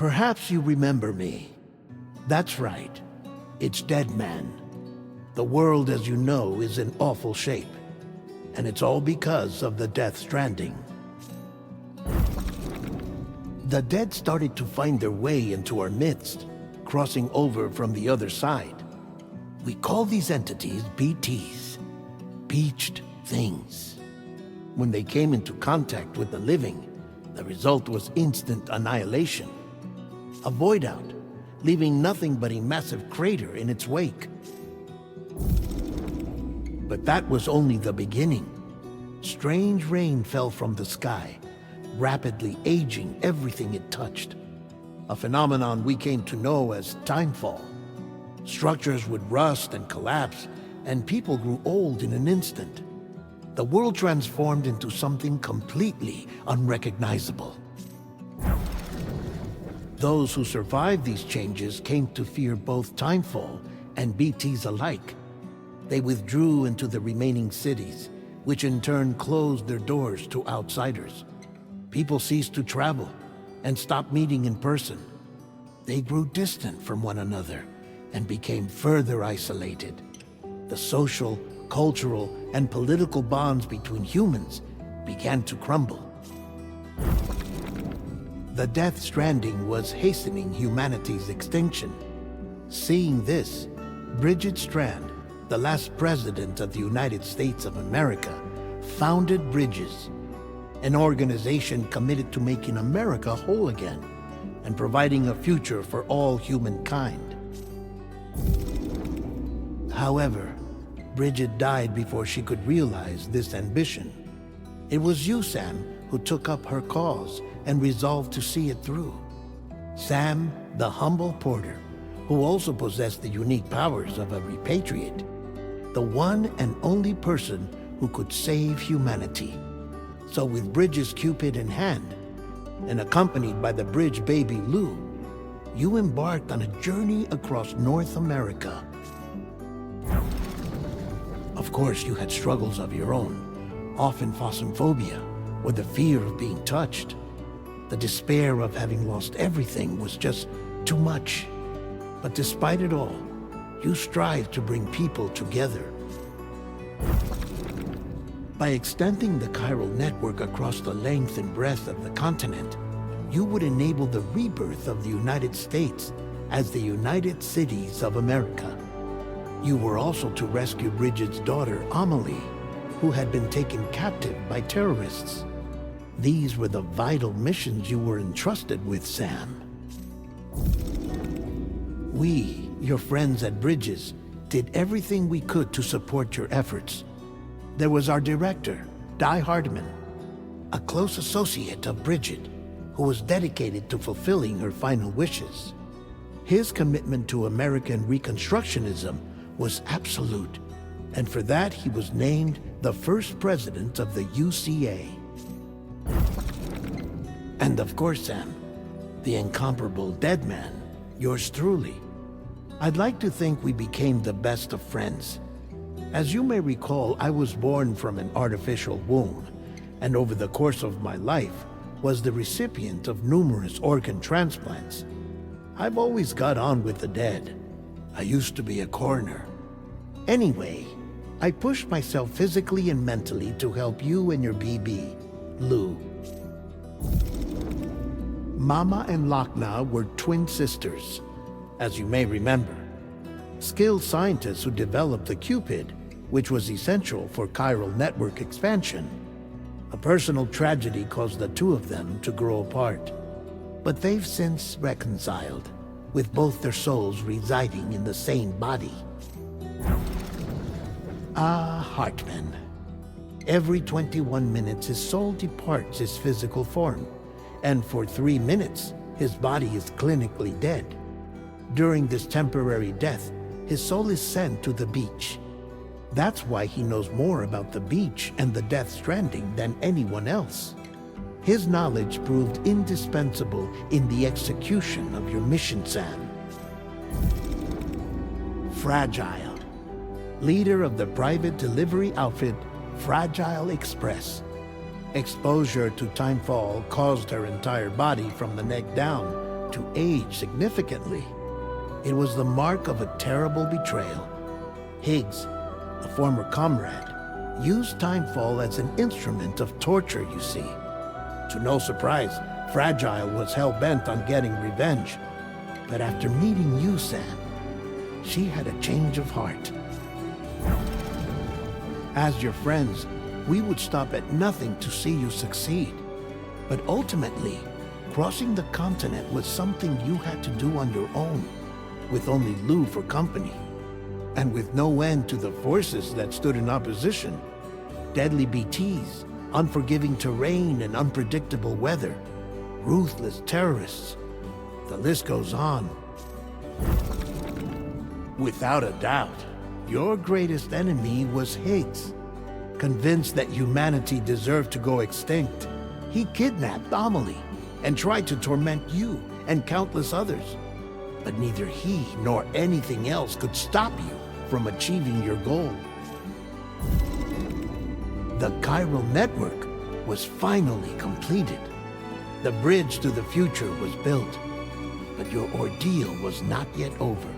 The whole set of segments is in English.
Perhaps you remember me. That's right. It's Dead Man. The world, as you know, is in awful shape. And it's all because of the Death Stranding. The dead started to find their way into our midst, crossing over from the other side. We call these entities BTs, Beached Things. When they came into contact with the living, the result was instant annihilation. A void out, leaving nothing but a massive crater in its wake. But that was only the beginning. Strange rain fell from the sky, rapidly aging everything it touched. A phenomenon we came to know as timefall. Structures would rust and collapse, and people grew old in an instant. The world transformed into something completely unrecognizable. Those who survived these changes came to fear both timefall and BTs alike. They withdrew into the remaining cities, which in turn closed their doors to outsiders. People ceased to travel and stopped meeting in person. They grew distant from one another and became further isolated. The social, cultural, and political bonds between humans began to crumble. The Death Stranding was hastening humanity's extinction. Seeing this, Bridget Strand, the last president of the United States of America, founded Bridges, an organization committed to making America whole again and providing a future for all humankind. However, Bridget died before she could realize this ambition. It was you, Sam, who took up her cause and resolved to see it through. Sam, the humble porter, who also possessed the unique powers of a repatriate, the one and only person who could save humanity. So with Bridges' Cupid in hand, and accompanied by the bridge baby Lou, you embarked on a journey across North America. Of course, you had struggles of your own, often phasmophobia, or the fear of being touched. The despair of having lost everything was just too much. But despite it all, you strived to bring people together. By extending the chiral network across the length and breadth of the continent, you would enable the rebirth of the United States as the United Cities of America. You were also to rescue Bridget's daughter, Amelie, who had been taken captive by terrorists. These were the vital missions you were entrusted with, Sam. We, your friends at Bridges, did everything we could to support your efforts. There was our director, Di Hardman, a close associate of Bridget, who was dedicated to fulfilling her final wishes. His commitment to American Reconstructionism was absolute, and for that he was named the first president of the UCA. And of course, Sam, the incomparable Dead Man, yours truly. I'd like to think we became the best of friends. As you may recall, I was born from an artificial womb, and over the course of my life was the recipient of numerous organ transplants. I've always got on with the dead. I used to be a coroner. Anyway, I pushed myself physically and mentally to help you and your BB, Lou. Mama and Lakna were twin sisters, as you may remember. Skilled scientists who developed the Cupid, which was essential for chiral network expansion. A personal tragedy caused the two of them to grow apart. But they've since reconciled, with both their souls residing in the same body. Ah, Hartman. Every 21 minutes his soul departs his physical form, and for 3 minutes his body is clinically dead. During this temporary death, his soul is sent to the beach. That's why he knows more about the beach and the Death Stranding than anyone else. His knowledge proved indispensable in the execution of your mission, Sam. Fragile, leader of the private delivery outfit Fragile Express. Exposure to timefall caused her entire body from the neck down to age significantly. It was the mark of a terrible betrayal. Higgs, a former comrade, used Timefall as an instrument of torture, you see. To no surprise, Fragile was hell-bent on getting revenge. But after meeting you, Sam, she had a change of heart. As your friends, we would stop at nothing to see you succeed. But ultimately, crossing the continent was something you had to do on your own, with only Lou for company. And with no end to the forces that stood in opposition. Deadly BTs, unforgiving terrain and unpredictable weather, ruthless terrorists. The list goes on. Without a doubt, your greatest enemy was Higgs. Convinced that humanity deserved to go extinct, he kidnapped Amelie and tried to torment you and countless others. But neither he nor anything else could stop you from achieving your goal. The chiral network was finally completed. The bridge to the future was built. But your ordeal was not yet over.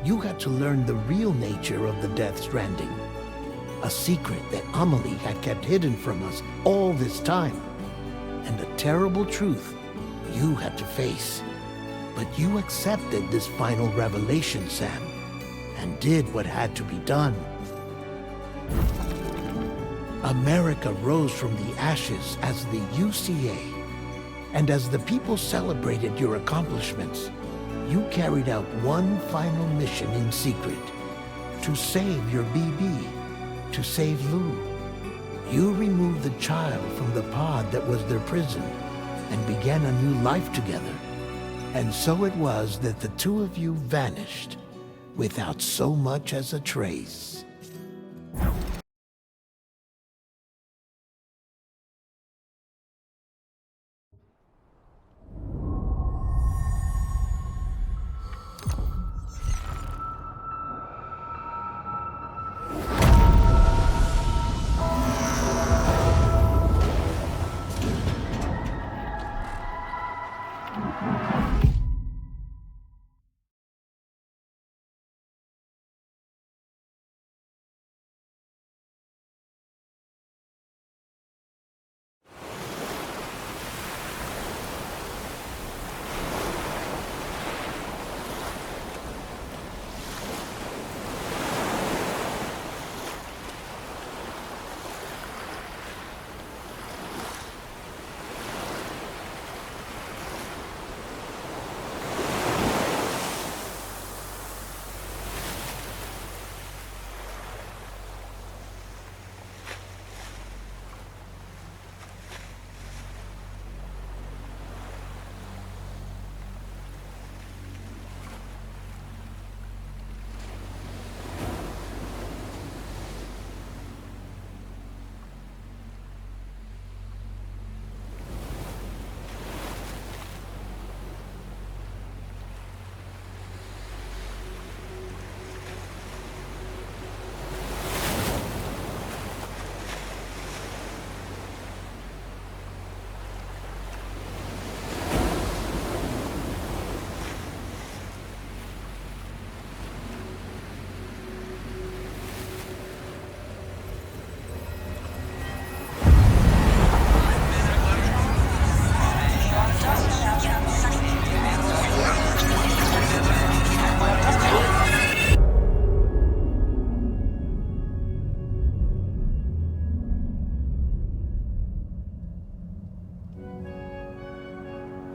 You had to learn the real nature of the Death Stranding. A secret that Amelie had kept hidden from us all this time. And a terrible truth you had to face. But you accepted this final revelation, Sam, and did what had to be done. America rose from the ashes as the UCA. And as the people celebrated your accomplishments, you carried out one final mission in secret. To save your BB. To save Lou. You removed the child from the pod that was their prison and began a new life together. And so it was that the two of you vanished without so much as a trace.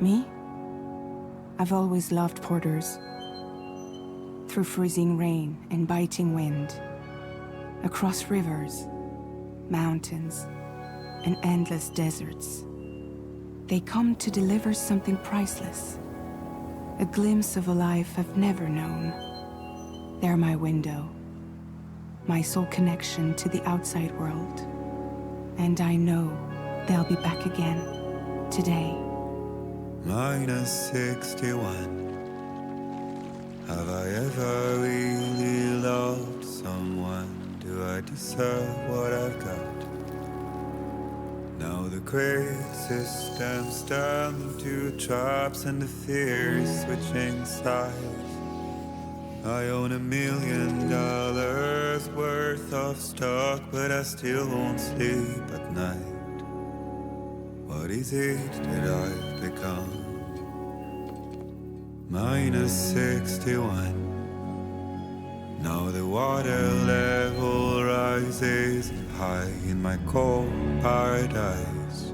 Me? I've always loved porters. Through freezing rain and biting wind, across rivers, mountains, and endless deserts, they come to deliver something priceless, a glimpse of a life I've never known. They're my window, my sole connection to the outside world, and I know they'll be back again today. Minus 61. Have I ever really loved someone? Do I deserve what I've got? Now the great systems turn into traps and the fear switching sides. I own $1 million worth of stock, but I still won't sleep at night. What is it that I've become? -61. Now the water level rises high in my cold paradise,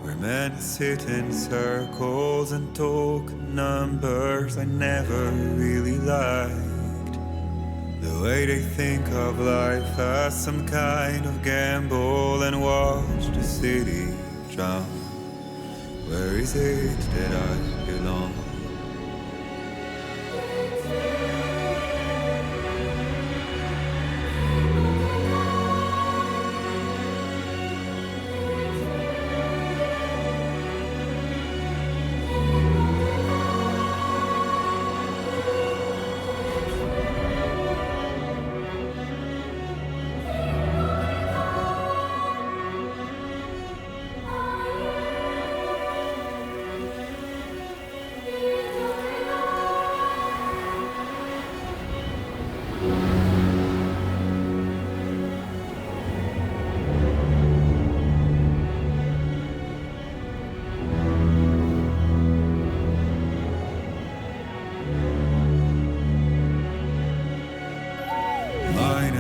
where men sit in circles and talk numbers I never really liked. The way they think of life as some kind of gamble and watch the city drown. Where is it that I belong?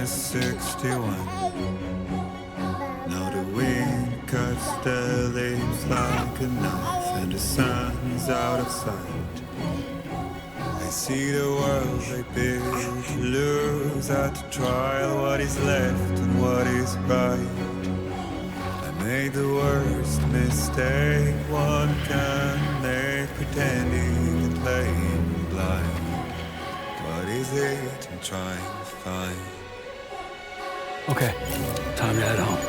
-61. Now the wind cuts the leaves like a knife and the sun's out of sight. I see the world I built lose at trial what is left and what is right. I made the worst mistake one can make, pretending and playing blind. What is it I'm trying to find? Okay, time to head home.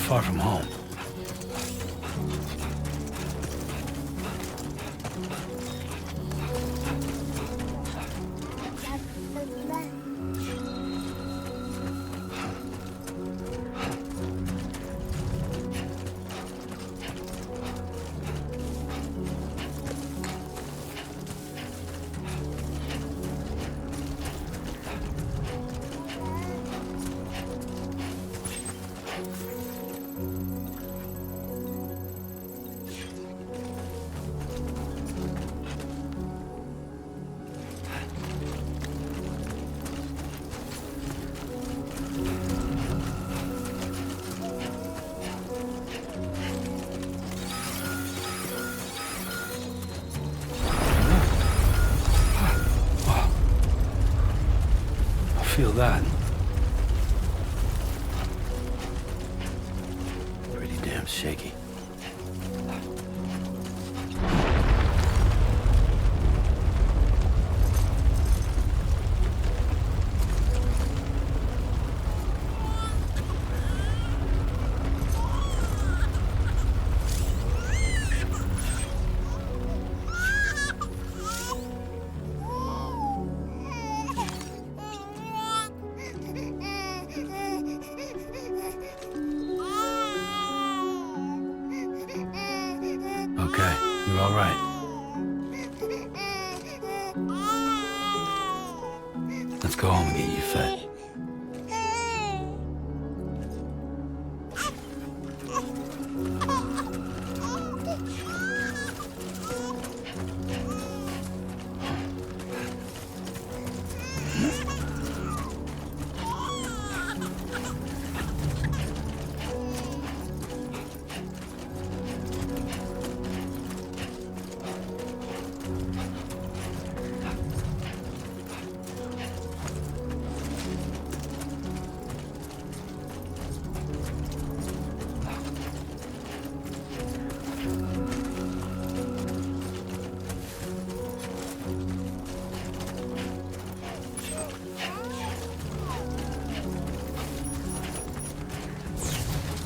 Far from home. feel that. Pretty damn shaky. Okay, you're all right. Let's go home and get you fed.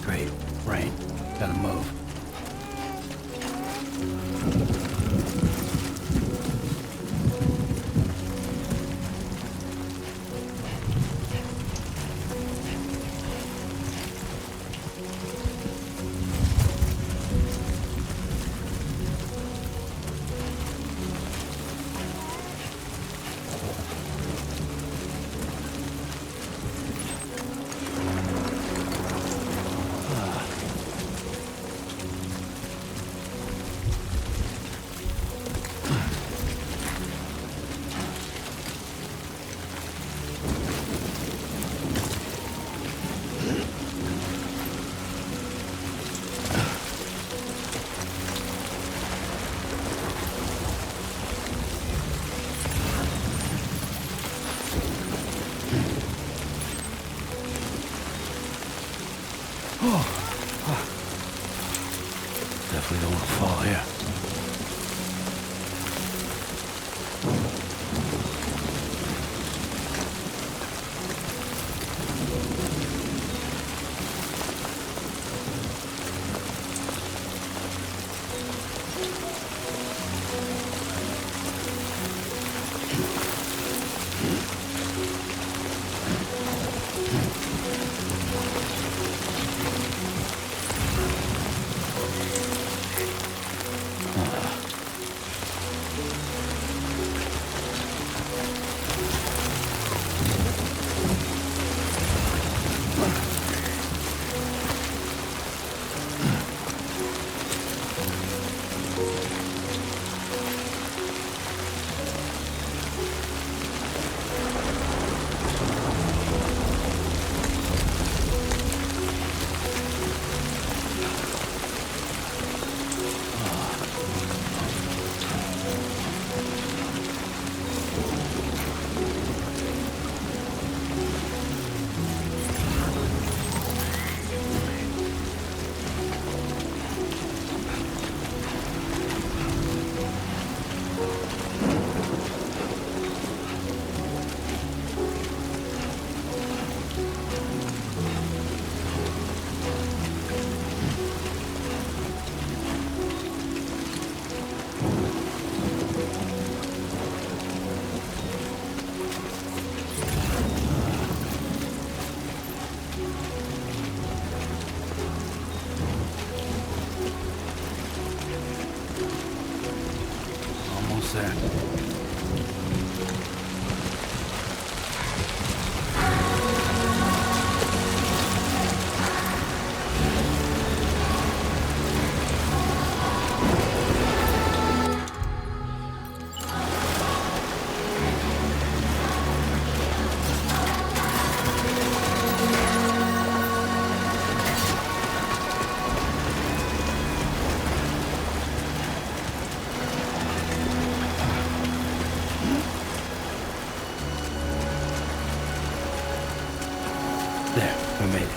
Great. Rain. Gotta move. Definitely don't want to fall here. There, we made it.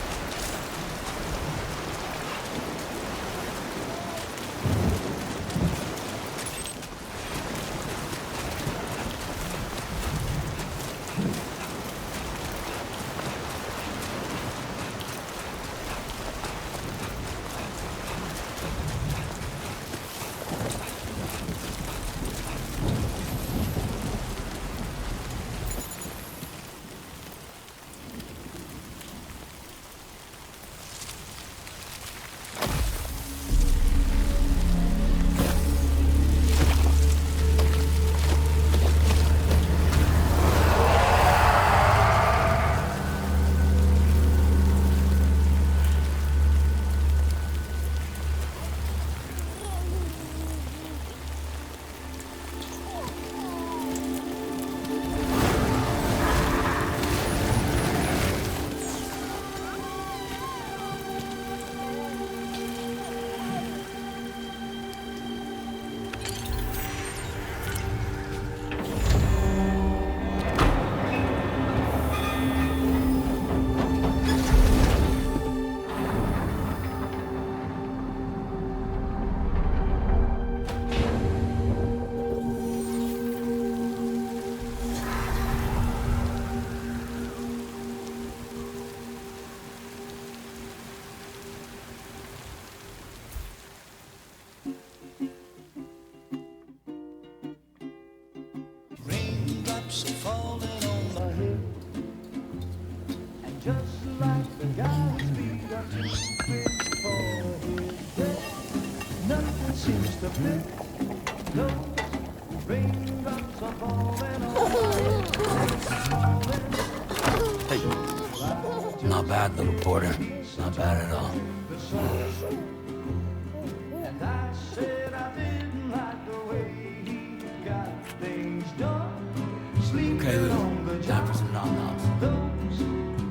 Raindrops are falling on my head, and just like the guy's feet are too big for his bed, nothing seems to fit. Those raindrops are falling on my head. Hey, not bad, little porter. Not bad at all. And I said I didn't like the way he got things done. Okay, Sleeping Lou. on the Time job. for some nom-noms. Those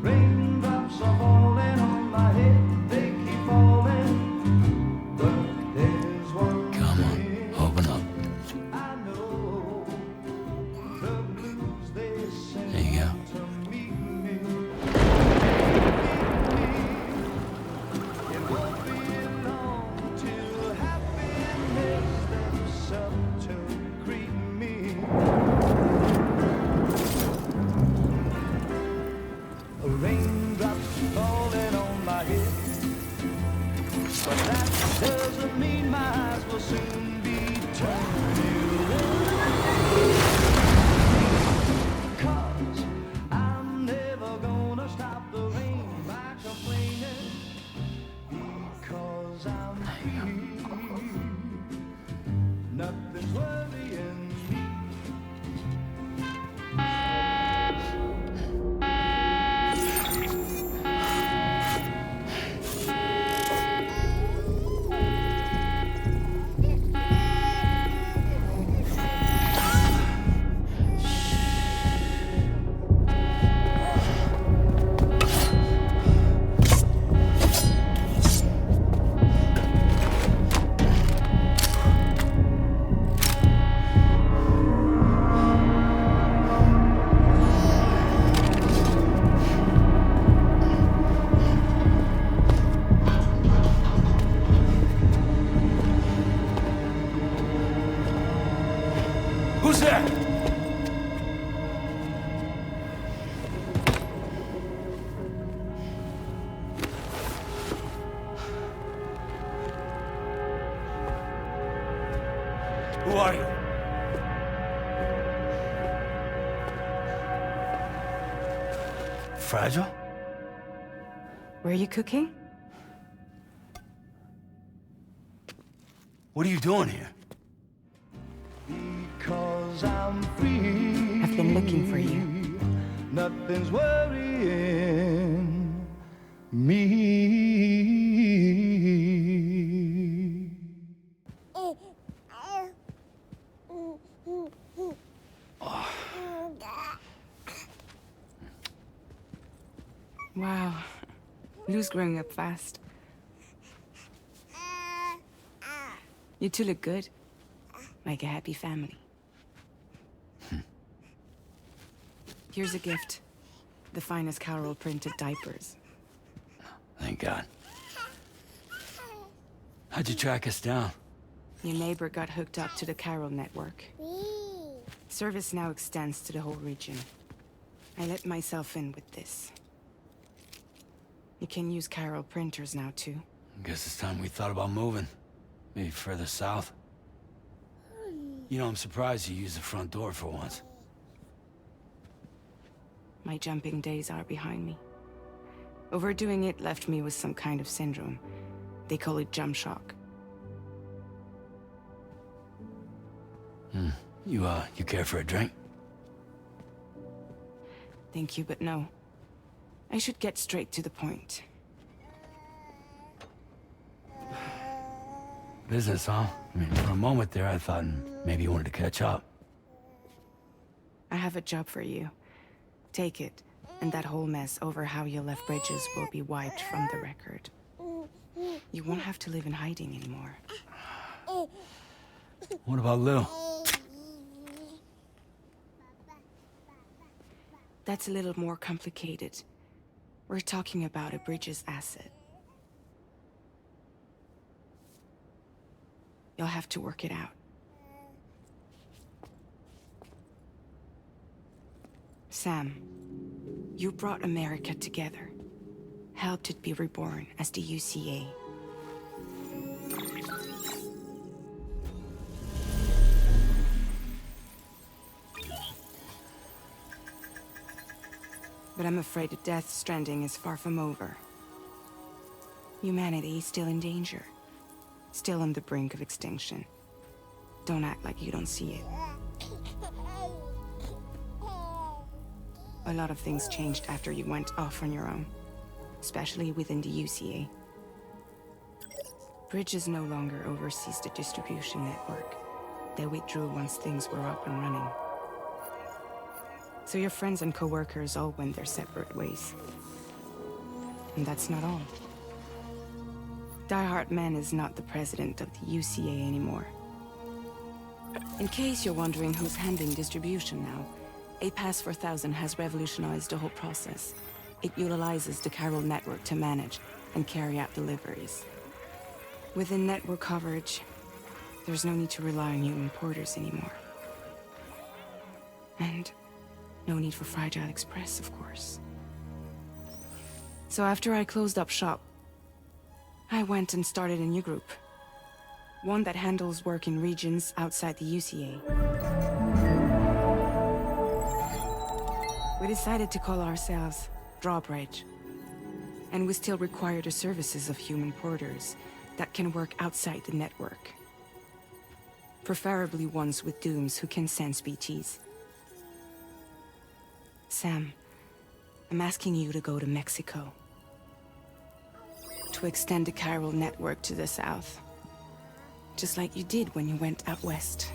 raindrops are falling on my head. They keep falling. But there's one Come on, thing open up. I know. The blues they sing There you go. to me. It won't be long till happiness steps up to greet me. Raindrops falling on my head, but that doesn't mean my eyes will soon be turning red. 'Cause I'm never gonna stop the rain by complaining, because I'm free. Nothing's worrying me. Who's there? Who are you? Fragile? Were you cooking? What are you doing here? Because I'm free. I've been looking for you. Nothing's worrying me. Wow. Lou's growing up fast. You two look good. Like a happy family. Here's a gift. The finest Carol printed diapers. Thank God. How'd you track us down? Your neighbor got hooked up to the Carol network. Service now extends to the whole region. I let myself in with this. You can use Carol printers now, too. Guess it's time we thought about moving. Maybe further south. You know, I'm surprised you used the front door for once. My jumping days are behind me. Overdoing it left me with some kind of syndrome. They call it jump shock. You care for a drink? Thank you, but no. I should get straight to the point. Business, huh? I mean, for a moment there, I thought maybe you wanted to catch up. I have a job for you. Take it, and that whole mess over how you left bridges will be wiped from the record. You won't have to live in hiding anymore. What about Lou? That's a little more complicated. We're talking about a bridges asset. You'll have to work it out. Sam, you brought America together. Helped it be reborn as the UCA. But I'm afraid the Death Stranding is far from over. Humanity is still in danger. Still on the brink of extinction. Don't act like you don't see it. A lot of things changed after you went off on your own. Especially within the UCA. Bridges no longer oversees the distribution network. They withdrew once things were up and running. So your friends and co-workers all went their separate ways. And that's not all. Die Hard Man is not the president of the UCA anymore. In case you're wondering who's handling distribution now, A Pass 4000 has revolutionized the whole process. It utilizes the Carol network to manage and carry out deliveries. Within network coverage, there's no need to rely on human porters anymore. And no need for Fragile Express, of course. So after I closed up shop, I went and started a new group. One that handles work in regions outside the UCA. We decided to call ourselves Drawbridge. And we still require the services of human porters that can work outside the network. Preferably ones with dooms who can sense BTs. Sam, I'm asking you to go to Mexico. To extend the Carol network to the south. Just like you did when you went out west.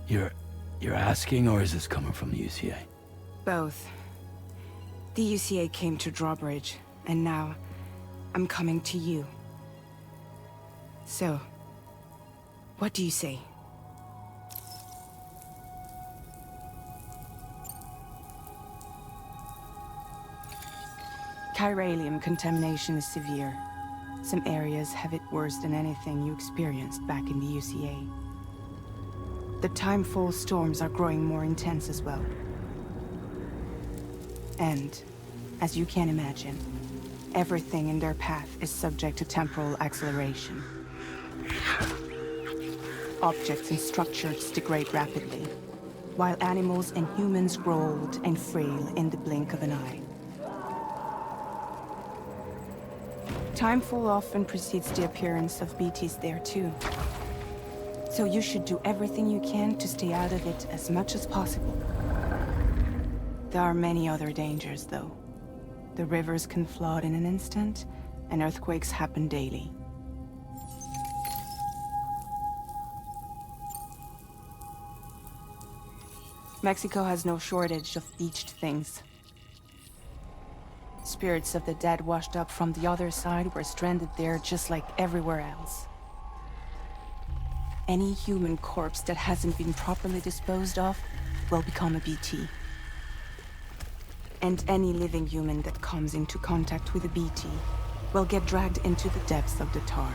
You're asking, or is this coming from the UCA? Both. The UCA came to Drawbridge, and now I'm coming to you. So, what do you say? Chiralium contamination is severe. Some areas have it worse than anything you experienced back in the UCA. The timefall storms are growing more intense as well. And, as you can imagine, everything in their path is subject to temporal acceleration. Objects and structures degrade rapidly, while animals and humans grow old and frail in the blink of an eye. Timefall often precedes the appearance of BTs there too. So you should do everything you can to stay out of it as much as possible. There are many other dangers, though. The rivers can flood in an instant, and earthquakes happen daily. Mexico has no shortage of beached things. Spirits of the dead washed up from the other side were stranded there just like everywhere else. Any human corpse that hasn't been properly disposed of will become a BT. And any living human that comes into contact with a BT will get dragged into the depths of the tar.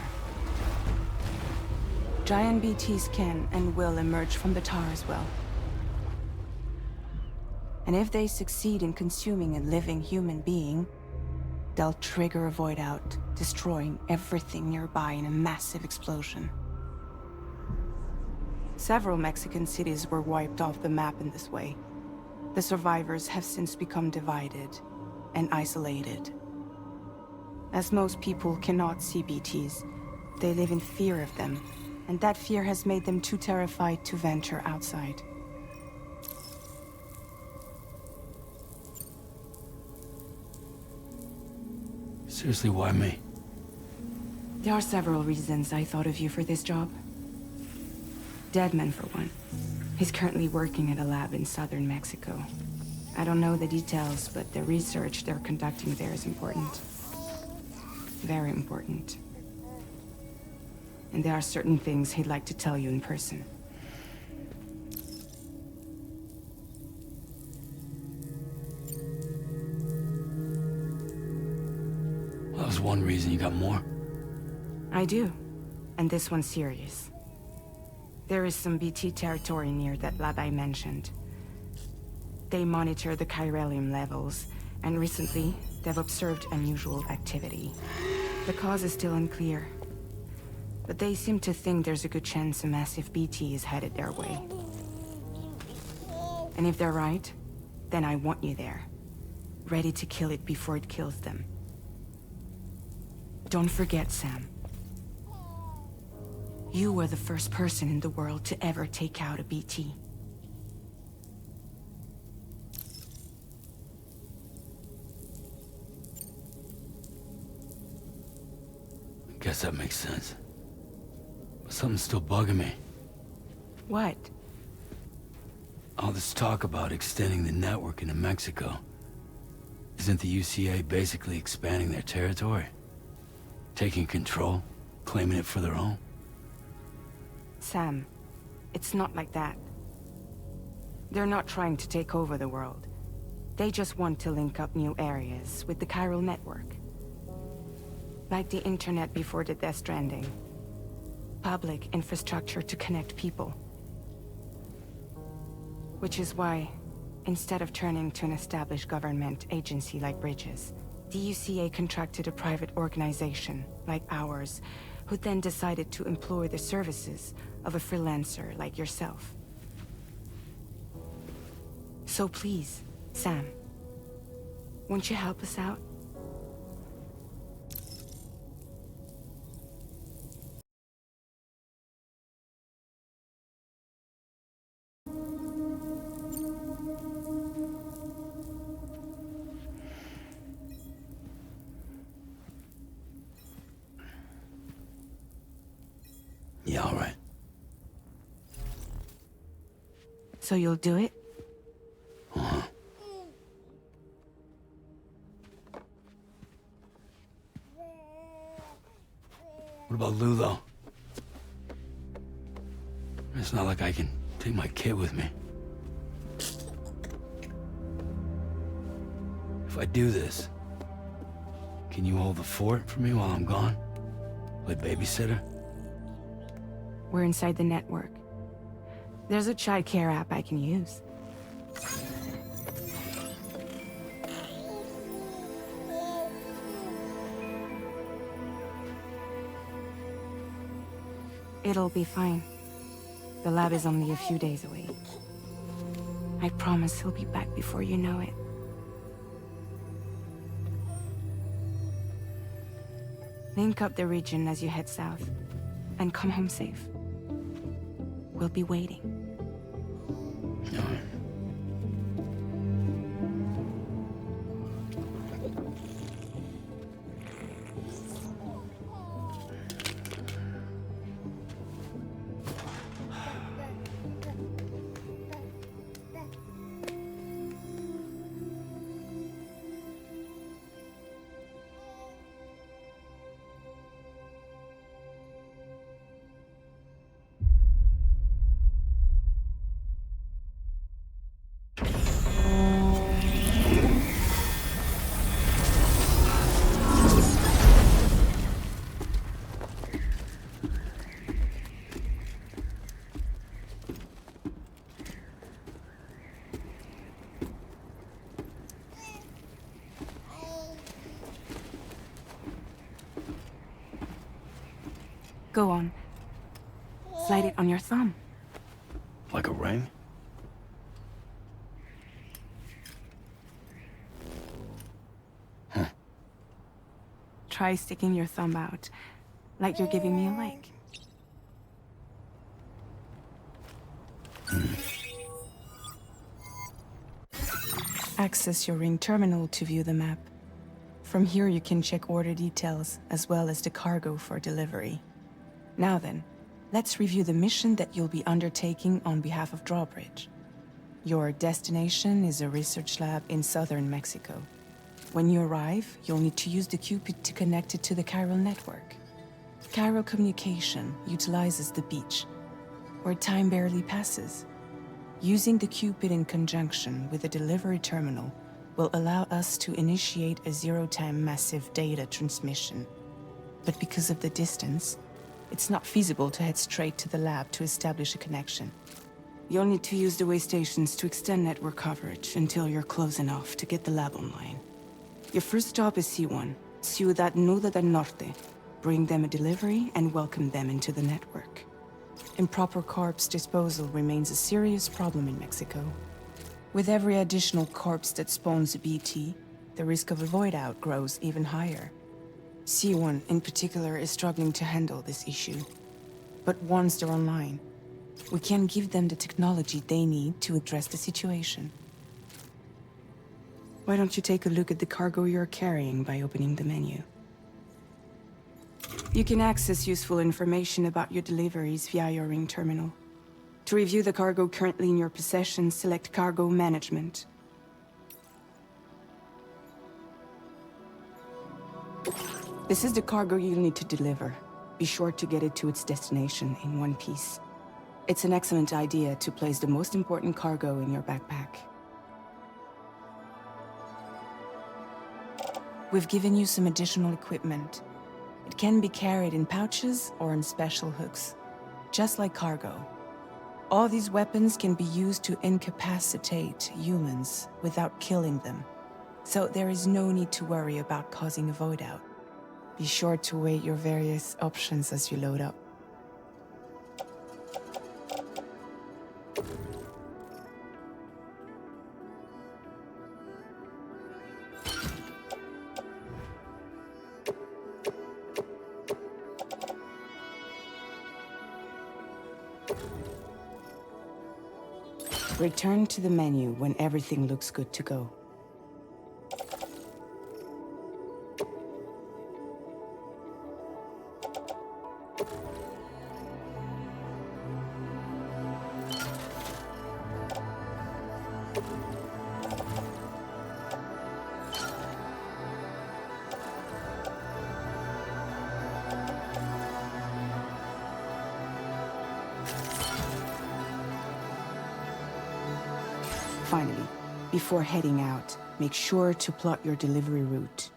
Giant BTs can and will emerge from the tar as well. And if they succeed in consuming a living human being, they'll trigger a void out, destroying everything nearby in a massive explosion. Several Mexican cities were wiped off the map in this way. The survivors have since become divided and isolated. As most people cannot see BTs, they live in fear of them, and that fear has made them too terrified to venture outside. Seriously, why me? There are several reasons I thought of you for this job. Deadman, for one. He's currently working at a lab in southern Mexico. I don't know the details, but the research they're conducting there is important. Very important. And there are certain things he'd like to tell you in person. Well, that was one reason. You got more? I do. And this one's serious. There is some BT territory near that lab I mentioned. They monitor the chiralium levels, and recently, they've observed unusual activity. The cause is still unclear, but they seem to think there's a good chance a massive BT is headed their way. And if they're right, then I want you there, ready to kill it before it kills them. Don't forget, Sam. You were the first person in the world to ever take out a BT. Guess that makes sense. But something's still bugging me. What? All this talk about extending the network into Mexico. Isn't the UCA basically expanding their territory? Taking control? Claiming it for their own? Sam, it's not like that. They're not trying to take over the world. They just want to link up new areas with the chiral network. Like the internet before the Death Stranding. Public infrastructure to connect people. Which is why, instead of turning to an established government agency like Bridges, the UCA contracted a private organization, like ours, who then decided to employ the services of a freelancer like yourself. So please, Sam, won't you help us out? Yeah, all right. So you'll do it? Uh-huh. What about Lou, though? It's not like I can take my kid with me. If I do this, can you hold the fort for me while I'm gone? Play babysitter? We're inside the network. There's a child care app I can use. It'll be fine. The lab is only a few days away. I promise he'll be back before you know it. Link up the region as you head south, and come home safe. We'll be waiting. All right. Go on. Slide it on your thumb. Like a ring? Try sticking your thumb out, like you're giving me a like. Access your ring terminal to view the map. From here you can check order details, as well as the cargo for delivery. Now then, let's review the mission that you'll be undertaking on behalf of Drawbridge. Your destination is a research lab in southern Mexico. When you arrive, you'll need to use the Cupid to connect it to the chiral network. Chiral communication utilizes the beach, where time barely passes. Using the Cupid in conjunction with the delivery terminal will allow us to initiate a zero-time massive data transmission. But because of the distance, it's not feasible to head straight to the lab to establish a connection. You'll need to use the way stations to extend network coverage until you're close enough to get the lab online. Your first stop is C1, Ciudad Nuda del Norte. Bring them a delivery and welcome them into the network. Improper corpse disposal remains a serious problem in Mexico. With every additional corpse that spawns a BT, the risk of a void out grows even higher. C1 in particular is struggling to handle this issue. But once they're online, we can give them the technology they need to address the situation. Why don't you take a look at the cargo you're carrying by opening the menu? You can access useful information about your deliveries via your ring terminal. To review the cargo currently in your possession, select Cargo Management. This is the cargo you'll need to deliver. Be sure to get it to its destination in one piece. It's an excellent idea to place the most important cargo in your backpack. We've given you some additional equipment. It can be carried in pouches or in special hooks, just like cargo. All these weapons can be used to incapacitate humans without killing them, so there is no need to worry about causing a void out. Be sure to weigh your various options as you load up. Return to the menu when everything looks good to go. Finally, before heading out, make sure to plot your delivery route.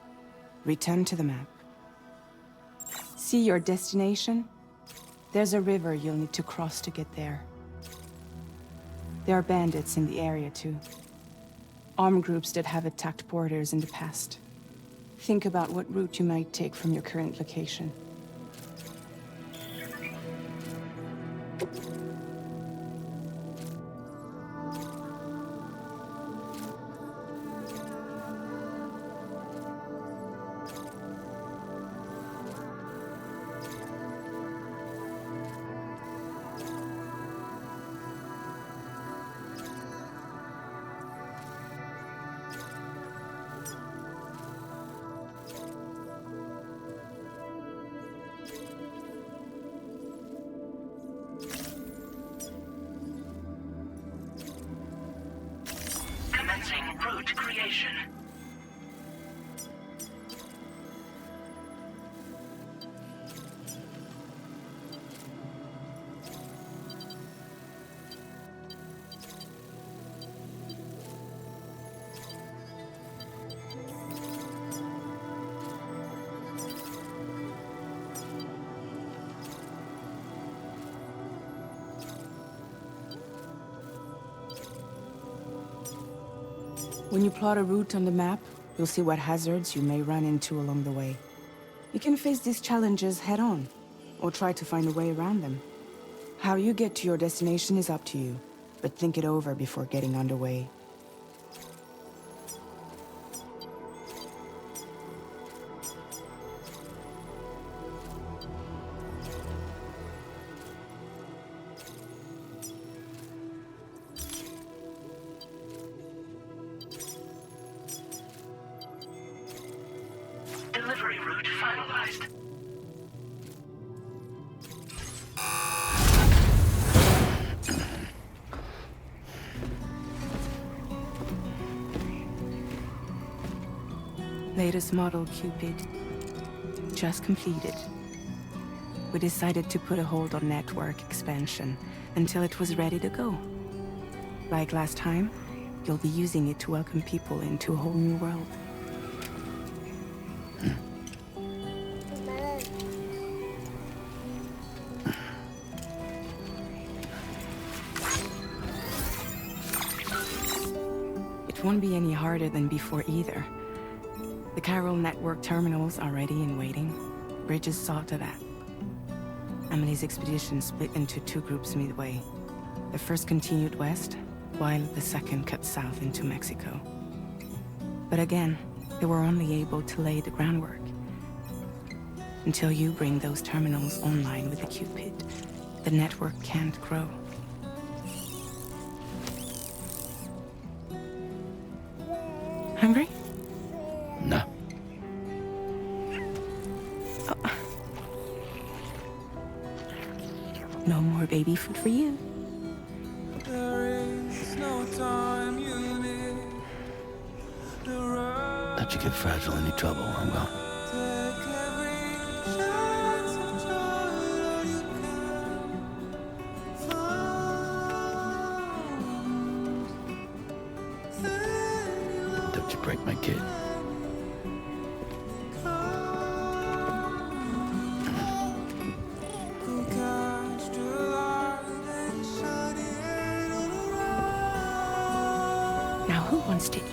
Return to the map. See your destination? There's a river you'll need to cross to get there. There are bandits in the area too. Armed groups that have attacked borders in the past. Think about what route you might take from your current location. Commencing route creation. When you plot a route on the map, you'll see what hazards you may run into along the way. You can face these challenges head-on. or try to find a way around them. How you get to your destination is up to you, but think it over before getting underway. Delivery route finalized. Latest model Cupid. Just completed. We decided to put a hold on network expansion until it was ready to go. Like last time, you'll be using it to welcome people into a whole new world. It won't be any harder than before either. The Carol network terminals are ready and waiting. Bridges saw to that. Emily's expedition split into two groups midway. The first continued west, while the second cut south into Mexico. But again, they were only able to lay the groundwork. Until you bring those terminals online with the Cupid, the network can't grow. Hungry? No. No more baby food for you. Don't you get fragile any trouble, I'm gone. Don't you break my kid. Now who wants to eat?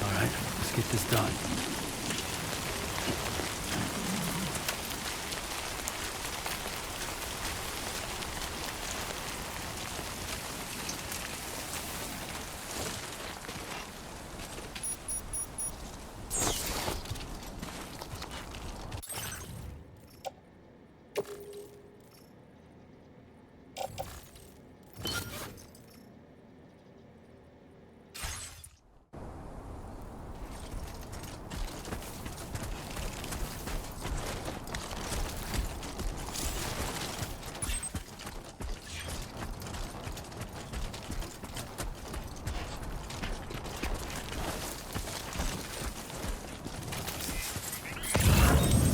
All right, let's get this done.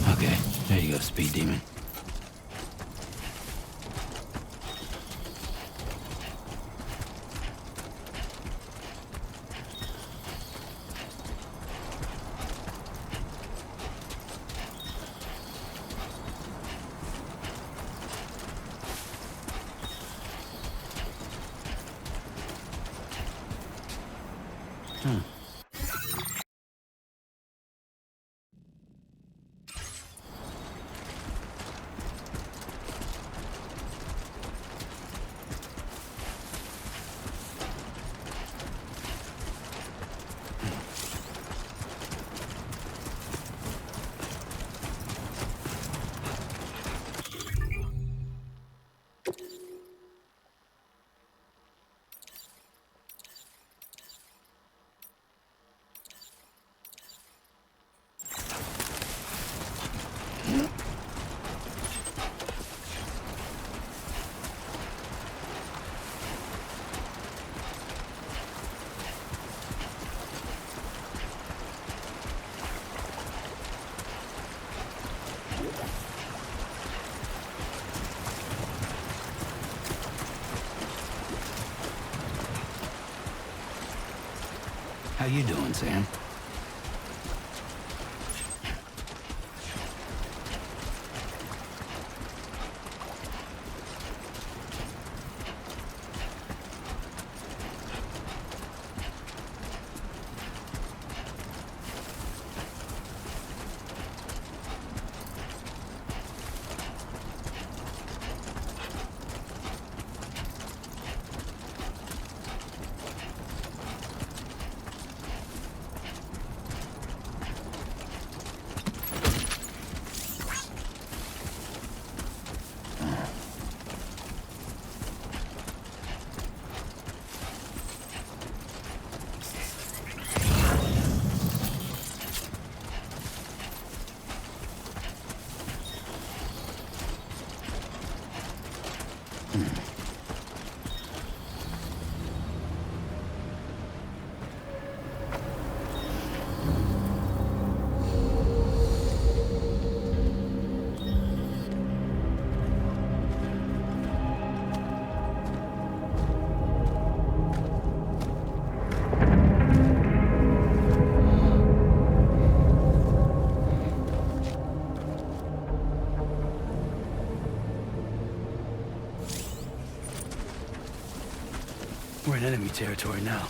Okay, there you go, Speed Demon. How you doing, Sam? We're in enemy territory now.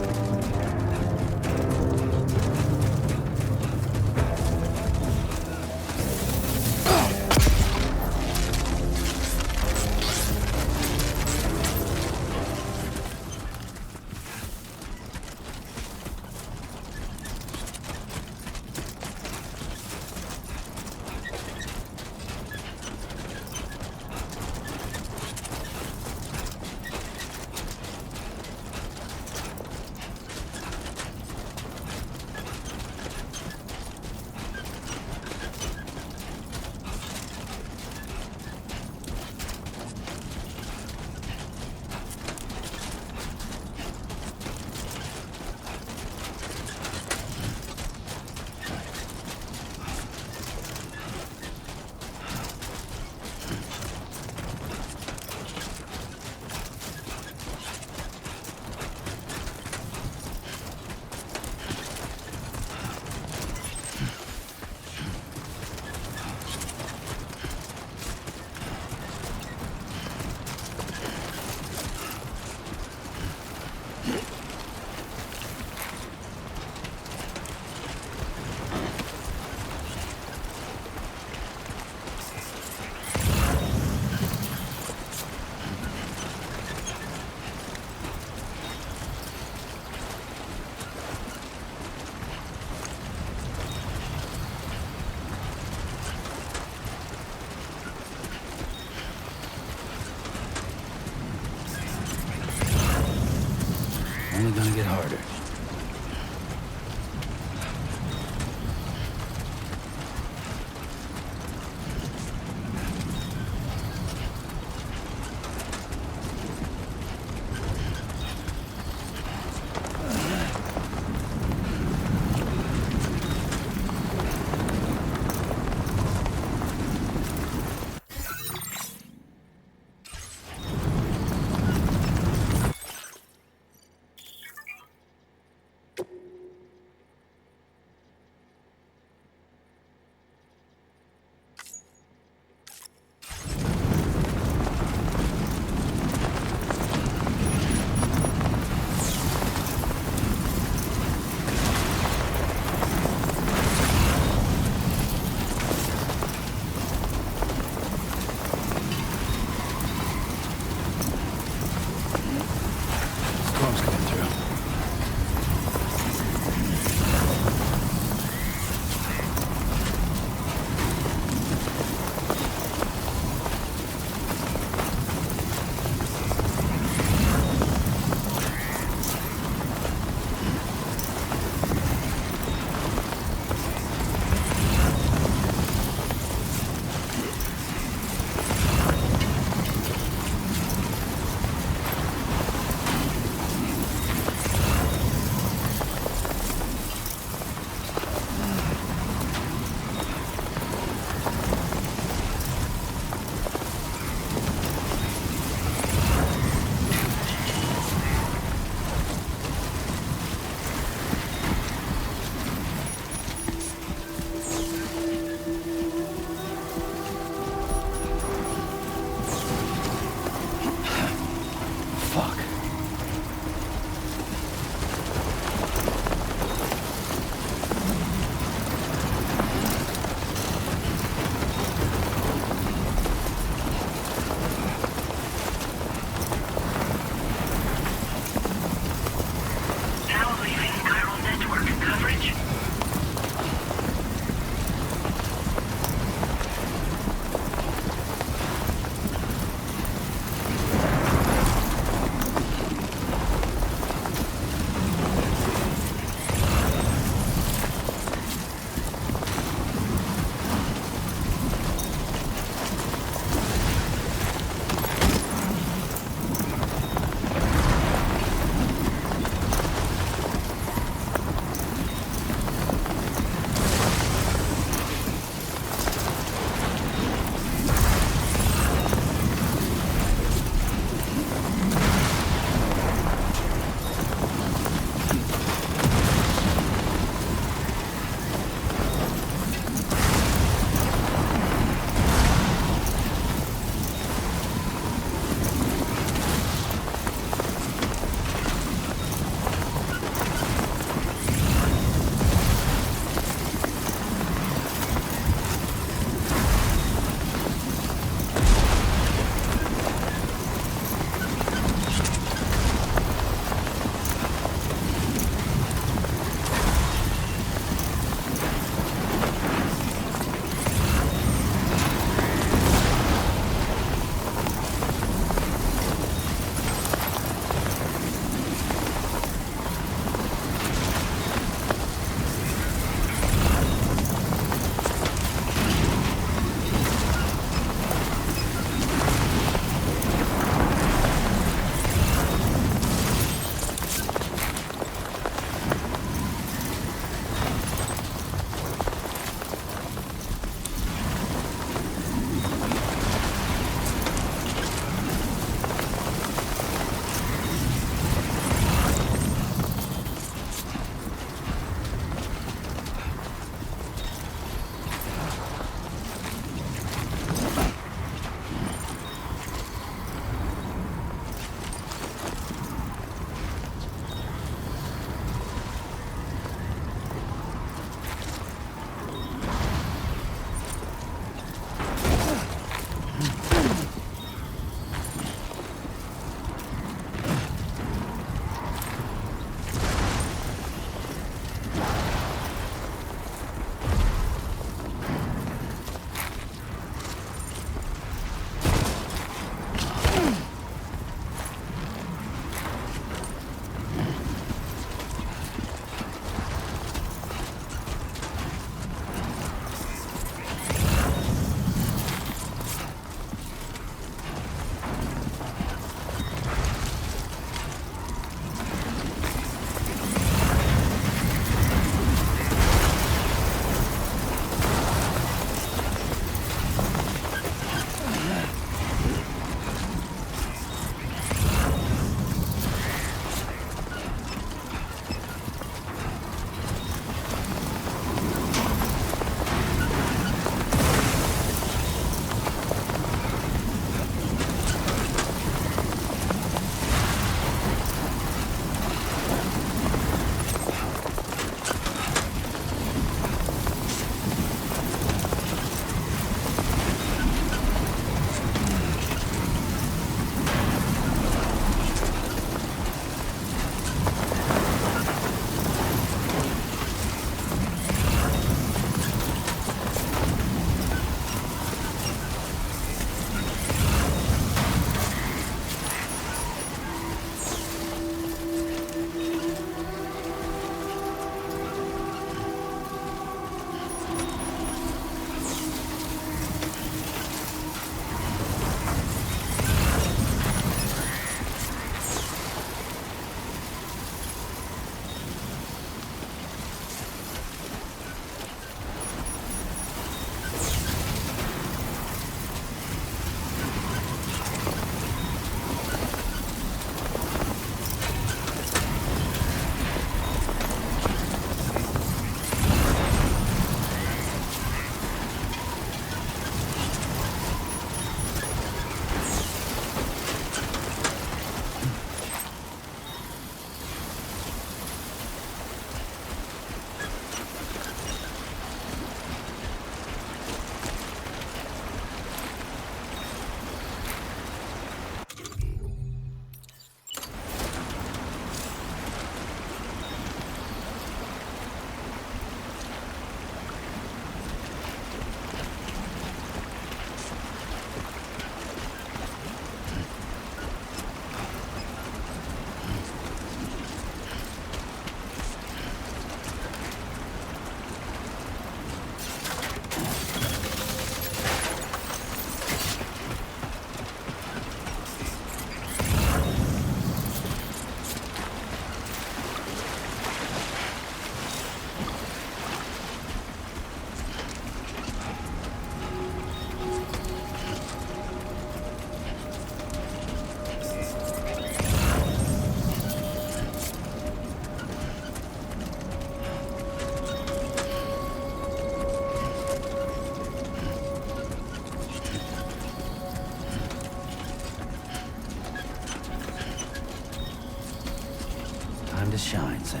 to shine, Sam.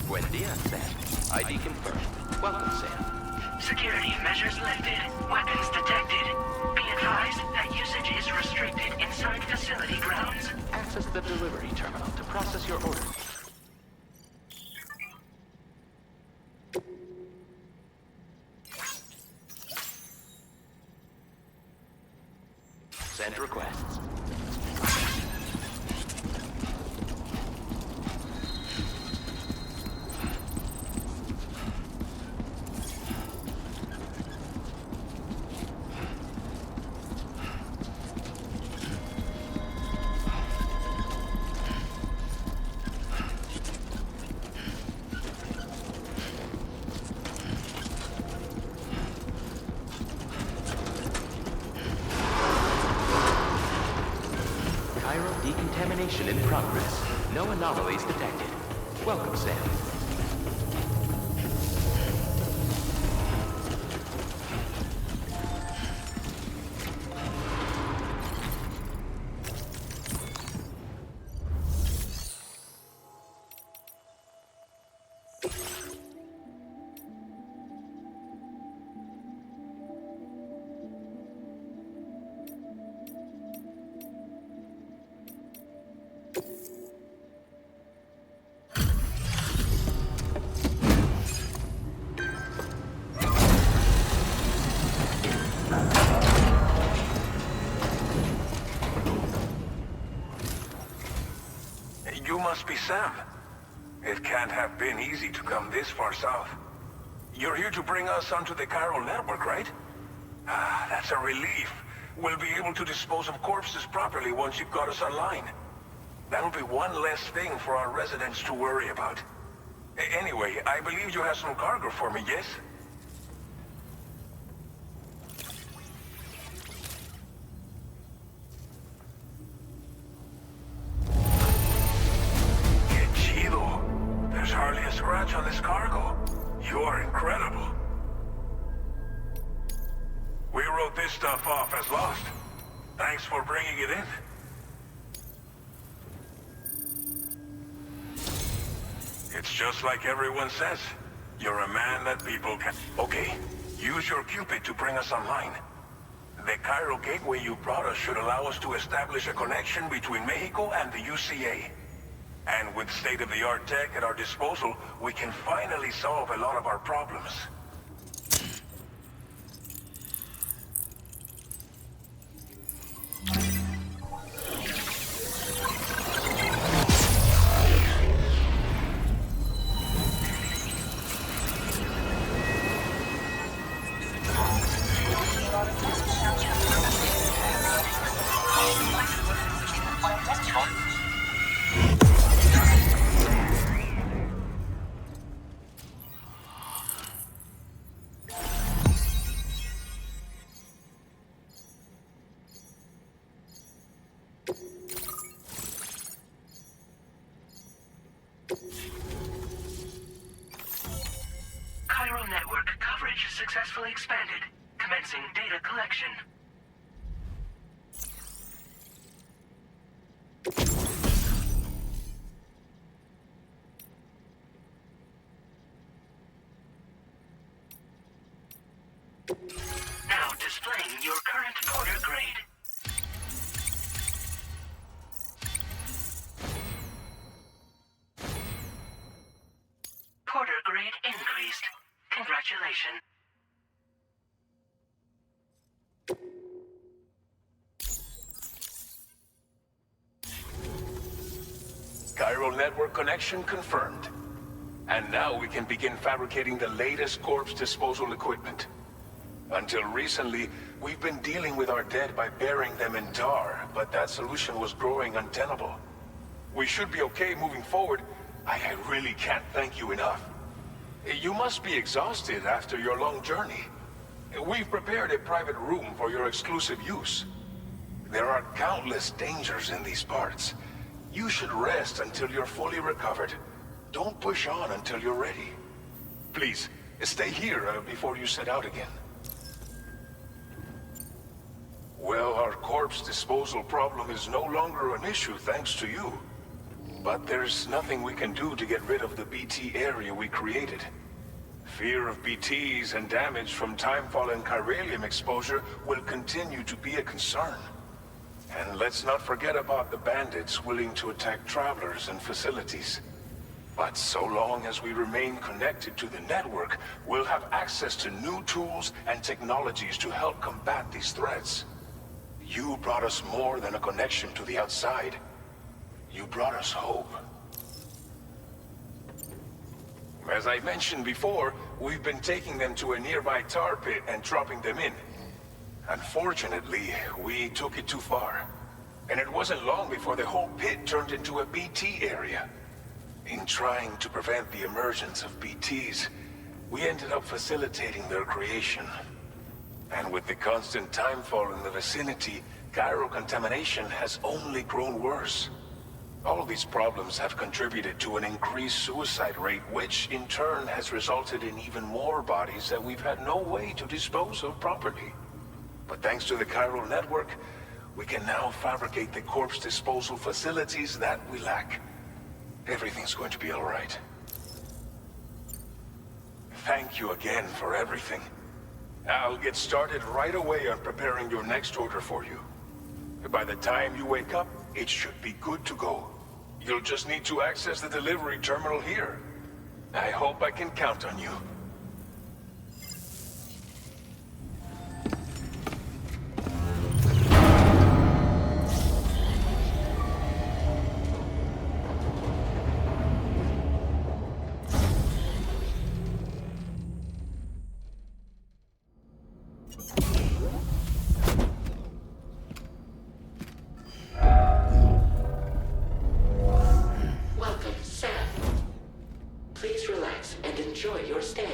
Buen dia, Sam. ID confirmed. Welcome, Sam. Security measures lifted. Weapons detected. Be advised that usage is restricted inside facility grounds. Access the delivery terminal to process your order. Send requests. Decontamination in progress. No anomalies detected. Welcome, Sam. You must be Sam. It can't have been easy to come this far south. You're here to bring us onto the chiral network, right? Ah, that's a relief. We'll be able to dispose of corpses properly once you've got us online. That'll be one less thing for our residents to worry about. Anyway, I believe you have some cargo for me, yes? There's hardly a scratch on this cargo. You're incredible. We wrote this stuff off as lost. Thanks for bringing it in. It's just like everyone says. You're a man that people can... Okay, use your Cupid to bring us online. The chiral gateway you brought us should allow us to establish a connection between Mexico and the UCA. And with state-of-the-art tech at our disposal, we can finally solve a lot of our problems. Chiral network coverage successfully expanded. Commencing data collection. Now displaying your current Porter grade. Porter grade increased. Congratulations. Chiral network connection confirmed. And now we can begin fabricating the latest corpse disposal equipment. Until recently, we've been dealing with our dead by burying them in tar, but that solution was growing untenable. We should be okay moving forward. I really can't thank you enough. You must be exhausted after your long journey. We've prepared a private room for your exclusive use. There are countless dangers in these parts. You should rest until you're fully recovered. Don't push on until you're ready. Please, Stay here before you set out again. Well, our corpse disposal problem is no longer an issue thanks to you. But there's nothing we can do to get rid of the BT area we created. Fear of BTs and damage from timefall and chiralium exposure will continue to be a concern. And let's not forget about the bandits willing to attack travelers and facilities. But so long as we remain connected to the network, we'll have access to new tools and technologies to help combat these threats. You brought us more than a connection to the outside. You brought us hope. As I mentioned before, we've been taking them to a nearby tar pit and dropping them in. Unfortunately, we took it too far. And it wasn't long before the whole pit turned into a BT area. In trying to prevent the emergence of BTs, we ended up facilitating their creation. And with the constant timefall in the vicinity, chiral contamination has only grown worse. All these problems have contributed to an increased suicide rate, which in turn has resulted in even more bodies that we've had no way to dispose of properly. But thanks to the chiral network, we can now fabricate the corpse disposal facilities that we lack. Everything's going to be all right. Thank you again for everything. I'll get started right away on preparing your next order for you. By the time you wake up, it should be good to go. You'll just need to access the delivery terminal here. I hope I can count on you. Welcome, Sam. Please relax and enjoy your stay.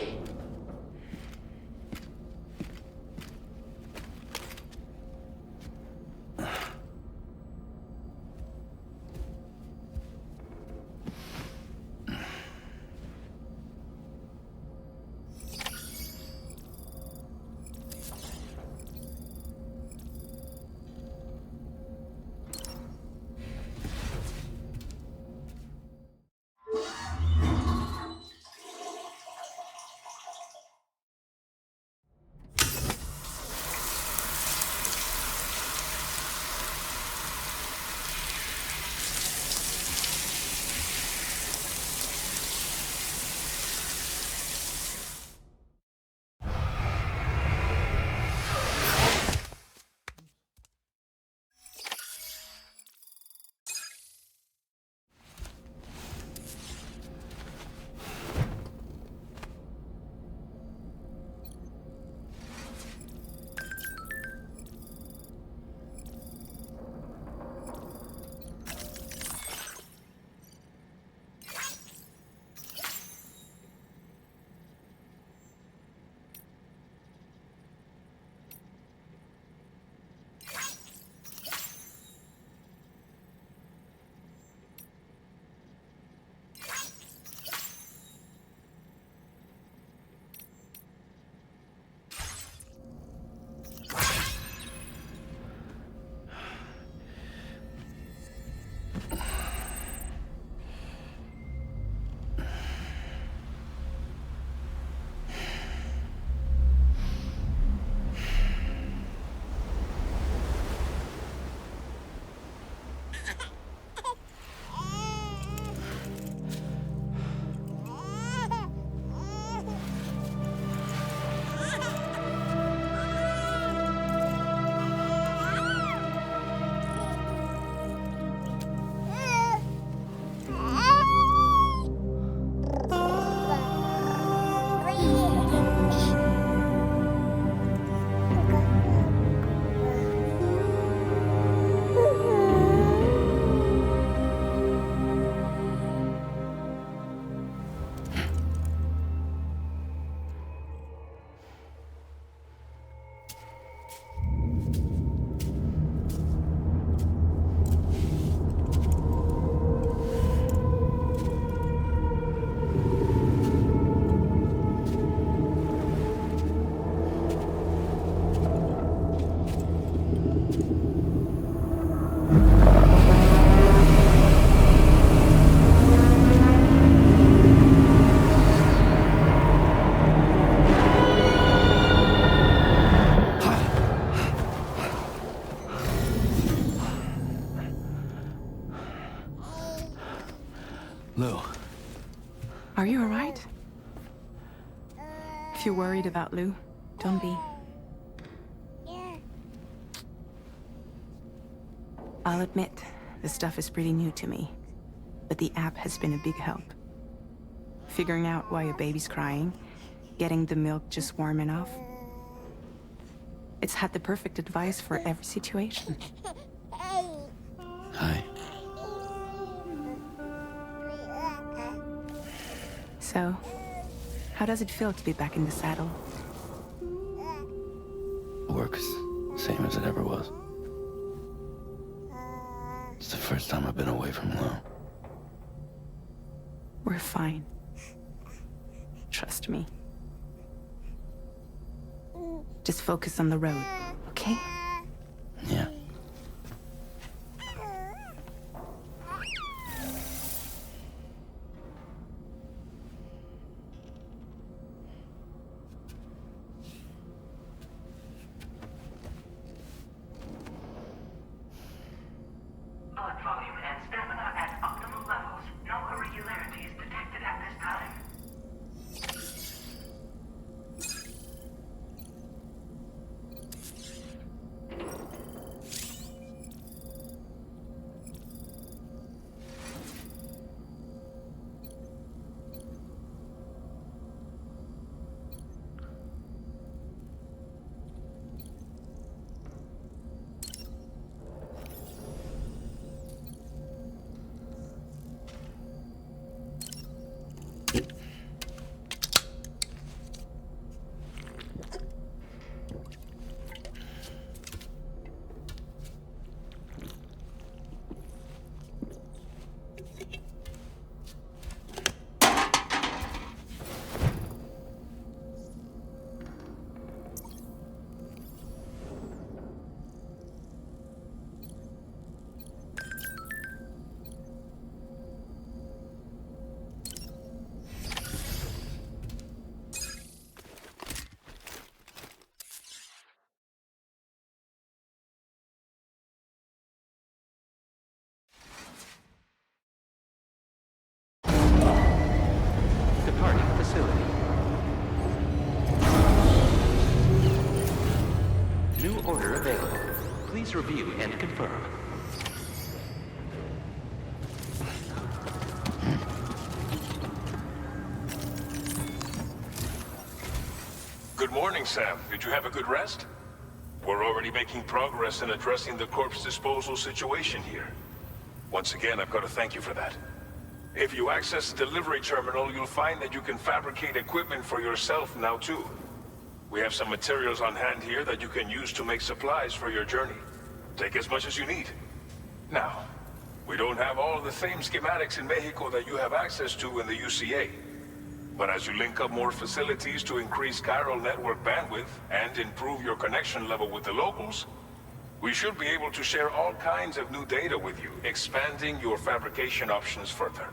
Lou. Are you alright? If you're worried about Lou, don't be. I'll admit, this stuff is pretty new to me, but the app has been a big help. Figuring out why a baby's crying, getting the milk just warm enough. It's had the perfect advice for every situation. Hi. So, how does it feel to be back in the saddle? Work's same as it ever was. It's the first time I've been away from Lou. We're fine. Trust me. Just focus on the road, okay? Yeah. Blood volume and stamina at optimal levels. No irregularities detected at this time. Departing facility. New order available. Please review and confirm. Good morning, Sam. Did you have a good rest? We're already making progress in addressing the corpse disposal situation here. Once again, I've got to thank you for that. If you access the delivery terminal, you'll find that you can fabricate equipment for yourself now too. We have some materials on hand here that you can use to make supplies for your journey. Take as much as you need. Now, we don't have all the same schematics in Mexico that you have access to in the UCA. But as you link up more facilities to increase chiral network bandwidth and improve your connection level with the locals, we should be able to share all kinds of new data with you, expanding your fabrication options further.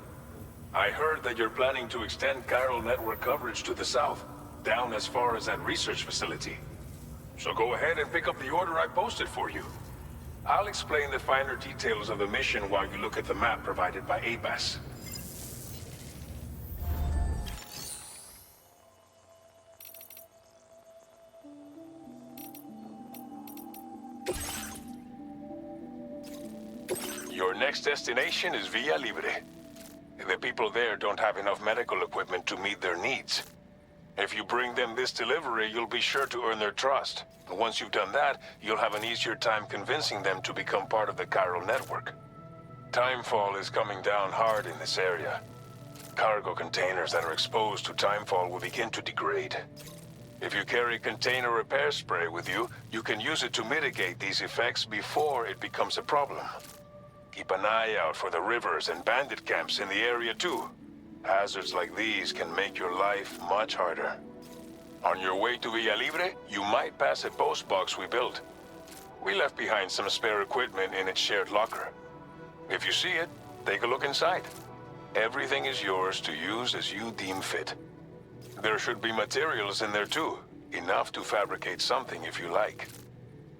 I heard that you're planning to extend chiral network coverage to the south, down as far as that research facility. So go ahead and pick up the order I posted for you. I'll explain the finer details of the mission while you look at the map provided by ABAS. Your next destination is Villa Libre. The people there don't have enough medical equipment to meet their needs. If you bring them this delivery, you'll be sure to earn their trust. And once you've done that, you'll have an easier time convincing them to become part of the chiral network. Timefall is coming down hard in this area. Cargo containers that are exposed to timefall will begin to degrade. If you carry container repair spray with you, you can use it to mitigate these effects before it becomes a problem. Keep an eye out for the rivers and bandit camps in the area too. Hazards like these can make your life much harder. On your way to Villa Libre, you might pass a post box we built. We left behind some spare equipment in its shared locker. If you see it, take a look inside. Everything is yours to use as you deem fit. There should be materials in there too, enough to fabricate something if you like.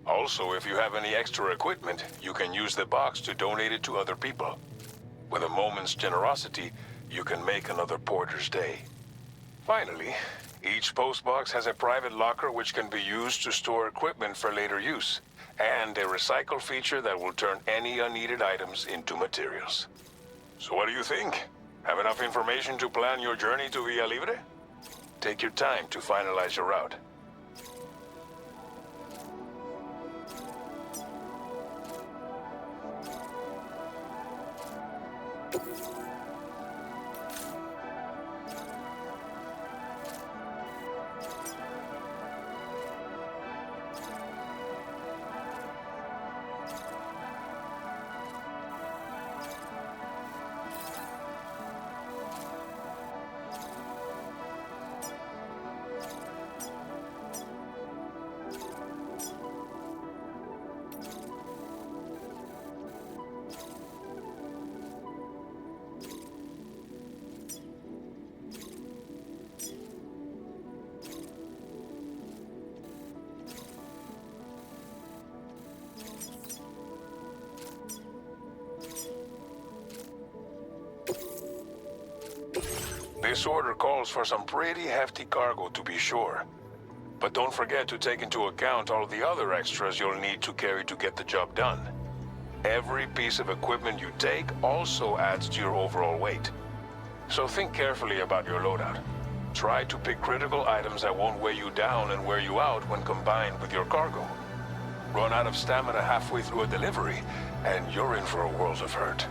Also, if you have any extra equipment, you can use the box to donate it to other people. With a moment's generosity, you can make another porter's day. Finally, each postbox has a private locker which can be used to store equipment for later use, and a recycle feature that will turn any unneeded items into materials. So what do you think? Have enough information to plan your journey to Villa Libre? Take your time to finalize your route. This order calls for some pretty hefty cargo, to be sure. But don't forget to take into account all the other extras you'll need to carry to get the job done. Every piece of equipment you take also adds to your overall weight. So think carefully about your loadout. Try to pick critical items that won't weigh you down and wear you out when combined with your cargo. Run out of stamina halfway through a delivery, and you're in for a world of hurt.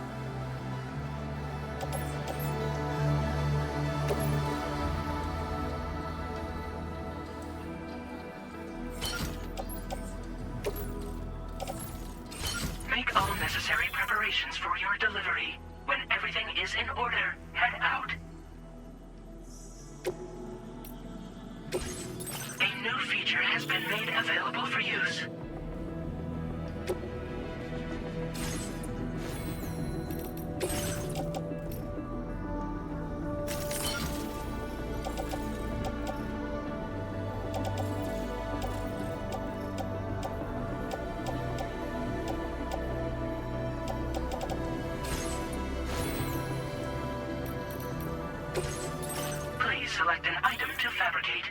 Make all necessary preparations for your delivery. When everything is in order, head out. A new feature has been made available for use. Please select an item to fabricate.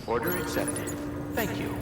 Order accepted. Thank you.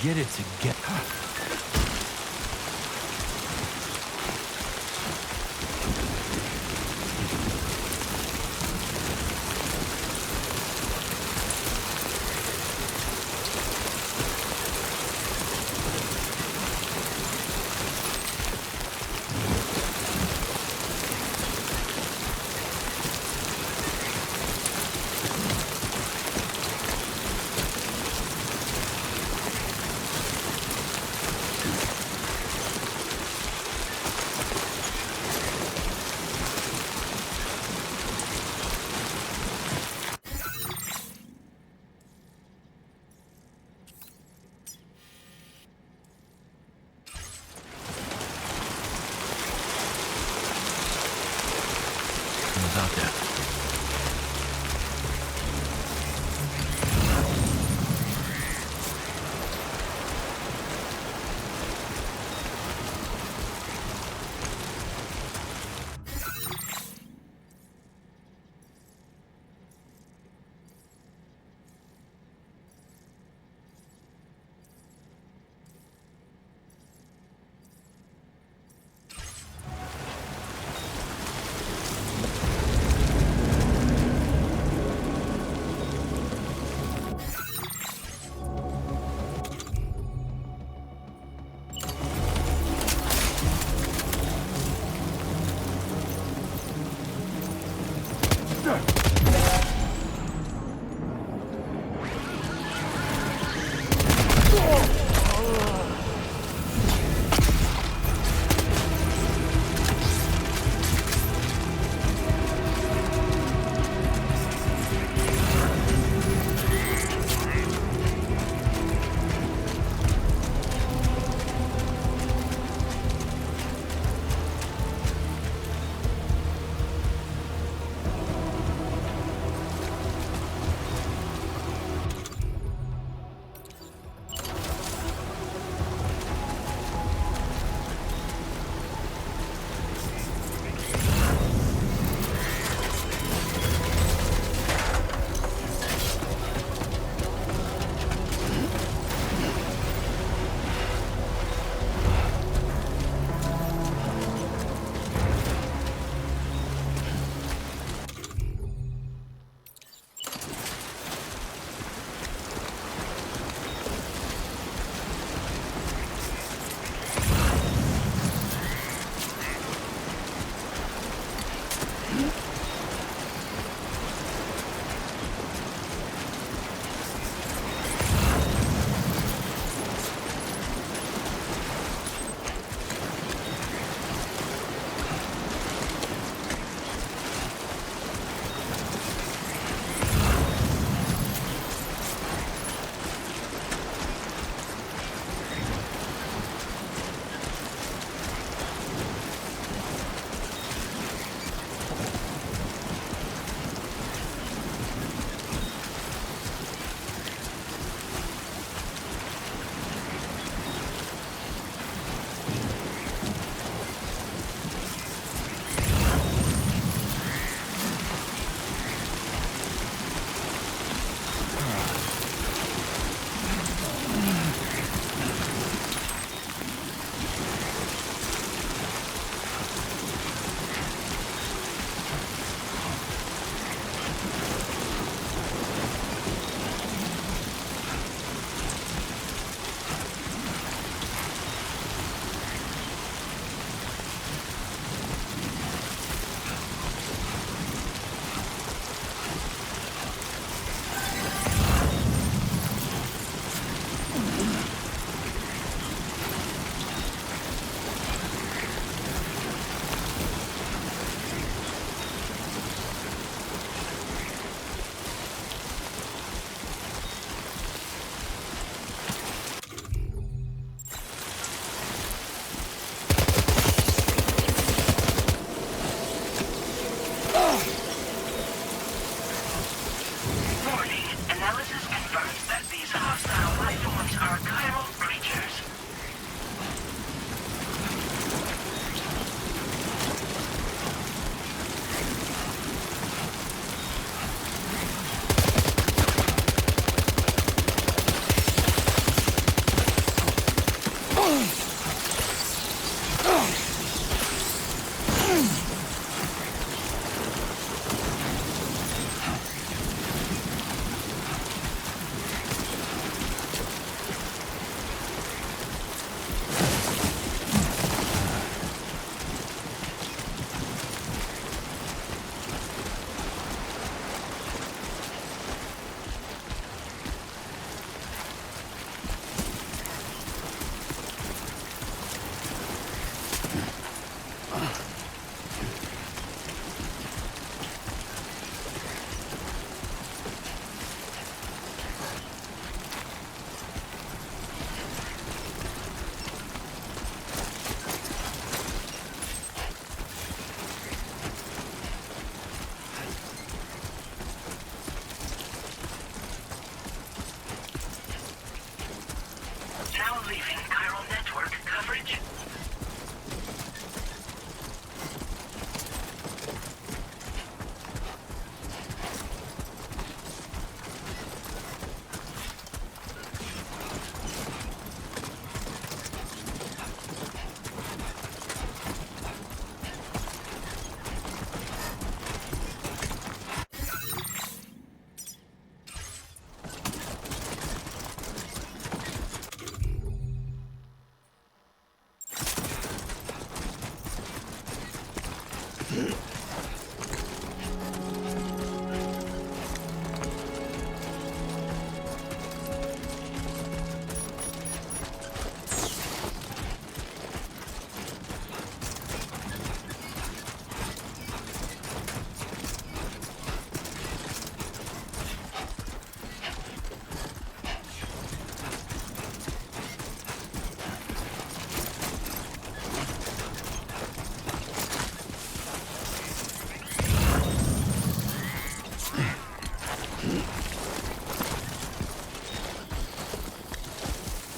get it together. Out there.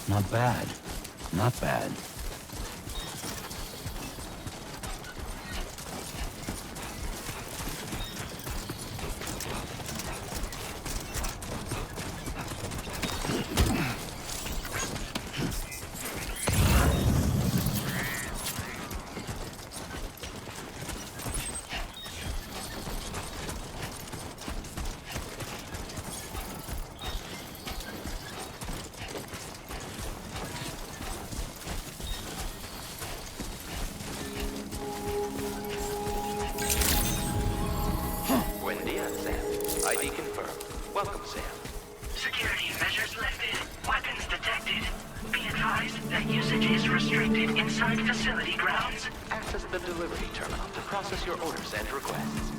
Not bad. Not bad. ID confirmed. Welcome, Sam. Security measures lifted. Weapons detected. Be advised that usage is restricted inside facility grounds. Access the delivery terminal to process your orders and requests.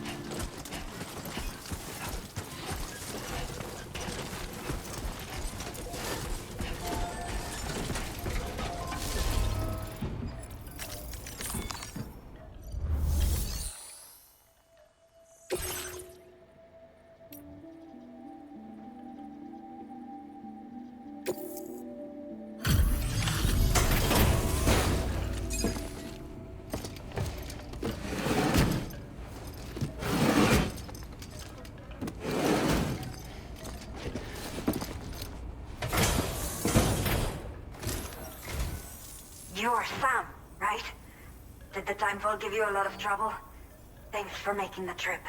You're Sam, right? Did the timefall give you a lot of trouble? Thanks for making the trip.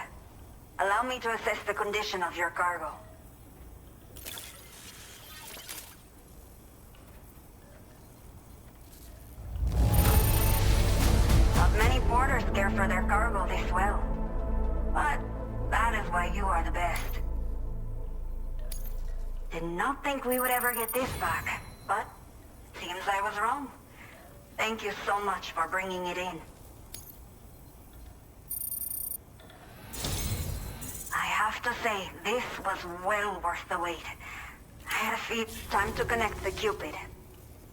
Allow me to assess the condition of your cargo. Not many porters care for their cargo this well. But that is why you are the best. Did not think we would ever get this back, but seems I was wrong. Thank you so much for bringing it in. I have to say, this was well worth the wait. I had a feat, time to connect the Cupid.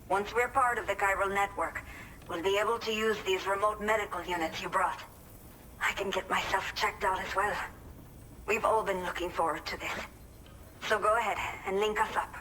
Once we're part of the chiral network, we'll be able to use these remote medical units you brought. I can get myself checked out as well. We've all been looking forward to this. So go ahead and link us up.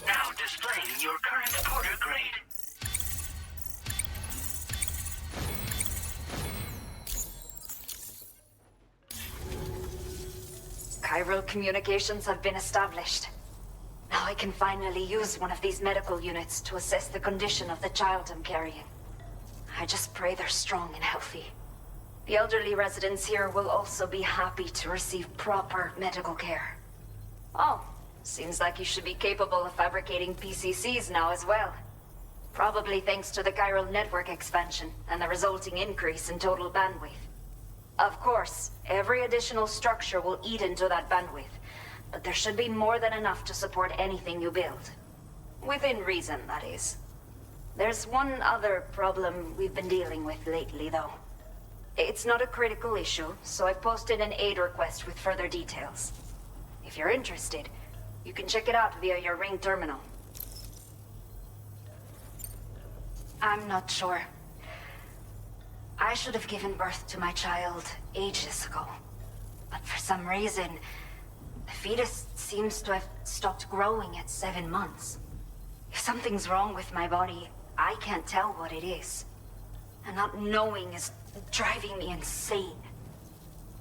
Now displaying your current porter grade. Chiral communications have been established. Now I can finally use one of these medical units to assess the condition of the child I'm carrying. I just pray they're strong and healthy. The elderly residents here will also be happy to receive proper medical care. Oh, seems like you should be capable of fabricating PCCs now as well. Probably thanks to the chiral network expansion and the resulting increase in total bandwidth. Of course, every additional structure will eat into that bandwidth, but there should be more than enough to support anything you build. Within reason, that is. There's one other problem we've been dealing with lately, though. It's not a critical issue, so I've posted an aid request with further details. If you're interested, you can check it out via your Ring terminal. I'm not sure. I should have given birth to my child ages ago. But for some reason, the fetus seems to have stopped growing at 7 months. If something's wrong with my body, I can't tell what it is. And not knowing is driving me insane.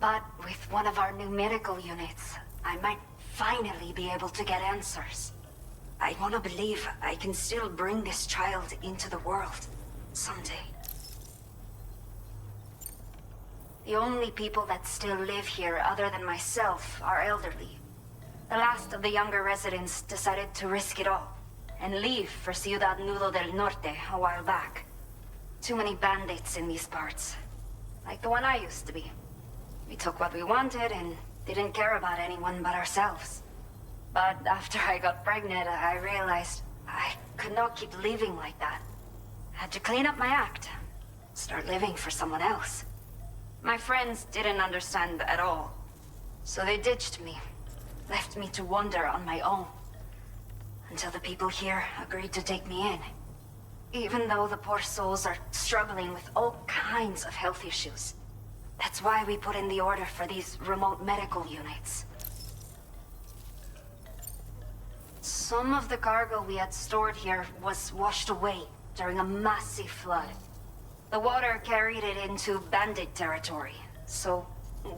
But with one of our new medical units, I might finally be able to get answers. I want to believe I can still bring this child into the world someday. The only people that still live here other than myself are elderly. The last of the younger residents decided to risk it all and leave for Ciudad Nudo del Norte a while back. Too many bandits in these parts. Like the one I used to be. We took what we wanted and didn't care about anyone but ourselves. But after I got pregnant, I realized I could not keep living like that. Had to clean up my act. Start living for someone else. My friends didn't understand at all. So they ditched me. Left me to wander on my own. Until the people here agreed to take me in. Even though the poor souls are struggling with all kinds of health issues. That's why we put in the order for these remote medical units. Some of the cargo we had stored here was washed away during a massive flood. The water carried it into bandit territory, so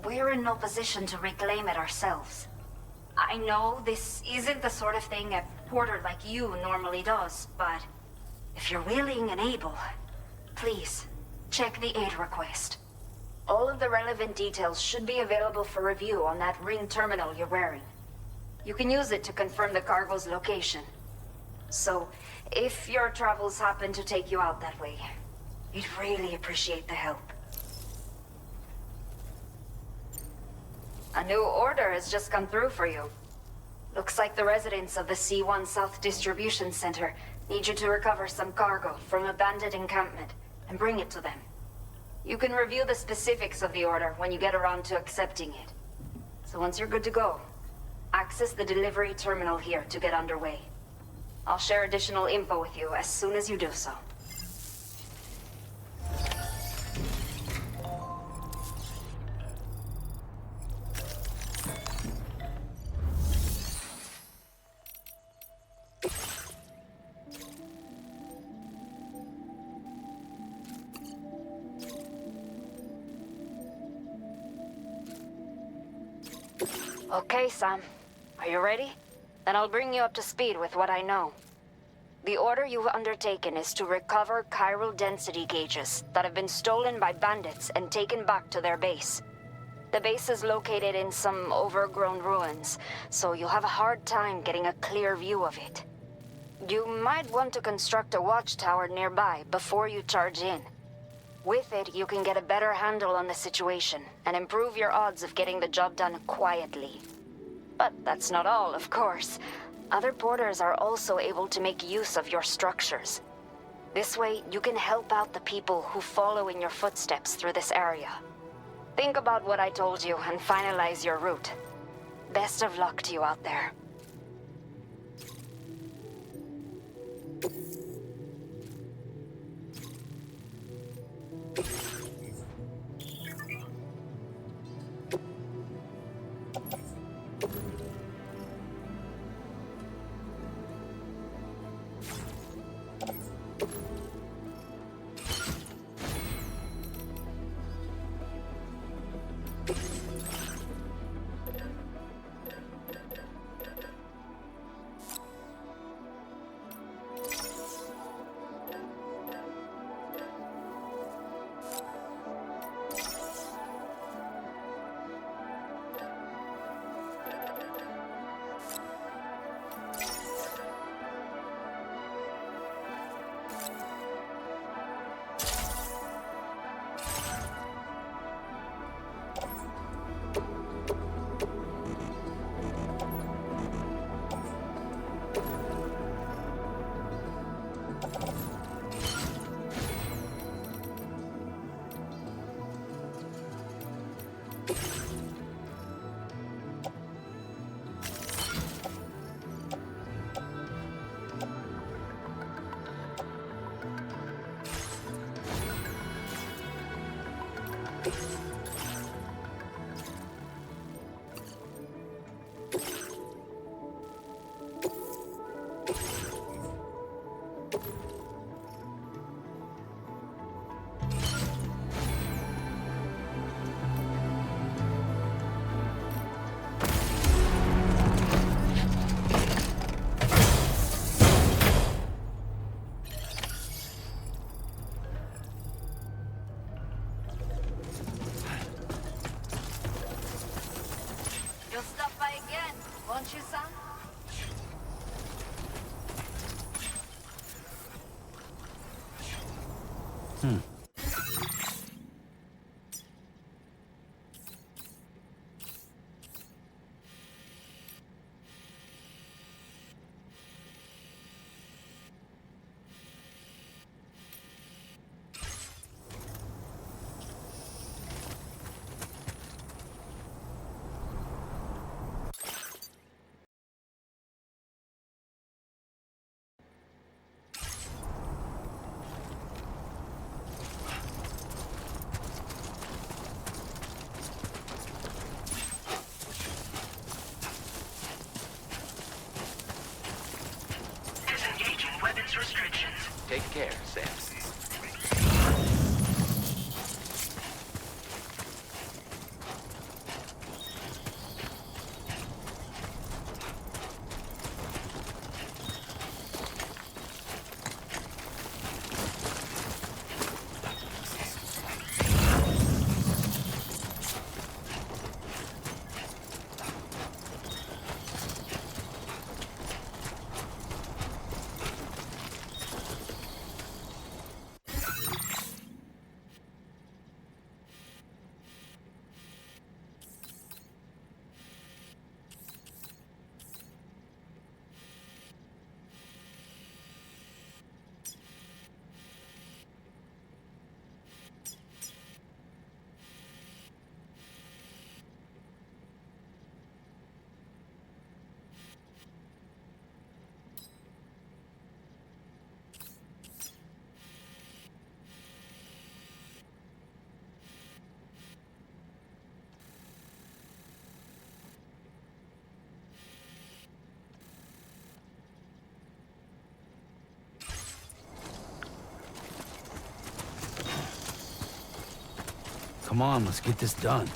we're in no position to reclaim it ourselves. I know this isn't the sort of thing a porter like you normally does, but if you're willing and able, please, check the aid request. All of the relevant details should be available for review on that ring terminal you're wearing. You can use it to confirm the cargo's location. So, if your travels happen to take you out that way, we'd really appreciate the help. A new order has just come through for you. Looks like the residents of the C1 South Distribution Center need you to recover some cargo from a bandit encampment and bring it to them. You can review the specifics of the order when you get around to accepting it. So once you're good to go, access the delivery terminal here to get underway. I'll share additional info with you as soon as you do so. Okay, Sam. Are you ready? Then I'll bring you up to speed with what I know. The order you've undertaken is to recover chiral density gauges that have been stolen by bandits and taken back to their base. The base is located in some overgrown ruins, so you'll have a hard time getting a clear view of it. You might want to construct a watchtower nearby before you charge in. With it, you can get a better handle on the situation and improve your odds of getting the job done quietly. But that's not all, of course. Other porters are also able to make use of your structures. This way, you can help out the people who follow in your footsteps through this area. Think about what I told you and finalize your route. Best of luck to you out there. Won't you, Sam? Disengaging weapons restrictions. Take care, Sam. Come on, let's get this done.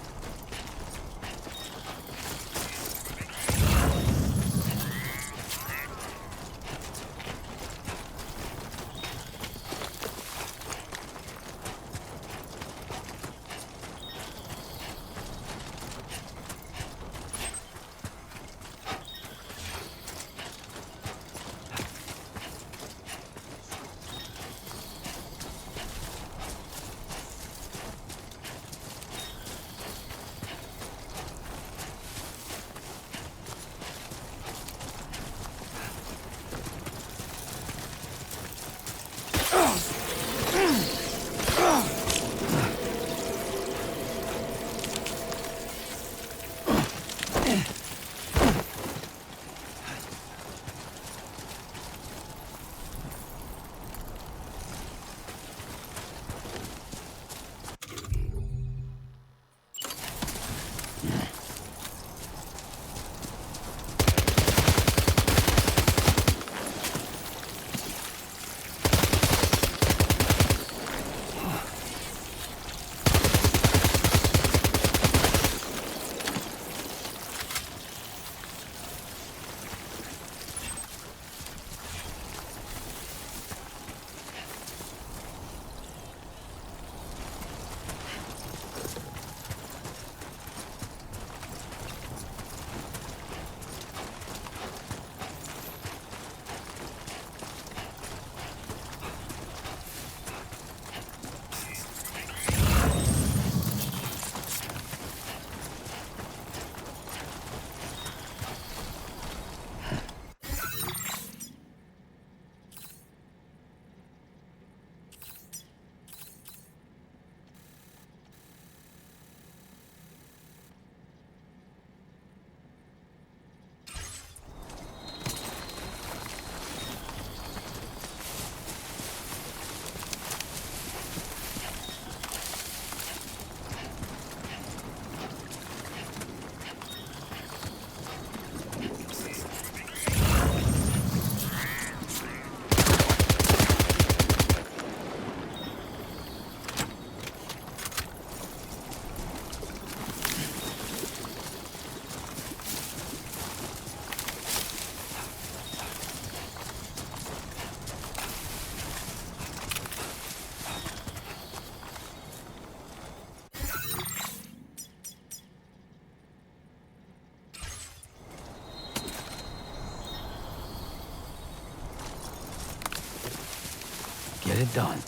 get it done.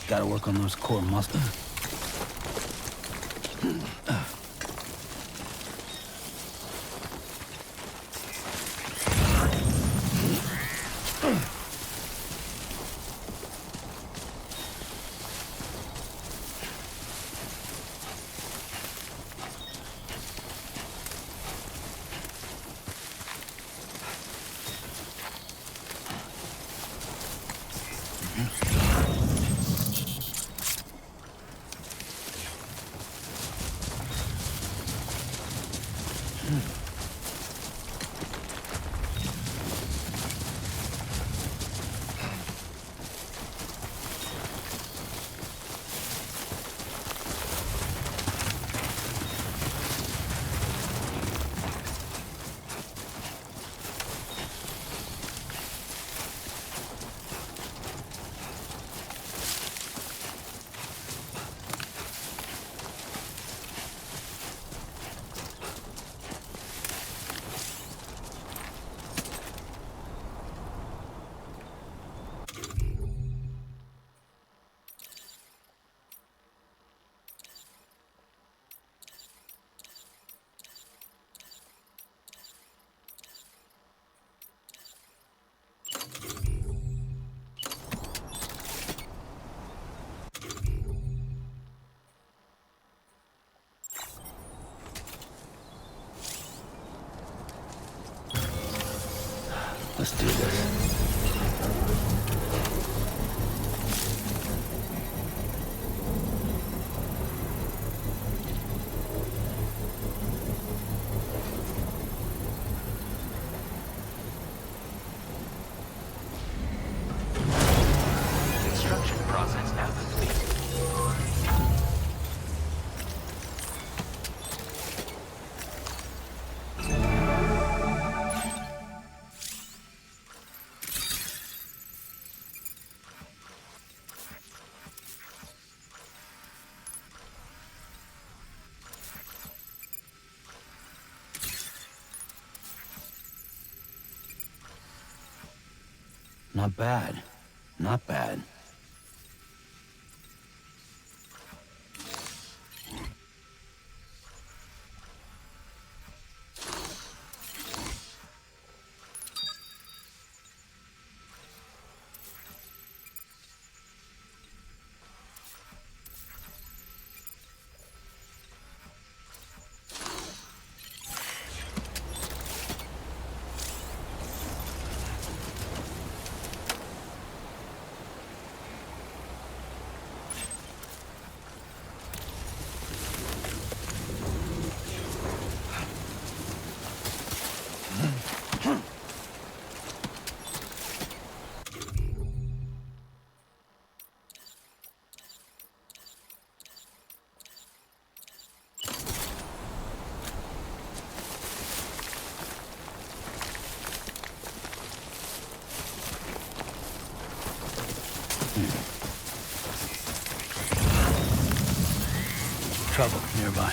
Gotta work on those core muscles. Let's do this. Construction process now complete. Not bad. Not bad. trouble nearby.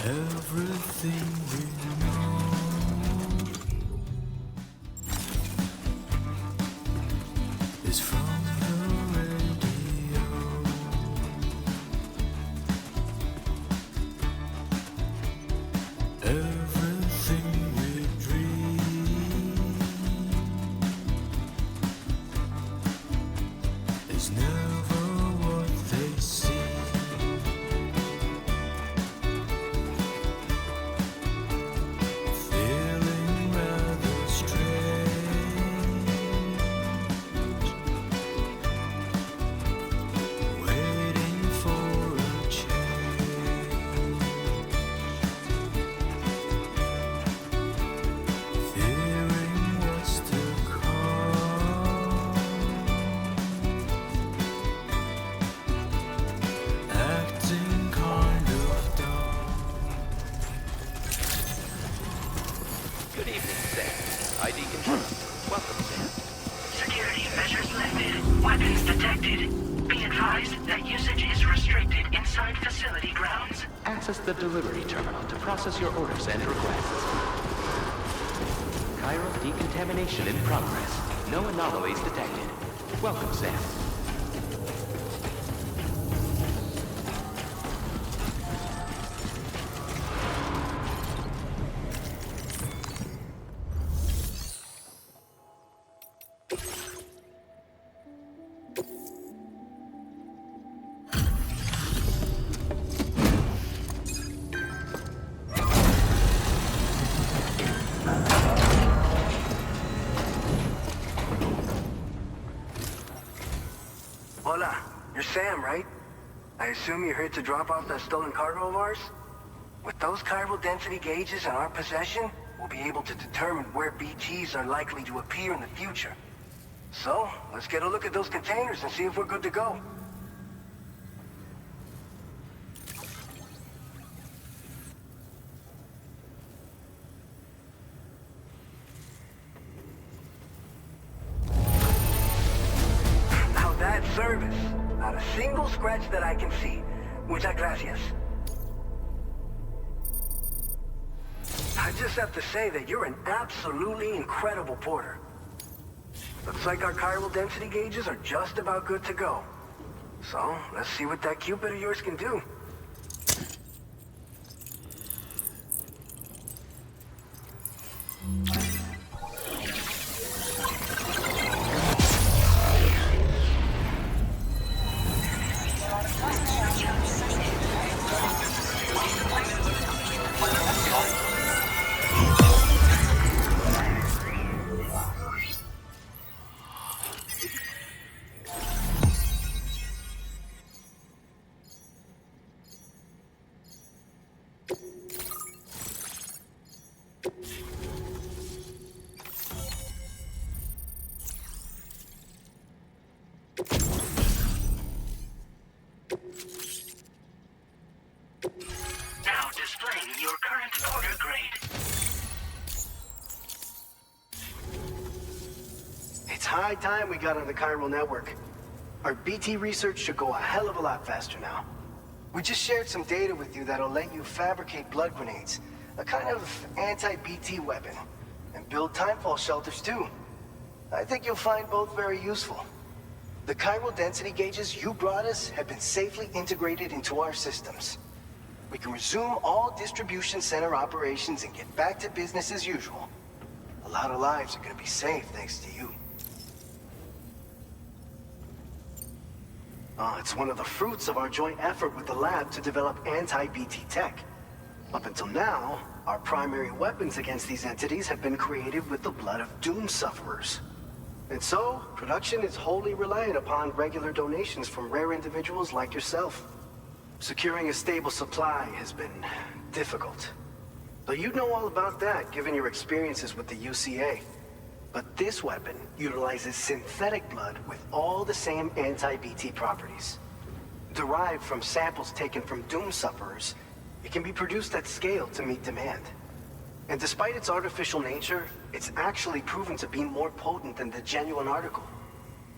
Everything we know is from the radio. Everything we dream is never what they see. Feeling rather strange, waiting for a change, fearing what's to come, acting kind of dumb. Good evening, Sam. ID confirmed. Welcome, Sam. Security measures lifted. Weapons detected. Be advised that usage is restricted inside facility grounds. Access the delivery terminal to process your orders and requests. Chiral decontamination in progress. No anomalies detected. Welcome, Sam. Hola, you're Sam, right? I assume you're here to drop off that stolen cargo of ours? With those chiral density gauges in our possession, we'll be able to determine where BTs are likely to appear in the future. So, let's get a look at those containers and see if we're good to go. Now that's service. Not a single scratch that I can see. Muchas gracias. I just have to say that you're an absolutely incredible porter. Looks like our chiral density gauges are just about good to go. So, let's see what that Cupid of yours can do. Now displaying your current order grade. It's high time we got on the chiral network. Our BT research should go a hell of a lot faster now. We just shared some data with you that'll let you fabricate blood grenades, a kind of anti-BT weapon, and build timefall shelters too. I think you'll find both very useful. The chiral density gauges you brought us have been safely integrated into our systems. We can resume all distribution center operations and get back to business as usual. A lot of lives are gonna be saved thanks to you. It's one of the fruits of our joint effort with the lab to develop anti-BT tech. Up until now, our primary weapons against these entities have been created with the blood of doom sufferers. And so, production is wholly reliant upon regular donations from rare individuals like yourself. Securing a stable supply has been difficult. But you'd know all about that, given your experiences with the UCA. But this weapon utilizes synthetic blood with all the same anti-BT properties. Derived from samples taken from doom sufferers, it can be produced at scale to meet demand. And despite its artificial nature, it's actually proven to be more potent than the genuine article.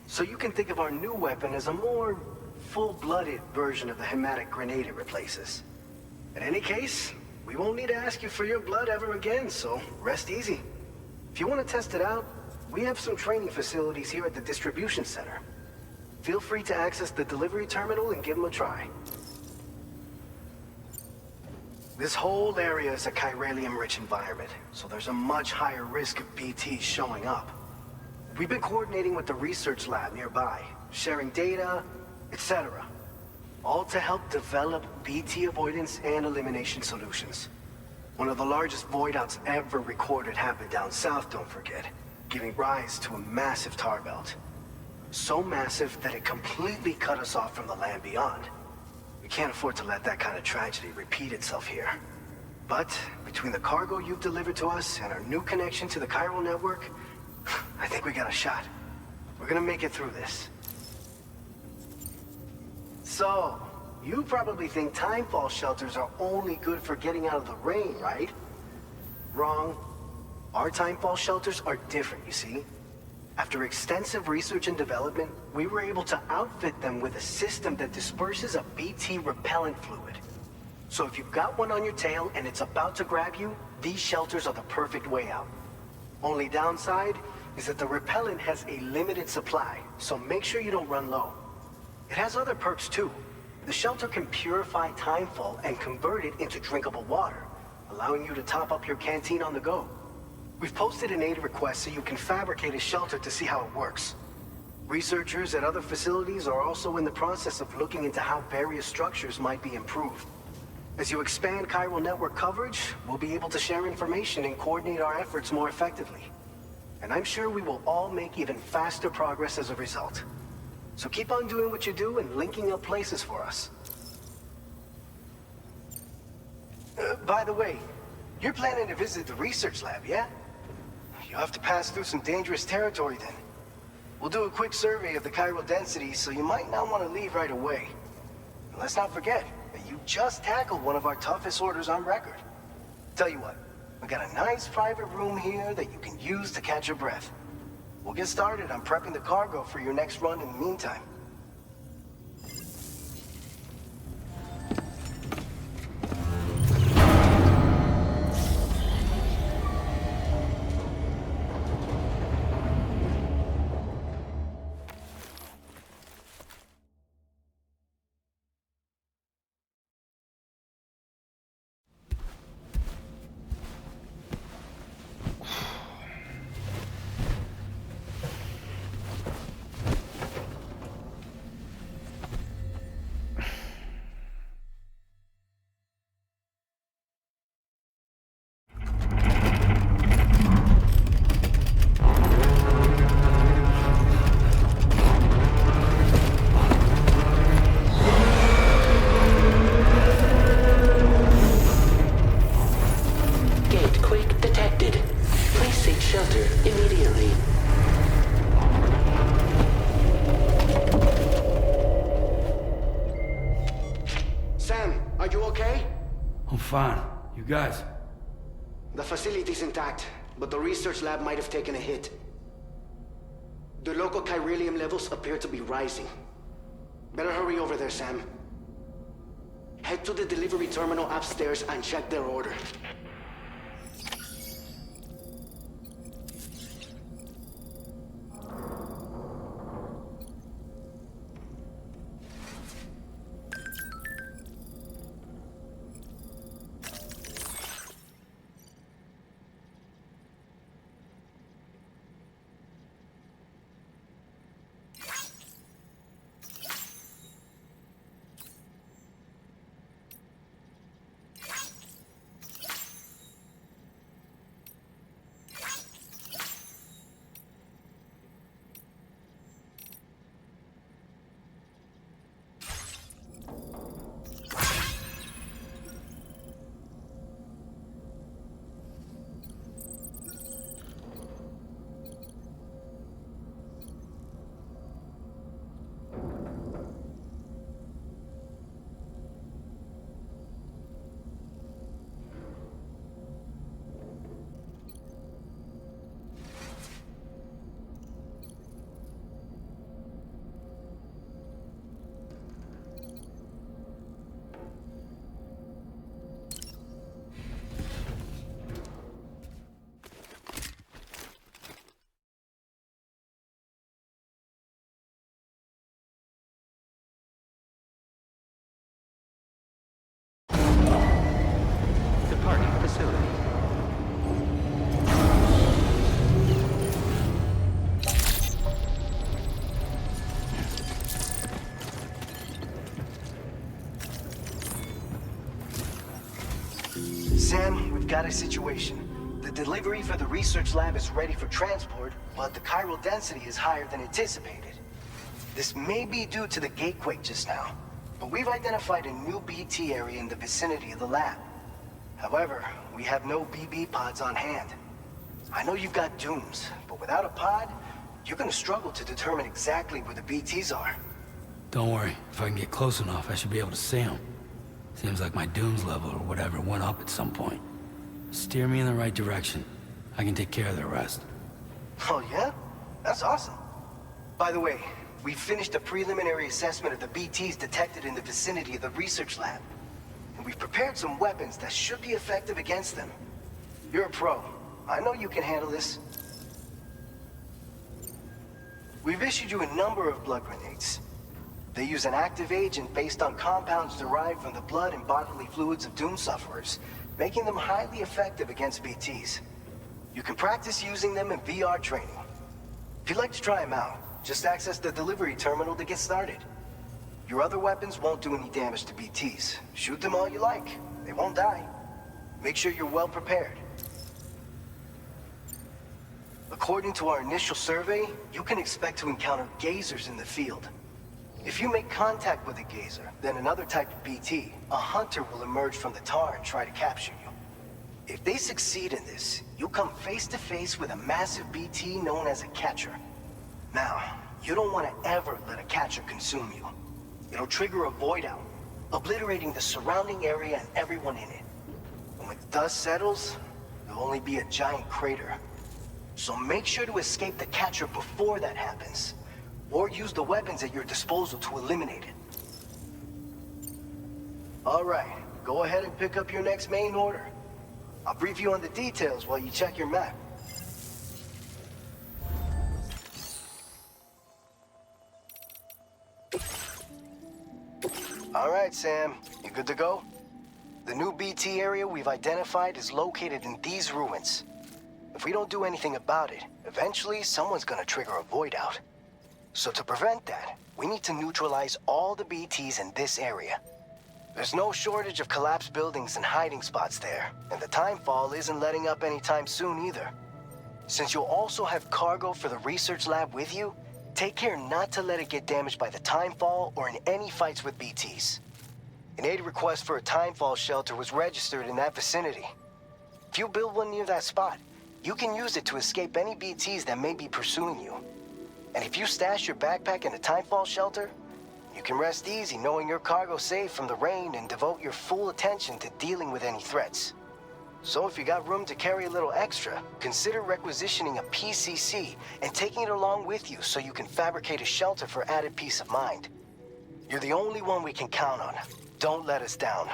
So you can think of our new weapon as a more full-blooded version of the hematic grenade it replaces. In any case, We won't need to ask you for your blood ever again, so rest easy. If you want to test it out, we have some training facilities here at the distribution center. Feel free to access the delivery terminal and give them a try. This whole area is a chiralium-rich environment, so there's a much higher risk of BTs showing up. We've been coordinating with the research lab nearby, sharing data, etc. All to help develop BT avoidance and elimination solutions. One of the largest void outs ever recorded happened down south, don't forget, giving rise to a massive tar belt. So massive that it completely cut us off from the land beyond. We can't afford to let that kind of tragedy repeat itself here. But between the cargo you've delivered to us and our new connection to the chiral network, I think we got a shot. We're gonna make it through this. So, you probably think timefall shelters are only good for getting out of the rain, right? Wrong. Our timefall shelters are different, you see. After extensive research and development, we were able to outfit them with a system that disperses a BT repellent fluid. So if you've got one on your tail and it's about to grab you, these shelters are the perfect way out. Only downside is that the repellent has a limited supply, so make sure you don't run low. It has other perks too. The shelter can purify timefall and convert it into drinkable water, allowing you to top up your canteen on the go. We've posted an aid request so you can fabricate a shelter to see how it works. Researchers at other facilities are also in the process of looking into how various structures might be improved. As you expand chiral network coverage, we'll be able to share information and coordinate our efforts more effectively. And I'm sure we will all make even faster progress as a result. So keep on doing what you do and linking up places for us. By the way, you're planning to visit the research lab, yeah? You'll have to pass through some dangerous territory then. We'll do a quick survey of the chiral density, so you might not want to leave right away. And let's not forget that you just tackled one of our toughest orders on record. Tell you what, we got a nice private room here that you can use to catch your breath. We'll get started on prepping the cargo for your next run in the meantime. Fine. You guys? The facility's intact, but the research lab might have taken a hit. The local chiralium levels appear to be rising. Better hurry over there, Sam. Head to the delivery terminal upstairs and check their order. Sam, we've got a situation. The delivery for the research lab is ready for transport, but the chiral density is higher than anticipated. This may be due to the gatequake just now, but we've identified a new BT area in the vicinity of the lab. However, we have no BB pods on hand. I know you've got dooms, but without a pod, you're gonna struggle to determine exactly where the BTs are. Don't worry, if I can get close enough, I should be able to see them. Seems like my dooms level or whatever went up at some point. Steer me in the right direction. I can take care of the rest. Oh yeah? That's awesome. By the way, we finished a preliminary assessment of the BTs detected in the vicinity of the research lab. And we've prepared some weapons that should be effective against them. You're a pro. I know you can handle this. We've issued you a number of blood grenades. They use an active agent based on compounds derived from the blood and bodily fluids of doom sufferers, making them highly effective against BTs. You can practice using them in VR training. If you'd like to try them out, just access the delivery terminal to get started. Your other weapons won't do any damage to BTs. Shoot them all you like. They won't die. Make sure you're well prepared. According to our initial survey, you can expect to encounter gazers in the field. If you make contact with a gazer, then another type of BT, a hunter will emerge from the tar and try to capture you. If they succeed in this, you'll come face to face with a massive BT known as a catcher. Now, you don't want to ever let a catcher consume you. It'll trigger a void out, obliterating the surrounding area and everyone in it. And when the dust settles, there'll only be a giant crater. So make sure to escape the catcher before that happens, or use the weapons at your disposal to eliminate it. All right, go ahead and pick up your next main order. I'll brief you on the details while you check your map. All right, Sam, you good to go? The new BT area we've identified is located in these ruins. If we don't do anything about it, eventually someone's gonna trigger a void out. So to prevent that, we need to neutralize all the BTs in this area. There's no shortage of collapsed buildings and hiding spots there, and the timefall isn't letting up anytime soon either. Since you'll also have cargo for the research lab with you, take care not to let it get damaged by the timefall or in any fights with BTs. An aid request for a timefall shelter was registered in that vicinity. If you build one near that spot, you can use it to escape any BTs that may be pursuing you. And if you stash your backpack in a timefall shelter, you can rest easy knowing your cargo's safe from the rain and devote your full attention to dealing with any threats. So if you got room to carry a little extra, consider requisitioning a PCC and taking it along with you so you can fabricate a shelter for added peace of mind. You're the only one we can count on. Don't let us down.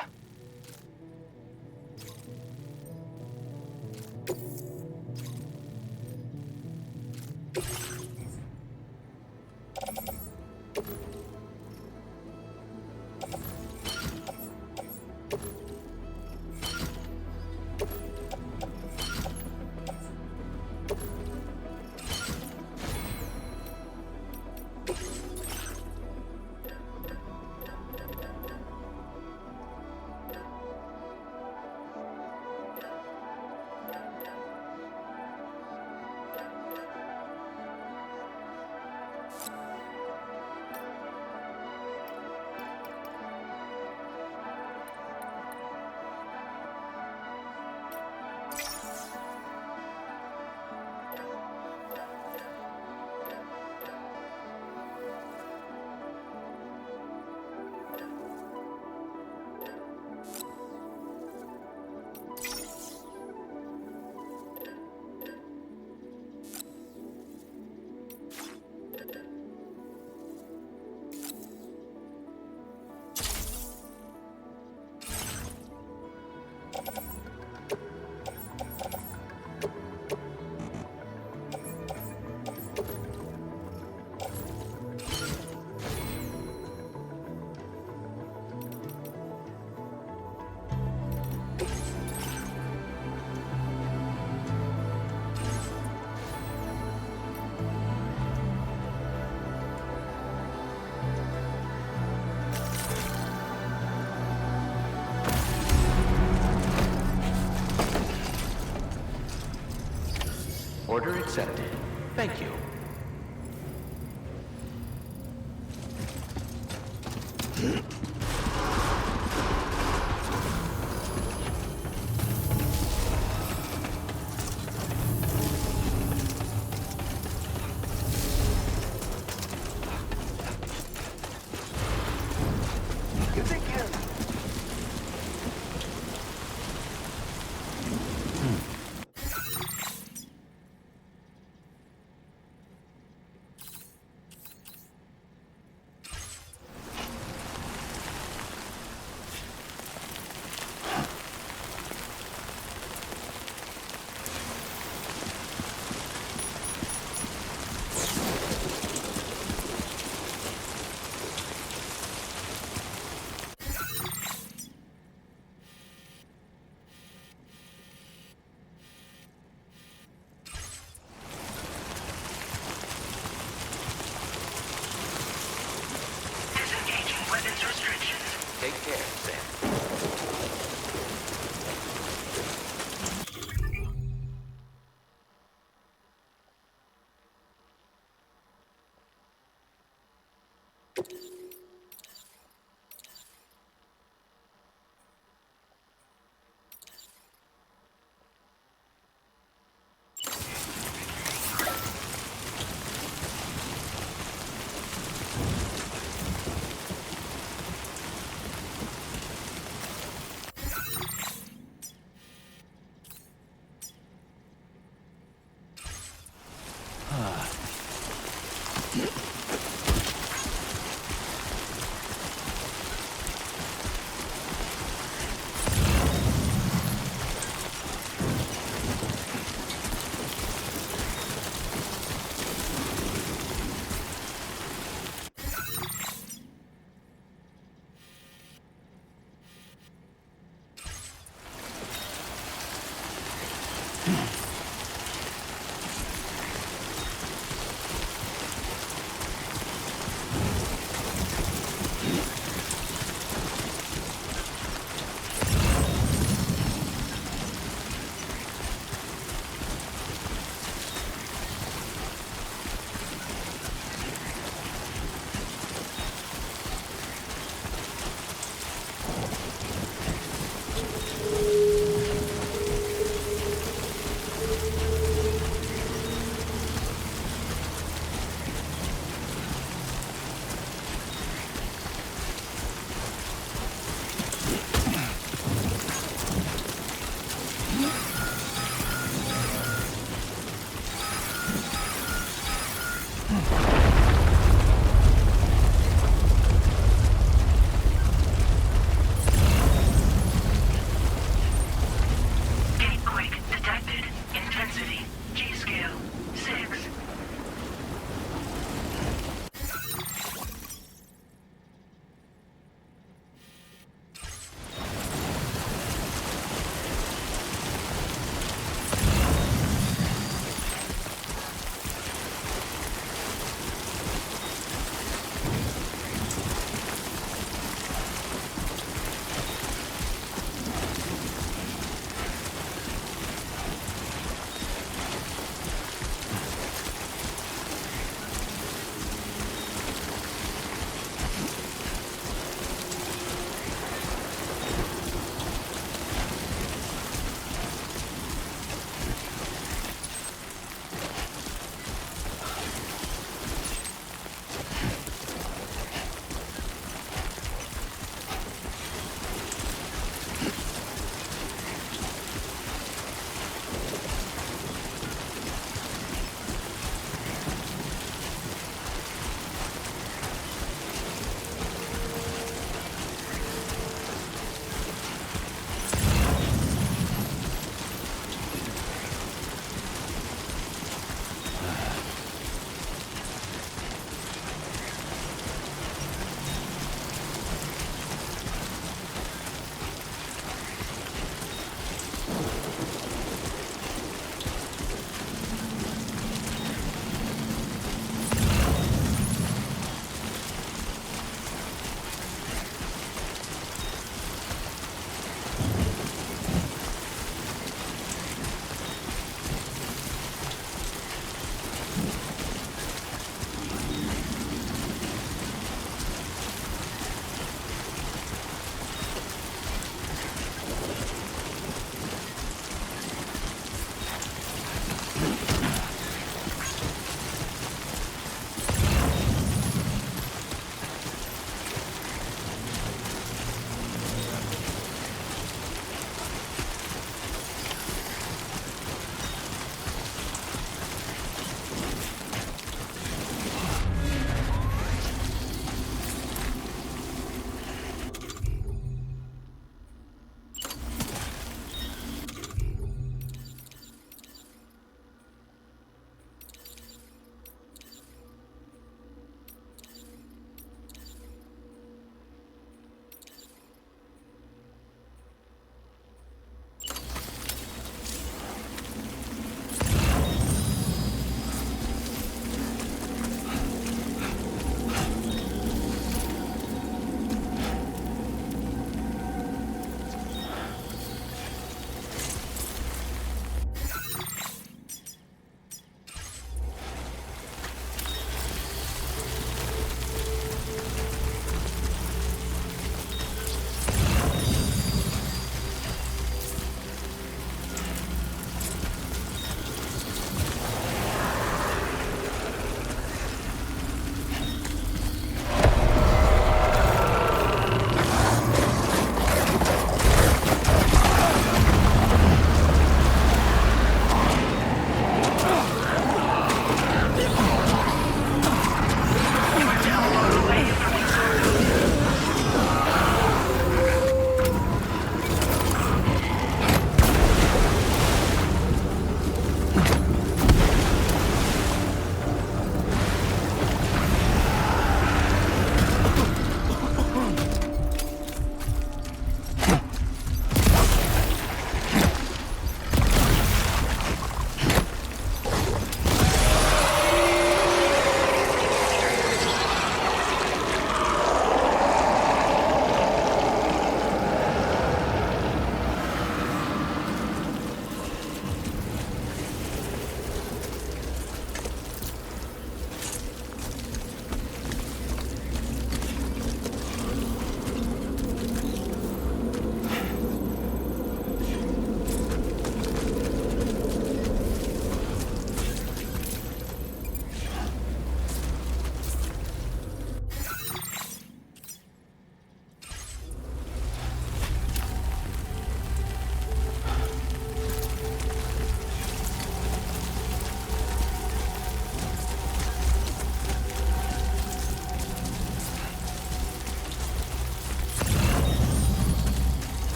Order accepted. Thank you. Take care, Sam.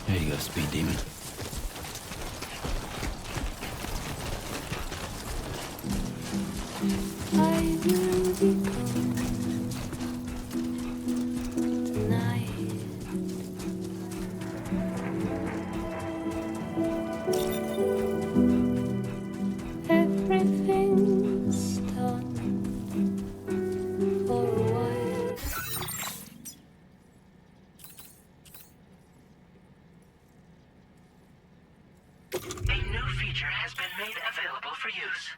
There you go, speed demon. I will be tonight. Everything's done for a while. A new feature has been made available for use.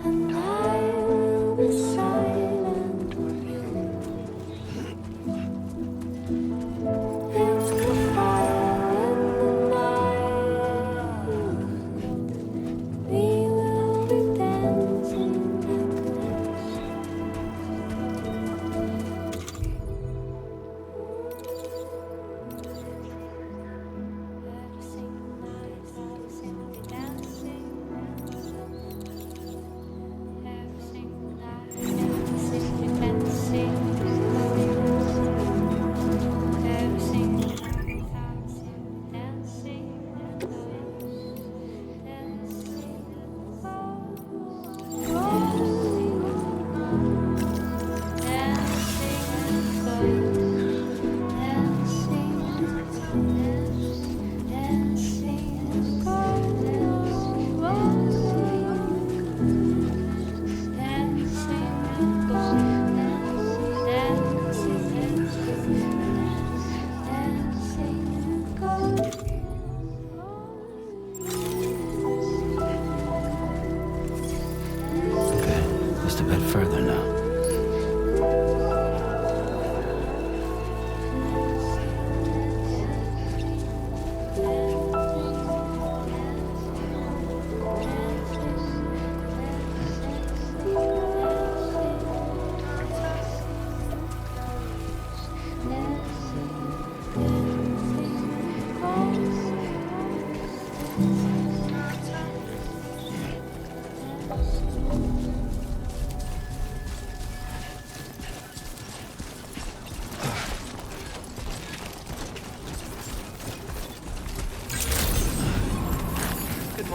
And I will be silent.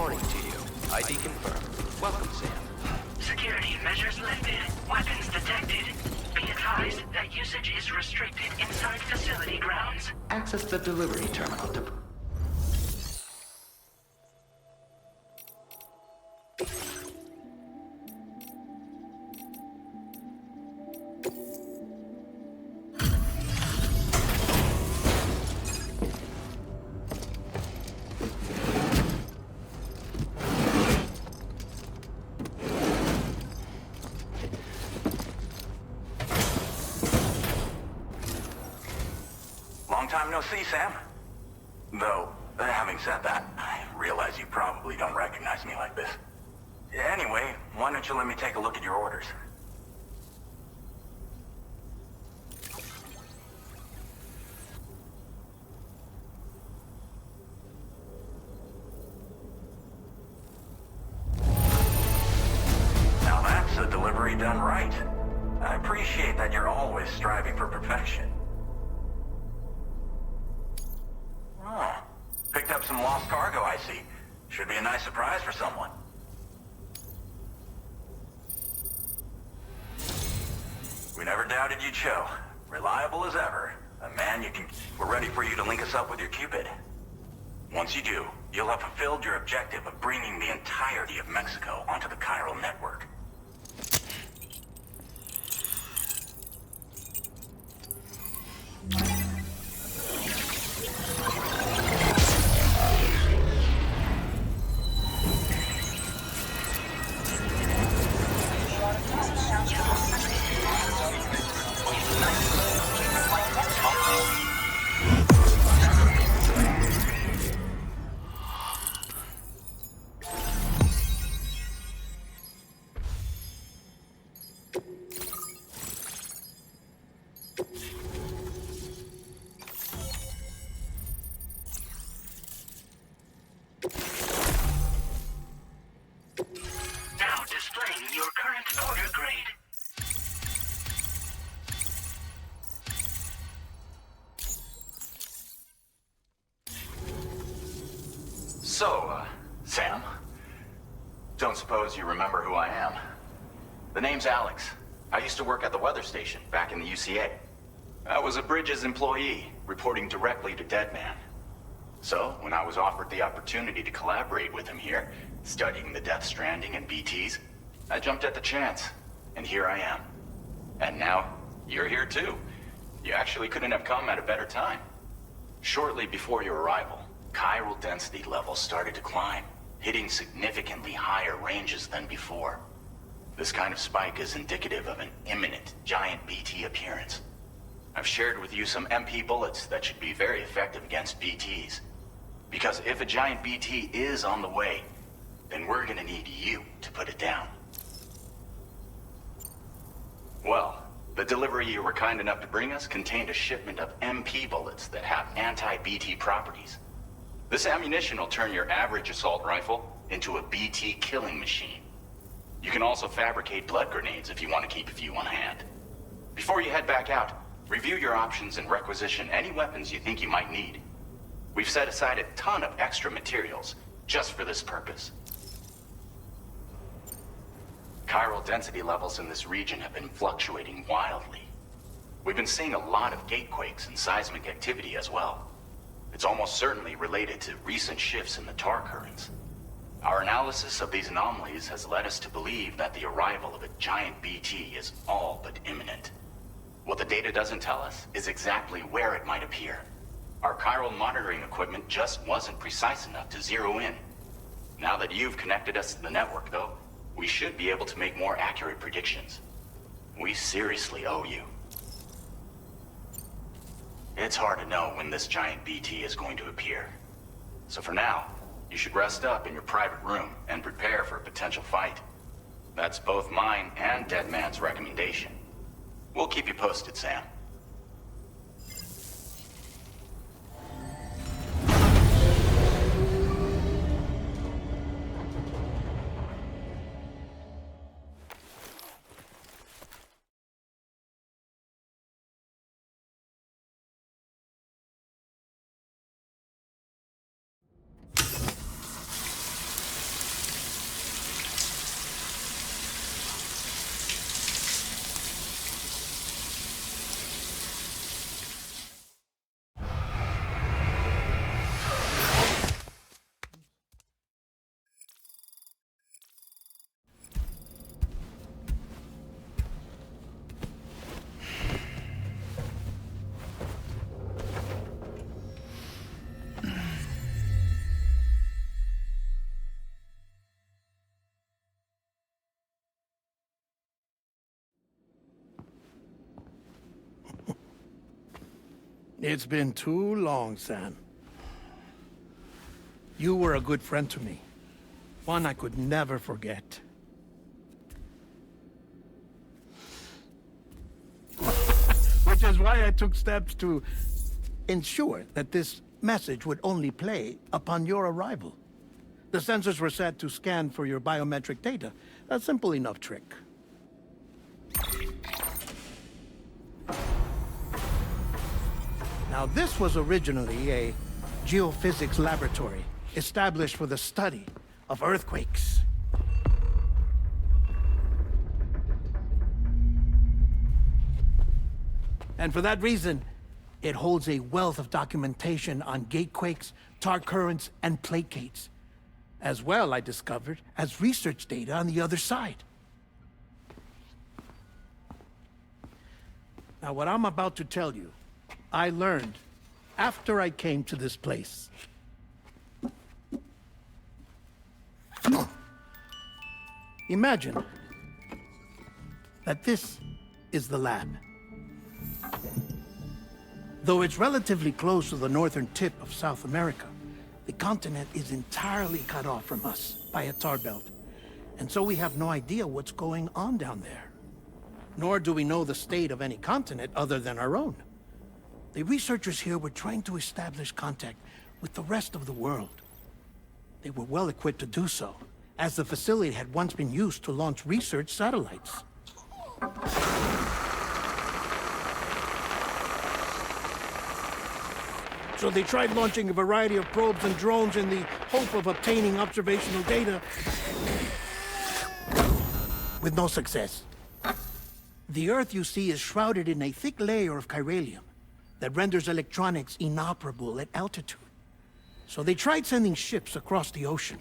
morning to you. ID confirmed. Welcome, Sam. Security measures lifted. Weapons detected. Be advised that usage is restricted inside facility grounds. Access the delivery terminal to... Long time no see, Sam. Though, having said that, I realize you probably don't recognize me like this. Anyway, why don't you let me take a look at your orders? Now that's a delivery done right. I appreciate that you're always striving for perfection. Oh, picked up some lost cargo, I see. Should be a nice surprise for someone. We never doubted you'd show. Reliable as ever. A man you can... We're ready for you to link us up with your Cupid. Once you do, you'll have fulfilled your objective of bringing the entirety of Mexico onto the chiral network. Now displaying your current order grade. So, Sam? Don't suppose you remember who I am? The name's Alex. I used to work at the weather station back in the UCA. I was a Bridges employee, reporting directly to Deadman. So, when I was offered the opportunity to collaborate with him here, studying the Death Stranding and BTs, I jumped at the chance, and here I am. And now, you're here too. You actually couldn't have come at a better time. Shortly before your arrival, chiral density levels started to climb, hitting significantly higher ranges than before. This kind of spike is indicative of an imminent giant BT appearance. I've shared with you some MP bullets that should be very effective against BTs. Because if a giant BT is on the way, then we're gonna need you to put it down. Well, the delivery you were kind enough to bring us contained a shipment of MP bullets that have anti-BT properties. This ammunition will turn your average assault rifle into a BT killing machine. You can also fabricate blood grenades if you want to keep a few on hand. Before you head back out, review your options and requisition any weapons you think you might need. We've set aside a ton of extra materials just for this purpose. Chiral density levels in this region have been fluctuating wildly. We've been seeing a lot of gatequakes and seismic activity as well. It's almost certainly related to recent shifts in the tar currents. Our analysis of these anomalies has led us to believe that the arrival of a giant BT is all but imminent. What the data doesn't tell us is exactly where it might appear. Our chiral monitoring equipment just wasn't precise enough to zero in. Now that you've connected us to the network, though, we should be able to make more accurate predictions. We seriously owe you. It's hard to know when this giant BT is going to appear. So for now, you should rest up in your private room and prepare for a potential fight. That's both mine and Deadman's recommendation. We'll keep you posted, Sam. It's been too long, Sam. You were a good friend to me. One I could never forget. Which is why I took steps to ensure that this message would only play upon your arrival. The sensors were set to scan for your biometric data. A simple enough trick. Now, this was originally a geophysics laboratory established for the study of earthquakes. And for that reason, it holds a wealth of documentation on gatequakes, tar currents, and plate gates. As well, I discovered, as research data on the other side. Now, what I'm about to tell you, I learned after I came to this place. Imagine that this is the lab. Though it's relatively close to the northern tip of South America, the continent is entirely cut off from us by a tar belt. And so we have no idea what's going on down there. Nor do we know the state of any continent other than our own. The researchers here were trying to establish contact with the rest of the world. They were well equipped to do so, as the facility had once been used to launch research satellites. So they tried launching a variety of probes and drones in the hope of obtaining observational data, with no success. The Earth, you see, is shrouded in a thick layer of chiralium that renders electronics inoperable at altitude. So they tried sending ships across the ocean.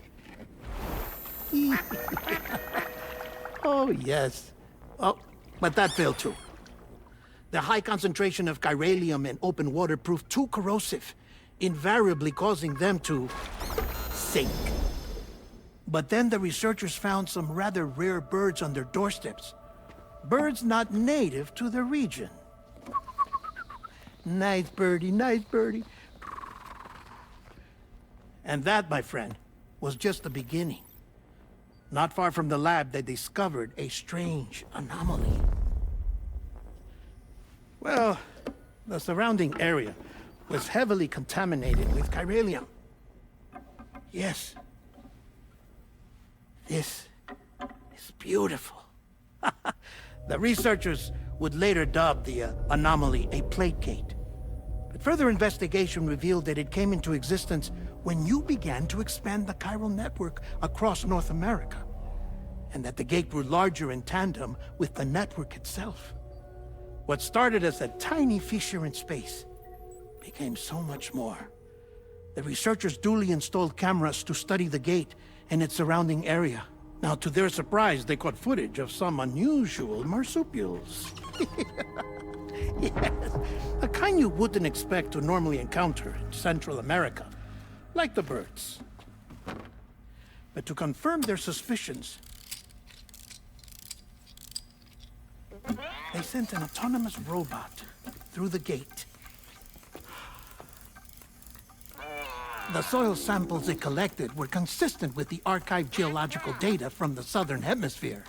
Oh, yes. Oh, but that failed too. The high concentration of chiralium in open water proved too corrosive, invariably causing them to sink. But then the researchers found some rather rare birds on their doorsteps. Birds not native to the region. Nice birdie, nice birdie. And that, my friend, was just the beginning. Not far from the lab, they discovered a strange anomaly. Well, the surrounding area was heavily contaminated with chiralium. Yes. This is beautiful. The researchers would later dub the anomaly a plate gate. But further investigation revealed that it came into existence when you began to expand the chiral network across North America, and that the gate grew larger in tandem with the network itself. What started as a tiny fissure in space became so much more. The researchers duly installed cameras to study the gate and its surrounding area. Now, to their surprise, they caught footage of some unusual marsupials. Yes, the kind you wouldn't expect to normally encounter in Central America, like the birds. But to confirm their suspicions, they sent an autonomous robot through the gate. The soil samples it collected were consistent with the archived geological data from the southern hemisphere.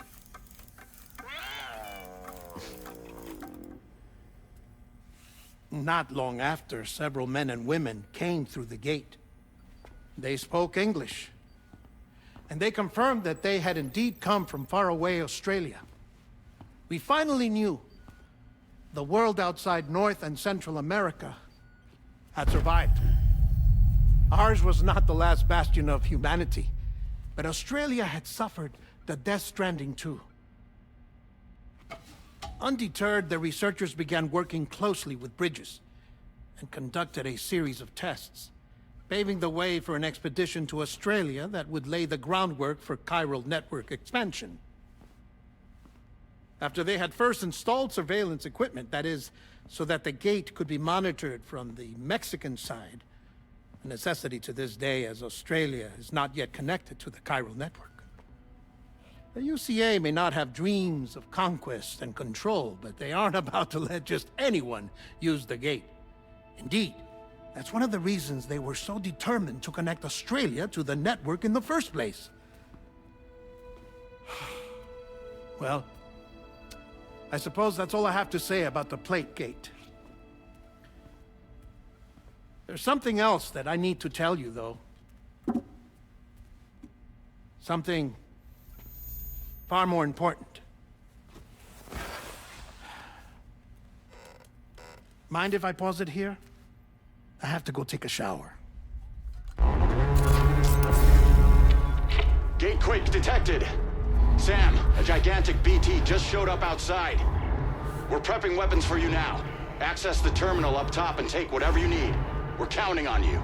Not long after, several men and women came through the gate. They spoke English, and they confirmed that they had indeed come from faraway Australia. We finally knew the world outside North and Central America had survived. Ours was not the last bastion of humanity, but Australia had suffered the death stranding too. Undeterred, the researchers began working closely with Bridges and conducted a series of tests, paving the way for an expedition to Australia that would lay the groundwork for chiral network expansion. After they had first installed surveillance equipment, that is, so that the gate could be monitored from the Mexican side, a necessity to this day as Australia is not yet connected to the chiral network. The UCA may not have dreams of conquest and control, but they aren't about to let just anyone use the gate. Indeed, that's one of the reasons they were so determined to connect Australia to the network in the first place. Well, I suppose that's all I have to say about the plate gate. There's something else that I need to tell you, though. Something far more important. Mind if I pause it here? I have to go take a shower. Gate quake detected. Sam, a gigantic BT just showed up outside. We're prepping weapons for you now. Access the terminal up top and take whatever you need. We're counting on you.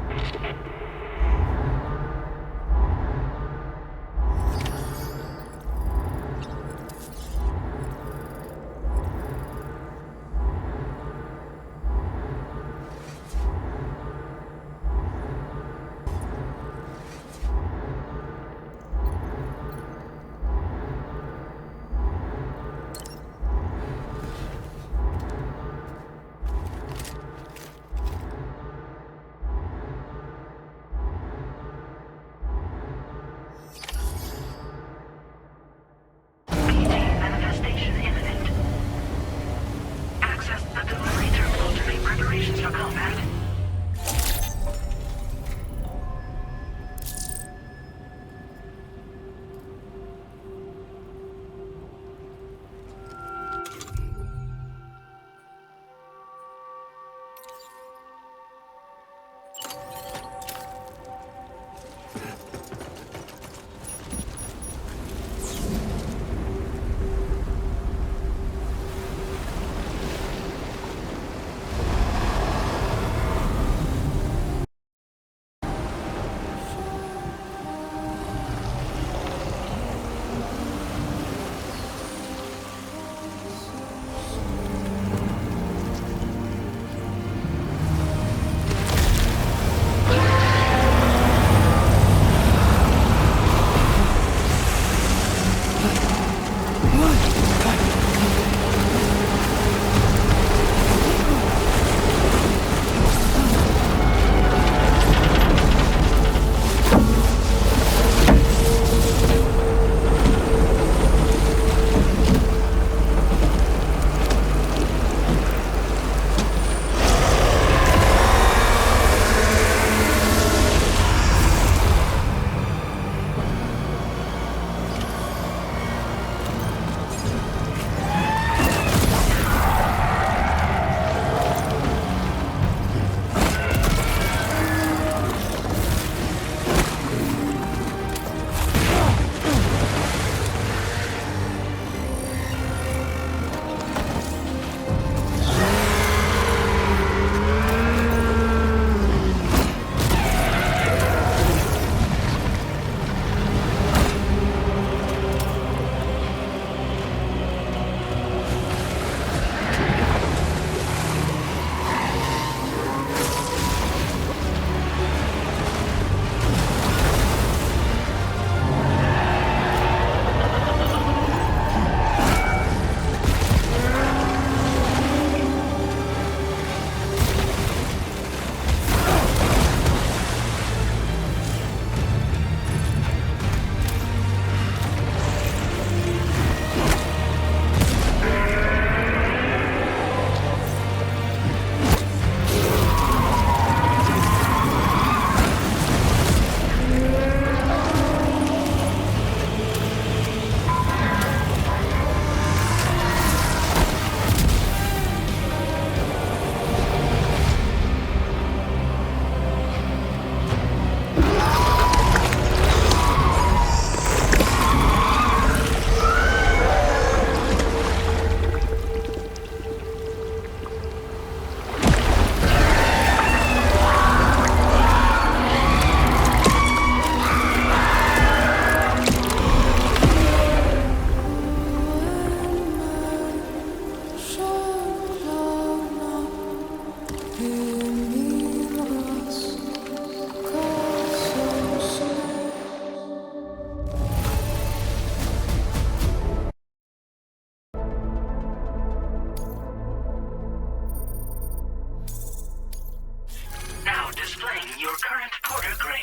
Order grade.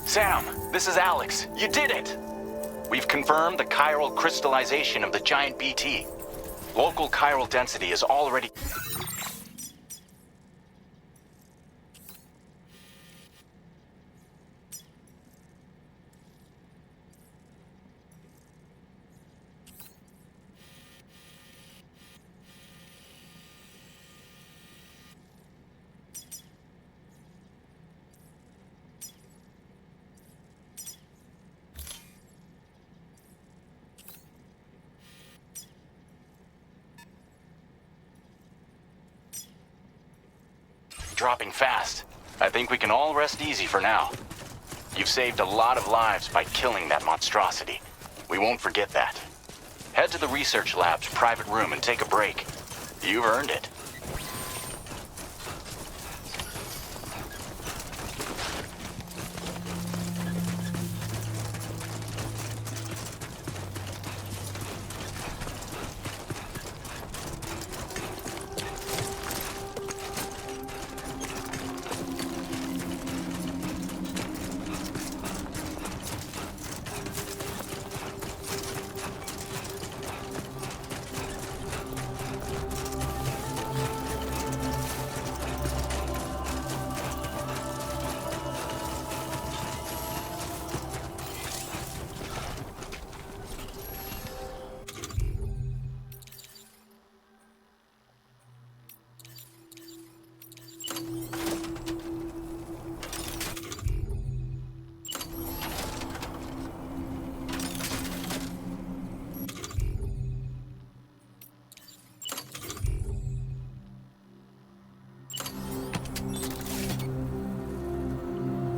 Sam, this is Alex. You did it! We've confirmed the chiral crystallization of the giant BT. Local chiral density is already... dropping fast. I think we can all rest easy for now. You've saved a lot of lives by killing that monstrosity. We won't forget that. Head to the research lab's private room and take a break. You've earned it.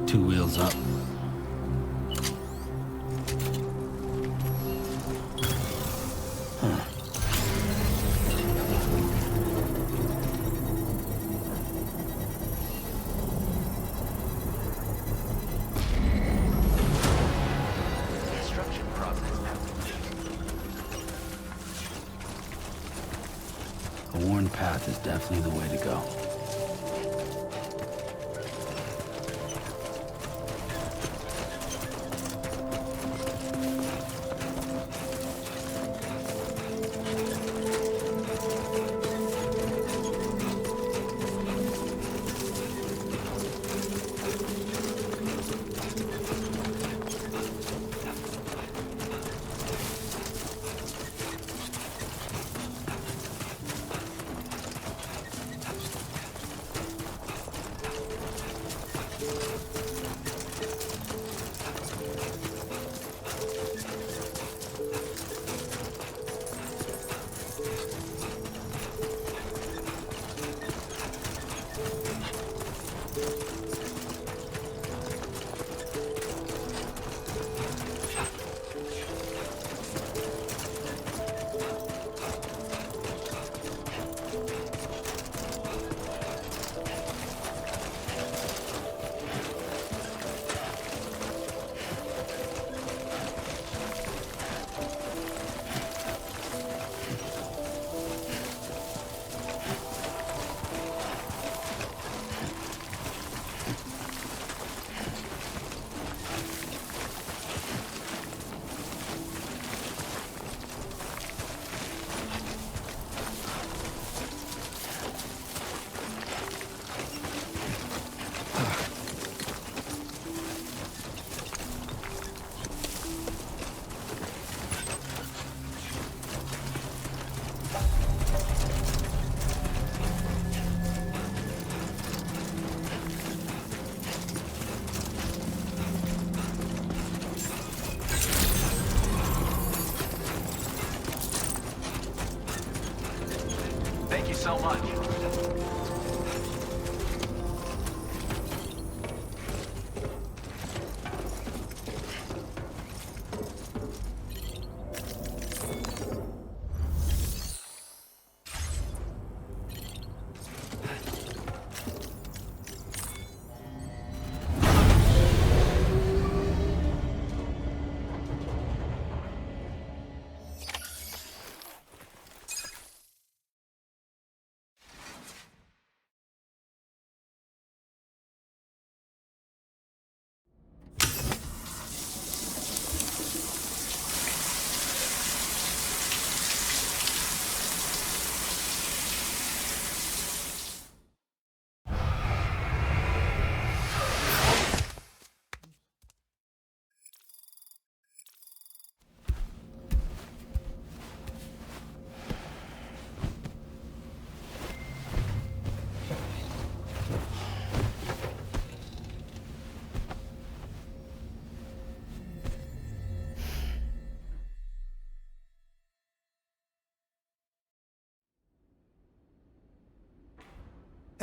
Two wheels up. Construction process now. A worn path is definitely the way to go. Thank you so much.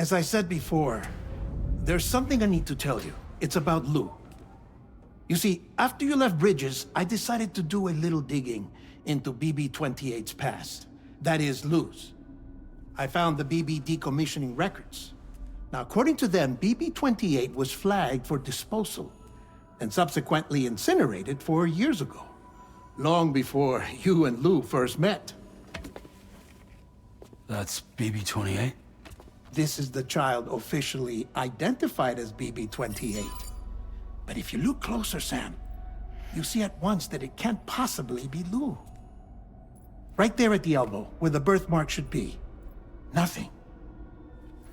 As I said before, there's something I need to tell you. It's about Lou. You see, after you left Bridges, I decided to do a little digging into BB-28's past. That is, Lou's. I found the BB decommissioning records. Now, according to them, BB-28 was flagged for disposal and subsequently incinerated 4 years ago, long before you and Lou first met. That's BB-28? This is the child officially identified as BB-28. But if you look closer, Sam, you see at once that it can't possibly be Lou. Right there at the elbow, where the birthmark should be. Nothing.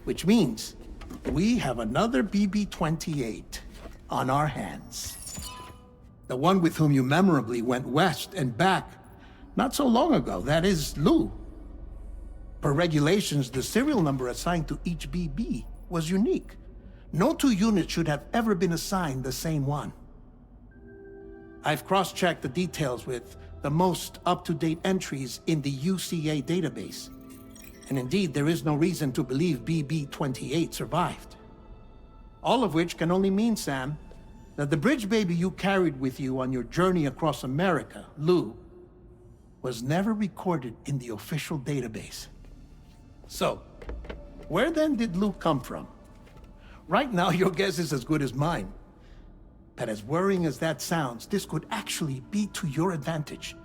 Which means we have another BB-28 on our hands. The one with whom you memorably went west and back not so long ago, that is Lou. Per regulations, the serial number assigned to each BB was unique. No two units should have ever been assigned the same one. I've cross-checked the details with the most up-to-date entries in the UCA database. And indeed, there is no reason to believe BB-28 survived. All of which can only mean, Sam, that the bridge baby you carried with you on your journey across America, Lou, was never recorded in the official database. So, where then did Lou come from? Right now, your guess is as good as mine. But as worrying as that sounds, this could actually be to your advantage,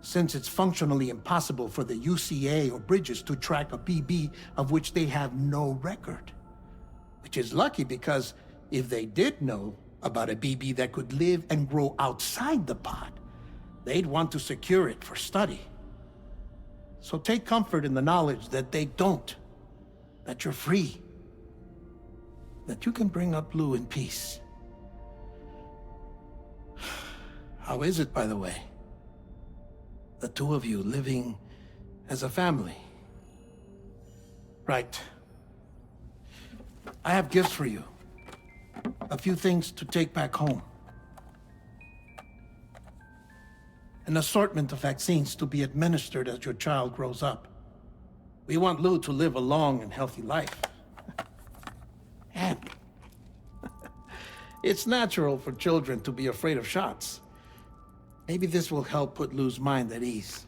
since it's functionally impossible for the UCA or Bridges to track a BB of which they have no record. Which is lucky, because if they did know about a BB that could live and grow outside the pod, they'd want to secure it for study. So take comfort in the knowledge that they don't, that you're free, that you can bring up Lou in peace. How is it, by the way? The two of you living as a family. Right. I have gifts for you. A few things to take back home. An assortment of vaccines to be administered as your child grows up. We want Lou to live a long and healthy life. And it's natural for children to be afraid of shots. Maybe this will help put Lou's mind at ease.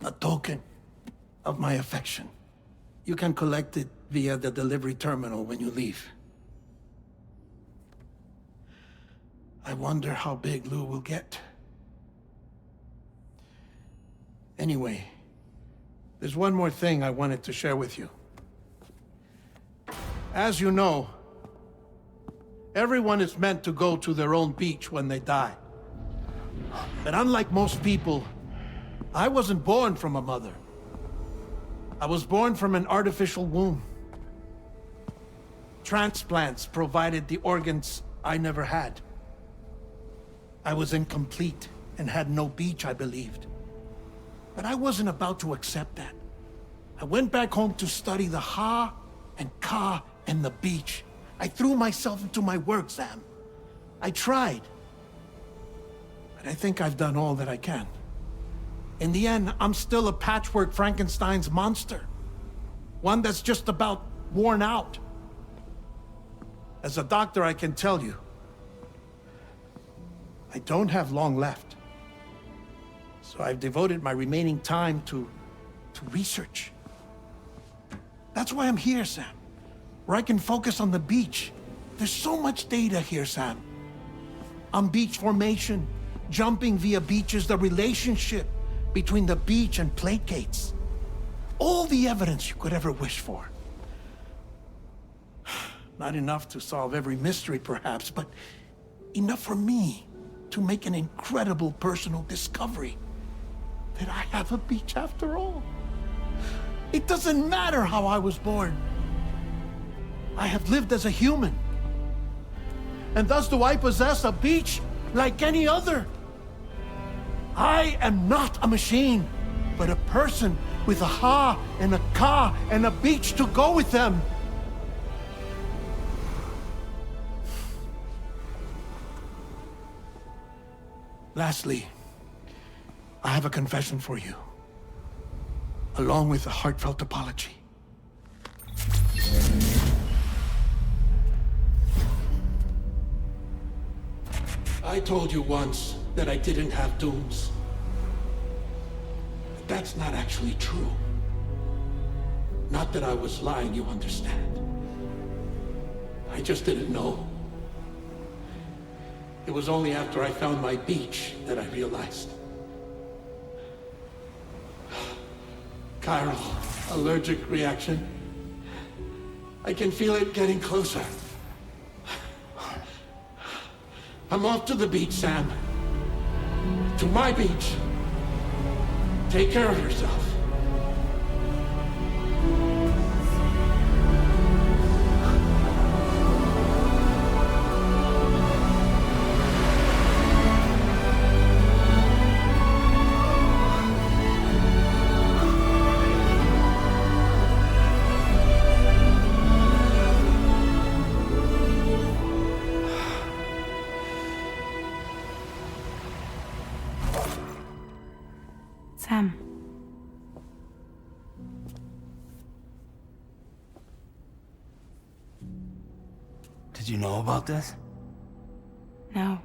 A token of my affection. You can collect it via the delivery terminal when you leave. I wonder how big Lou will get. Anyway, there's one more thing I wanted to share with you. As you know, everyone is meant to go to their own beach when they die. But unlike most people, I wasn't born from a mother. I was born from an artificial womb. Transplants provided the organs I never had. I was incomplete and had no beach, I believed. But I wasn't about to accept that. I went back home to study the Ha and Ka and the beach. I threw myself into my work, Sam. I tried. But I think I've done all that I can. In the end, I'm still a patchwork Frankenstein's monster. One that's just about worn out. As a doctor, I can tell you, I don't have long left. So I've devoted my remaining time to research. That's why I'm here, Sam. Where I can focus on the beach. There's so much data here, Sam. On beach formation, jumping via beaches, the relationship between the beach and plate gates. All the evidence you could ever wish for. Not enough to solve every mystery, perhaps, but enough for me to make an incredible personal discovery that I have a beach after all. It doesn't matter how I was born. I have lived as a human. And thus do I possess a beach like any other. I am not a machine, but a person with a Ha and a Ka and a beach to go with them. Lastly, I have a confession for you, along with a heartfelt apology. I told you once that I didn't have dooms. But that's not actually true. Not that I was lying, you understand. I just didn't know. It was only after I found my beach that I realized. Chiral, allergic reaction. I can feel it getting closer. I'm off to the beach, Sam. To my beach. Take care of yourself. Sam. Did you know about this? No.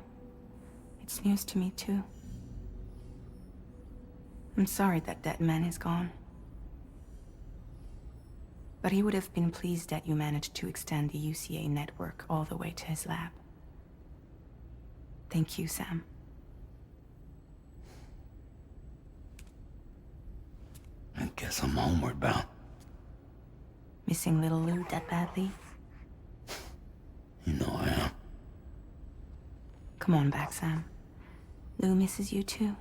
It's news to me, too. I'm sorry that that man is gone. But he would have been pleased that you managed to extend the UCA network all the way to his lab. Thank you, Sam. I guess I'm homeward bound. Missing little Lou that badly? You know I am. Come on back, Sam. Lou misses you too.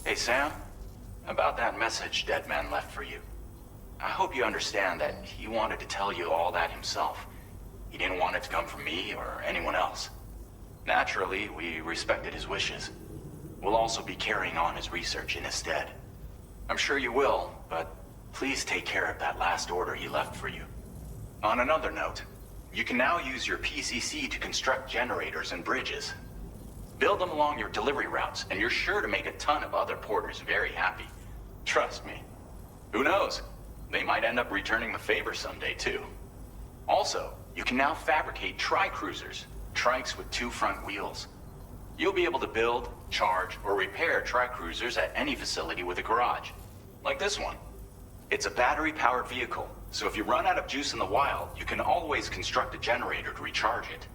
Hey, Sam. About that message Deadman left for you. I hope you understand that he wanted to tell you all that himself. He didn't want it to come from me or anyone else. Naturally, we respected his wishes. We'll also be carrying on his research in his stead. I'm sure you will, but please take care of that last order he left for you. On another note, you can now use your PCC to construct generators and bridges. Build them along your delivery routes, and you're sure to make a ton of other porters very happy. Trust me. Who knows? They might end up returning the favor someday, too. Also, you can now fabricate tri-cruisers, trikes with 2 front wheels. You'll be able to build, charge, or repair tri-cruisers at any facility with a garage. Like this one. It's a battery-powered vehicle, so if you run out of juice in the wild, you can always construct a generator to recharge it.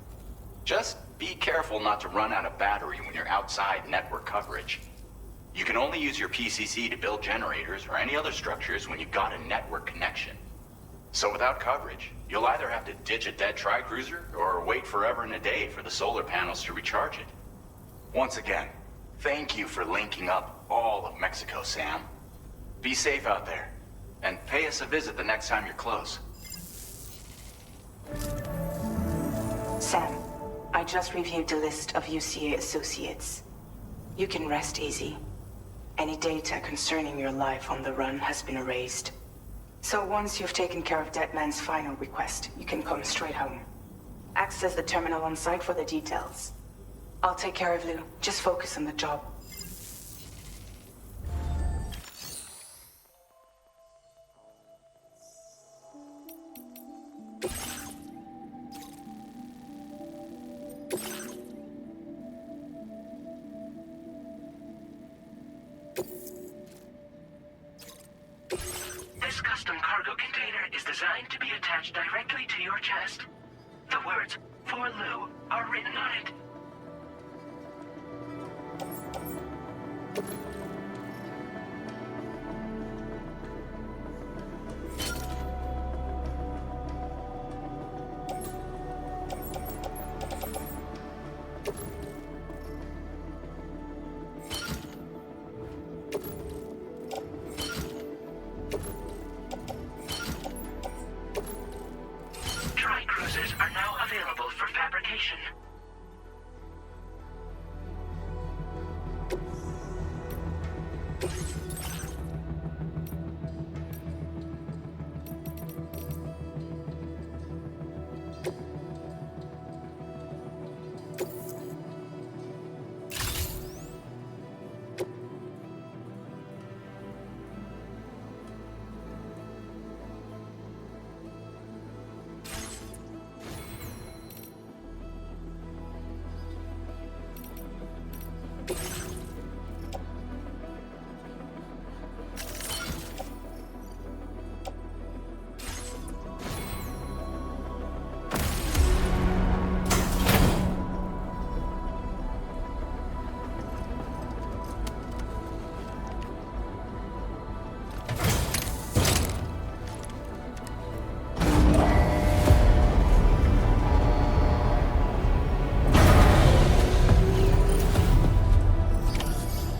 Just be careful not to run out of battery when you're outside network coverage. You can only use your PCC to build generators or any other structures when you've got a network connection. So without coverage, you'll either have to ditch a dead tri-cruiser or wait forever and a day for the solar panels to recharge it. Once again, thank you for linking up all of Mexico, Sam. Be safe out there, and pay us a visit the next time you're close. Sam, I just reviewed the list of UCA associates. You can rest easy. Any data concerning your life on the run has been erased. So once you've taken care of Deadman's final request, you can come straight home. Access the terminal on site for the details. I'll take care of Lou. Just focus on the job. This custom cargo container is designed to be attached directly to your chest. The words, "For Lou," are written on it. Dry cruisers are now available for fabrication.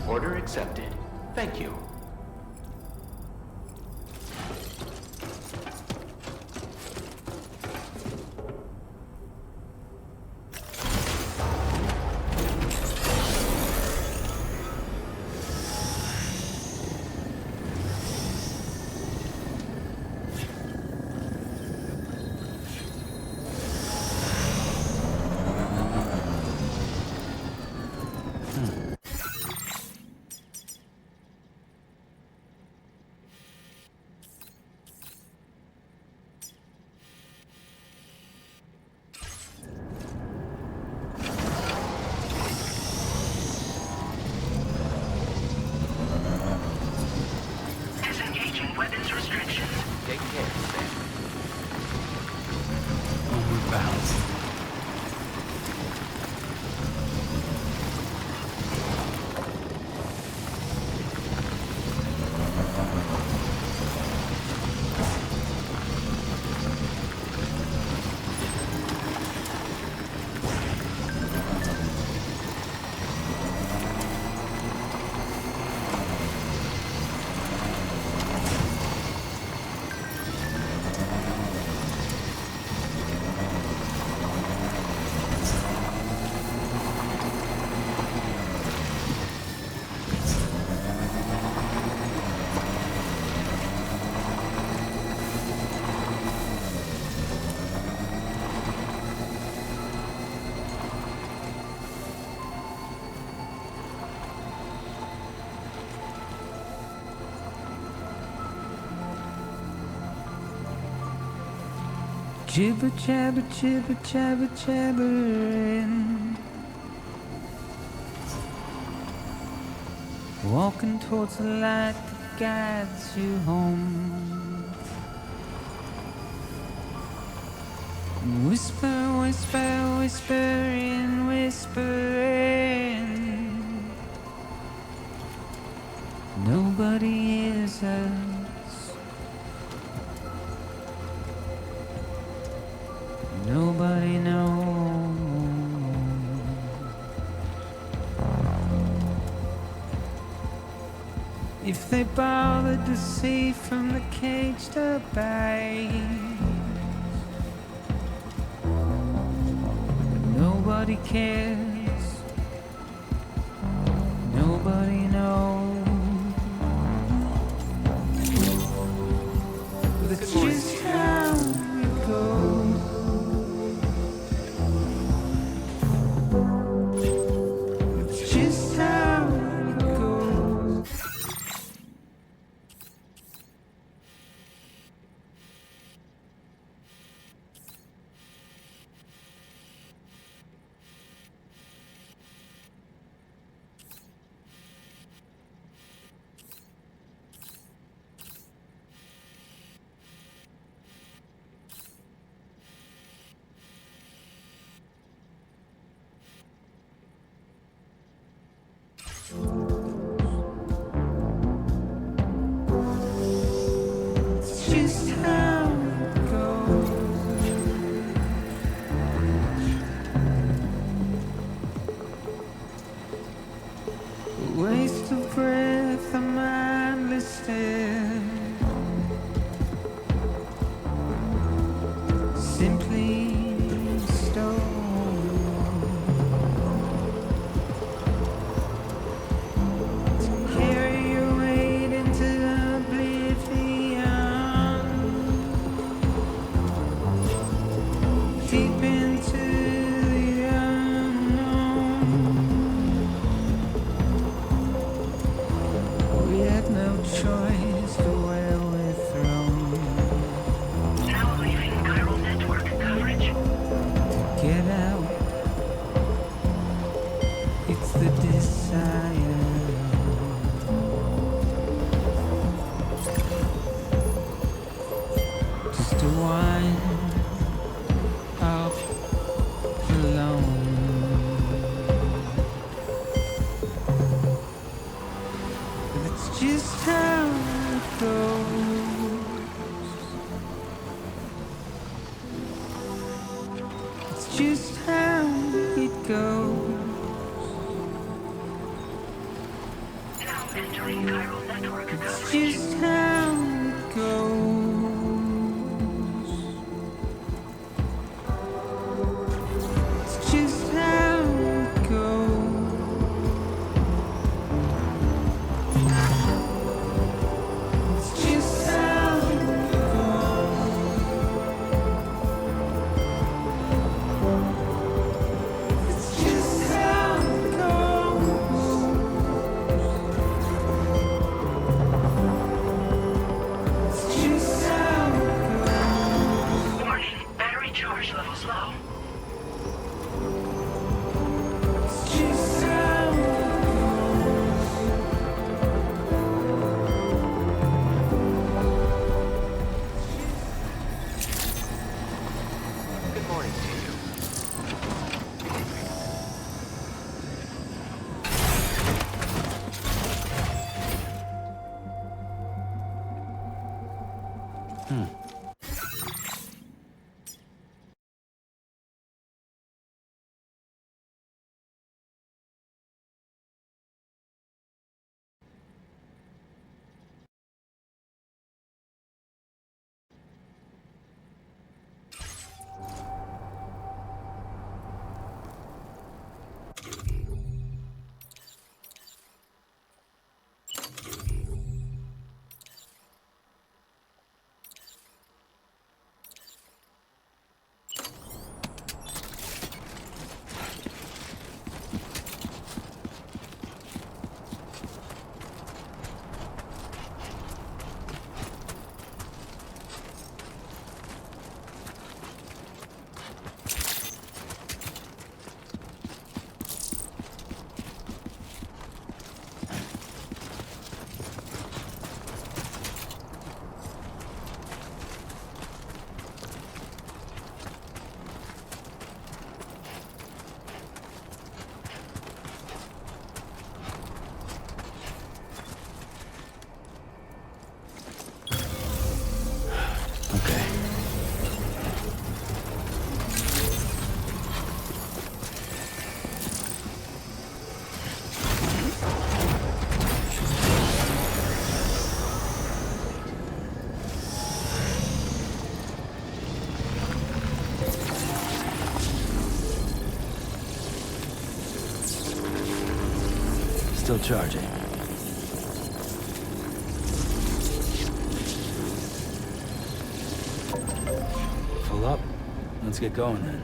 Order accepted. Thank you. Disengaging weapons restrictions. Take care, Sam. Homeward bound. Jibber jabber jibber jabber jabbering, walking towards the light that guides you home. Whisper, whisper, whispering, whispering. Nobody hears us. Nobody knows. If they bothered to see from the cage to bite, Nobody cares. Nobody knows. That's just how it goes. It's just how it goes. It's just how it goes. A waste of breath, a mindless stare. Simply stone. To carry your weight into oblivion. Deep into the unknown. We had no choice to where we're thrown. Now leaving chiral network coverage. To get out, it's the desire. Just to wind up alone. But it's just how it goes. It's just how it goes. Now entering chiral network It's coverage. just how it goes. It's just how it goes. It's just how it goes. It's just how it goes. Still charging. Full up. Let's get going then.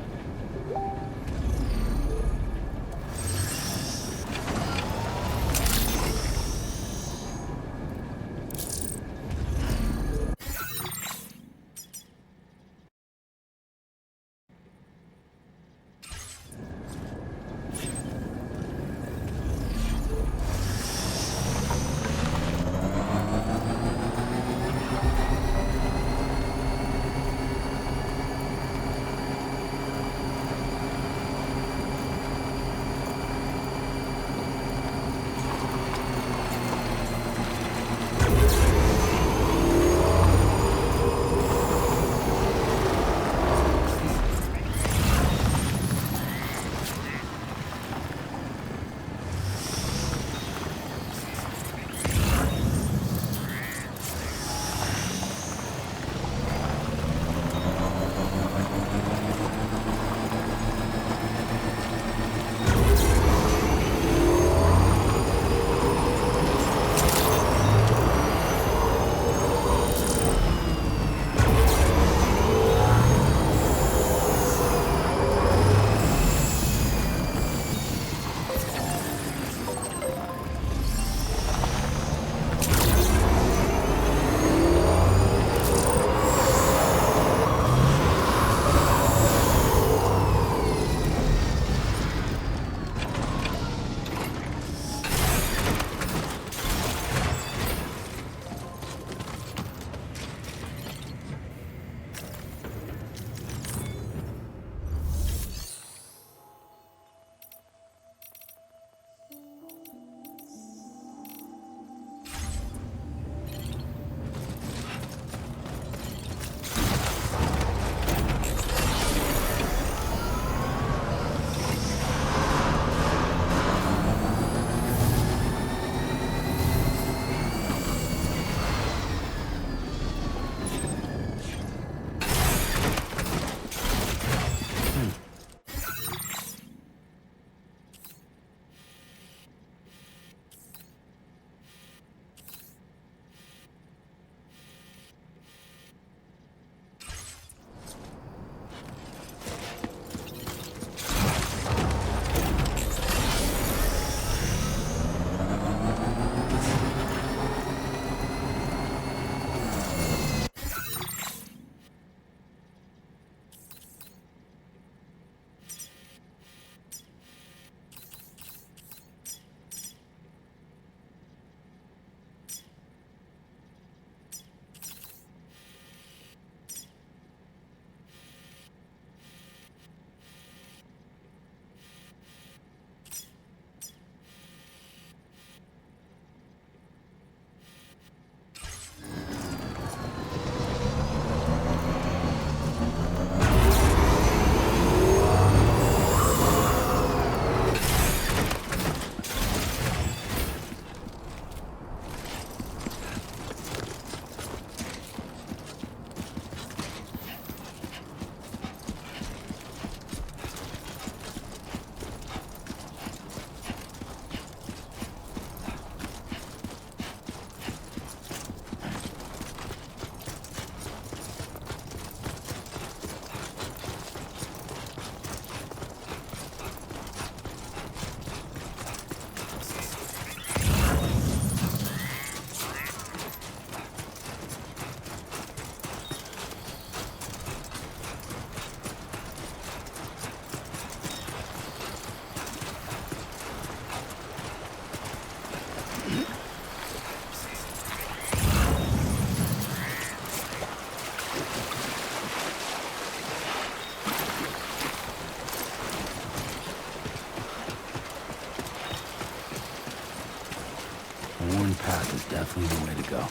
path is definitely the way to go.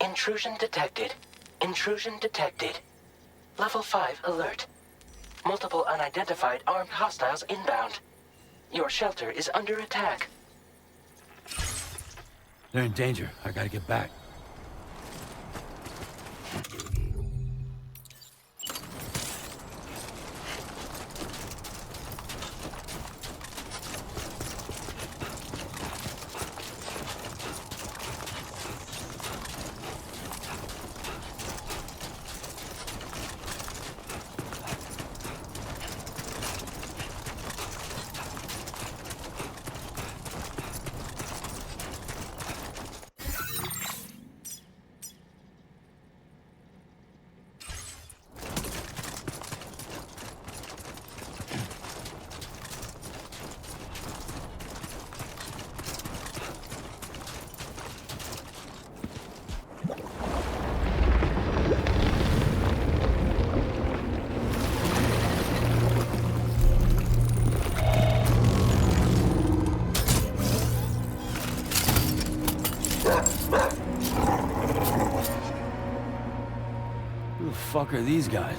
Intrusion detected. Intrusion detected. Level 5 alert. Multiple unidentified armed hostiles inbound. Your shelter is under attack. They're in danger. I gotta get back. Who the fuck are these guys?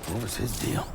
What was his deal?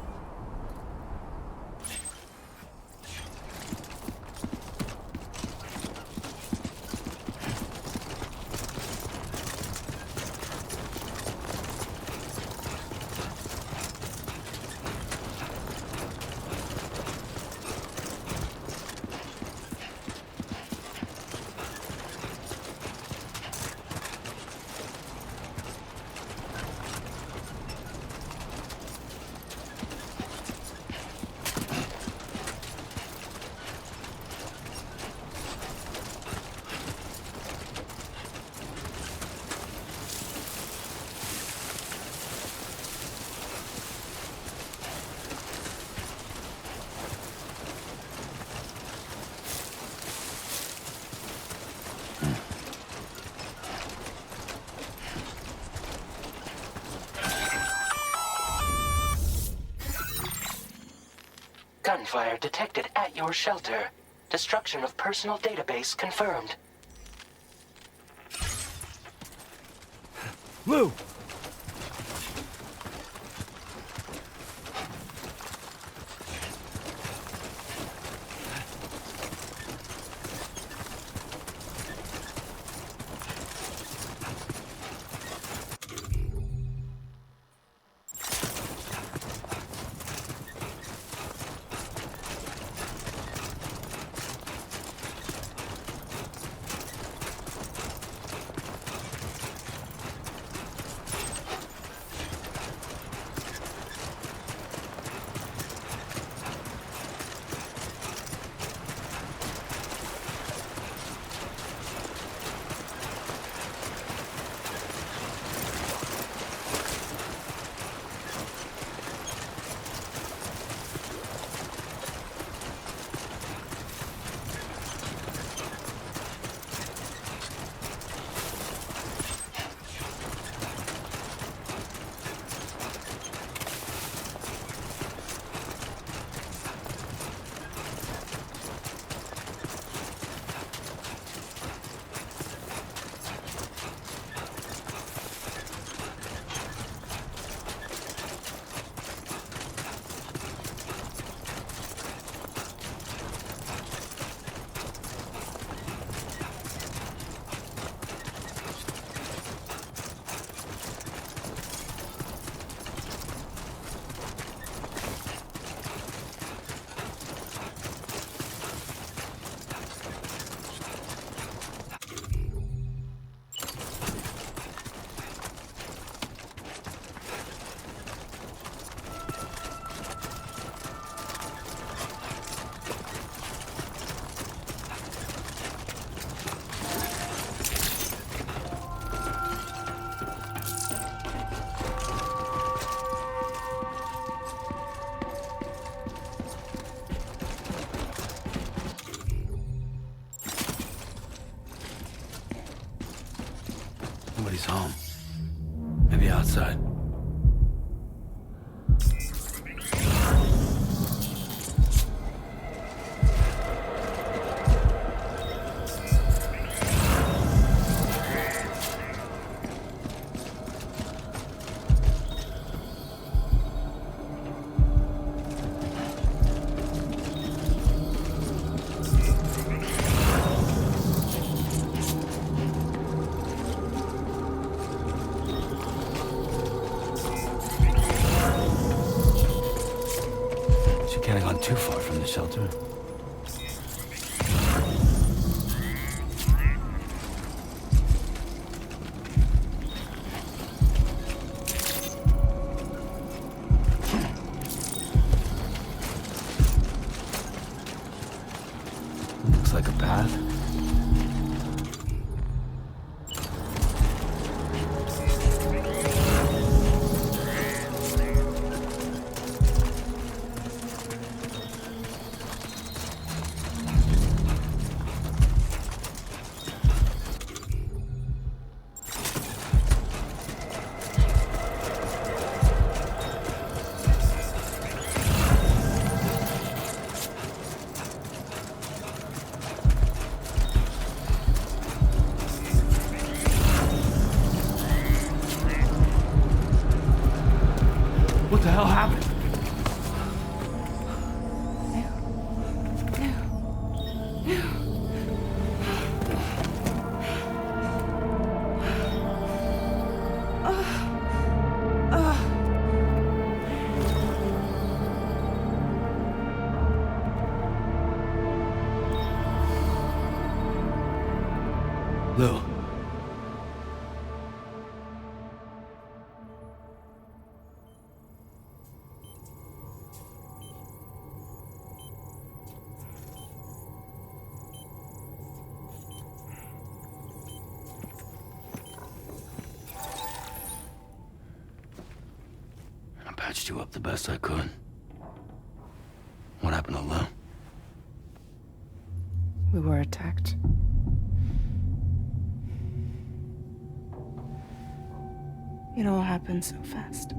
Gunfire detected at your shelter. Destruction of personal database confirmed. Lou! Nobody's home. Maybe outside. Can't have gone too far from the shelter. Looks like a path. the hell happened? Lou. I patched you up the best I could. What happened to Lou? We were attacked. It all happened so fast.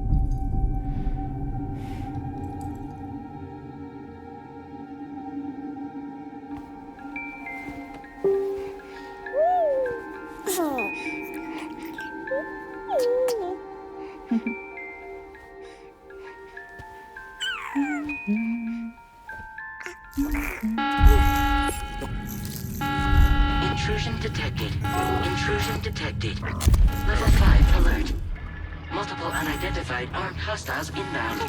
Intrusion detected. Intrusion detected. Level 5 alert. Multiple unidentified armed hostiles inbound.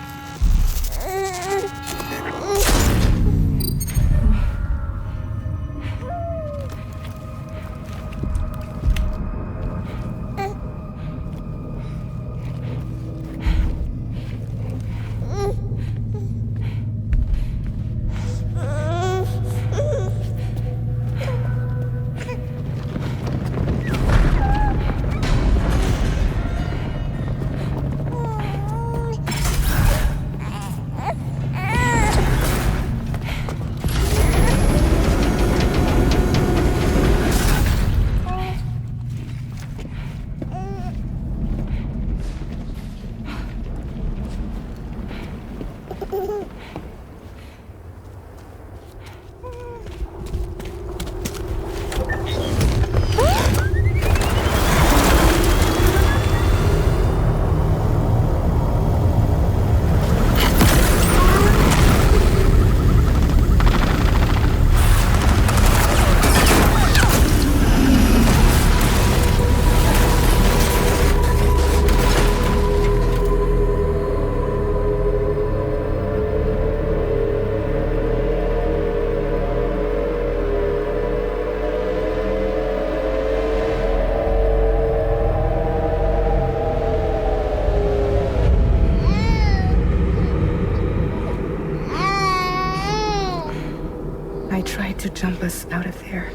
I tried to jump us out of there.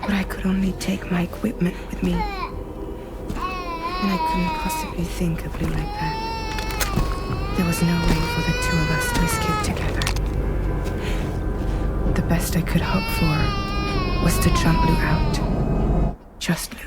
But I could only take my equipment with me. And I couldn't possibly think of Lou like that. There was no way for the two of us to escape together. The best I could hope for was to jump Lou out. Just Lou.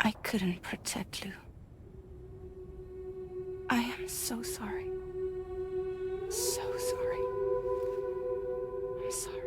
I couldn't protect Lou. I am so sorry. So sorry. I'm sorry.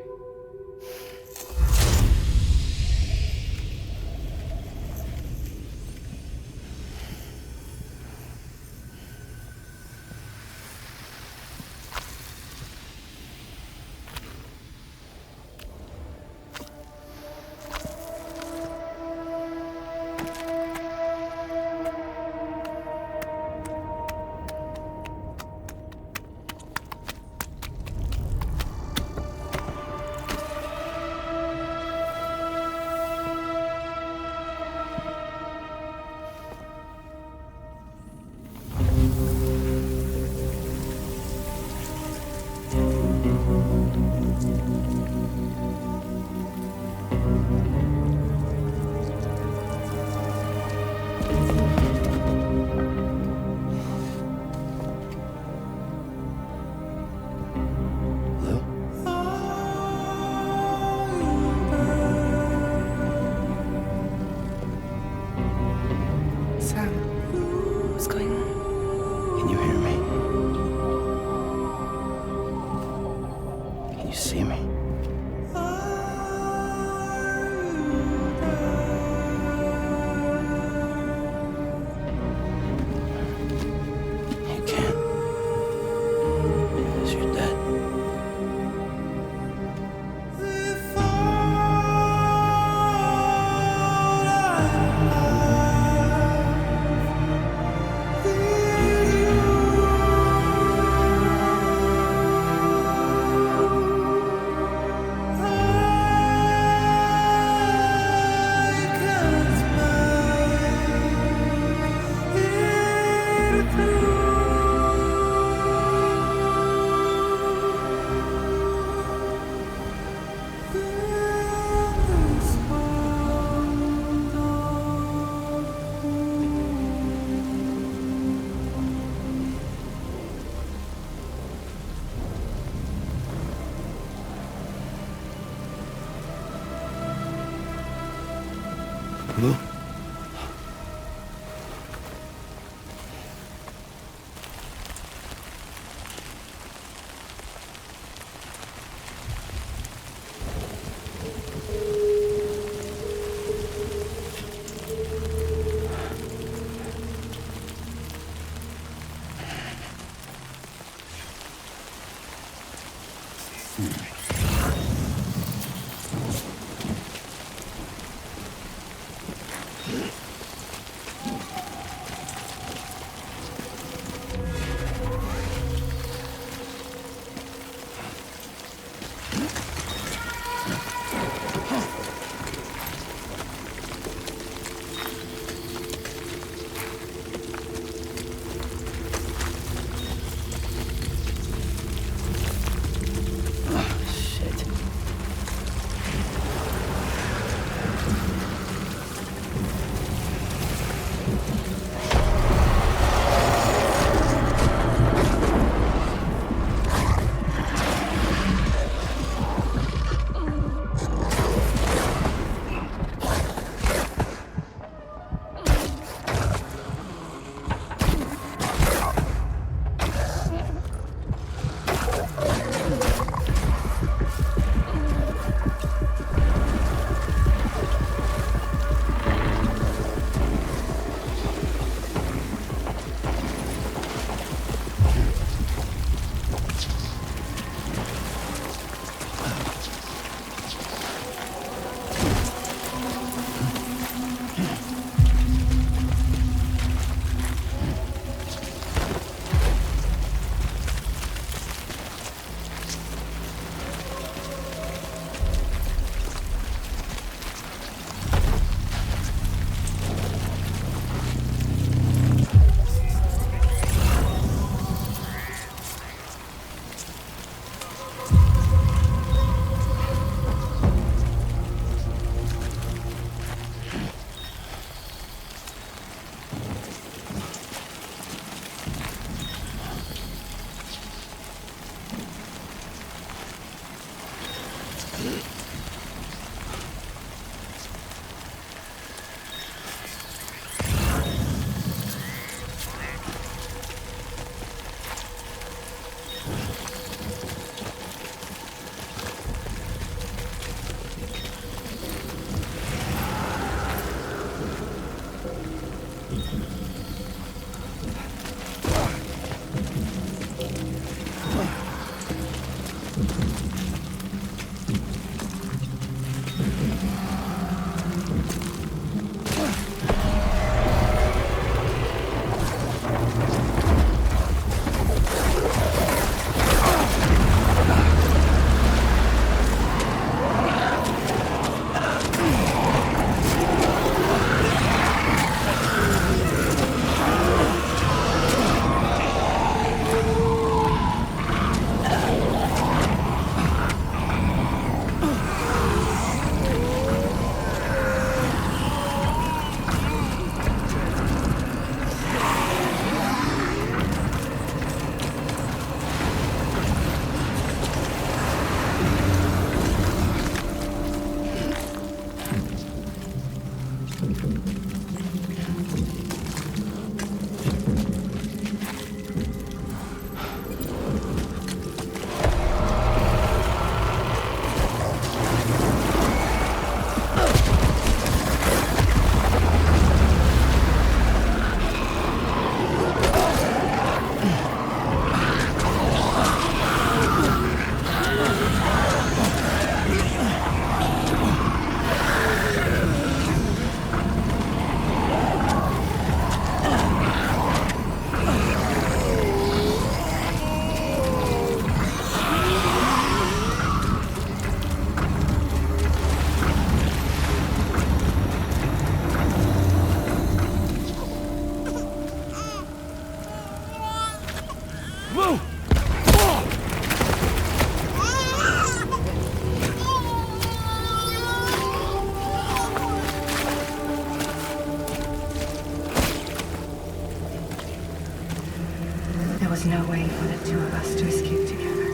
no way for the two of us to escape together.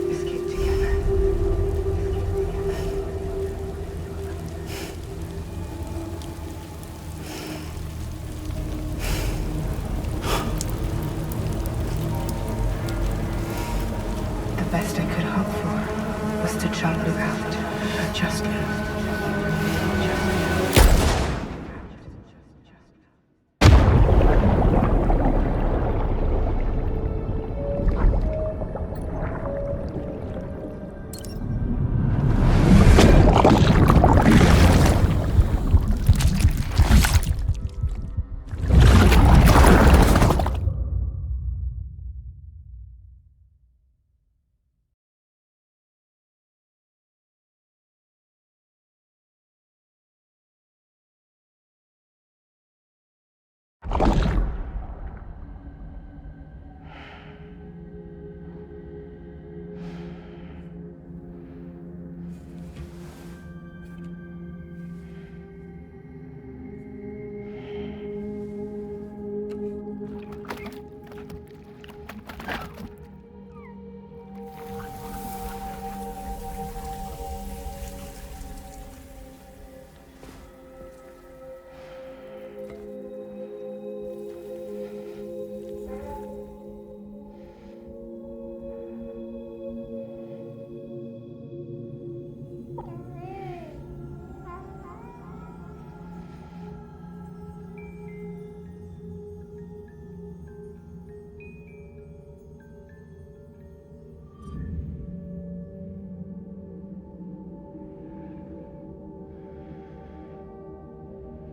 Escape together. Just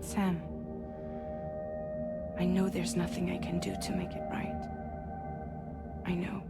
Sam, I know there's nothing I can do to make it right. I know.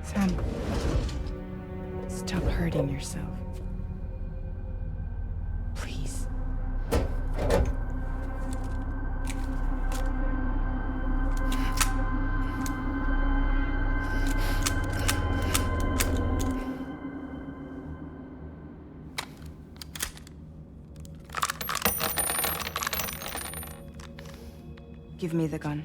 Sam, stop hurting yourself. Please. Give me the gun.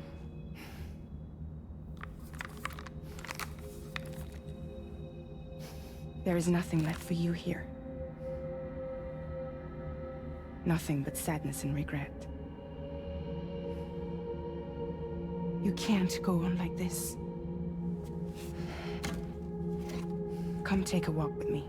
There is nothing left for you here. Nothing but sadness and regret. You can't go on like this. Come take a walk with me.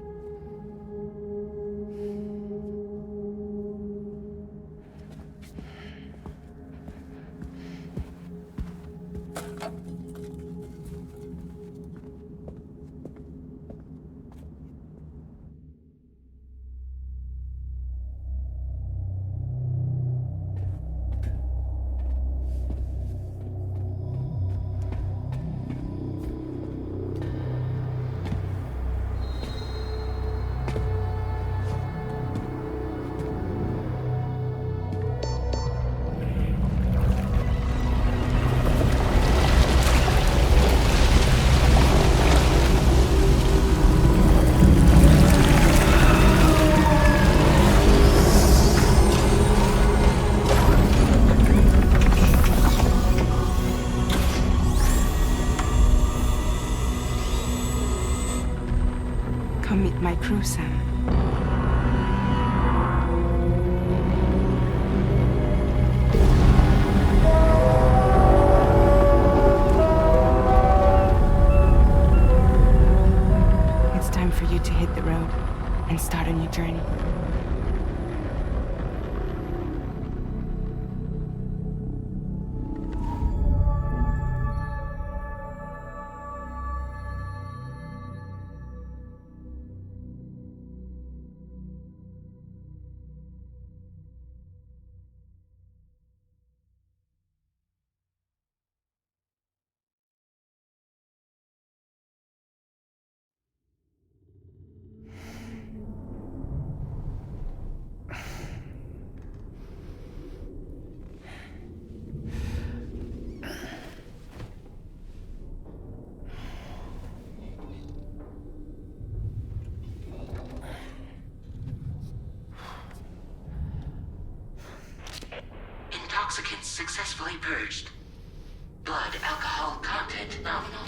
Come meet my crew, Sam. It's time for you to hit the road and start a new journey. successfully purged. Blood alcohol content nominal.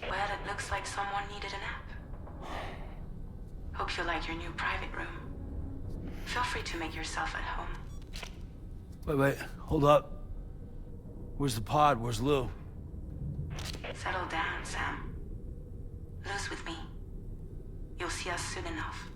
Well, it looks like someone needed a nap. Hope you like your new private room. Feel free to make yourself at home. Wait, hold up. Where's the pod? Where's Lou? Settle down, Sam. Lou's with me. You'll see us soon enough.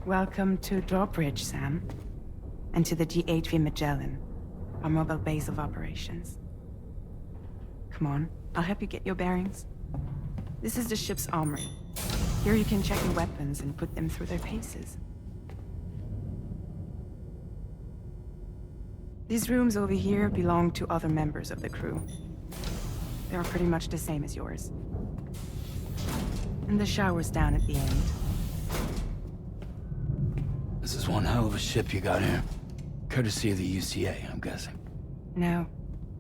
Welcome to Drawbridge, Sam. And to the GHV Magellan, our mobile base of operations. Come on, I'll help you get your bearings. This is the ship's armory. Here you can check your weapons and put them through their paces. These rooms over here belong to other members of the crew. They are pretty much the same as yours. And the shower's down at the end. This is one hell of a ship you got here. Courtesy of the UCA, I'm guessing. No.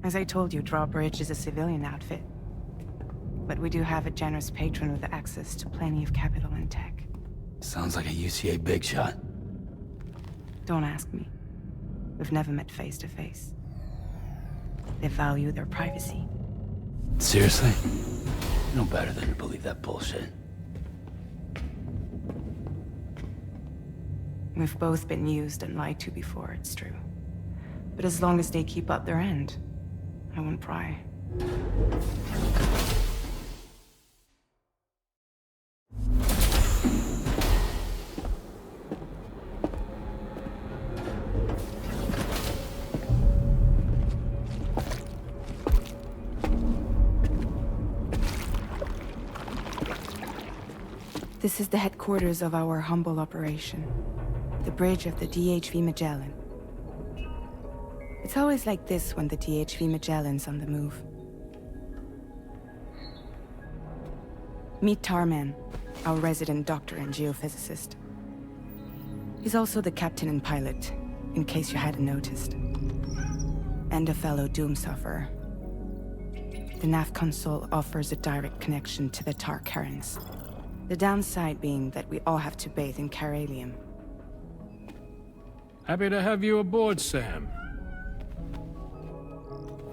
As I told you, Drawbridge is a civilian outfit. But we do have a generous patron with access to plenty of capital and tech. Sounds like a UCA big shot. Don't ask me. We've never met face to face. They value their privacy. Seriously? No better than to believe that bullshit. We've both been used and lied to before, it's true. But as long as they keep up their end, I won't pry. This is the headquarters of our humble operation. The bridge of the DHV Magellan. It's always like this when the DHV Magellan's on the move. Meet Tarman, our resident doctor and geophysicist. He's also the captain and pilot, in case you hadn't noticed. And a fellow doom sufferer. The nav console offers a direct connection to the tar currents. The downside being that we all have to bathe in caralium. Happy to have you aboard, Sam.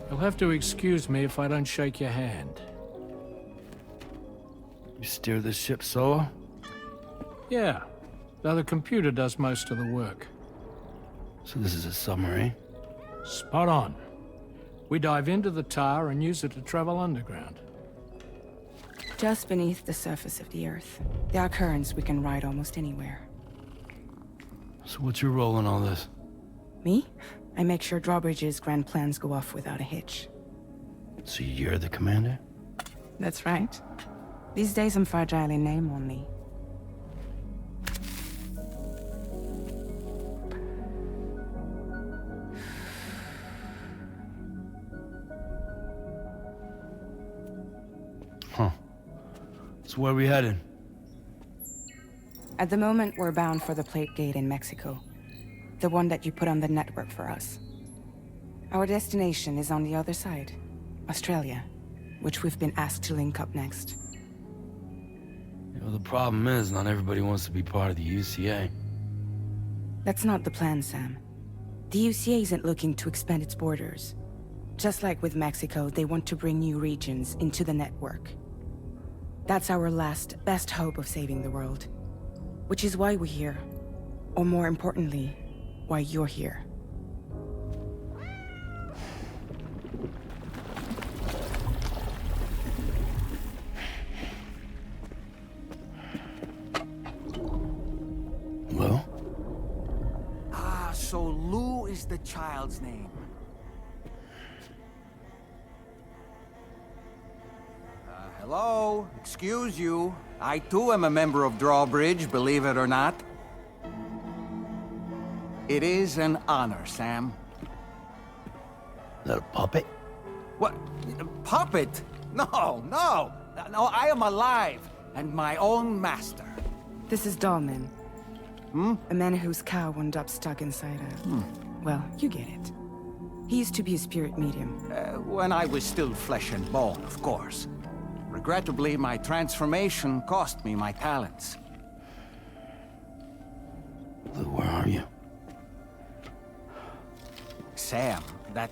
You'll have to excuse me if I don't shake your hand. You steer this ship solo? Yeah, though the computer does most of the work. So this is a submarine? Spot on. We dive into the tar and use it to travel underground. Just beneath the surface of the Earth, there are currents we can ride almost anywhere. So what's your role in all this? Me? I make sure Drawbridge's grand plans go off without a hitch. So you're the commander? That's right. These days I'm fragile in name only. Huh. So where are we headed? At the moment, we're bound for the plate gate in Mexico. The one that you put on the network for us. Our destination is on the other side, Australia, which we've been asked to link up next. You know, the problem is not everybody wants to be part of the UCA. That's not the plan, Sam. The UCA isn't looking to expand its borders. Just like with Mexico, they want to bring new regions into the network. That's our last, best hope of saving the world. Which is why we're here. Or more importantly, why you're here. Lou? Ah, so Lou is the child's name. Hello? Excuse you. I too am a member of Drawbridge, believe it or not. It is an honor, Sam. Is that a puppet? What? A puppet? No, no! No, I am alive, and my own master. This is Dahlman. A man whose cow wound up stuck inside a... Well, you get it. He used to be a spirit medium. When I was still flesh and bone, of course. Regrettably, my transformation cost me my talents. Lou, where are you? Sam, that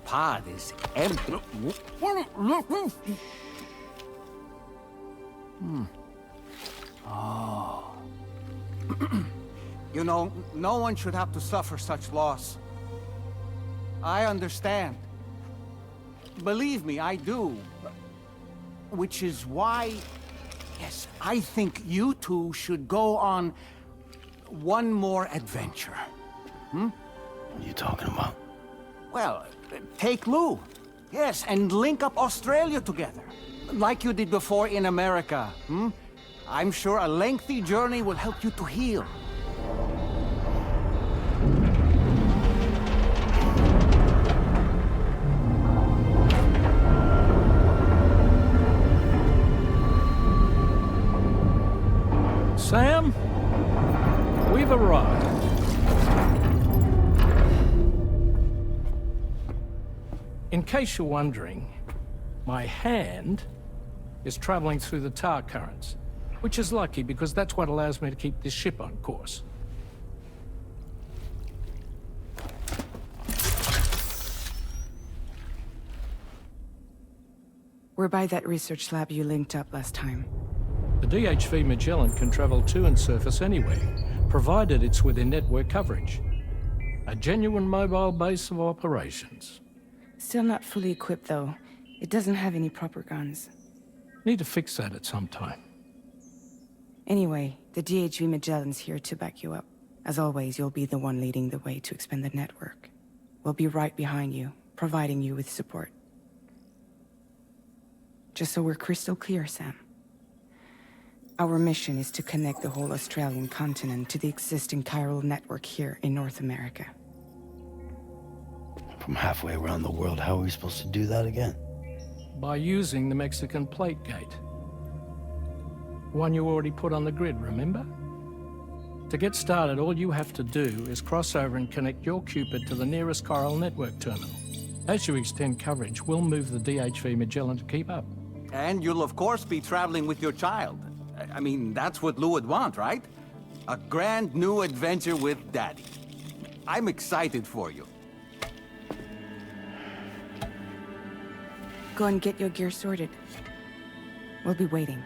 pod is empty. Oh. You know, no one should have to suffer such loss. I understand. Believe me, I do. Which is why, yes, I think you two should go on one more adventure. What are you talking about? Well, take Lou. Yes, and link up Australia together. Like you did before in America. I'm sure a lengthy journey will help you to heal. Sam, we've arrived. In case you're wondering, my hand is traveling through the tar currents, which is lucky because that's what allows me to keep this ship on course. We're by that research lab you linked up last time. The DHV Magellan can travel to and surface anywhere, provided it's within network coverage. A genuine mobile base of operations. Still not fully equipped, though. It doesn't have any proper guns. Need to fix that at some time. Anyway, the DHV Magellan's here to back you up. As always, you'll be the one leading the way to expand the network. We'll be right behind you, providing you with support. Just so we're crystal clear, Sam. Our mission is to connect the whole Australian continent to the existing chiral network here in North America. From halfway around the world, how are we supposed to do that again? By using the Mexican plate gate. One you already put on the grid, remember? To get started, all you have to do is cross over and connect your Cupid to the nearest chiral network terminal. As you extend coverage, we'll move the DHV Magellan to keep up. And you'll of course be traveling with your child. I mean, that's what Lou would want, right? A grand new adventure with Daddy. I'm excited for you. Go and get your gear sorted. We'll be waiting.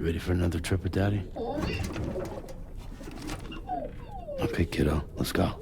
ready for another trip with Daddy? Okay, kiddo, let's go.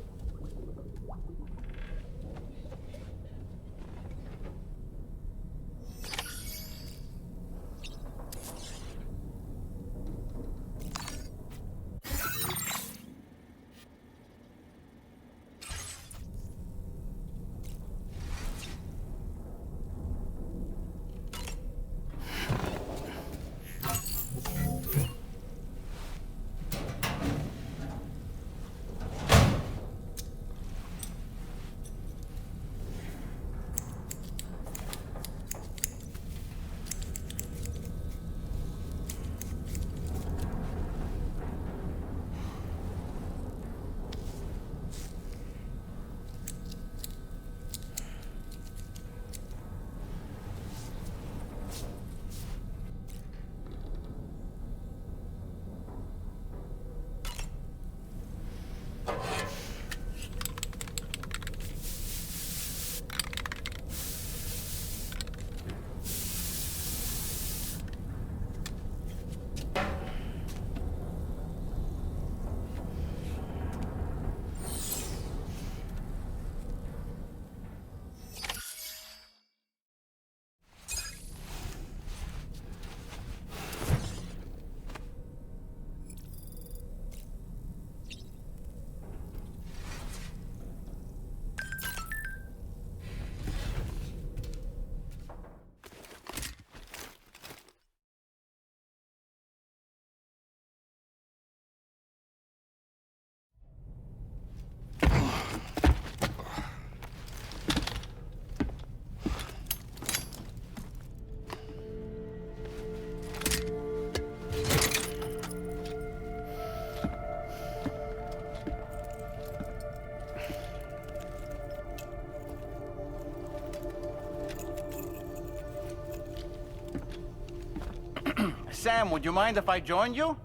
Sam, would you mind if I joined you?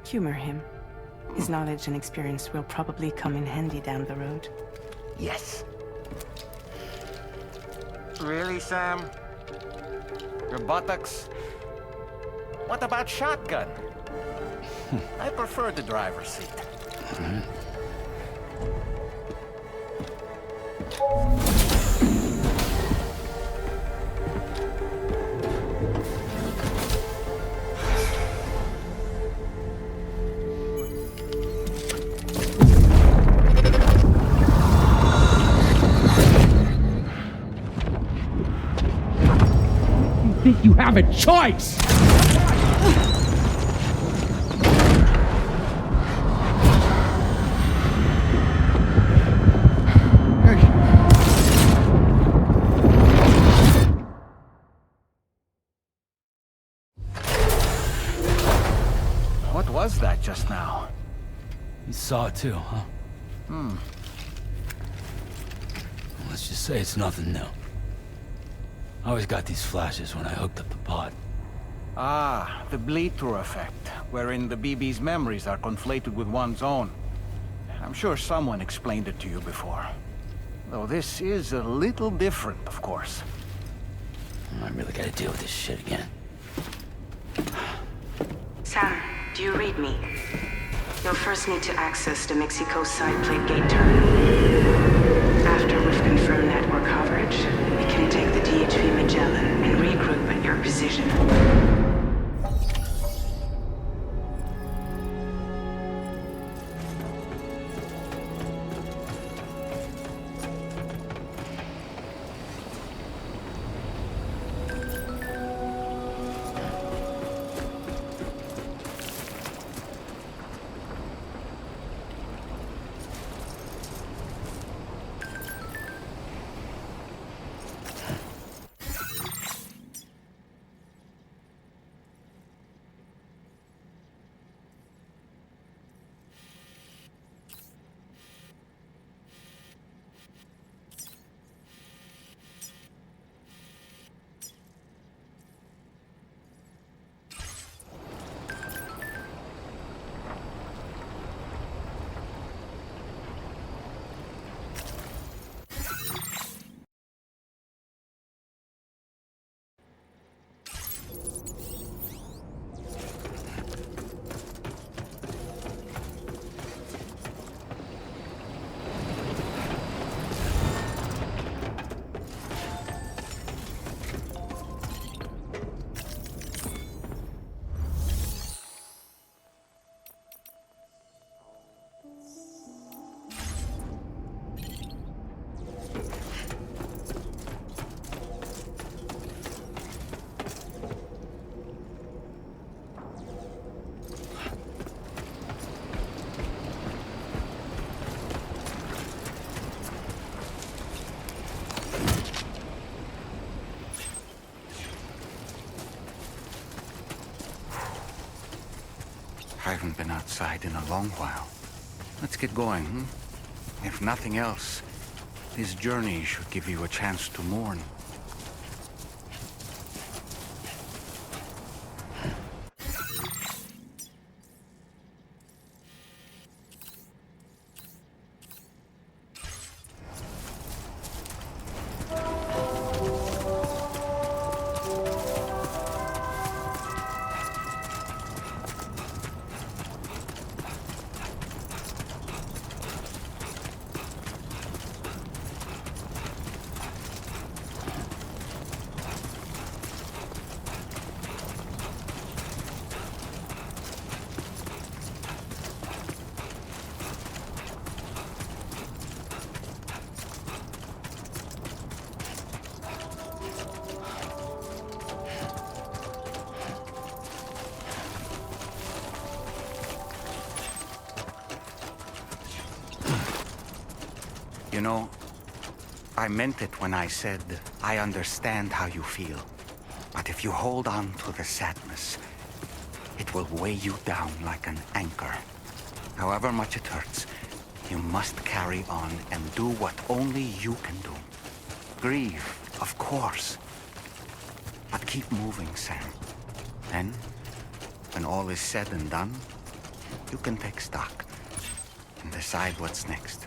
Humor him. His knowledge and experience will probably come in handy down the road. Yes. Really, Sam? Your buttocks? What about shotgun? I prefer the driver's seat. You have a choice! What was that just now? You saw it too, huh? Let's just say it's nothing new. I always got these flashes when I hooked up the pod. Ah, the bleed-through effect, wherein the BB's memories are conflated with one's own. I'm sure someone explained it to you before. Though this is a little different, of course. I really gotta deal with this shit again. Sam, do you read me? You'll first need to access the Mexico side plate gate terminal. After we've confirmed network coverage, we can take the DHV Magellan and regroup at your position. I haven't been outside in a long while. Let's get going, hmm? If nothing else, this journey should give you a chance to mourn. You know, I meant it when I said, I understand how you feel. But if you hold on to the sadness, it will weigh you down like an anchor. However much it hurts, you must carry on and do what only you can do. Grieve, of course. But keep moving, Sam. Then, when all is said and done, you can take stock and decide what's next.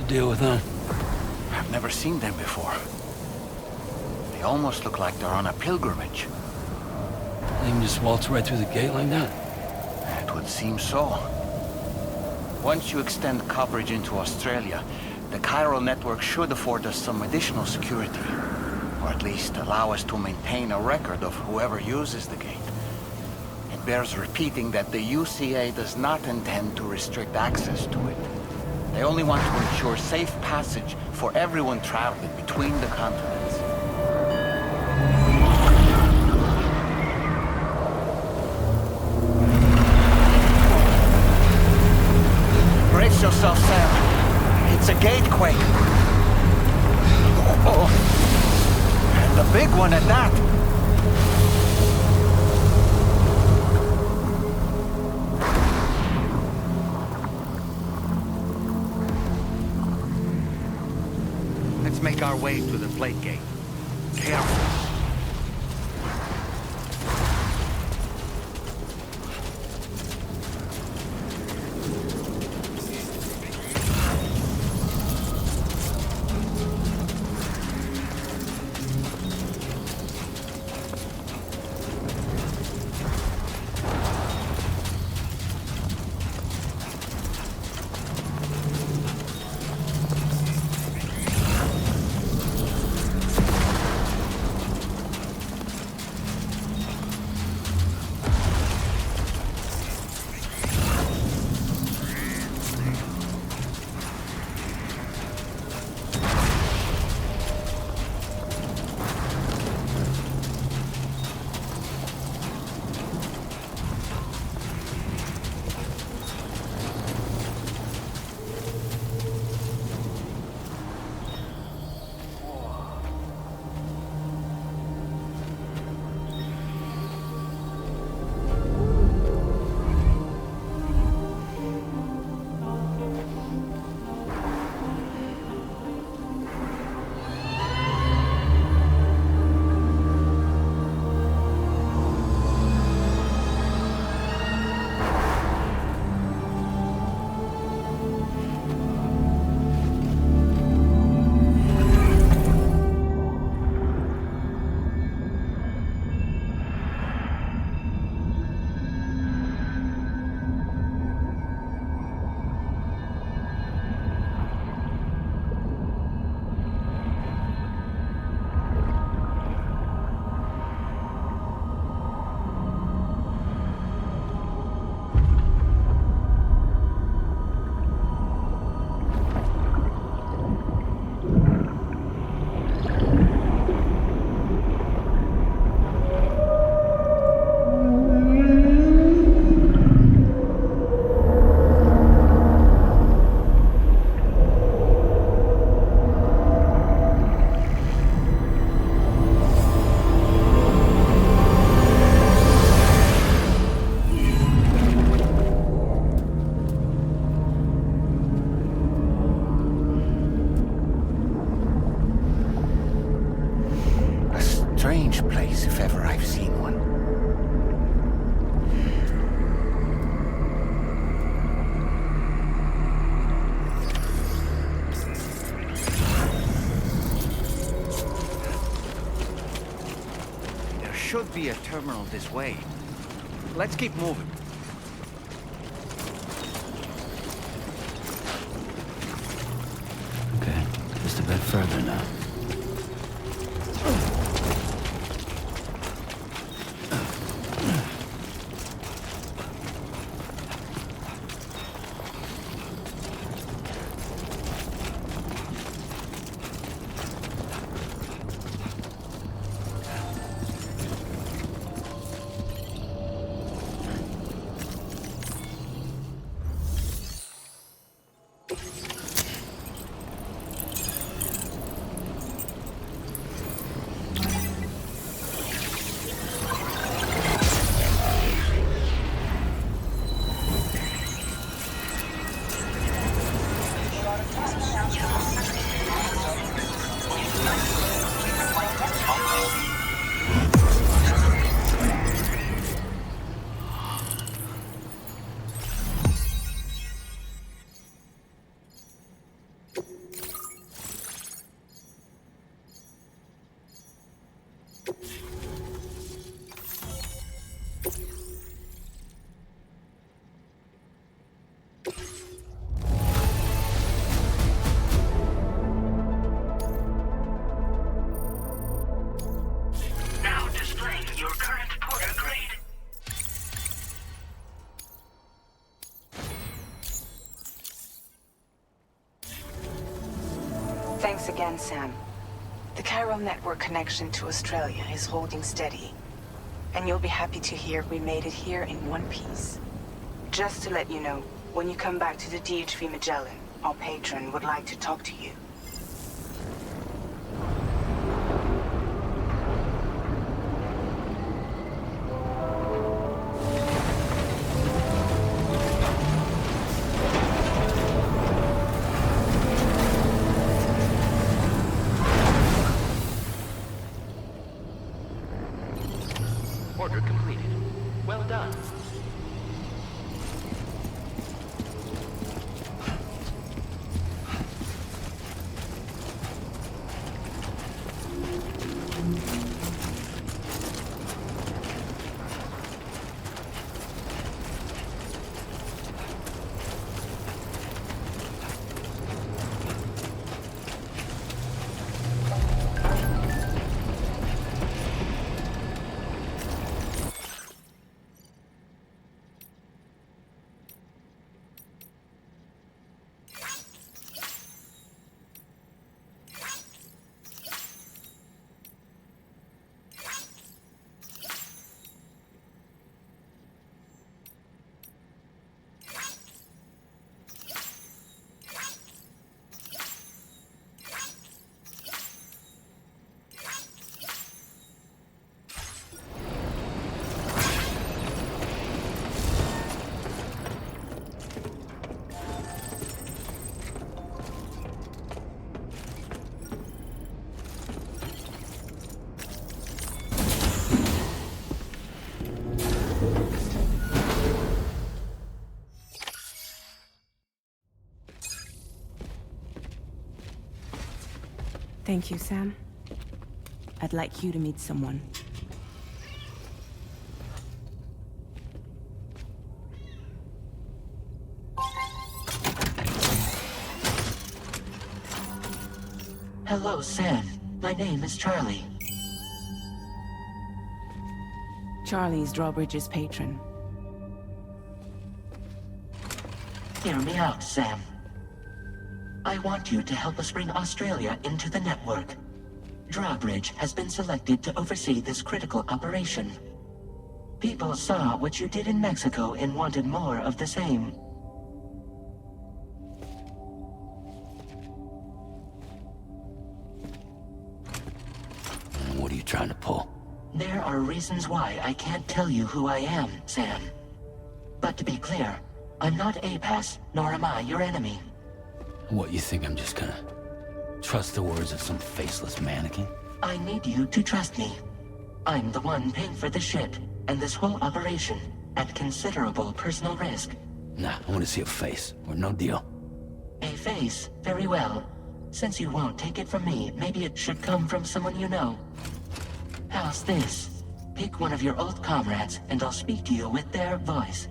Deal with them? I've never seen them before. They almost look like they're on a pilgrimage. They can just waltz right through the gate like that? It would seem so. Once you extend coverage into Australia, the chiral network should afford us some additional security. Or at least allow us to maintain a record of whoever uses the gate. It bears repeating that the UCA does not intend to restrict access to it. They only want to ensure safe passage for everyone traveling between the continents. Brace yourself, Sam. It's a gatequake. Oh. And a big one at that. Let's make our way to the plate gate. Careful. Strange place, if ever I've seen one. There should be a terminal this way. Let's keep moving. Okay, just a bit further now. Thanks again, Sam. The chiral network connection to Australia is holding steady. And you'll be happy to hear we made it here in one piece. Just to let you know, when you come back to the DHV Magellan, our patron would like to talk to you. Order completed. Well done. Thank you, Sam. I'd like you to meet someone. Hello, Sam. My name is Charlie. Charlie's Drawbridge's patron. Hear me out, Sam. I want you to help us bring Australia into the network. Drawbridge has been selected to oversee this critical operation. People saw what you did in Mexico and wanted more of the same. What are you trying to pull? There are reasons why I can't tell you who I am, Sam. But to be clear, I'm not APAS, nor am I your enemy. What, you think I'm just gonna trust the words of some faceless mannequin? I need you to trust me. I'm the one paying for the shit, and this whole operation, at considerable personal risk. Nah, I want to see a face, or no deal. A face? Very well. Since you won't take it from me, maybe it should come from someone you know. How's this? Pick one of your old comrades, and I'll speak to you with their voice.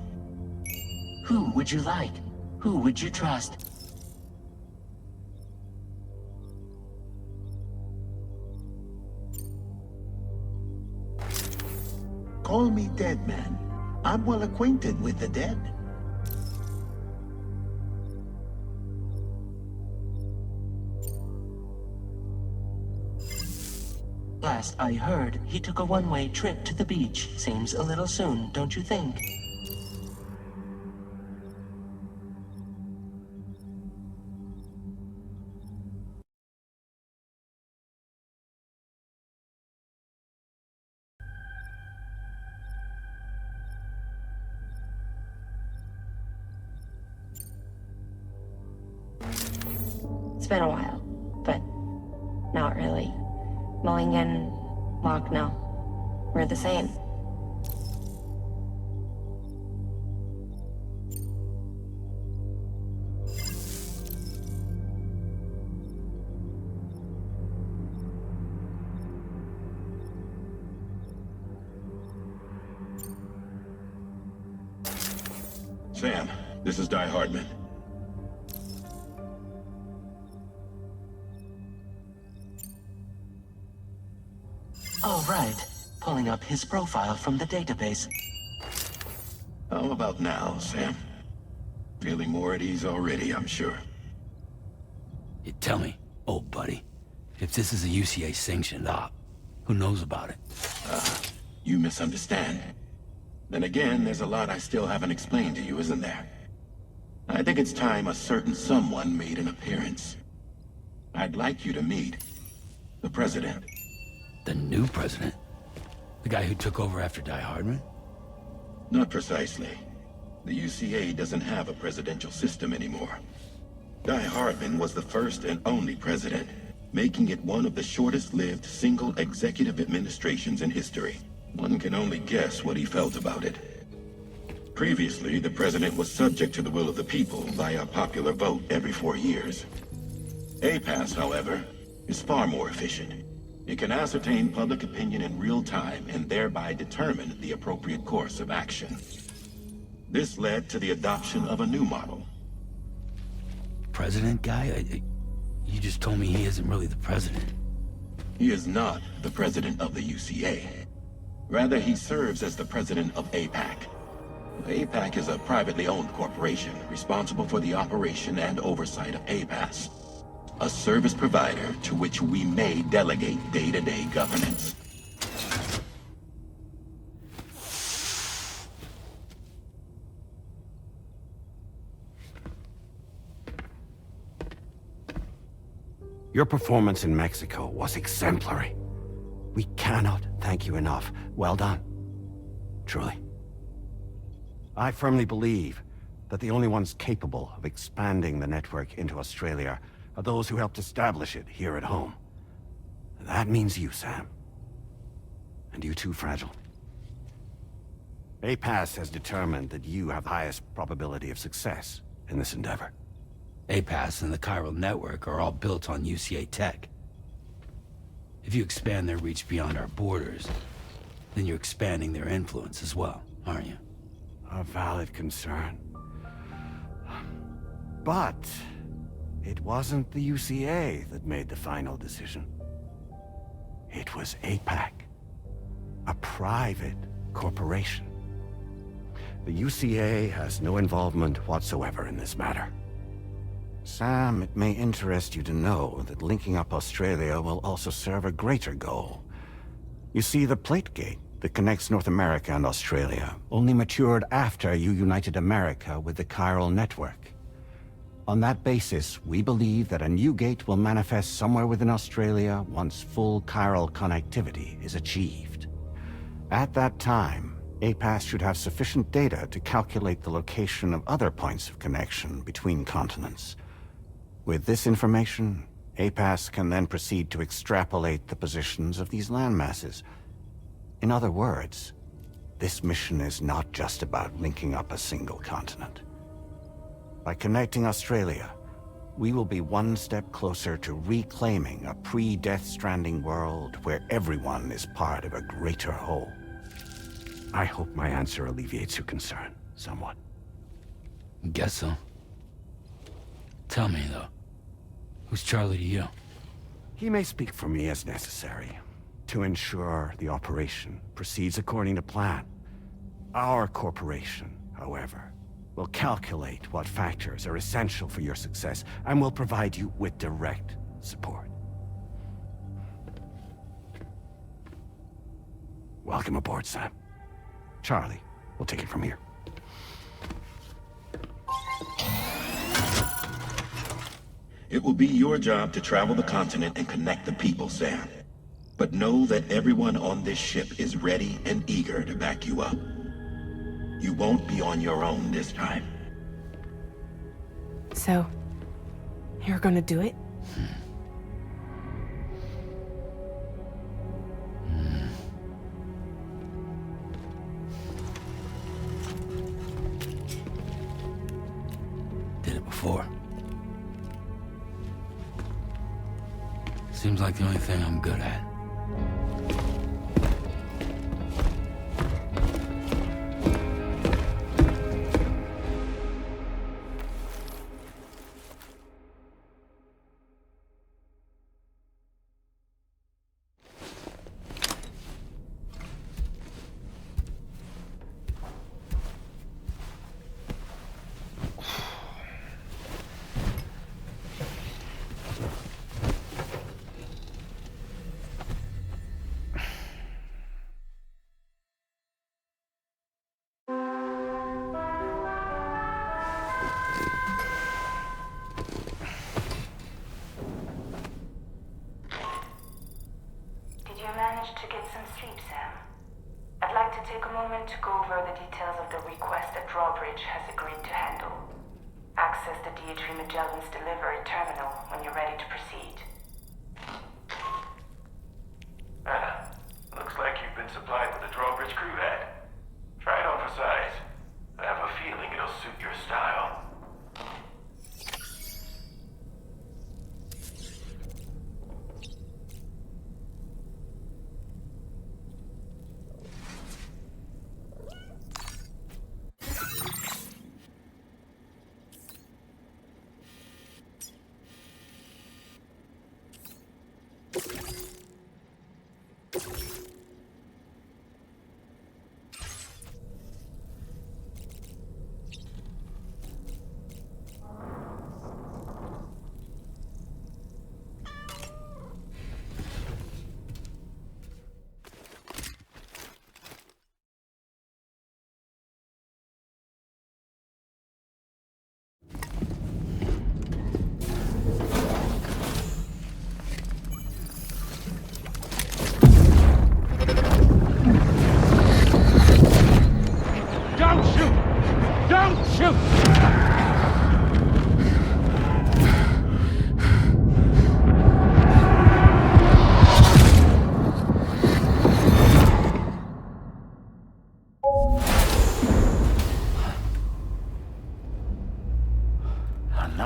Who would you like? Who would you trust? Call me Dead Man. I'm well acquainted with the dead. Last I heard, he took a one-way trip to the beach. Seems a little soon, don't you think? It's been a while, but not really. Mulligan, Locke, no. We're the same. Sam, this is Die Hardman. Oh, right. Pulling up his profile from the database. How about now, Sam? Feeling more at ease already, I'm sure. You tell me, Oh, buddy. If this is a UCA-sanctioned op, who knows about it? You misunderstand. Then again, there's a lot I still haven't explained to you, isn't there? I think it's time a certain someone made an appearance. I'd like you to meet the President. The new president? The guy who took over after Die Hardman? Not precisely. The UCA doesn't have a presidential system anymore. Die Hardman was the first and only president, making it one of the shortest-lived single executive administrations in history. One can only guess what he felt about it. Previously, the president was subject to the will of the people via popular vote every 4 years. APAS, however, is far more efficient. It can ascertain public opinion in real time and thereby determine the appropriate course of action. This led to the adoption of a new model. President guy? You just told me he isn't really the president. He is not the president of the UCA. Rather, he serves as the president of APAC. APAC is a privately owned corporation responsible for the operation and oversight of APAS, a service provider to which we may delegate day-to-day governance. Your performance in Mexico was exemplary. We cannot thank you enough. Well done. Truly. I firmly believe that the only ones capable of expanding the network into Australia are those who helped establish it here at home. That means you, Sam. And you too, Fragile. APAS has determined that you have the highest probability of success in this endeavor. APAS and the chiral network are all built on UCA tech. If you expand their reach beyond our borders, then you're expanding their influence as well, aren't you? A valid concern. But it wasn't the UCA that made the final decision. It was APAC, a private corporation. The UCA has no involvement whatsoever in this matter. Sam, it may interest you to know that linking up Australia will also serve a greater goal. You see, the plate gate that connects North America and Australia only matured after you united America with the chiral network. On that basis, we believe that a new gate will manifest somewhere within Australia once full chiral connectivity is achieved. At that time, APAS should have sufficient data to calculate the location of other points of connection between continents. With this information, APAS can then proceed to extrapolate the positions of these landmasses. In other words, this mission is not just about linking up a single continent. By connecting Australia, we will be one step closer to reclaiming a pre-Death Stranding world where everyone is part of a greater whole. I hope my answer alleviates your concern somewhat. Guess so. Tell me, though, who's Charlie to you? He may speak for me as necessary to ensure the operation proceeds according to plan. Our corporation, however, will calculate what factors are essential for your success and will provide you with direct support. Welcome aboard, Sam. Charlie, we'll take it from here. It will be your job to travel the continent and connect the people, Sam. But know that everyone on this ship is ready and eager to back you up. You won't be on your own this time. So, you're gonna do it? Did it before. Seems like the only thing I'm good at. managed to get some sleep, Sam? I'd like to take a moment to go over the details of the request that Drawbridge has agreed to handle. Access the D3 Magellan's delivery terminal when you're ready to proceed. Anna, looks like you've been supplied with a Drawbridge crew head. Try it on for size. I have a feeling it'll suit your style.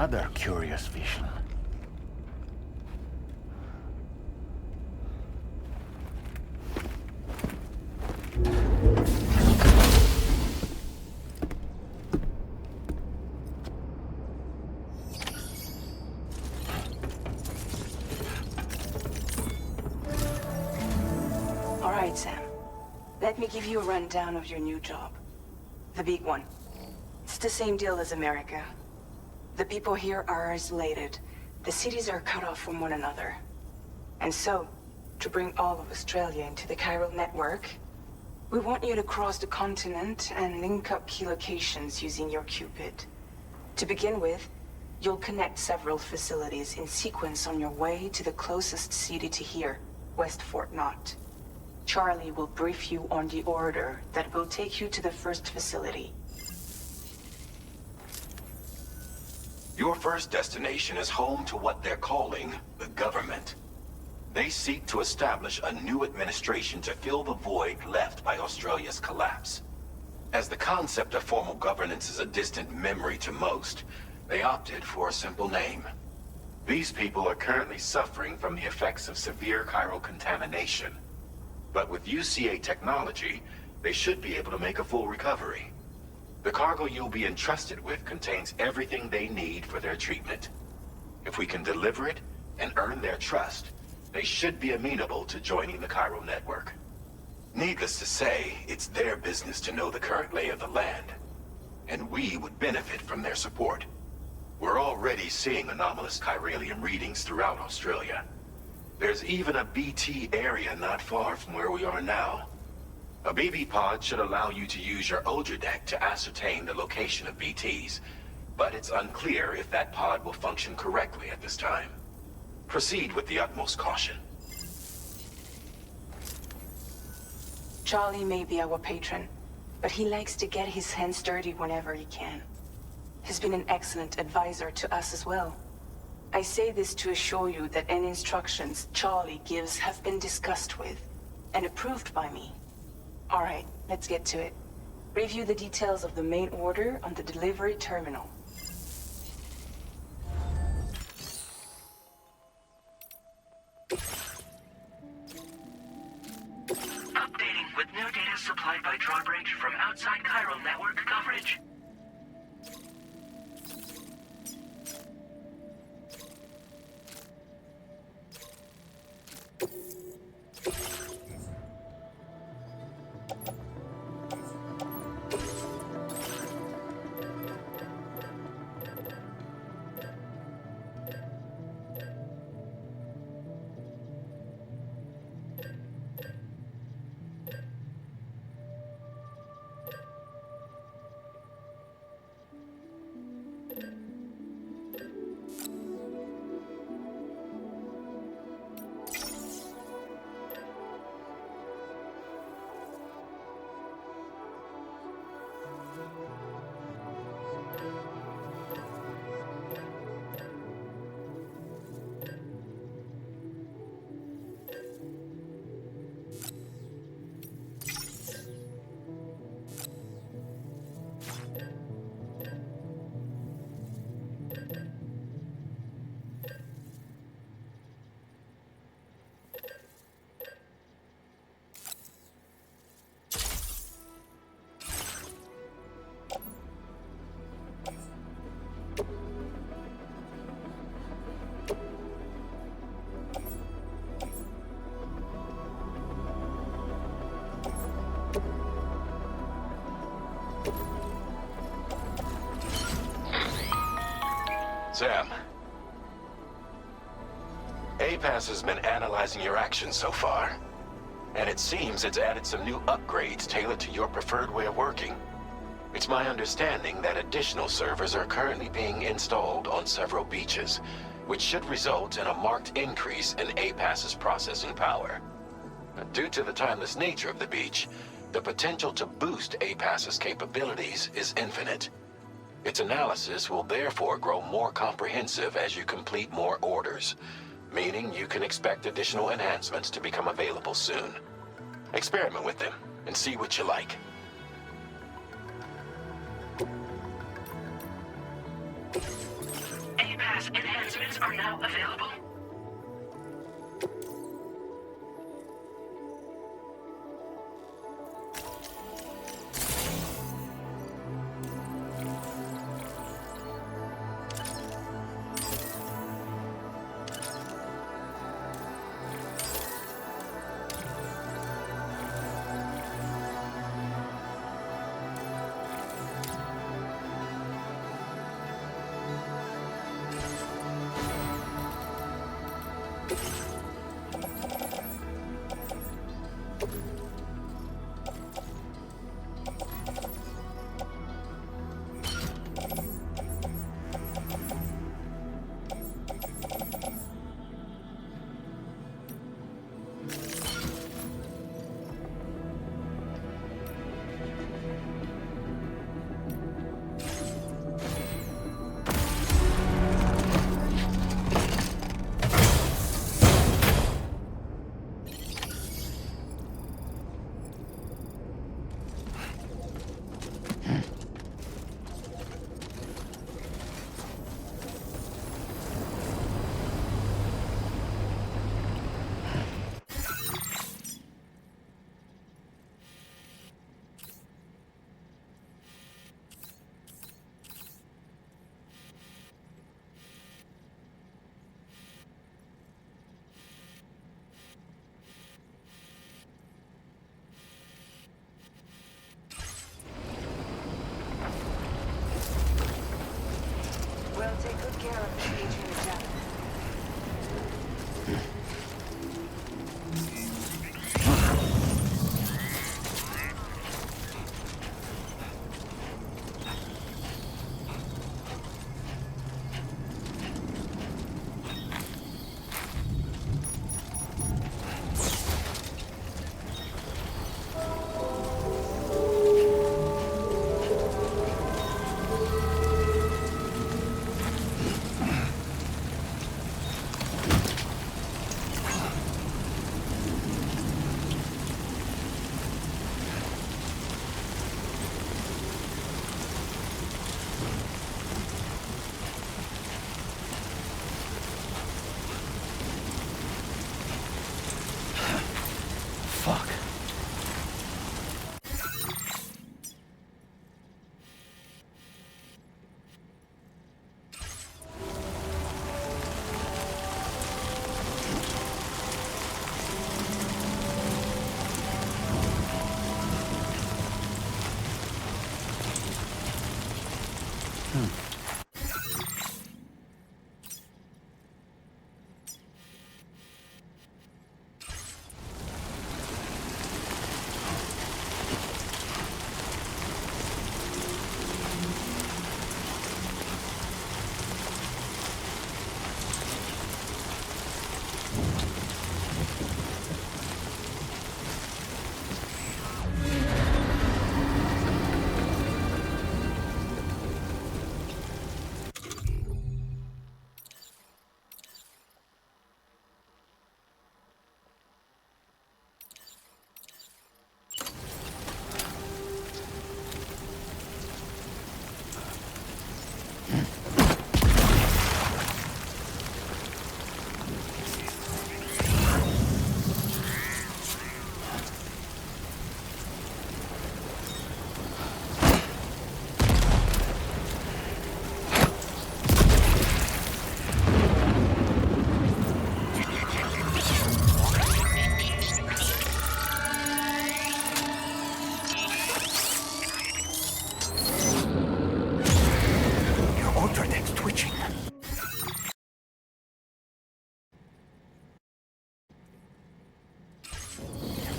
Another curious vision. All right, Sam. Let me give you a rundown of your new job. The big one. It's the same deal as America. The people here are isolated. The cities are cut off from one another. And so, to bring all of Australia into the chiral network, we want you to cross the continent and link up key locations using your Cupid. To begin with, you'll connect several facilities in sequence on your way to the closest city to here, West Fort Knott. Charlie will brief you on the order that will take you to the first facility. Your first destination is home to what they're calling the government. They seek to establish a new administration to fill the void left by Australia's collapse. As the concept of formal governance is a distant memory to most, they opted for a simple name. These people are currently suffering from the effects of severe chiral contamination. But with UCA technology, they should be able to make a full recovery. The cargo you'll be entrusted with contains everything they need for their treatment. If we can deliver it and earn their trust, they should be amenable to joining the chiral network. Needless to say, it's their business to know the current lay of the land, and we would benefit from their support. We're already seeing anomalous chiralium readings throughout Australia. There's even a BT area not far from where we are now. A BB pod should allow you to use your Ultra deck to ascertain the location of BTs, but it's unclear if that pod will function correctly at this time. Proceed with the utmost caution. Charlie may be our patron, but he likes to get his hands dirty whenever he can. He's been an excellent advisor to us as well. I say this to assure you that any instructions Charlie gives have been discussed with and approved by me. All right, let's get to it. Review the details of the main order on the delivery terminal. Updating with new data supplied by Drawbridge from outside chiral network coverage. Sam. APAS has been analyzing your actions so far, and it seems it's added some new upgrades tailored to your preferred way of working. It's my understanding that additional servers are currently being installed on several beaches, which should result in a marked increase in APAS's processing power. Due to the timeless nature of the beach, the potential to boost APAS's capabilities is infinite. Its analysis will therefore grow more comprehensive as you complete more orders, meaning you can expect additional enhancements to become available soon. Experiment with them and see what you like. APAS enhancements are now available.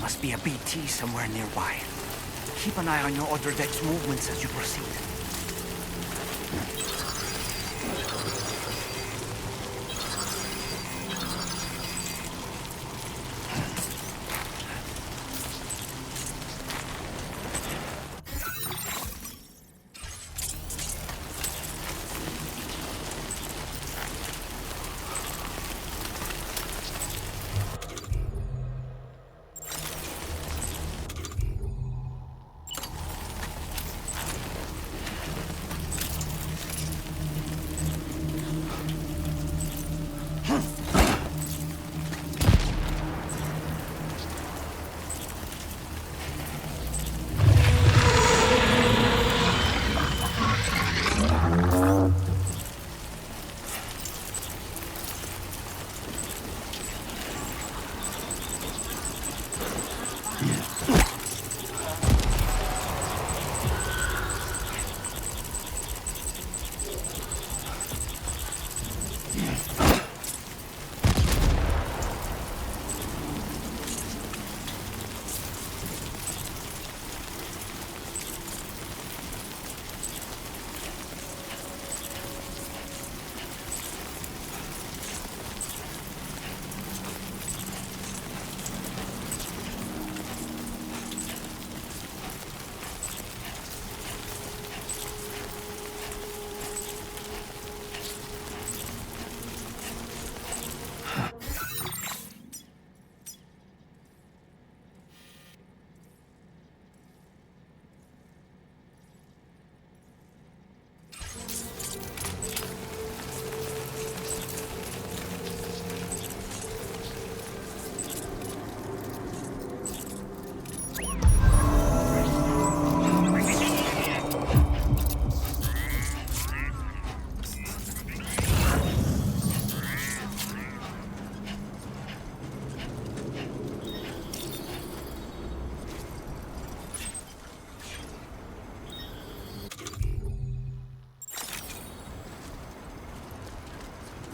Must be a BT somewhere nearby. Keep an eye on your other deck's movements as you proceed.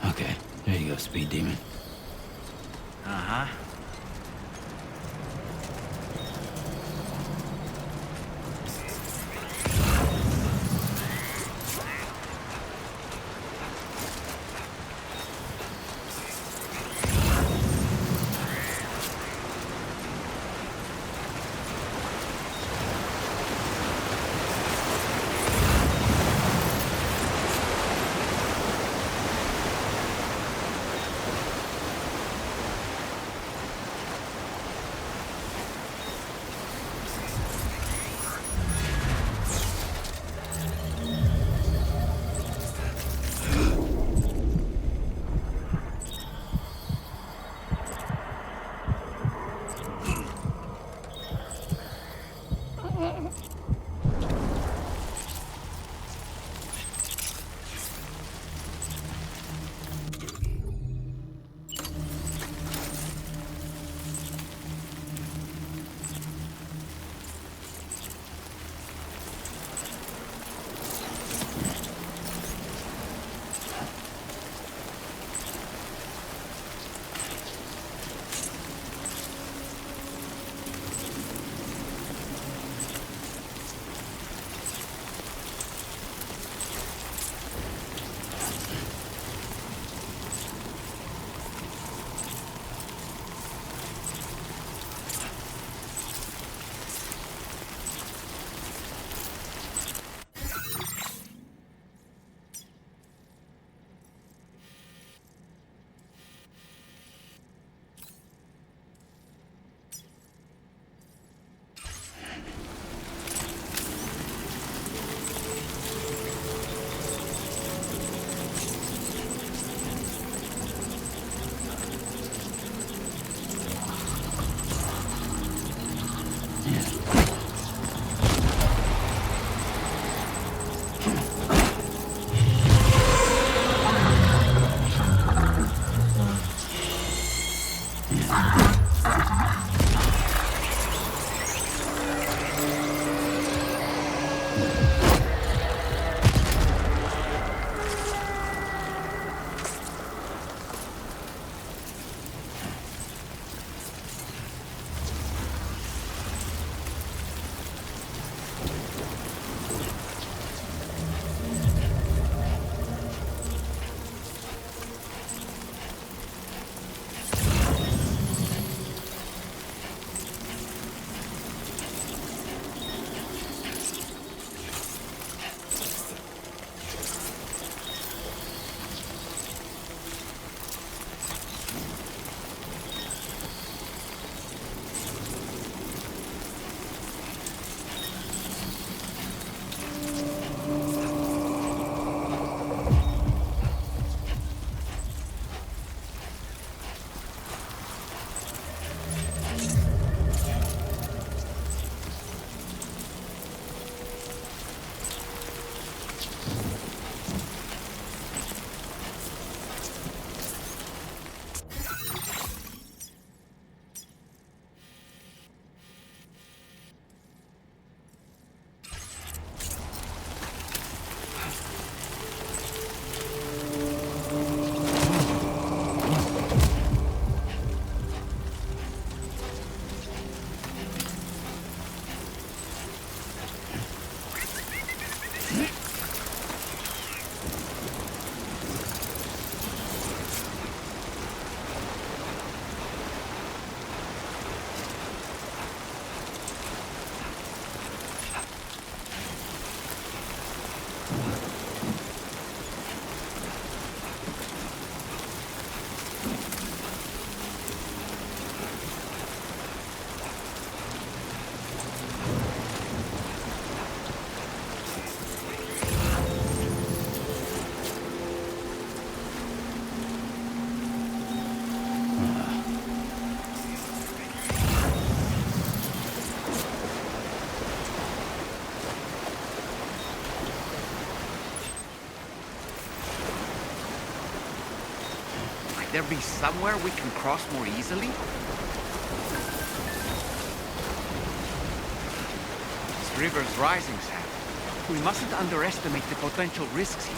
Okay, there you go, Speed Demon. Uh-huh. There be somewhere we can cross more easily? This river's rising, Sam. We mustn't underestimate the potential risks here.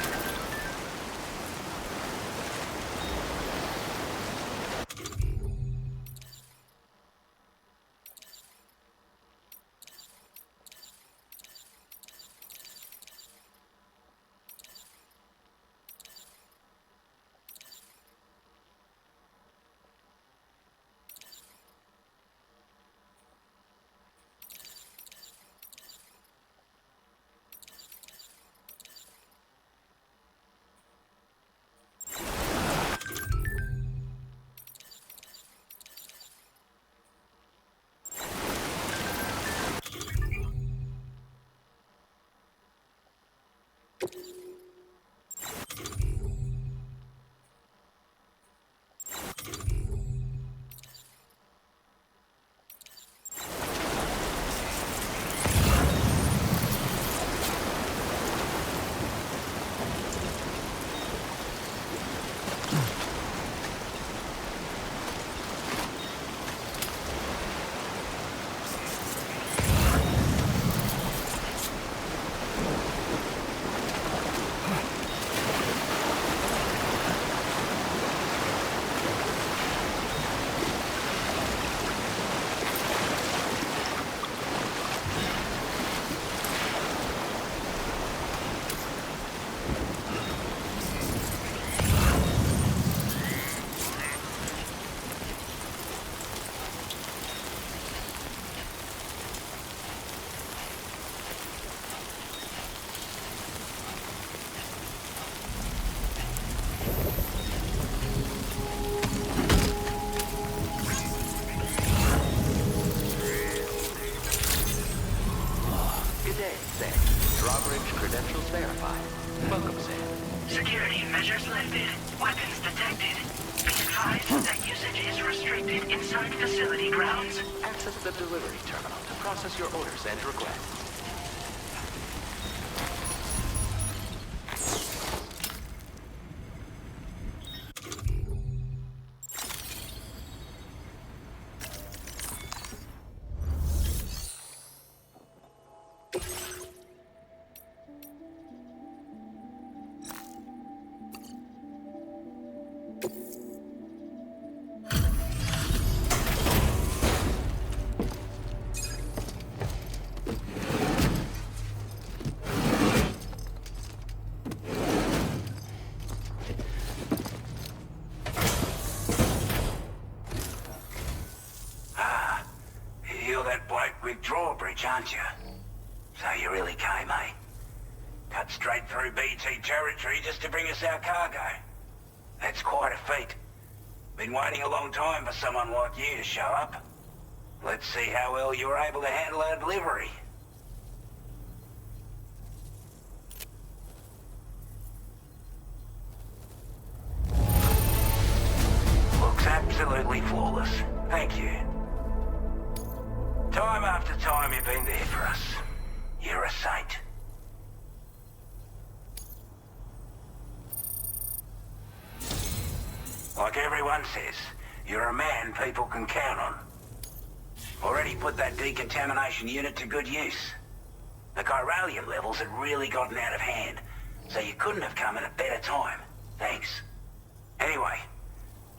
Credentials verified. Welcome, Sam. Security measures lifted. Weapons detected. Be advised that usage is restricted inside facility grounds. Access the delivery terminal to process your orders and requests. bloke with drawbridge, aren't you? So you really came, eh? Cut straight through BT territory just to bring us our cargo. That's quite a feat. Been waiting a long time for someone like you to show up. Let's see how well you were able to handle our delivery. Looks absolutely flawless. Thank you. Time after time you've been there for us. You're a saint. Like everyone says, you're a man people can count on. Already put that decontamination unit to good use. The chiralium levels had really gotten out of hand, so you couldn't have come at a better time. Thanks. Anyway,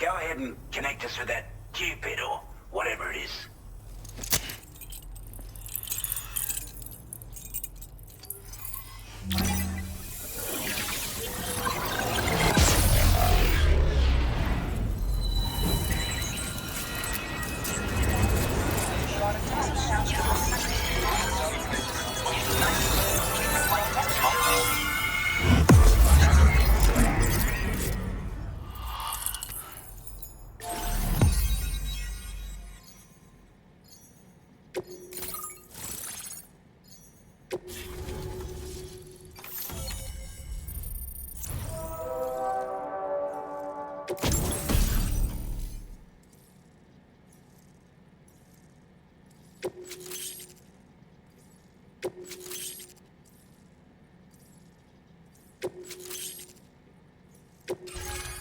go ahead and connect us with that Cupid or whatever it is.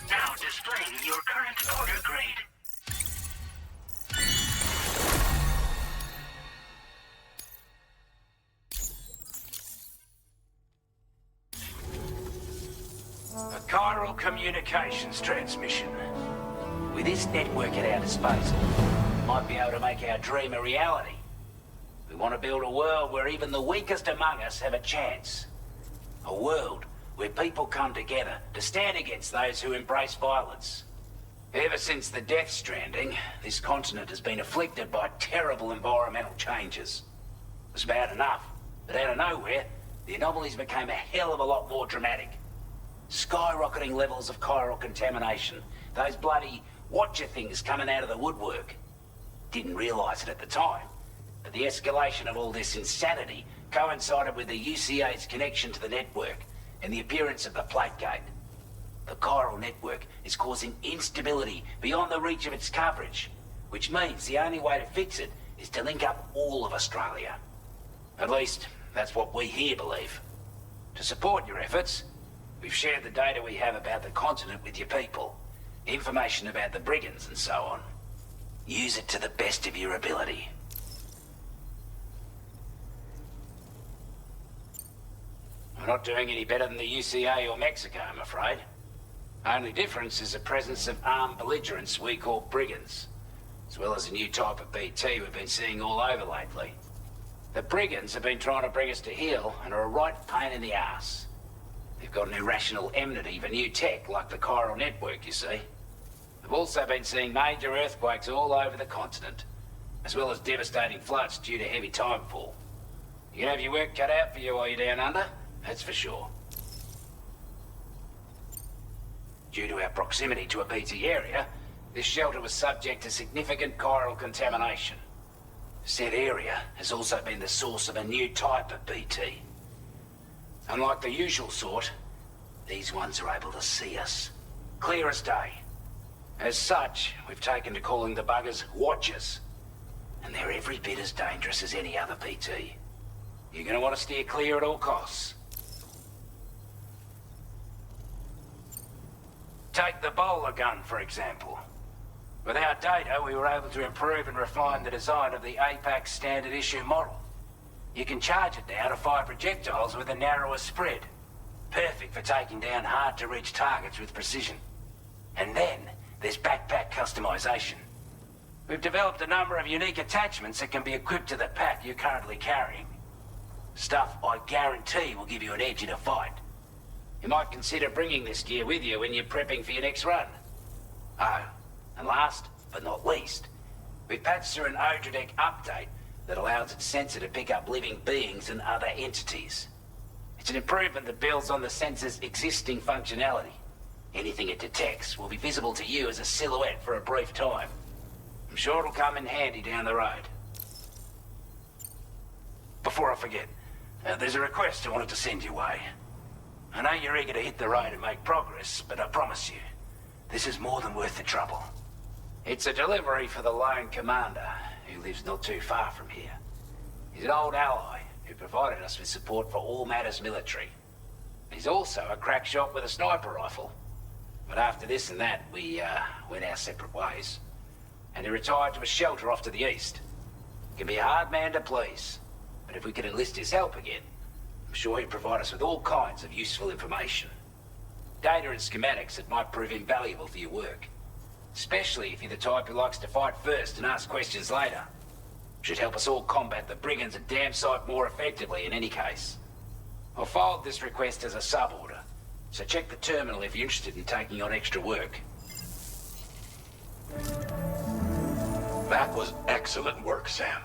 Now displaying your current order grade. A chiral communications transmission. With this network at our disposal, we might be able to make our dream a reality. We want to build a world where even the weakest among us have a chance. A world where people come together to stand against those who embrace violence. Ever since the death stranding, this continent has been afflicted by terrible environmental changes. It was bad enough, but out of nowhere, the anomalies became a hell of a lot more dramatic. Skyrocketing levels of chiral contamination, those bloody watcher things coming out of the woodwork. Didn't realize it at the time, but the escalation of all this insanity coincided with the UCA's connection to the network and the appearance of the plate gate. The chiral network is causing instability beyond the reach of its coverage, which means the only way to fix it is to link up all of Australia. At least, that's what we here believe. To support your efforts, we've shared the data we have about the continent with your people, information about the brigands and so on. Use it to the best of your ability. We're not doing any better than the UCA or Mexico, I'm afraid. Only difference is the presence of armed belligerents we call brigands, as well as a new type of BT we've been seeing all over lately. The brigands have been trying to bring us to heel and are a right pain in the ass. They've got an irrational enmity for new tech like the chiral network, you see. We've also been seeing major earthquakes all over the continent, as well as devastating floods due to heavy timefall. You can have your work cut out for you while you're down under, that's for sure. Due to our proximity to a BT area, this shelter was subject to significant chiral contamination. Said area has also been the source of a new type of BT. Unlike the usual sort, these ones are able to see us, clear as day. As such, we've taken to calling the buggers Watchers, and they're every bit as dangerous as any other BT. You're gonna want to steer clear at all costs. Take the bowler gun, for example. With our data, we were able to improve and refine the design of the APAC standard issue model. You can charge it now to fire projectiles with a narrower spread. Perfect for taking down hard-to-reach targets with precision. And then, there's backpack customization. We've developed a number of unique attachments that can be equipped to the pack you're currently carrying. Stuff I guarantee will give you an edge in a fight. You might consider bringing this gear with you when you're prepping for your next run. Oh, and last but not least, we've patched through an Odradek update that allows its sensor to pick up living beings and other entities. It's an improvement that builds on the sensor's existing functionality. Anything it detects will be visible to you as a silhouette for a brief time. I'm sure it'll come in handy down the road. Before I forget, there's a request I wanted to send your way. I know you're eager to hit the road and make progress, but I promise you, this is more than worth the trouble. It's a delivery for the lone commander, who lives not too far from here. He's an old ally who provided us with support for all matters military. He's also a crack shot with a sniper rifle. But after this and that, we went our separate ways. And he retired to a shelter off to the east. He can be a hard man to please, but if we could enlist his help again, I'm sure he'd provide us with all kinds of useful information. Data and schematics that might prove invaluable for your work. Especially if you're the type who likes to fight first and ask questions later. Should help us all combat the brigands a damn sight more effectively in any case. I'll filed this request as a sub-order, so check the terminal if you're interested in taking on extra work. That was excellent work, Sam.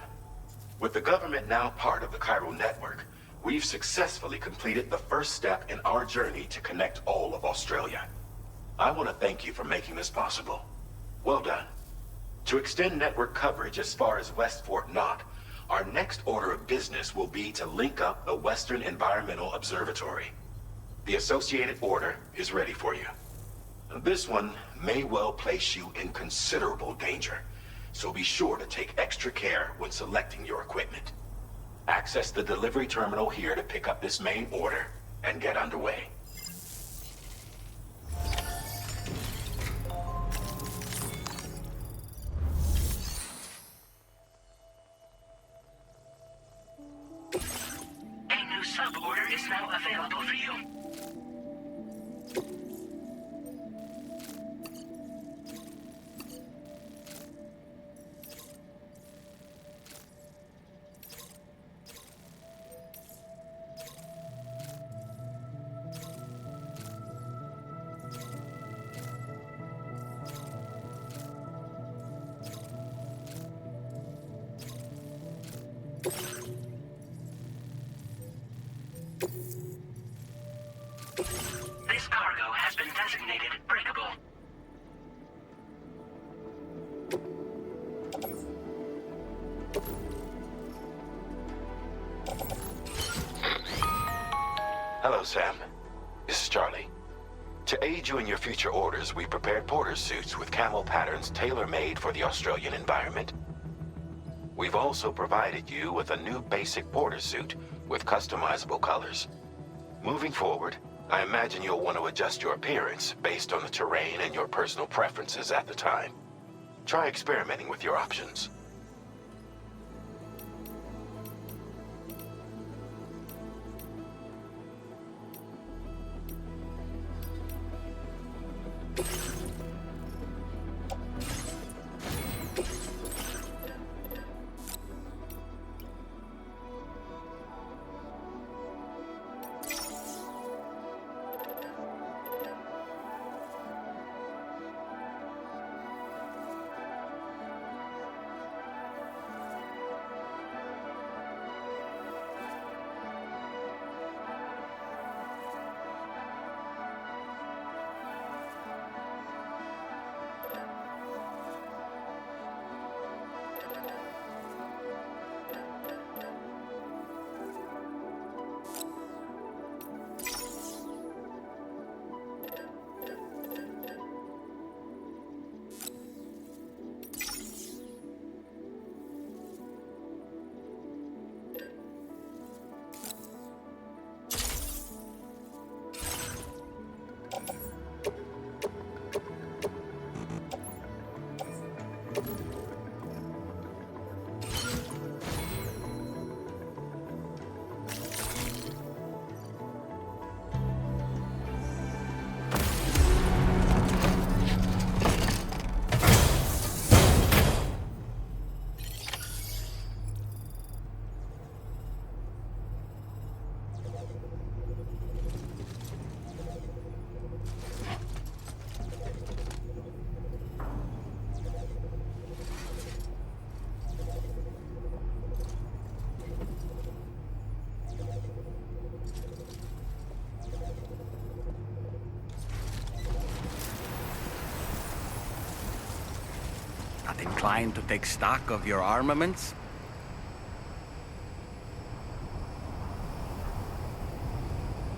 With the government now part of the Cairo network, we've successfully completed the first step in our journey to connect all of Australia. I want to thank you for making this possible. Well done. To extend network coverage as far as West Fort Knott, our next order of business will be to link up the Western Environmental Observatory. The associated order is ready for you. This one may well place you in considerable danger, so be sure to take extra care when selecting your equipment. Access the delivery terminal here to pick up this main order and get underway. A new sub-order is now available for you. This cargo has been designated breakable. Hello, Sam. This is Charlie. To aid you in your future orders, we prepared porter's suits with camel patterns tailor-made for the Australian environment. We've also provided you with a new basic porter suit with customizable colors. Moving forward, I imagine you'll want to adjust your appearance based on the terrain and your personal preferences at the time. Try experimenting with your options. not inclined to take stock of your armaments?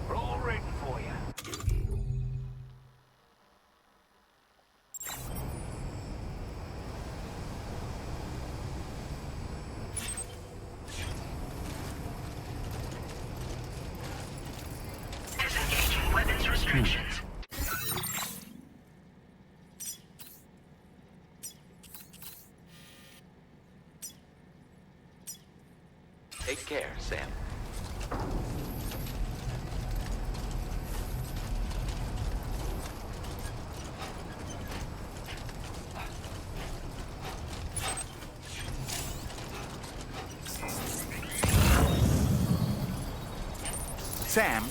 We're all rooting for you. Disengaging weapons restrictions. Take care, Sam. Sam,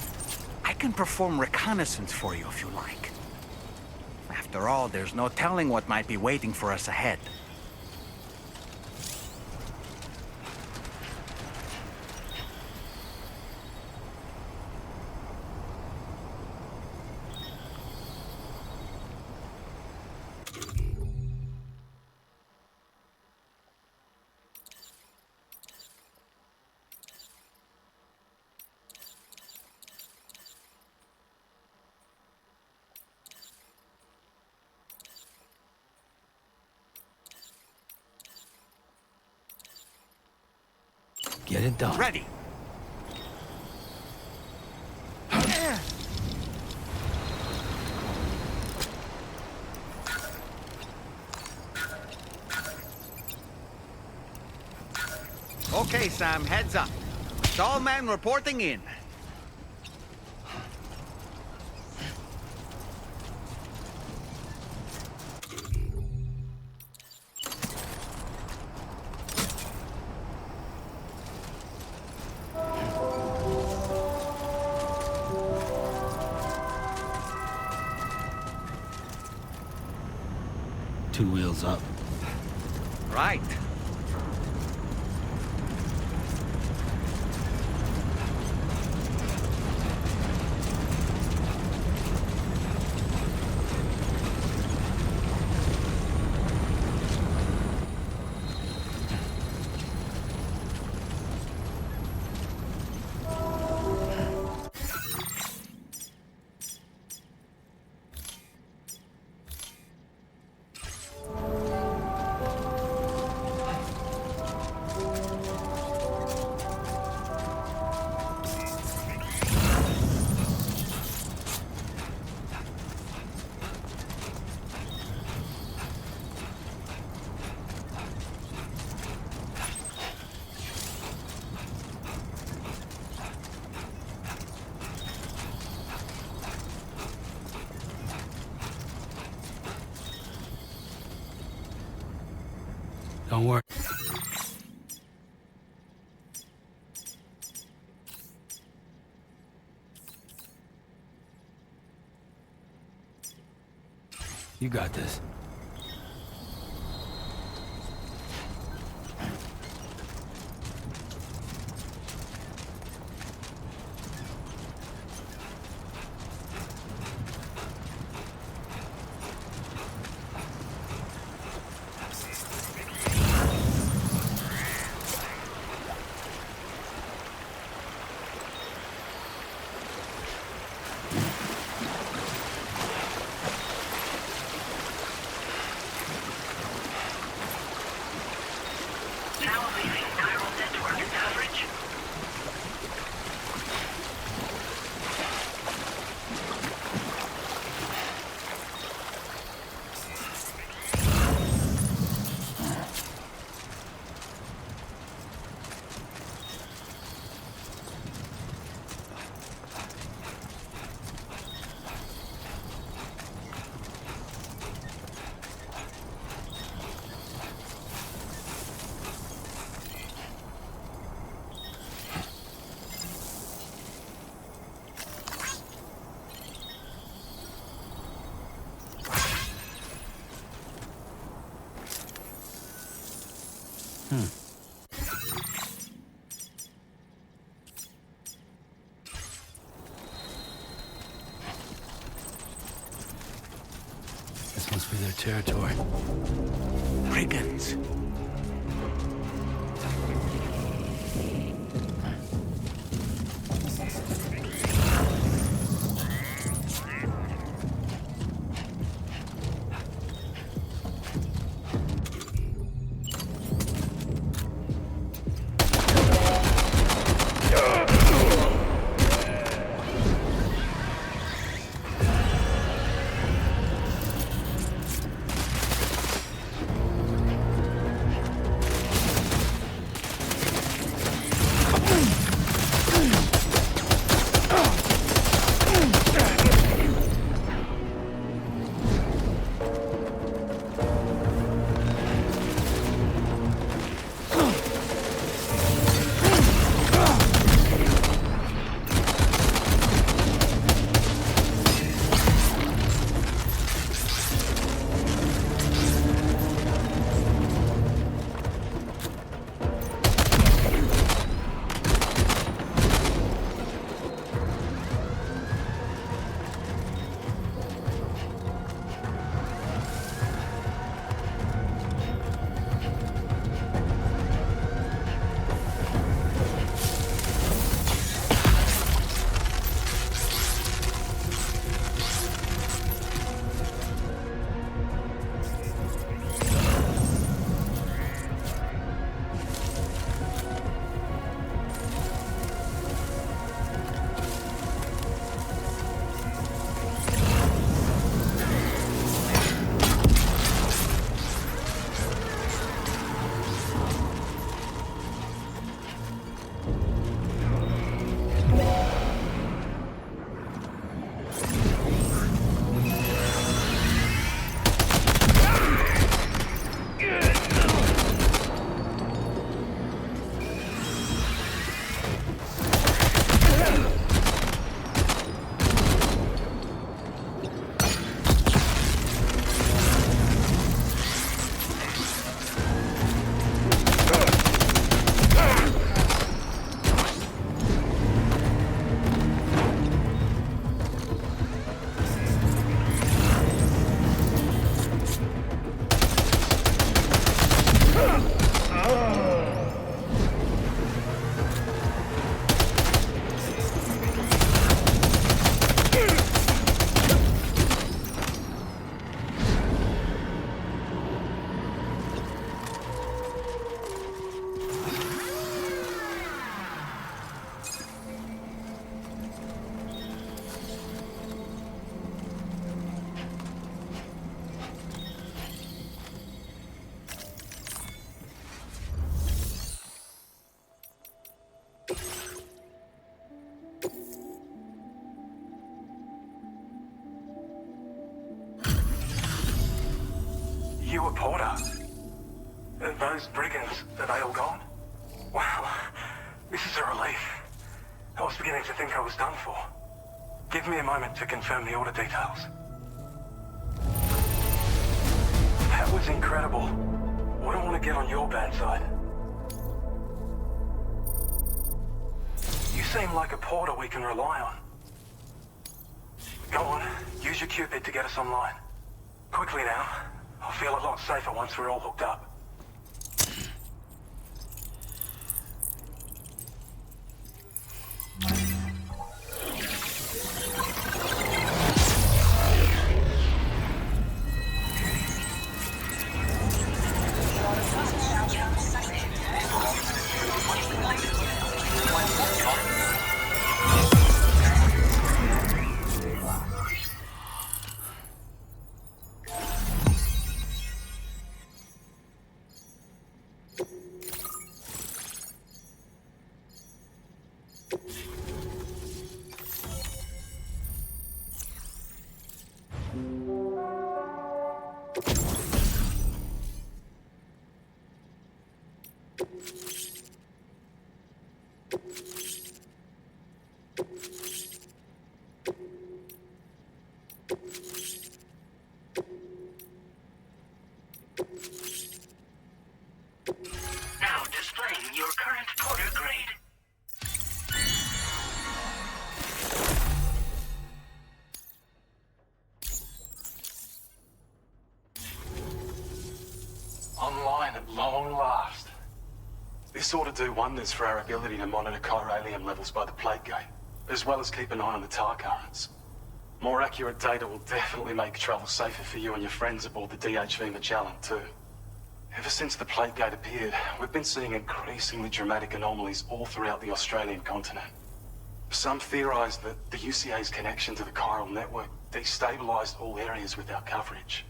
I can perform reconnaissance for you if you like. After all, there's no telling what might be waiting for us ahead. Get it done. Ready. Okay, Sam, heads up. Stallman reporting in. Two wheels up. Right. Don't worry. You got this. must be their territory. Brigands. You a porter? Those brigands, are they all gone? Wow, this is a relief. I was beginning to think I was done for. Give me a moment to confirm the order details. That was incredible. Wouldn't want to get on your bad side. You seem like a porter we can rely on. Go on, use your Cupid to get us online. Quickly now. I'll feel a lot safer once we're all hooked up. Now displaying your current porter grade. sort of do wonders for our ability to monitor chiralium levels by the plate gate, as well as keep an eye on the tar currents. More accurate data will definitely make travel safer for you and your friends aboard the DHV Magellan, too. Ever since the plate gate appeared, we've been seeing increasingly dramatic anomalies all throughout the Australian continent. Some theorize that the UCA's connection to the chiral network destabilized all areas with our coverage.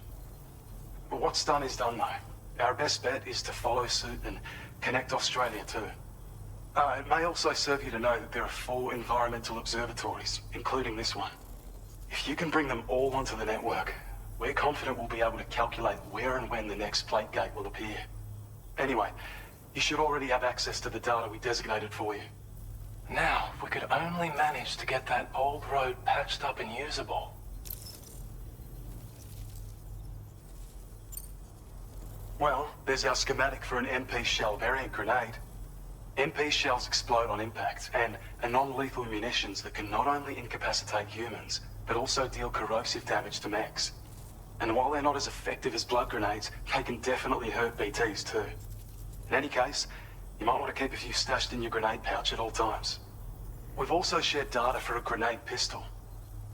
But what's done is done, though. Our best bet is to follow suit and connect Australia, too. It may also serve you to know that there are 4 environmental observatories, including this one. If you can bring them all onto the network, we're confident we'll be able to calculate where and when the next plate gate will appear. Anyway, you should already have access to the data we designated for you. Now, if we could only manage to get that old road patched up and usable. Well, there's our schematic for an MP shell variant grenade. MP shells explode on impact, and are non-lethal munitions that can not only incapacitate humans, but also deal corrosive damage to mechs. And while they're not as effective as blood grenades, they can definitely hurt BTs too. In any case, you might want to keep a few stashed in your grenade pouch at all times. We've also shared data for a grenade pistol.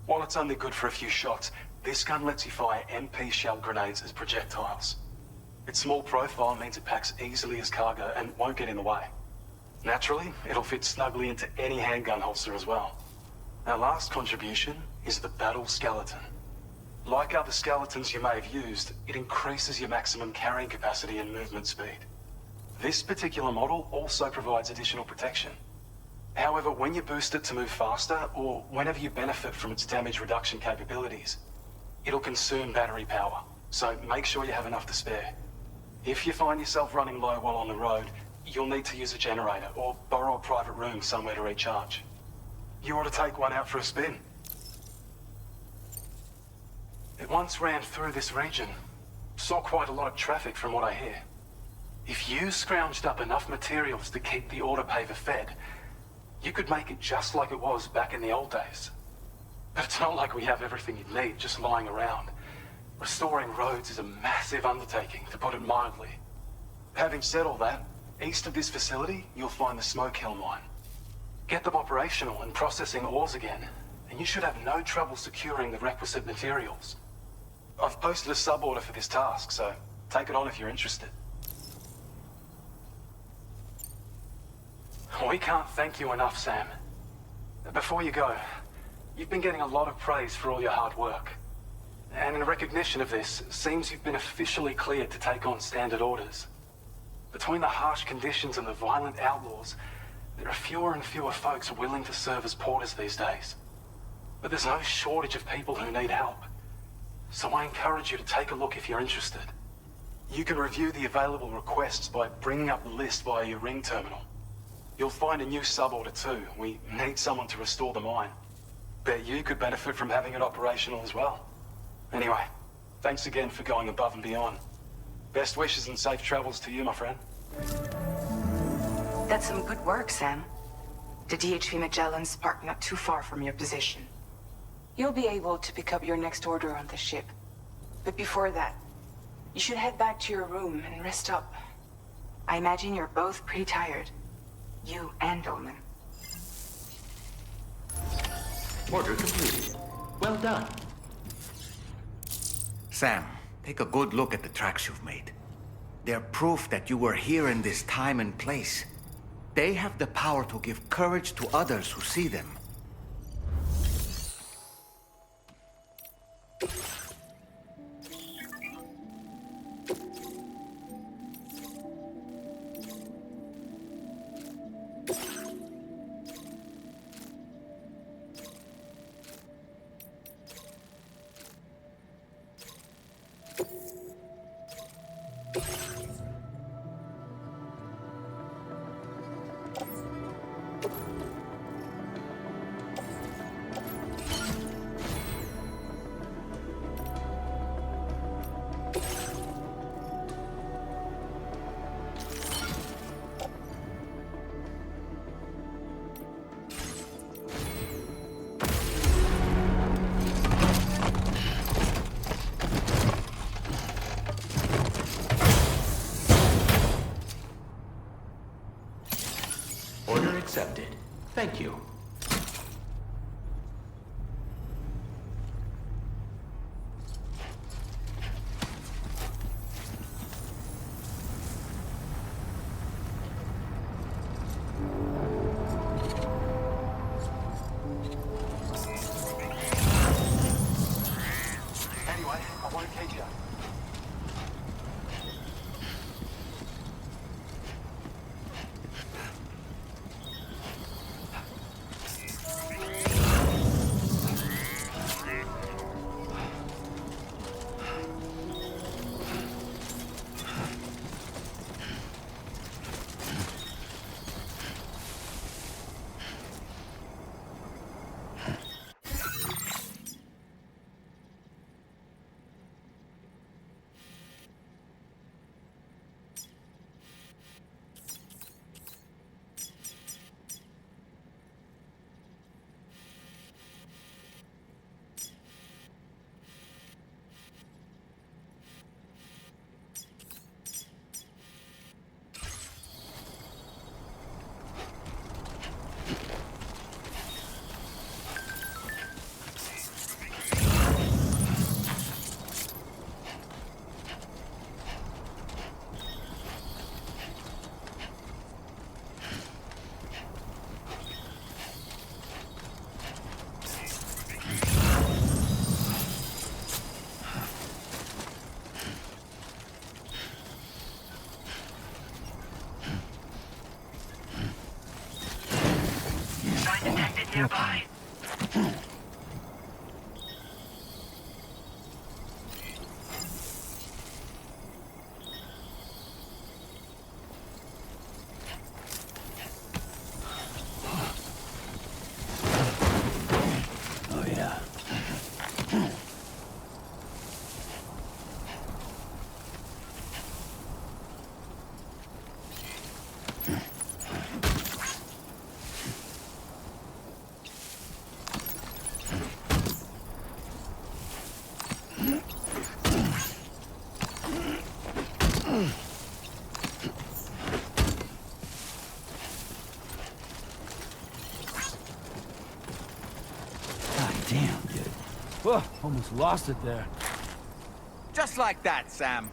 While it's only good for a few shots, this gun lets you fire MP shell grenades as projectiles. Its small profile means it packs easily as cargo and won't get in the way. Naturally, it'll fit snugly into any handgun holster as well. Our last contribution is the battle skeleton. Like other skeletons you may have used, it increases your maximum carrying capacity and movement speed. This particular model also provides additional protection. However, when you boost it to move faster, or whenever you benefit from its damage reduction capabilities, it'll consume battery power, so make sure you have enough to spare. If you find yourself running low while on the road, you'll need to use a generator or borrow a private room somewhere to recharge. You ought to take one out for a spin. It once ran through this region. Saw quite a lot of traffic from what I hear. If you scrounged up enough materials to keep the autopaver fed, you could make it just like it was back in the old days. But it's not like we have everything you'd need just lying around. Restoring roads is a massive undertaking, to put it mildly. Having said all that, east of this facility, you'll find the Smoke Hill mine. Get them operational and processing ores again, and you should have no trouble securing the requisite materials. I've posted a sub-order for this task, so take it on if you're interested. We can't thank you enough, Sam. Before you go, you've been getting a lot of praise for all your hard work. And in recognition of this, it seems you've been officially cleared to take on standard orders. Between the harsh conditions and the violent outlaws, there are fewer and fewer folks willing to serve as porters these days. But there's no shortage of people who need help. So I encourage you to take a look if you're interested. You can review the available requests by bringing up the list via your ring terminal. You'll find a new sub-order too. We need someone to restore the mine. Bet you could benefit from having it operational as well. Anyway, thanks again for going above and beyond. Best wishes and safe travels to you, my friend. That's some good work, Sam. The DHV Magellan's parked not too far from your position. You'll be able to pick up your next order on the ship. But before that, you should head back to your room and rest up. I imagine you're both pretty tired. You and Dolman. Order completed. Well done. Sam, take a good look at the tracks you've made. They're proof that you were here in this time and place. They have the power to give courage to others who see them. accepted. Thank you. Anyway, I won't keep you. Detected nearby. Oh, yeah. Damn, dude. Whoa, almost lost it there. Just like that, Sam.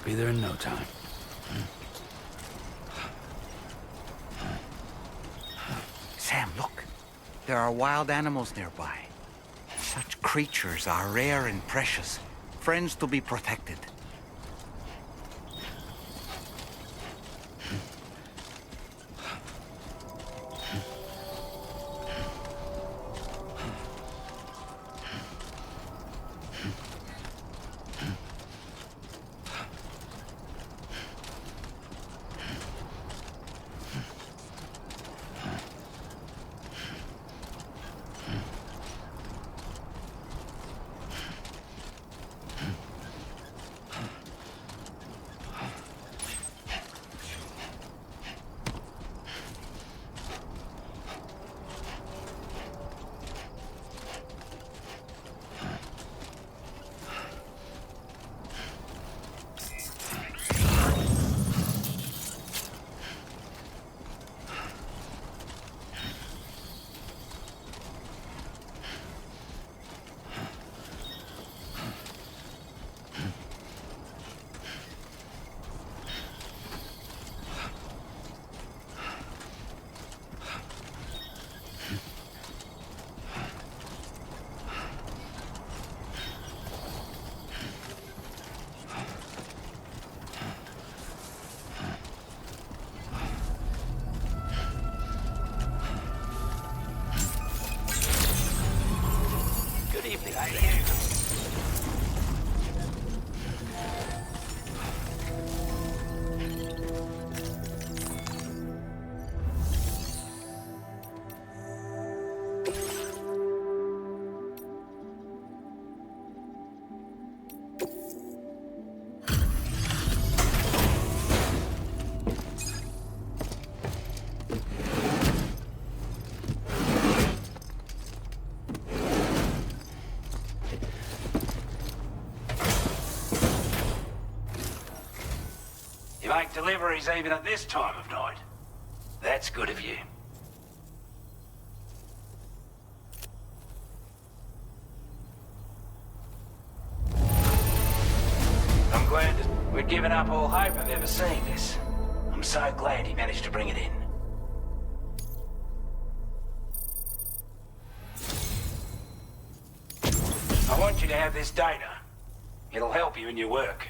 Be there in no time. Sam, look. There are wild animals nearby. Such creatures are rare and precious. Friends to be protected. Hey, you. You make deliveries even at this time of night. That's good of you. I'm glad that we'd given up all hope of ever seeing this. I'm so glad he managed to bring it in. I want you to have this data. It'll help you in your work.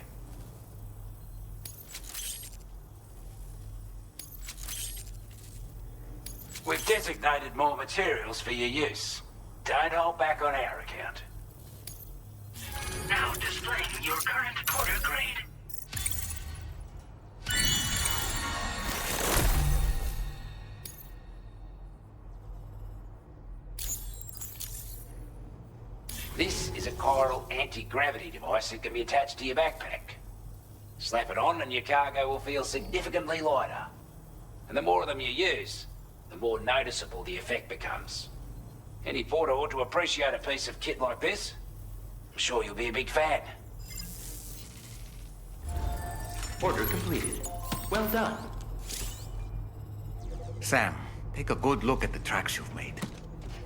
We've designated more materials for your use. Don't hold back on our account. Now displaying your current Porter grade. This is a chiral anti-gravity device that can be attached to your backpack. Slap it on and your cargo will feel significantly lighter. And the more of them you use, the more noticeable the effect becomes. Any porter ought to appreciate a piece of kit like this. I'm sure you'll be a big fan. Order completed. Well done. Sam, take a good look at the tracks you've made.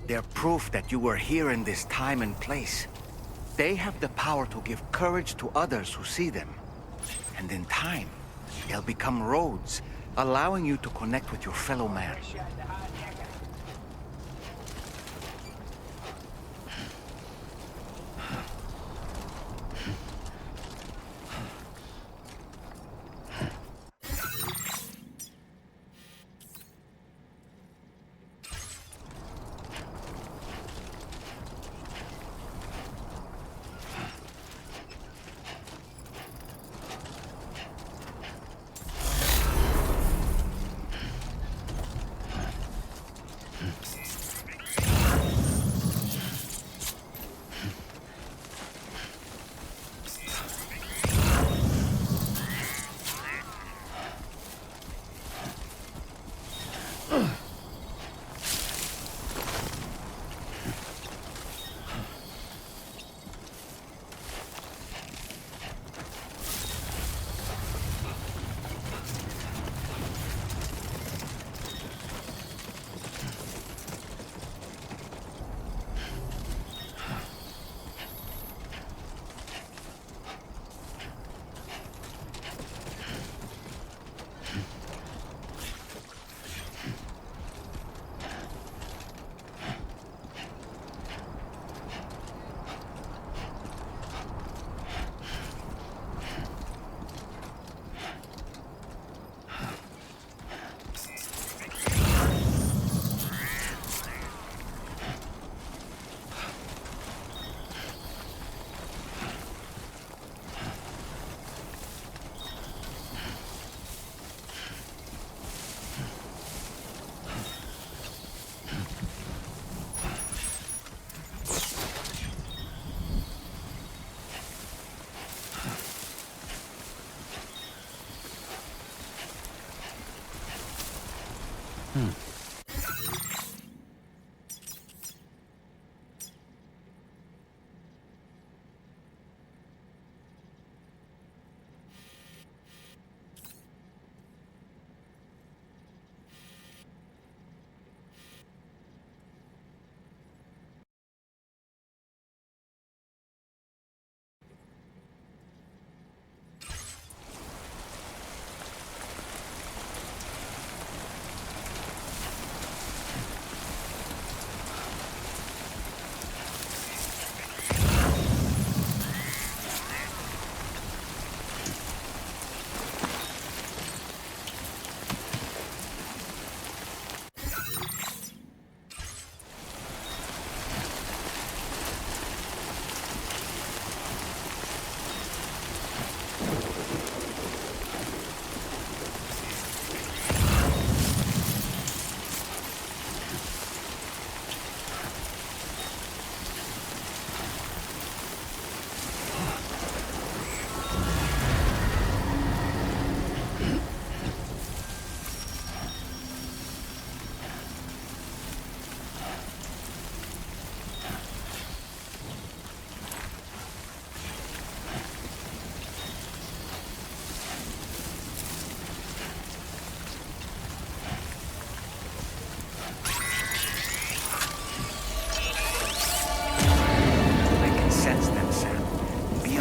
They're proof that you were here in this time and place. They have the power to give courage to others who see them. And in time, they'll become roads, allowing you to connect with your fellow man.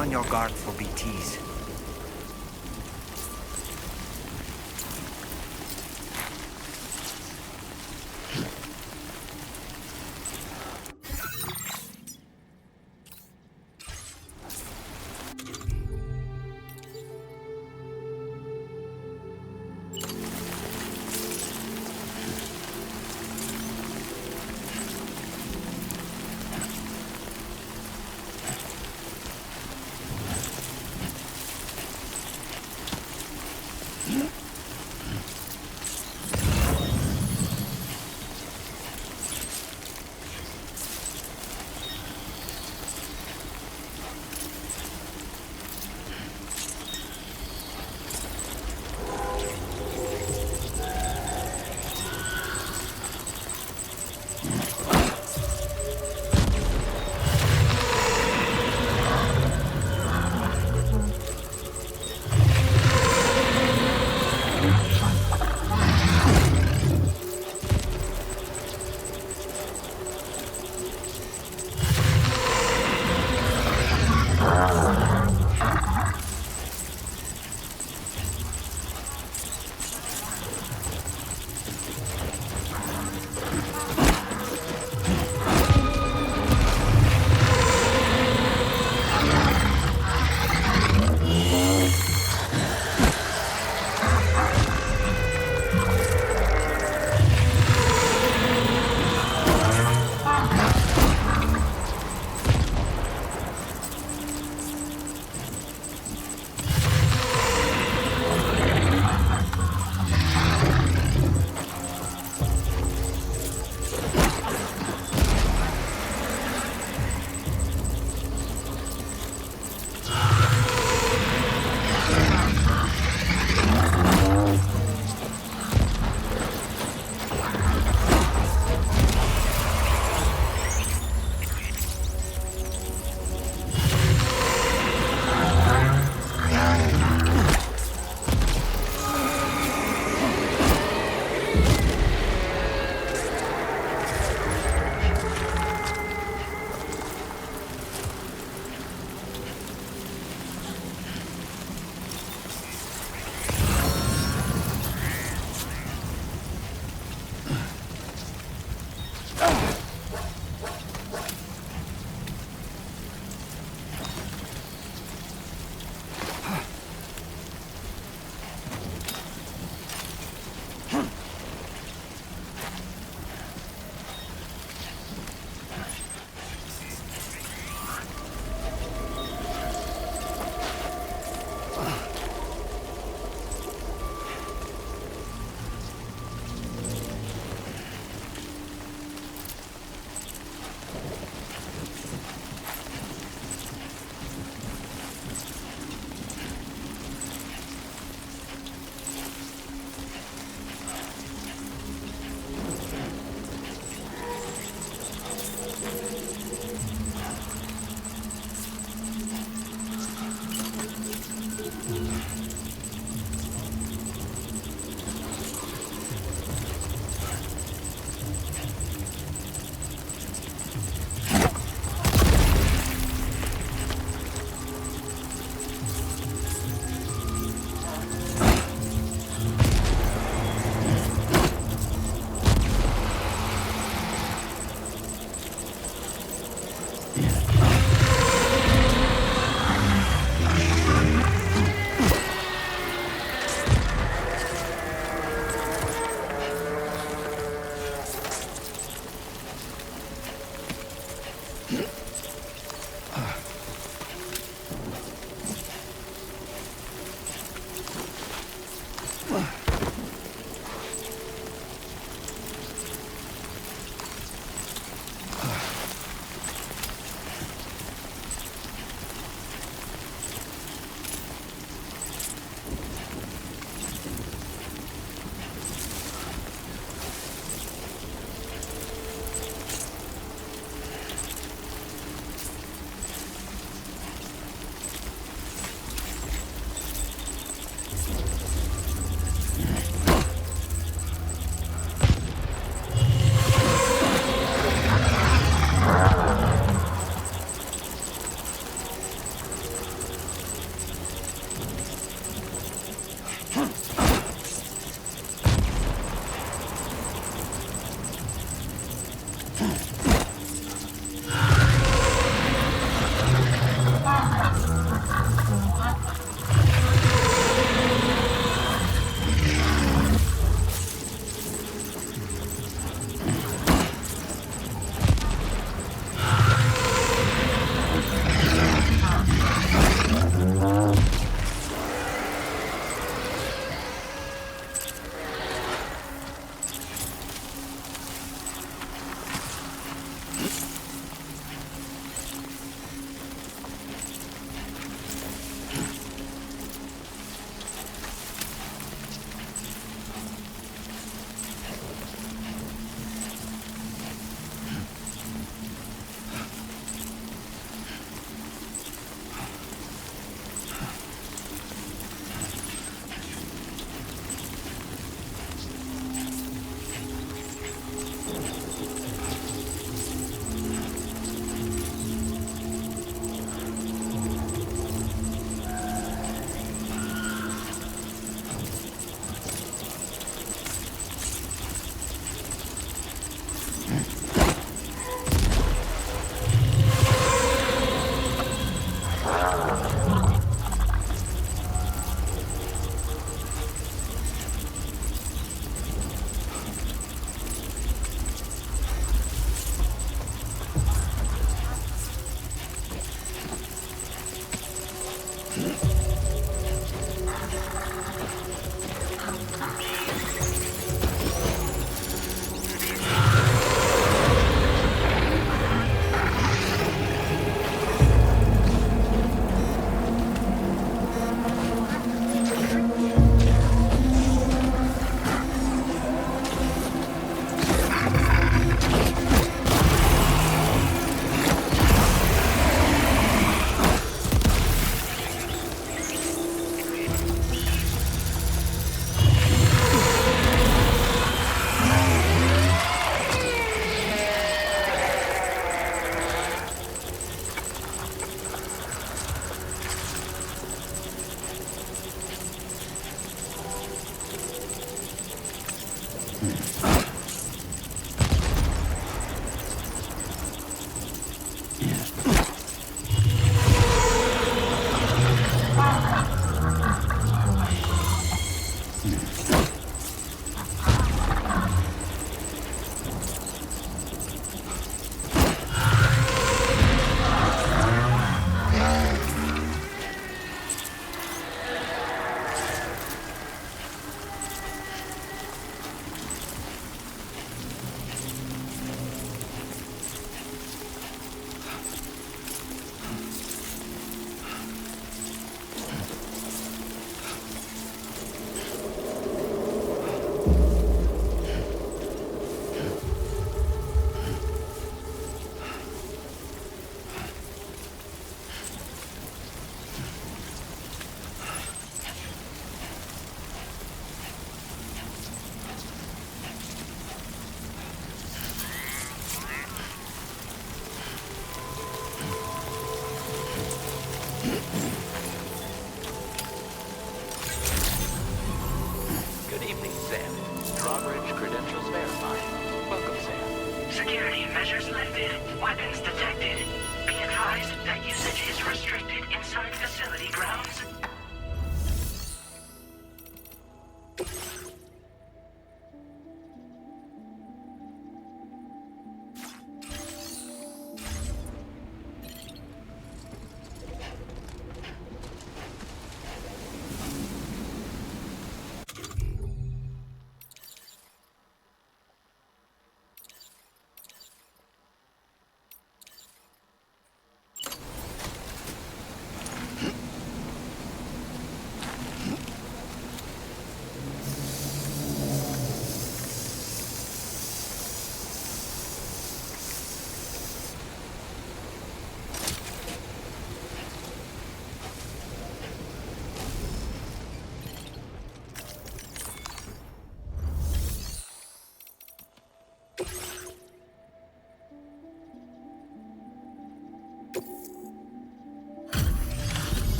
on your guard for BTs.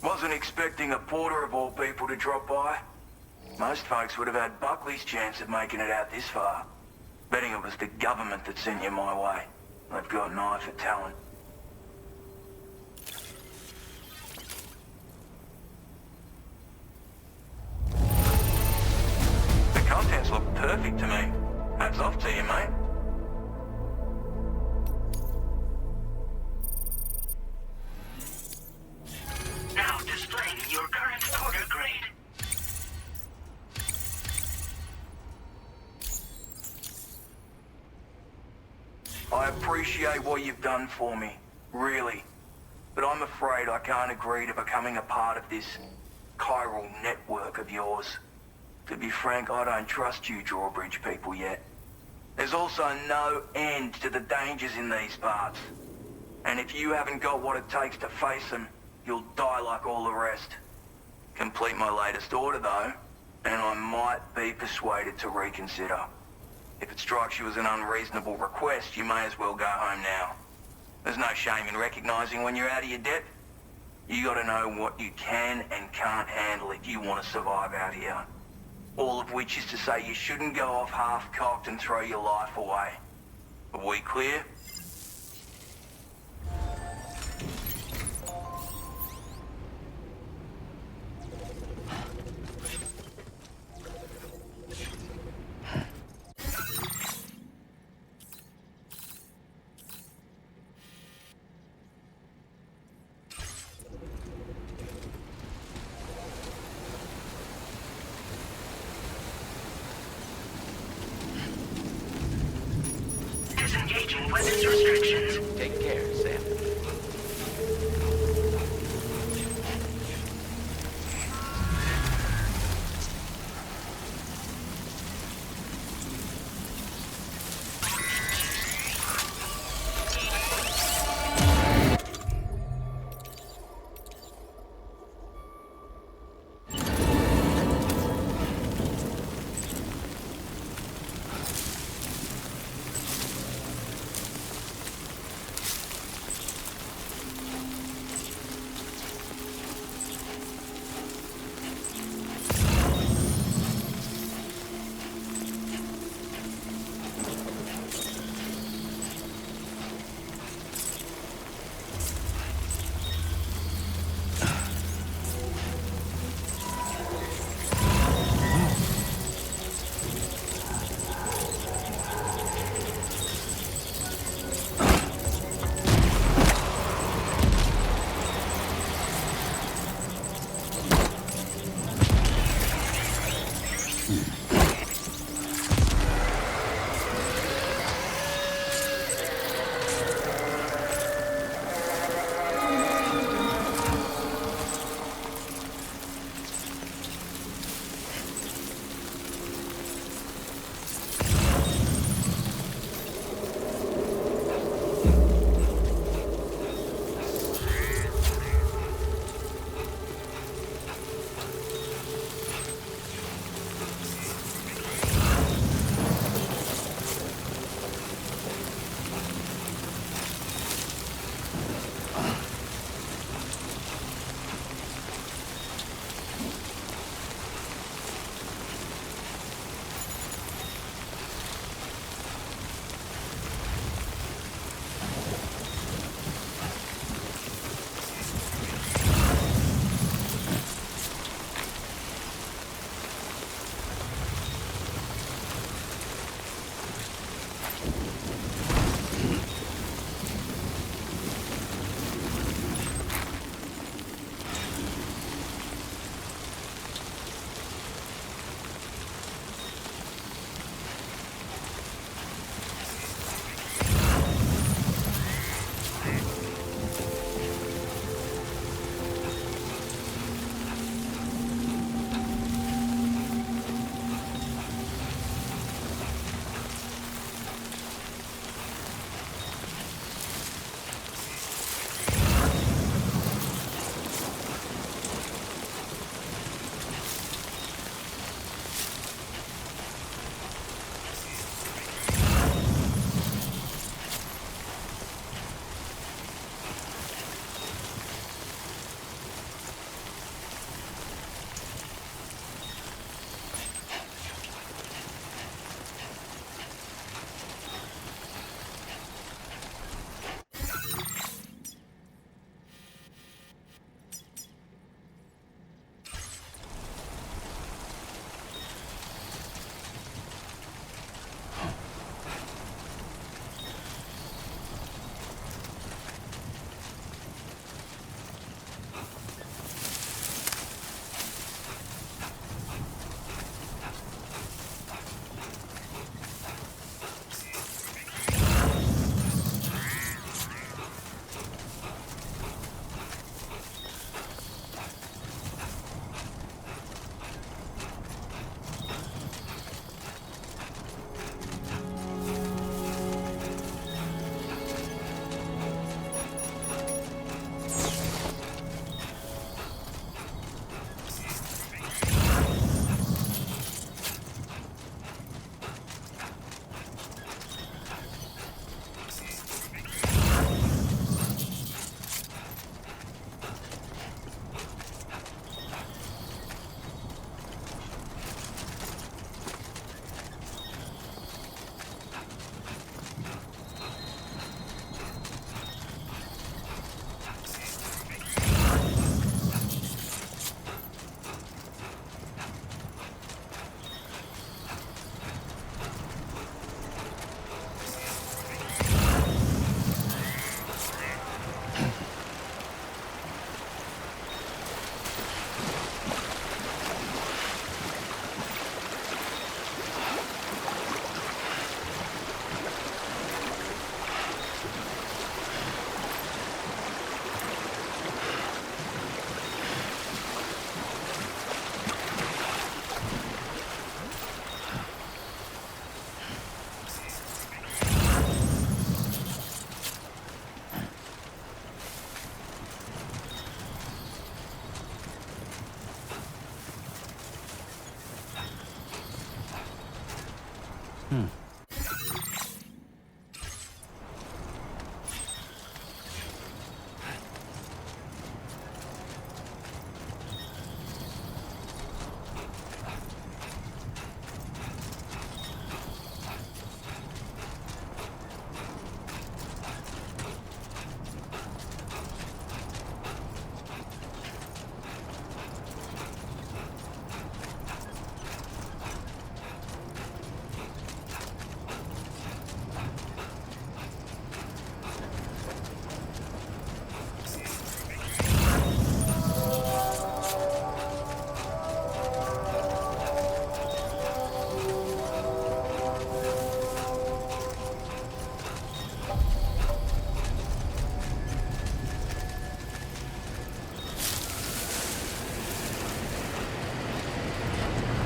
Wasn't expecting a porter of all people to drop by. Most folks would have had Buckley's chance of making it out this far. Betting it was the government that sent you my way. They've got an eye for talent. The contents look perfect to me. Hats off to you, mate. Now displaying your current porter grade. I appreciate what you've done for me, really. But I'm afraid I can't agree to becoming a part of this chiral network of yours. To be frank, I don't trust you drawbridge people yet. There's also no end to the dangers in these parts. And if you haven't got what it takes to face them, you'll die like all the rest. Complete my latest order though, and I might be persuaded to reconsider. If it strikes you as an unreasonable request, you may as well go home now. There's no shame in recognizing when you're out of your depth. You gotta know what you can and can't handle if you want to survive out here. All of which is to say you shouldn't go off half-cocked and throw your life away. Are we clear? Disengaging weapon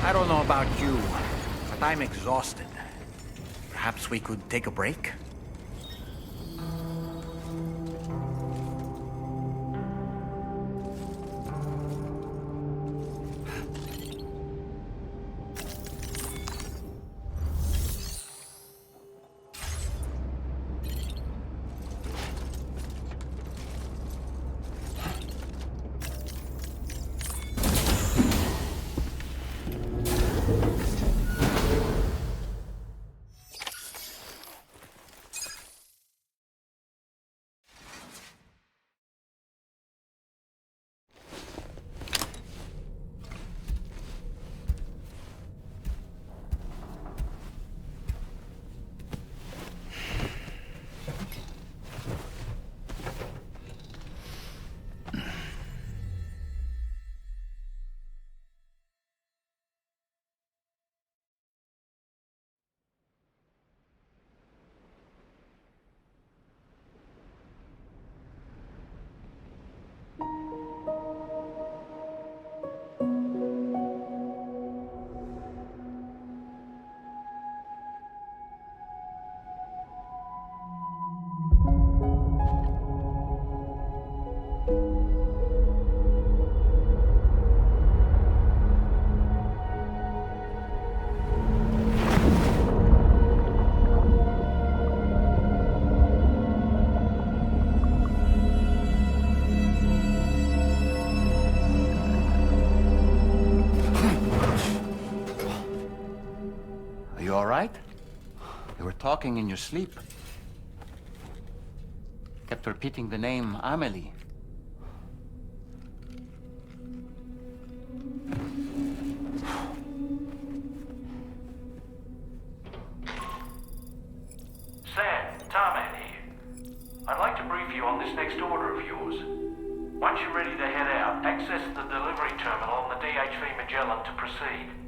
I don't know about you, but I'm exhausted. Perhaps we could take a break? You were talking in your sleep. Kept repeating the name Amelie. Sam, Tarman here. I'd like to brief you on this next order of yours. Once you're ready to head out, access the delivery terminal on the DHV Magellan to proceed.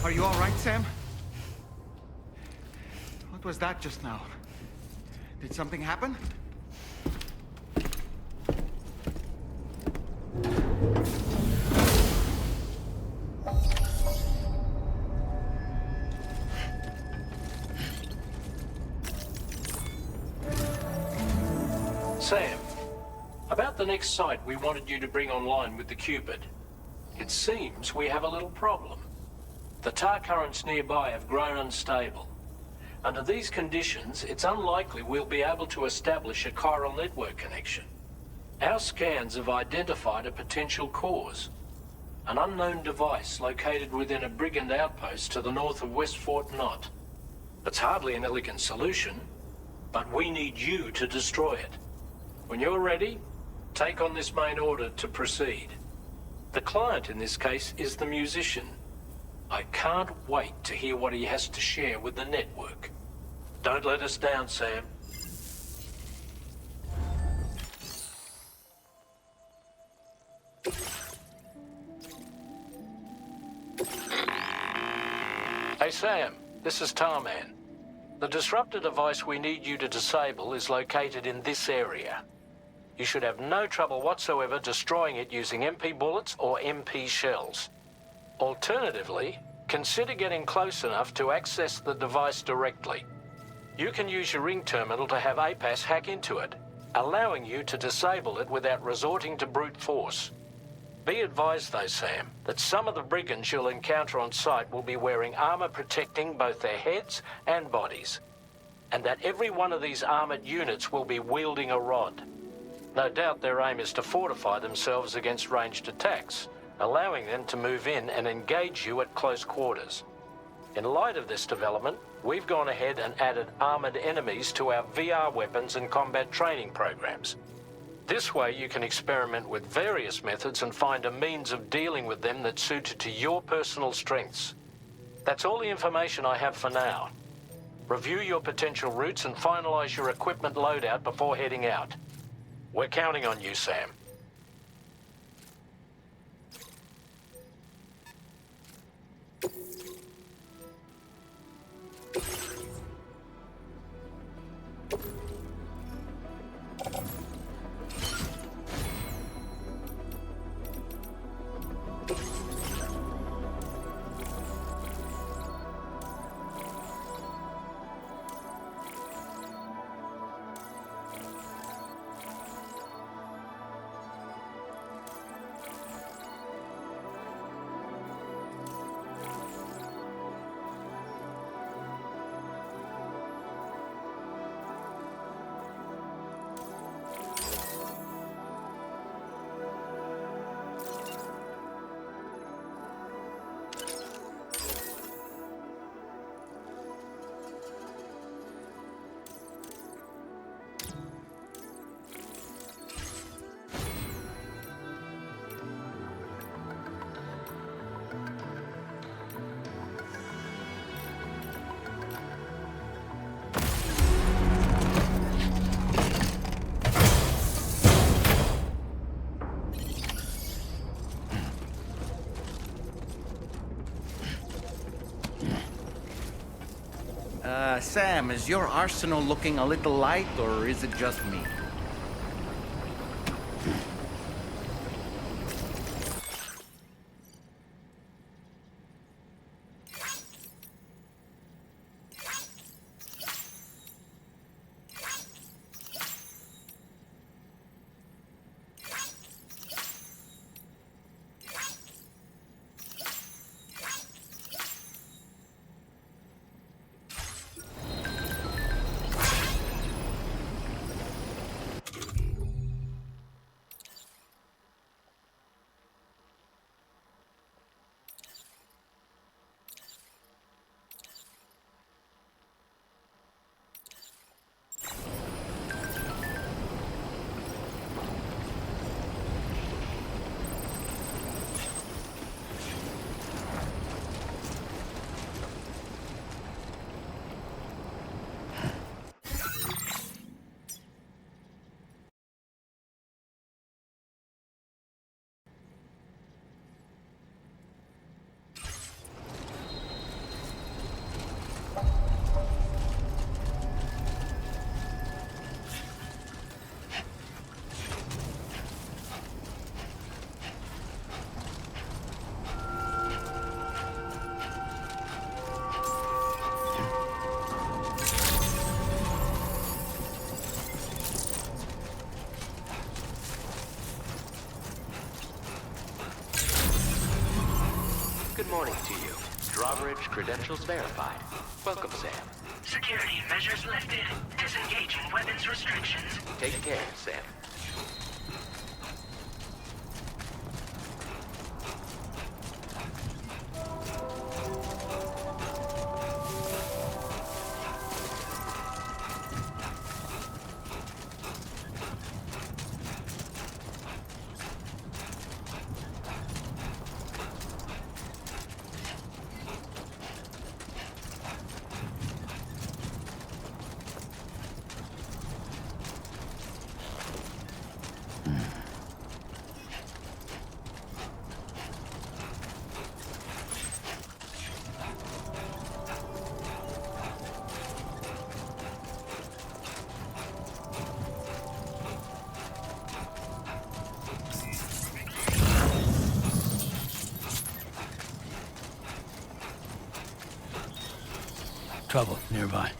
Are you all right, Sam? What was that just now? Did something happen? Sam, about the next site we wanted you to bring online with the Cupid. It seems we have a little problem. The tar currents nearby have grown unstable. Under these conditions, it's unlikely we'll be able to establish a chiral network connection. Our scans have identified a potential cause. An unknown device located within a brigand outpost to the north of West Fort Knot. It's hardly an elegant solution, but we need you to destroy it. When you're ready, take on this main order to proceed. The client in this case is the musician. I can't wait to hear what he has to share with the network. Don't let us down, Sam. Sam, this is Tarman. The disruptor device we need you to disable is located in this area. You should have no trouble whatsoever destroying it using MP bullets or MP shells. Alternatively, consider getting close enough to access the device directly. You can use your ring terminal to have APAS hack into it, allowing you to disable it without resorting to brute force. Be advised though, Sam, that some of the brigands you'll encounter on site will be wearing armor protecting both their heads and bodies, and that every one of these armored units will be wielding a rod. No doubt their aim is to fortify themselves against ranged attacks, allowing them to move in and engage you at close quarters. In light of this development, we've gone ahead and added armored enemies to our VR weapons and combat training programs. This way you can experiment with various methods and find a means of dealing with them that's suited to your personal strengths. That's all the information I have for now. Review your potential routes and finalize your equipment loadout before heading out. We're counting on you, Sam. Sam, is your arsenal looking a little light, or is it just me? Good morning to you. Drawbridge credentials verified. Welcome, Sam. Security measures lifted. Disengaging weapons restrictions. Take care, Sam. Trouble nearby.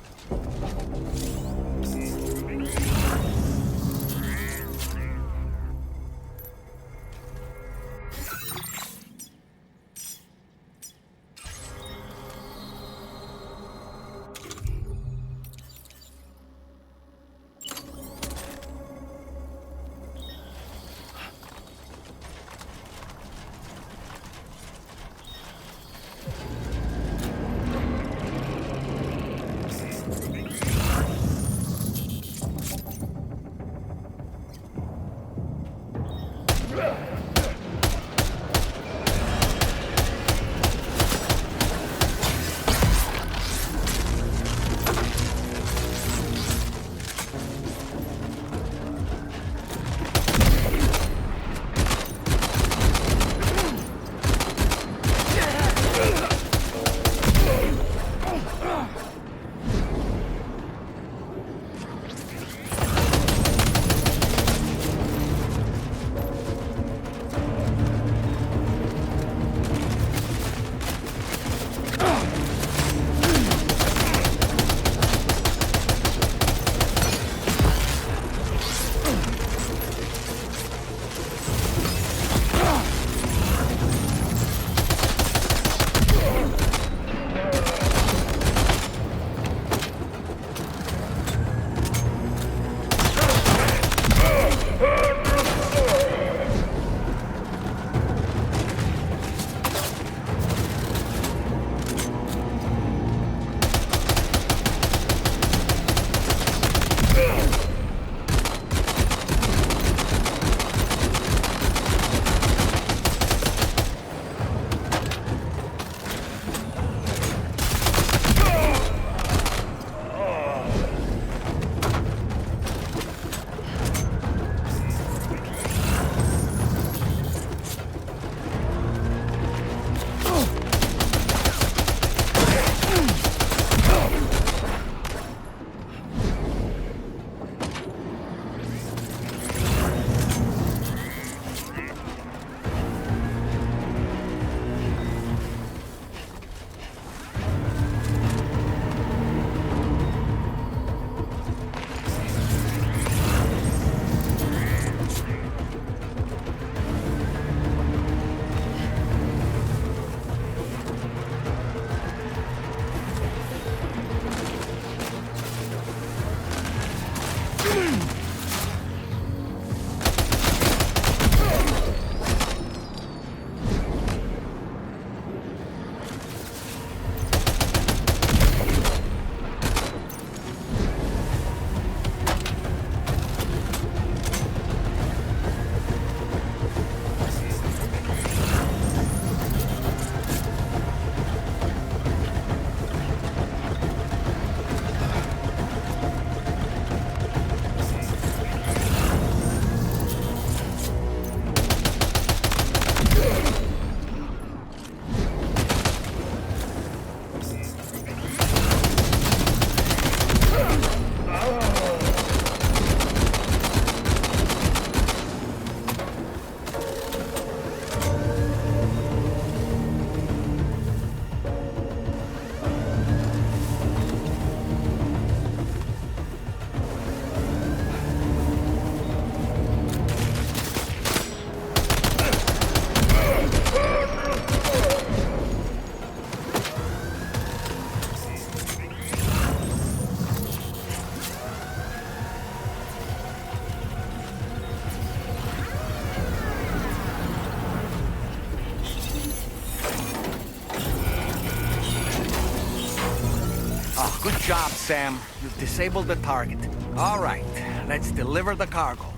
Good job, Sam. You've disabled the target. All right, let's deliver the cargo.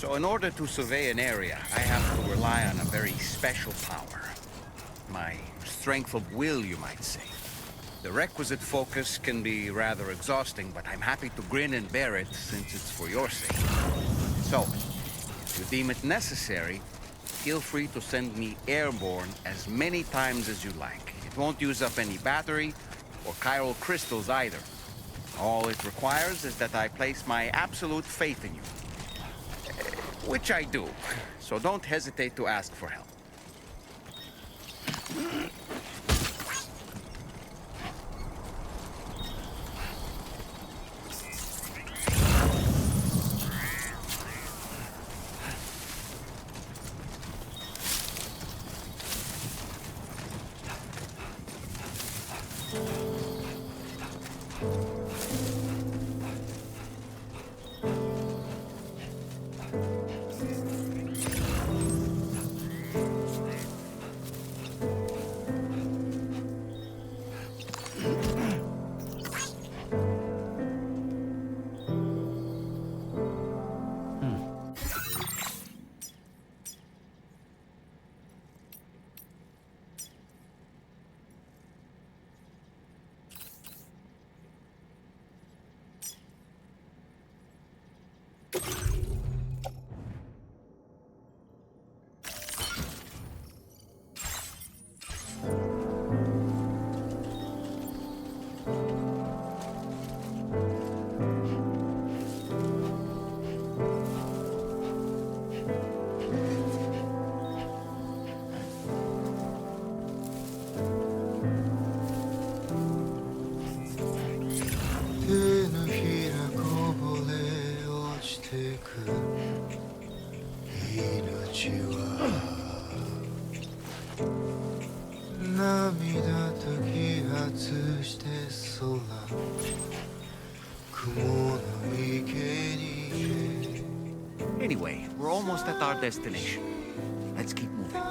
So in order to survey an area, I have to rely on a very special power. My strength of will, you might say. The requisite focus can be rather exhausting, but I'm happy to grin and bear it since it's for your sake. So, if you deem it necessary, feel free to send me airborne as many times as you like. It won't use up any battery or chiral crystals either. All it requires is that I place my absolute faith in you. Which I do, so don't hesitate to ask for help. Anyway, we're almost at our destination. Let's keep moving.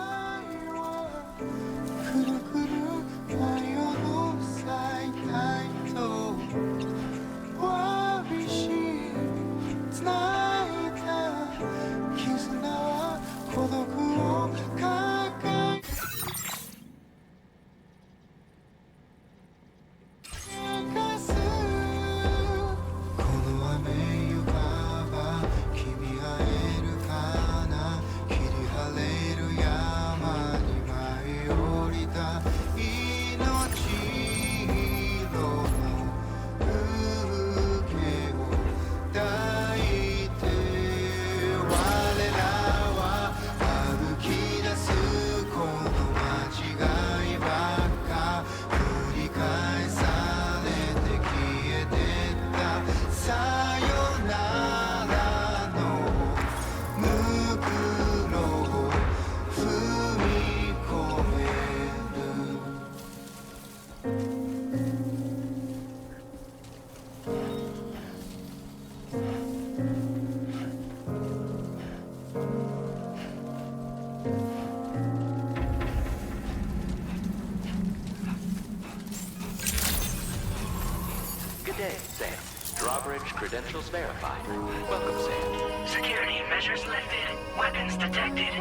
Credentials verified. Welcome, Sam. Security measures lifted. Weapons detected.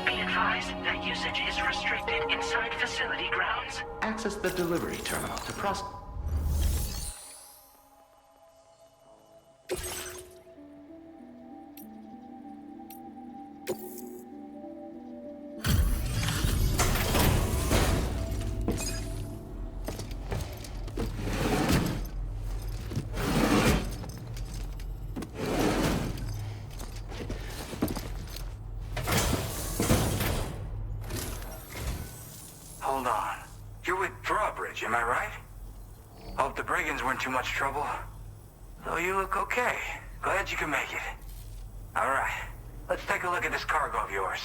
Be advised that usage is restricted inside facility grounds. Access the delivery terminal to process. Hold on. You're with Drawbridge, am I right? Hope the brigands weren't too much trouble. Though you look okay. Glad you can make it. Alright, let's take a look at this cargo of yours.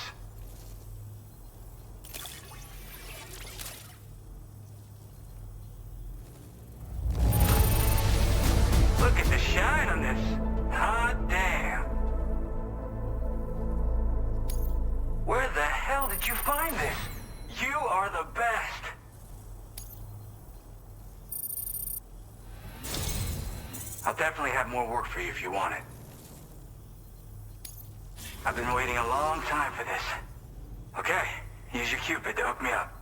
Look at the shine on this. Hot damn. Where the hell did you find this? You are the best! I'll definitely have more work for you if you want it. I've been waiting a long time for this. Okay, use your Cupid to hook me up.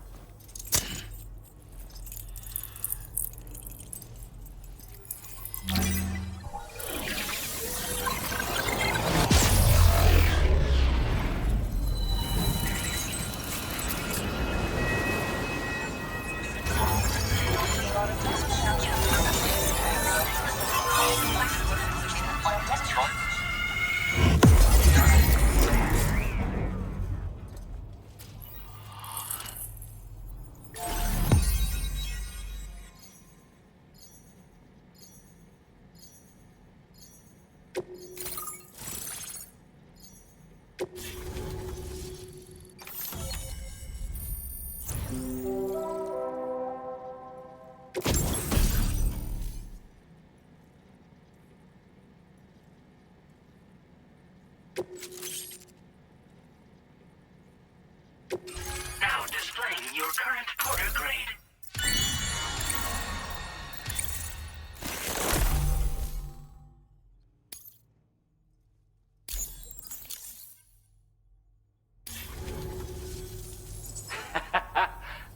Now displaying your current Porter grade.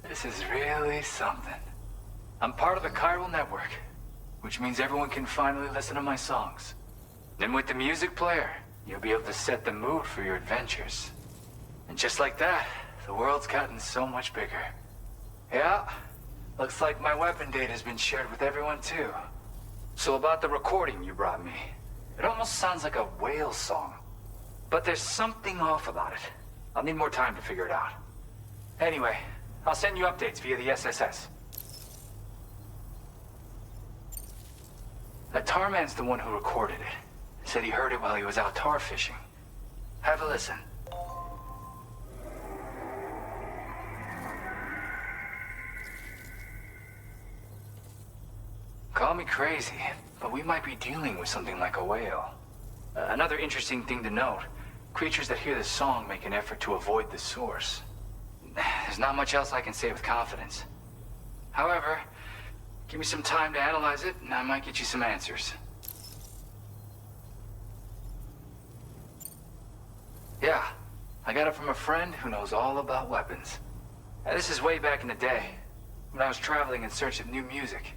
This is really something. I'm part of the chiral network, which means everyone can finally listen to my songs. And with the music player, you'll be able to set the mood for your adventures. And just like that, the world's gotten so much bigger. Yeah, looks like my weapon data has been shared with everyone too. So about the recording you brought me, it almost sounds like a whale song. But there's something off about it. I'll need more time to figure it out. Anyway, I'll send you updates via the SSS. That Tarman's the one who recorded it. Said he heard it while he was out tar fishing. Have a listen. Call me crazy, but we might be dealing with something like a whale. Another interesting thing to note, creatures that hear this song make an effort to avoid the source. There's not much else I can say with confidence. However, give me some time to analyze it, and I might get you some answers. Yeah, I got it from a friend who knows all about weapons. This is way back in the day, when I was traveling in search of new music.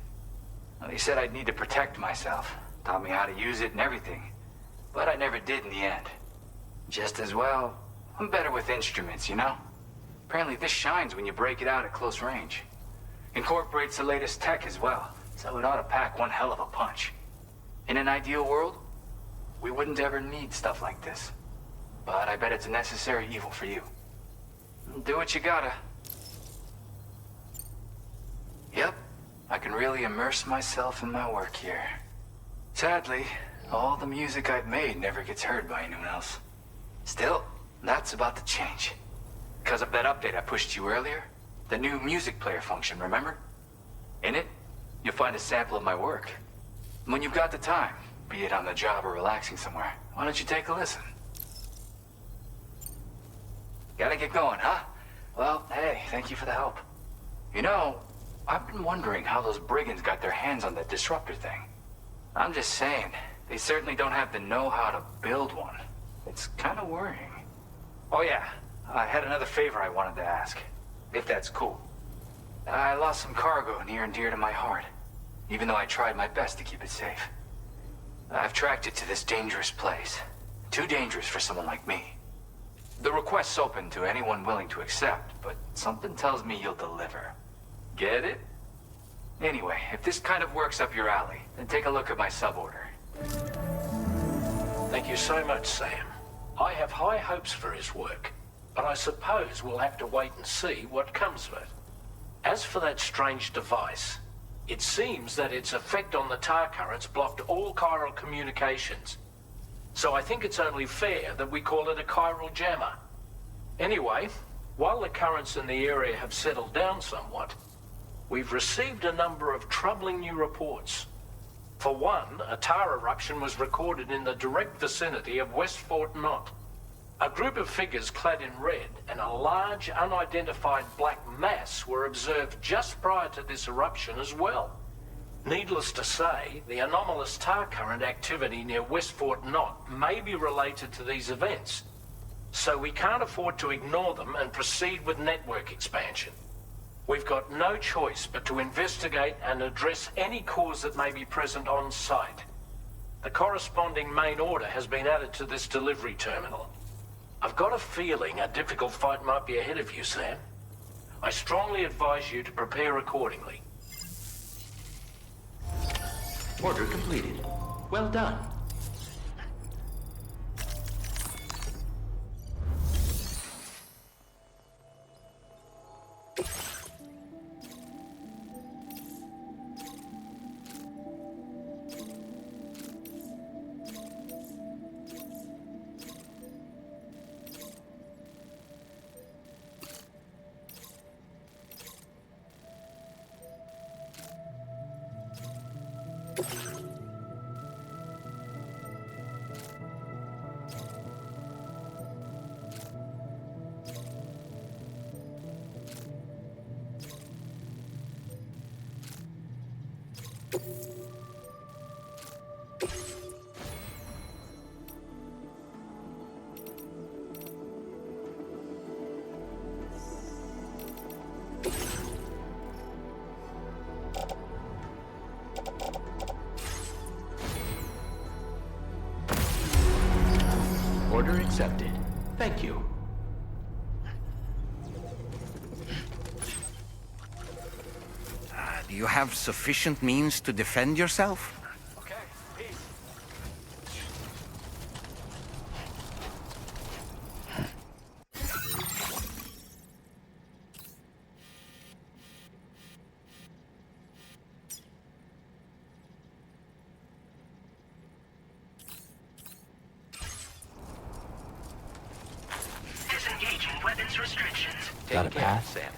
Well, he said I'd need to protect myself, taught me how to use it and everything, but I never did in the end. Just as well, I'm better with instruments, you know? Apparently this shines when you break it out at close range. Incorporates the latest tech as well, so it ought to pack one hell of a punch. In an ideal world, we wouldn't ever need stuff like this. But I bet it's a necessary evil for you. Do what you gotta. Yep, I can really immerse myself in my work here. Sadly, all the music I've made never gets heard by anyone else. Still, that's about to change. Because of that update I pushed you earlier, the new music player function, remember? In it, you'll find a sample of my work. When you've got the time, be it on the job or relaxing somewhere, why don't you take a listen? Gotta get going, huh? Well, hey, thank you for the help. You know, I've been wondering how those brigands got their hands on that disruptor thing. I'm just saying, they certainly don't have the know-how to build one. It's kind of worrying. Oh yeah, I had another favor I wanted to ask, if that's cool. I lost some cargo near and dear to my heart, even though I tried my best to keep it safe. I've tracked it to this dangerous place. Too dangerous for someone like me. The request's open to anyone willing to accept, but something tells me you'll deliver. Get it? Anyway, if this kind of works up your alley, then take a look at my suborder. Thank you so much, Sam. I have high hopes for his work, but I suppose we'll have to wait and see what comes of it. As for that strange device, it seems that its effect on the tar currents blocked all chiral communications. So I think it's only fair that we call it a chiral jammer. Anyway, while the currents in the area have settled down somewhat, we've received a number of troubling new reports. For one, a tar eruption was recorded in the direct vicinity of West Fort Knot. A group of figures clad in red and a large unidentified black mass were observed just prior to this eruption as well. Needless to say, the anomalous tar current activity near West Fort Knot may be related to these events, So we can't afford to ignore them and proceed with network expansion. We've got no choice but to investigate and address any cause that may be present on site. The corresponding main order has been added to this delivery terminal. I've got a feeling a difficult fight might be ahead of you, Sam. I strongly advise you to prepare accordingly. Order completed. Well done. Order accepted. Thank you. Do you have sufficient means to defend yourself? Okay, peace. Disengaging weapons restrictions. Got a path, Sam.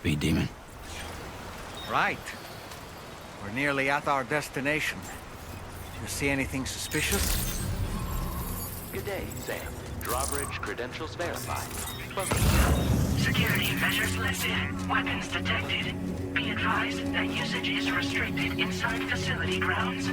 speed demon. Right. We're nearly at our destination. You see anything suspicious? Good day, Sam. Drawbridge credentials verified. Welcome. Security measures lifted. Weapons detected. Be advised that usage is restricted inside facility grounds.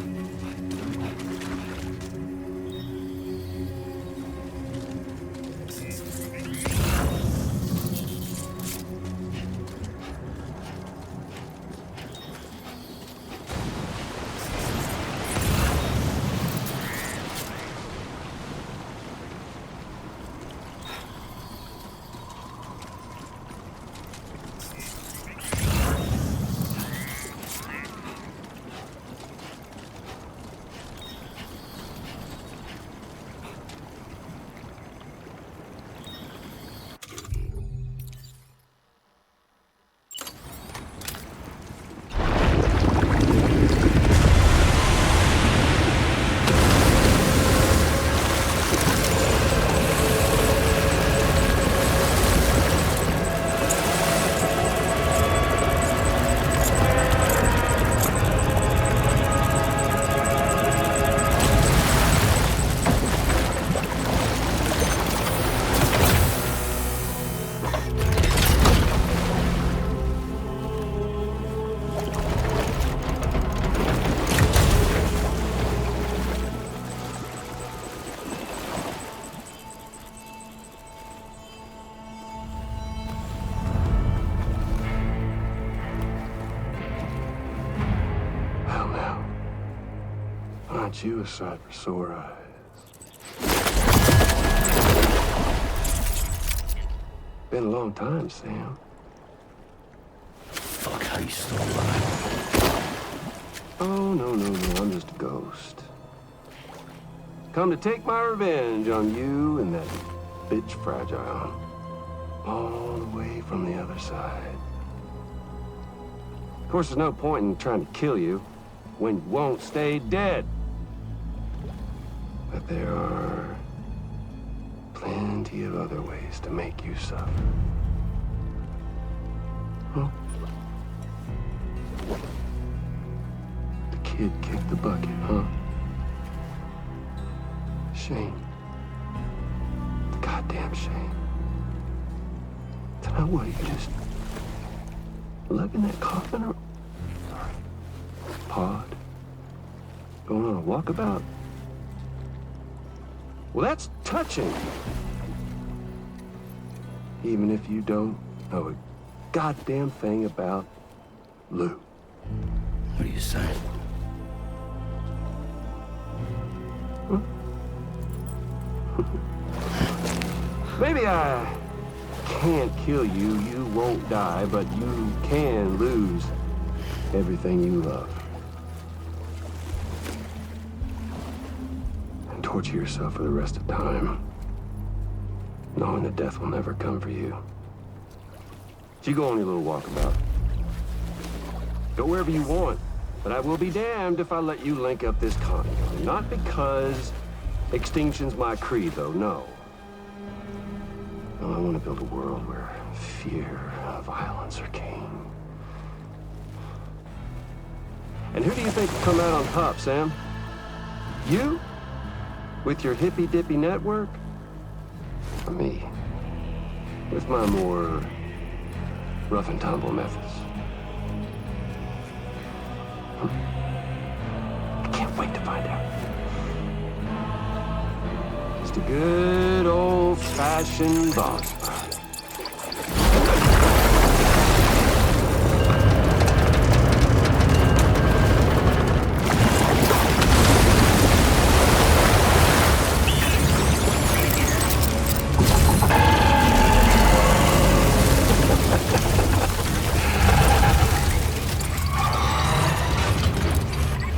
Aren't you a sight for sore eyes? Been a long time, Sam. Fuck, how you still alive? Oh, no, I'm just a ghost. Come to take my revenge on you and that bitch Fragile. All the way from the other side. Of course, there's no point in trying to kill you when you won't stay dead. But there are plenty of other ways to make you suffer. Huh? The kid kicked the bucket, huh? Shame. The goddamn shame. Tonight, what, you just lugging that coffin or pod? Going on a walkabout? Well, that's touching. Even if you don't know a goddamn thing about Lou. What are you saying? Huh? Maybe I can't kill you, you won't die, but you can lose everything you love. And torture yourself for the rest of time, knowing that death will never come for you. So you go on your little walkabout. Go wherever you want, but I will be damned if I let you link up this condo. Not because extinction's my creed, though, no. No, I want to build a world where fear and violence are king. And who do you think will come out on top, Sam? You? With your hippy-dippy network? Or me? With my more rough and tumble methods? I can't wait to find out. Just a good old-fashioned boss fight.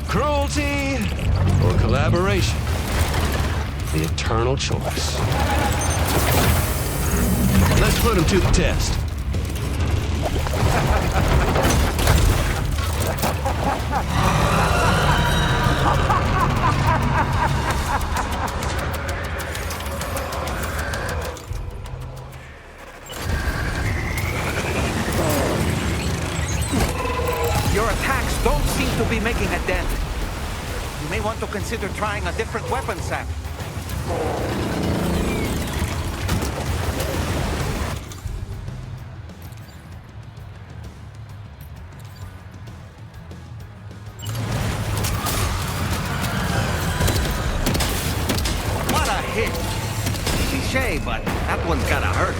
Cruelty or collaboration? The eternal choice. Let's put him to the test. Your attacks don't seem to be making a dent. You may want to consider trying a different weapon, Sam. What a hit! Cliché, but that one's gotta hurt.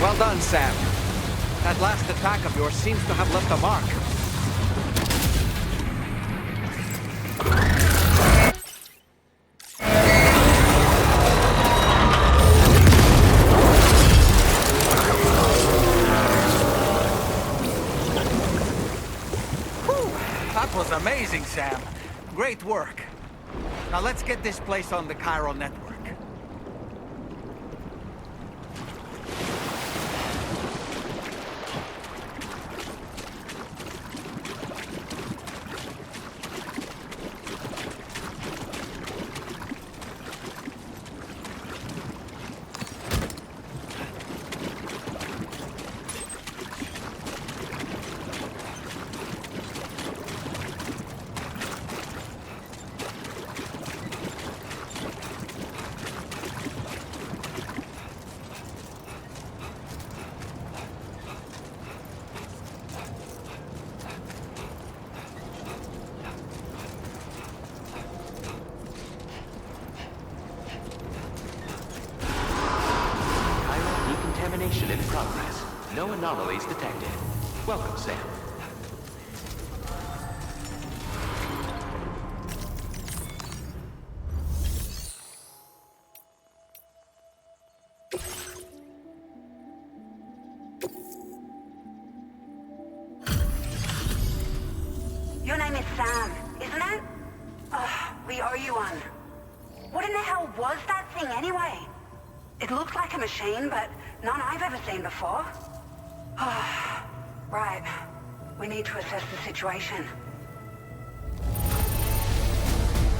Well done, Sam. That last attack of yours seems to have left a mark. Whew, that was amazing, Sam. Great work. Now let's get this place on the chiral network. Decontamination in progress. No anomalies detected. Welcome, Sam. Your name is Sam, isn't it? Oh, we owe you one. What in the hell was that thing anyway? It looked like a machine, but none I've ever seen before. Oh, right. We need to assess the situation.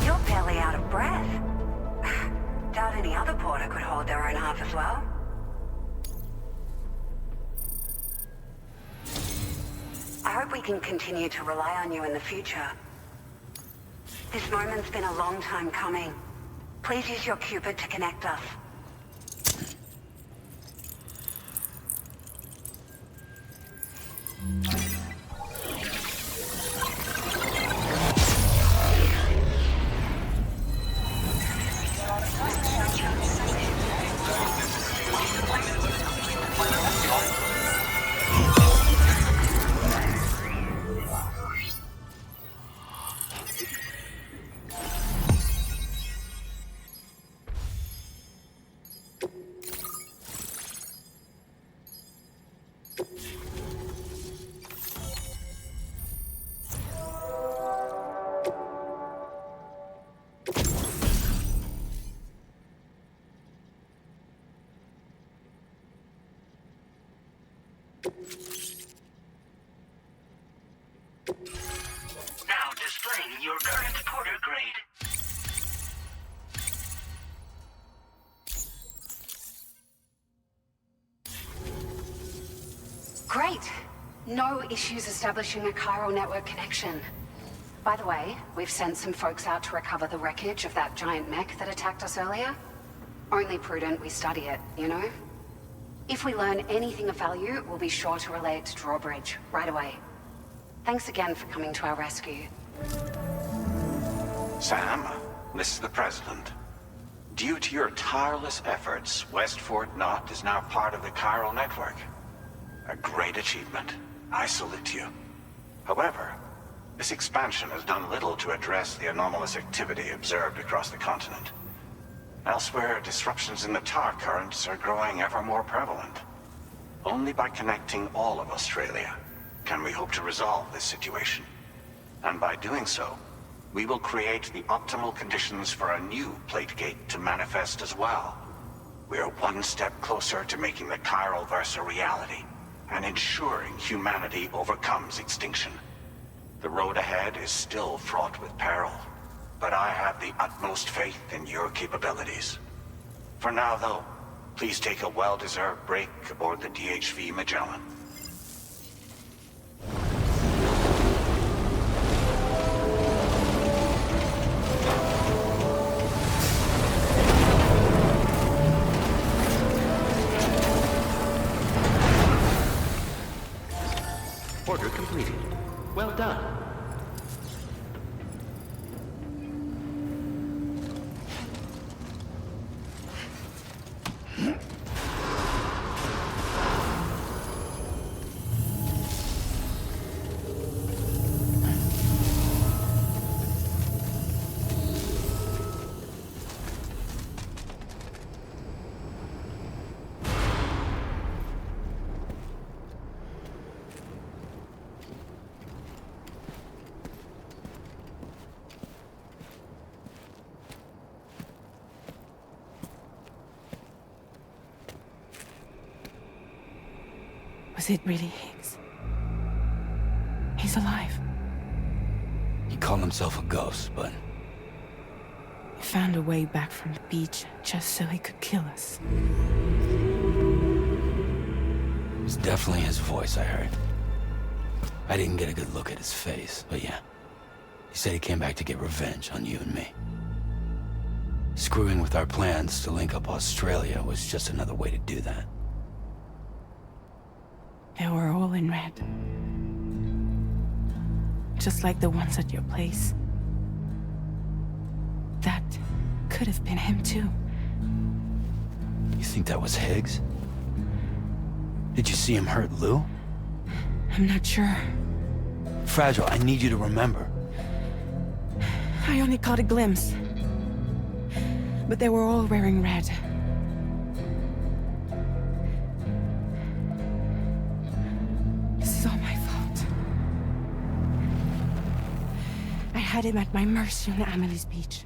You're barely out of breath. Doubt any other porter could hold their own half as well. I hope we can continue to rely on you in the future. This moment's been a long time coming. Please use your Cupid to connect us. Now displaying your current porter grade. Great. No issues establishing a chiral network connection. By the way, we've sent some folks out to recover the wreckage of that giant mech that attacked us earlier. Only prudent we study it, you know? If we learn anything of value, we'll be sure to relay it to Drawbridge right away. Thanks again for coming to our rescue. Sam, this is the President. Due to your tireless efforts, West Fort Knot is now part of the chiral network. A great achievement. I salute you. However, this expansion has done little to address the anomalous activity observed across the continent. Elsewhere, disruptions in the tar currents are growing ever more prevalent. Only by connecting all of Australia can we hope to resolve this situation. And by doing so, we will create the optimal conditions for a new Plategate to manifest as well. We're one step closer to making the Chiral-verse a reality, and ensuring humanity overcomes extinction. The road ahead is still fraught with peril, but I have the utmost faith in your capabilities. For now, though, please take a well-deserved break aboard the DHV Magellan. Order completed. Well done. Was it really Higgs? He's alive. He called himself a ghost, but He found a way back from the beach just so he could kill us. it was definitely his voice I heard. I didn't get a good look at his face, but yeah. He said he came back to get revenge on you and me. Screwing with our plans to link up Australia was just another way to do that. They were all in red. Just like the ones at your place. That could have been him too. You think that was Higgs? Did you see him hurt Lou? I'm not sure. Fragile, I need you to remember. I only caught a glimpse. But they were all wearing red. This is all my fault. I had him at my mercy on Amelie's beach.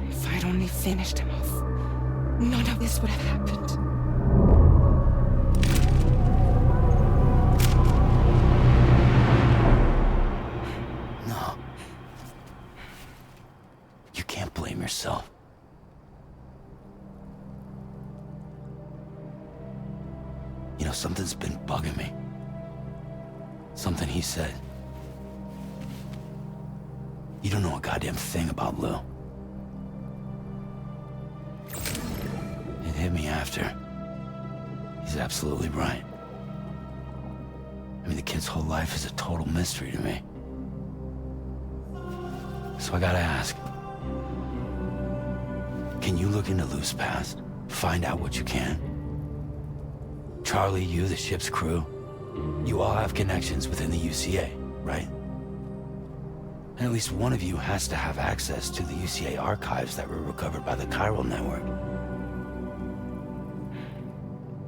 If I'd only finished him off, none of this would have happened. No. You can't blame yourself. You know, something's been bugging me. Something he said. You don't know a goddamn thing about Lou. It hit me after. He's absolutely right. I mean, the kid's whole life is a total mystery to me. So I gotta ask. Can you look into Lou's past? Find out what you can? Charlie, you, the ship's crew, you all have connections within the UCA, right? And at least one of you has to have access to the UCA archives that were recovered by the Chiral network.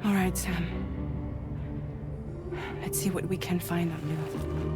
All right, Sam. Let's see what we can find on Lou.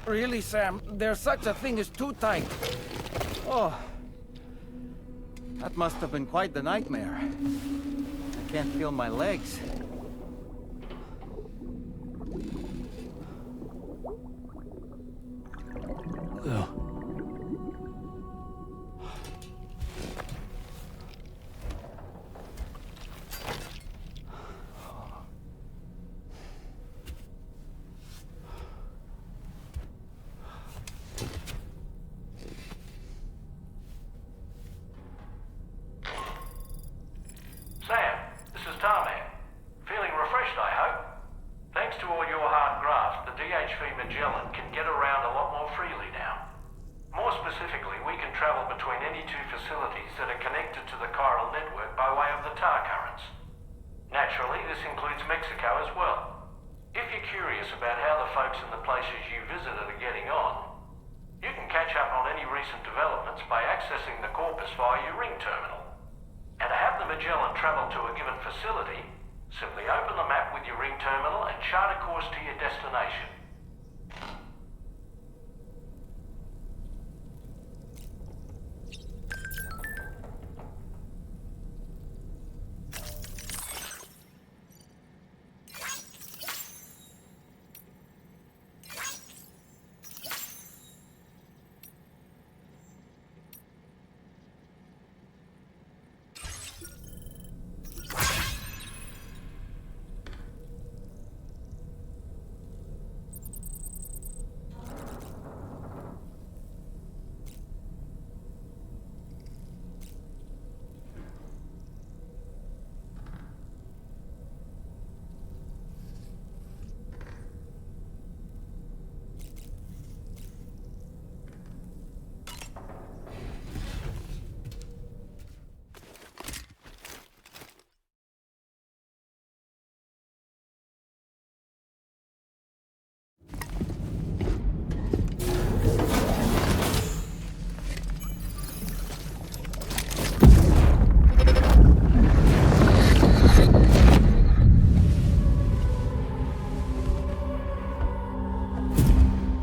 Really, Sam, there's such a thing as too tight. Oh. That must have been quite the nightmare. I can't feel my legs. Sam, this is Tarman. Feeling refreshed, I hope? Thanks to all your hard graft, the DHV Magellan can get around a lot more freely now. More specifically, we can travel between any two facilities that are connected to the chiral network by way of the tar currents. Naturally, this includes Mexico as well. If you're curious about how the folks in the places you visited are getting on, you can catch up on any recent developments by accessing the corpus via your ring terminal. And to have the Magellan travel to a given facility, simply open the map with your ring terminal and chart a course to your destination.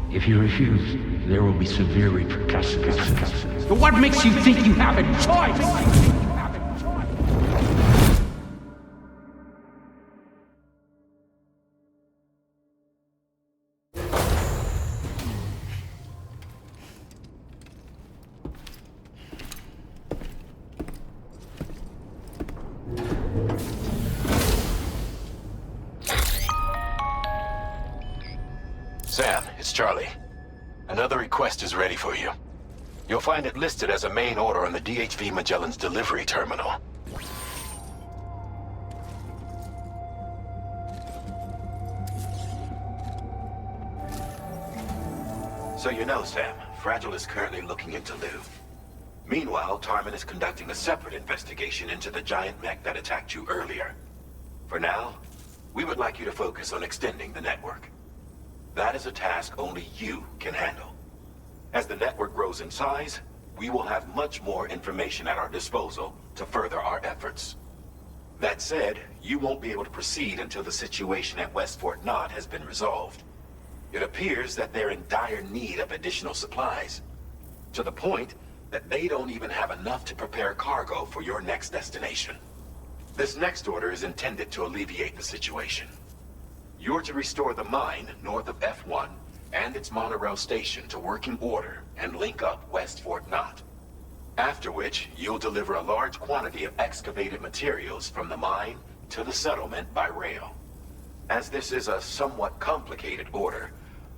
If you refuse, there will be severe repercussions. So what makes you think you have a choice? Sam, it's Charlie. Another request is ready for you. You'll find it listed as a main order on the DHV Magellan's delivery terminal. So you know, Sam, Fragile is currently looking into Lou. Meanwhile, Tarman is conducting a separate investigation into the giant mech that attacked you earlier. For now, we would like you to focus on extending the network. That is a task only you can handle. As the network grows in size, we will have much more information at our disposal to further our efforts. That said, you won't be able to proceed until the situation at West Fort Knott has been resolved. It appears that they're in dire need of additional supplies, to the point that they don't even have enough to prepare cargo for your next destination. This next order is intended to alleviate the situation. You're to restore the mine north of F1 and its monorail station to working order and link up West Fort Knott. After which, you'll deliver a large quantity of excavated materials from the mine to the settlement by rail. As this is a somewhat complicated order,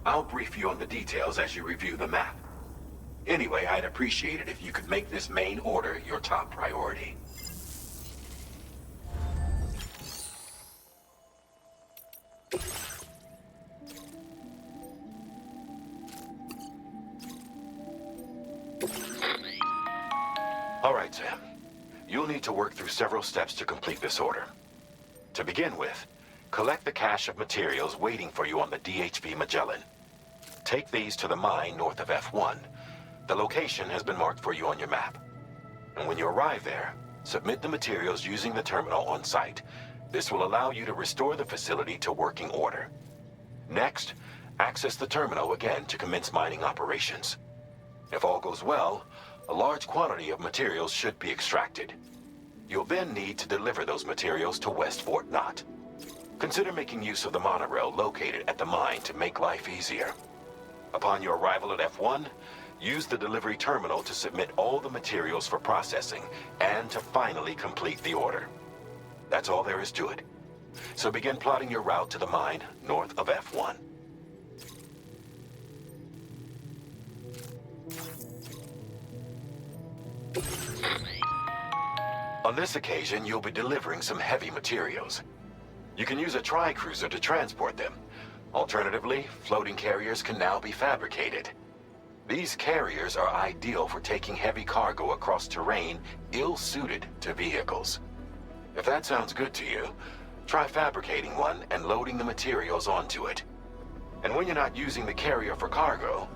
I'll brief you on the details as you review the map. Anyway, I'd appreciate it if you could make this main order your top priority. All right, Sam. You'll need to work through several steps to complete this order. To begin with, collect the cache of materials waiting for you on the DHV Magellan. Take these to the mine north of F1. The location has been marked for you on your map. And when you arrive there, submit the materials using the terminal on site. This will allow you to restore the facility to working order. Next, access the terminal again to commence mining operations. If all goes well, a large quantity of materials should be extracted. You'll then need to deliver those materials to West Fort Knot. Consider making use of the monorail located at the mine to make life easier. Upon your arrival at F1, use the delivery terminal to submit all the materials for processing and to finally complete the order. That's all there is to it. So begin plotting your route to the mine north of F1. On this occasion, you'll be delivering some heavy materials. You can use a tri-cruiser to transport them. Alternatively, floating carriers can now be fabricated. These carriers are ideal for taking heavy cargo across terrain ill-suited to vehicles. If that sounds good to you, try fabricating one and loading the materials onto it. And when you're not using the carrier for cargo,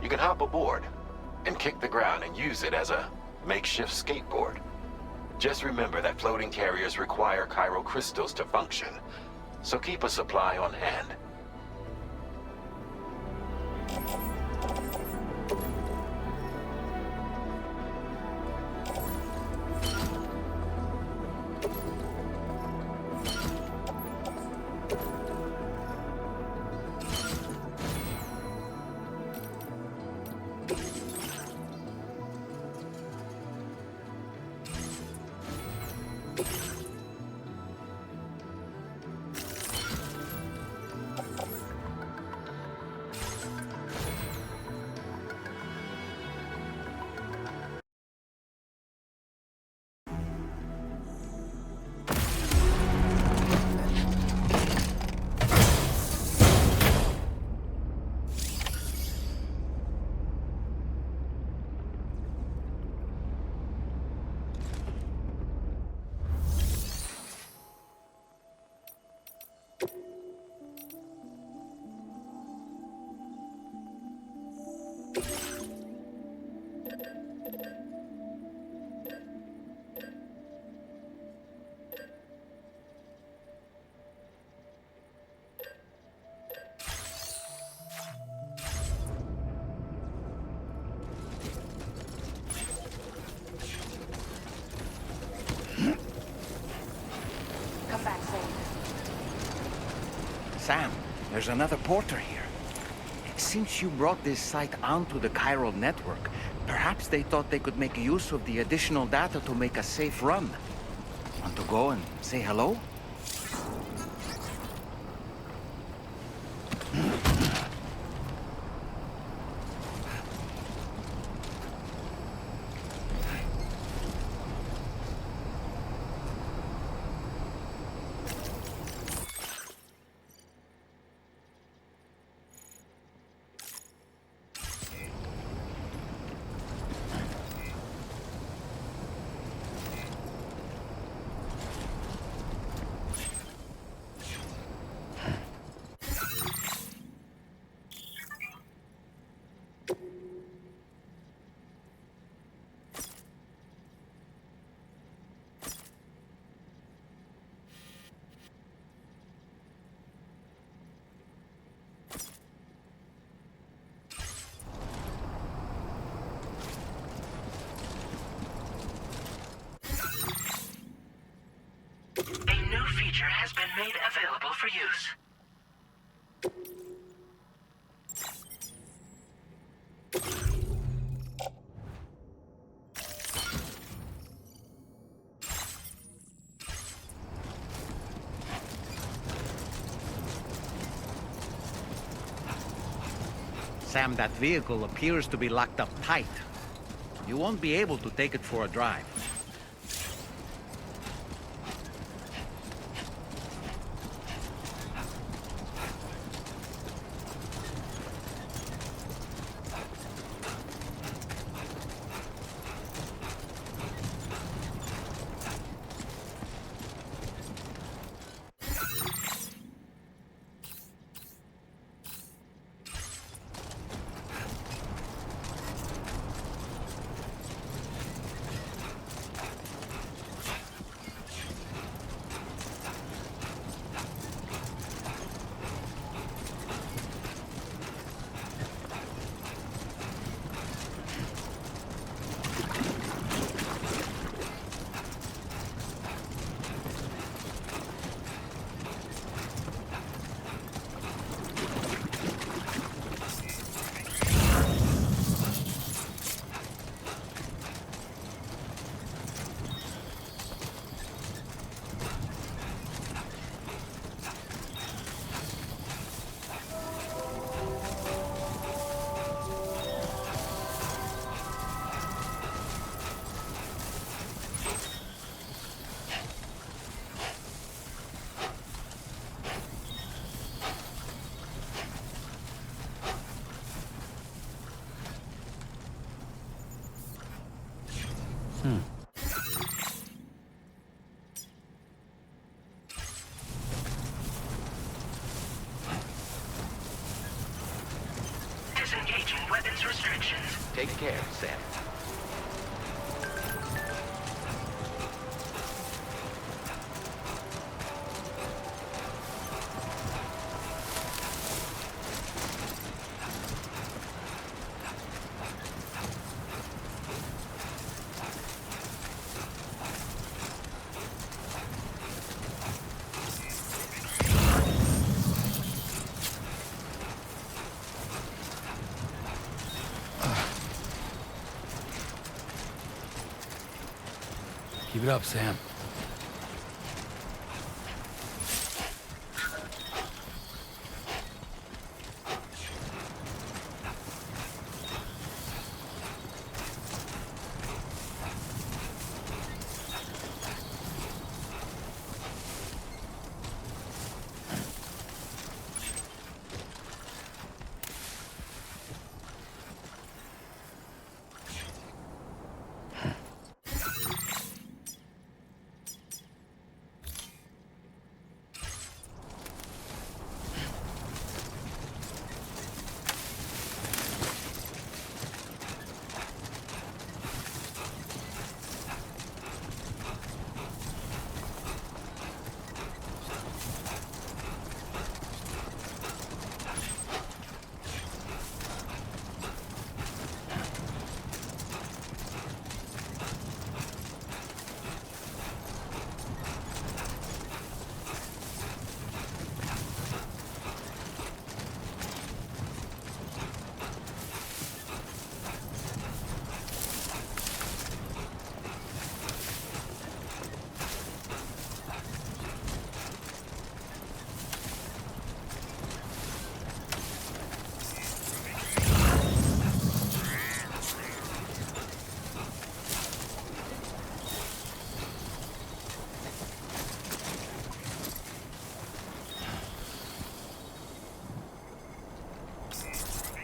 you can hop aboard and kick the ground and use it as a makeshift skateboard. Just remember that floating carriers require chiral crystals to function, so keep a supply on hand. Sam, there's another porter here. Since you brought this site onto the chiral network, perhaps they thought they could make use of the additional data to make a safe run. Want to go and say hello? Feature has been made available for use. Sam, that vehicle appears to be locked up tight. You won't be able to take it for a drive. Take care, Sam. Keep it up, Sam.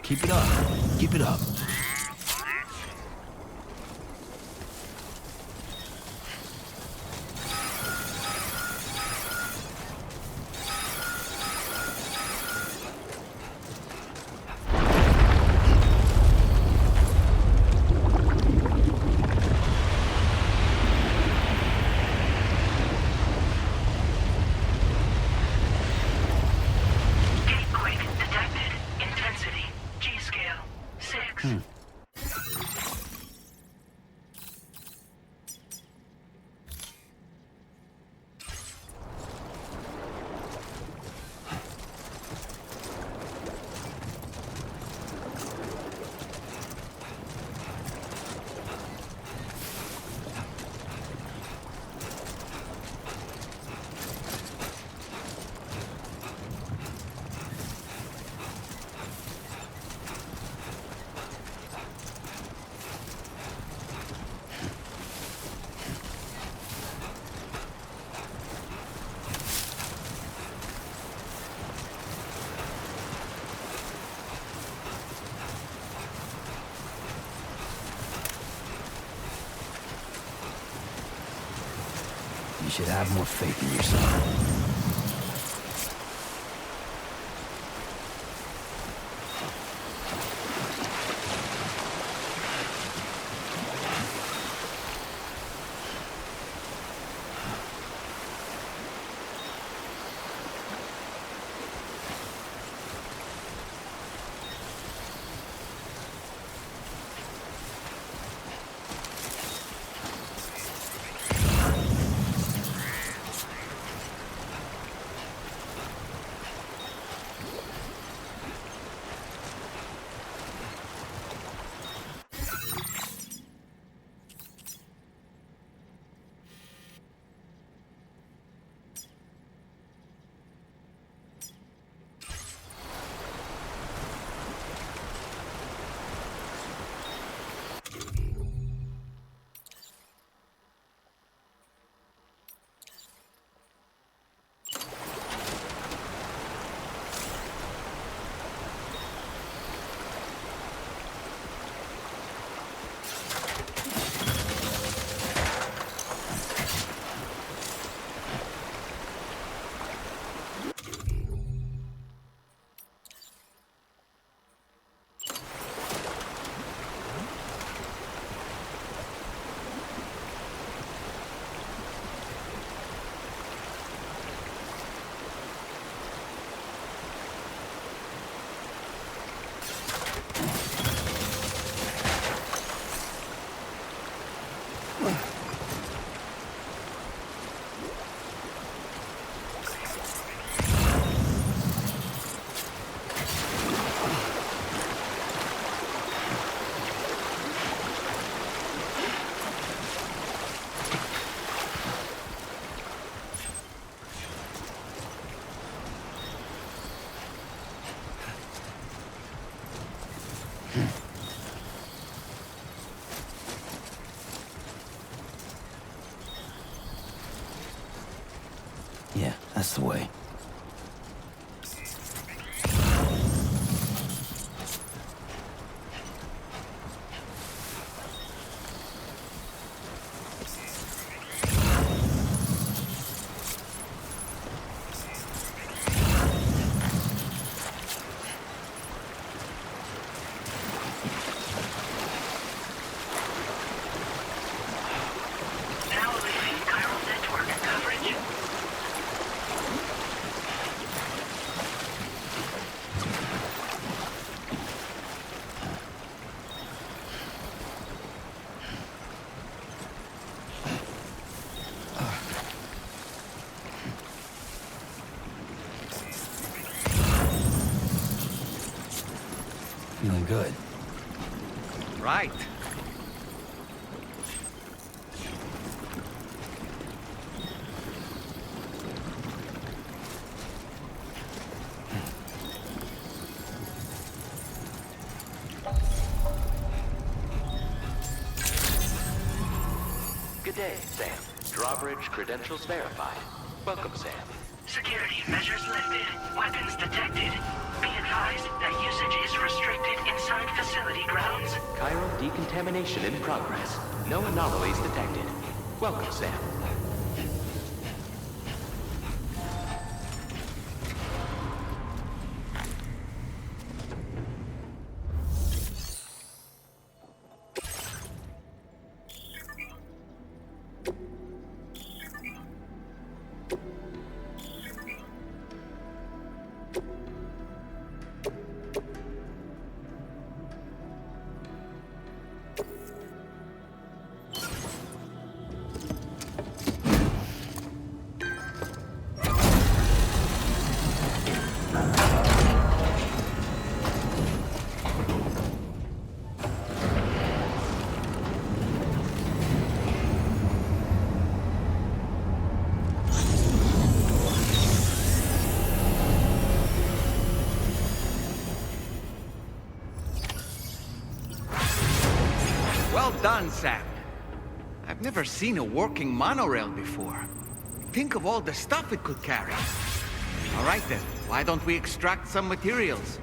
Keep it up. Keep it up. You should have more faith in yourself. Yeah, that's the way. Feeling good. Right. Good day, Sam. Drawbridge credentials verified. Welcome, Sam. Security measures lifted. Weapons detected. Be advised that usage is restricted inside facility grounds. Chiral decontamination in progress. No anomalies detected. Welcome, Sam. Well done, Sam. I've never seen a working monorail before. Think of all the stuff it could carry. All right then, why don't we extract some materials?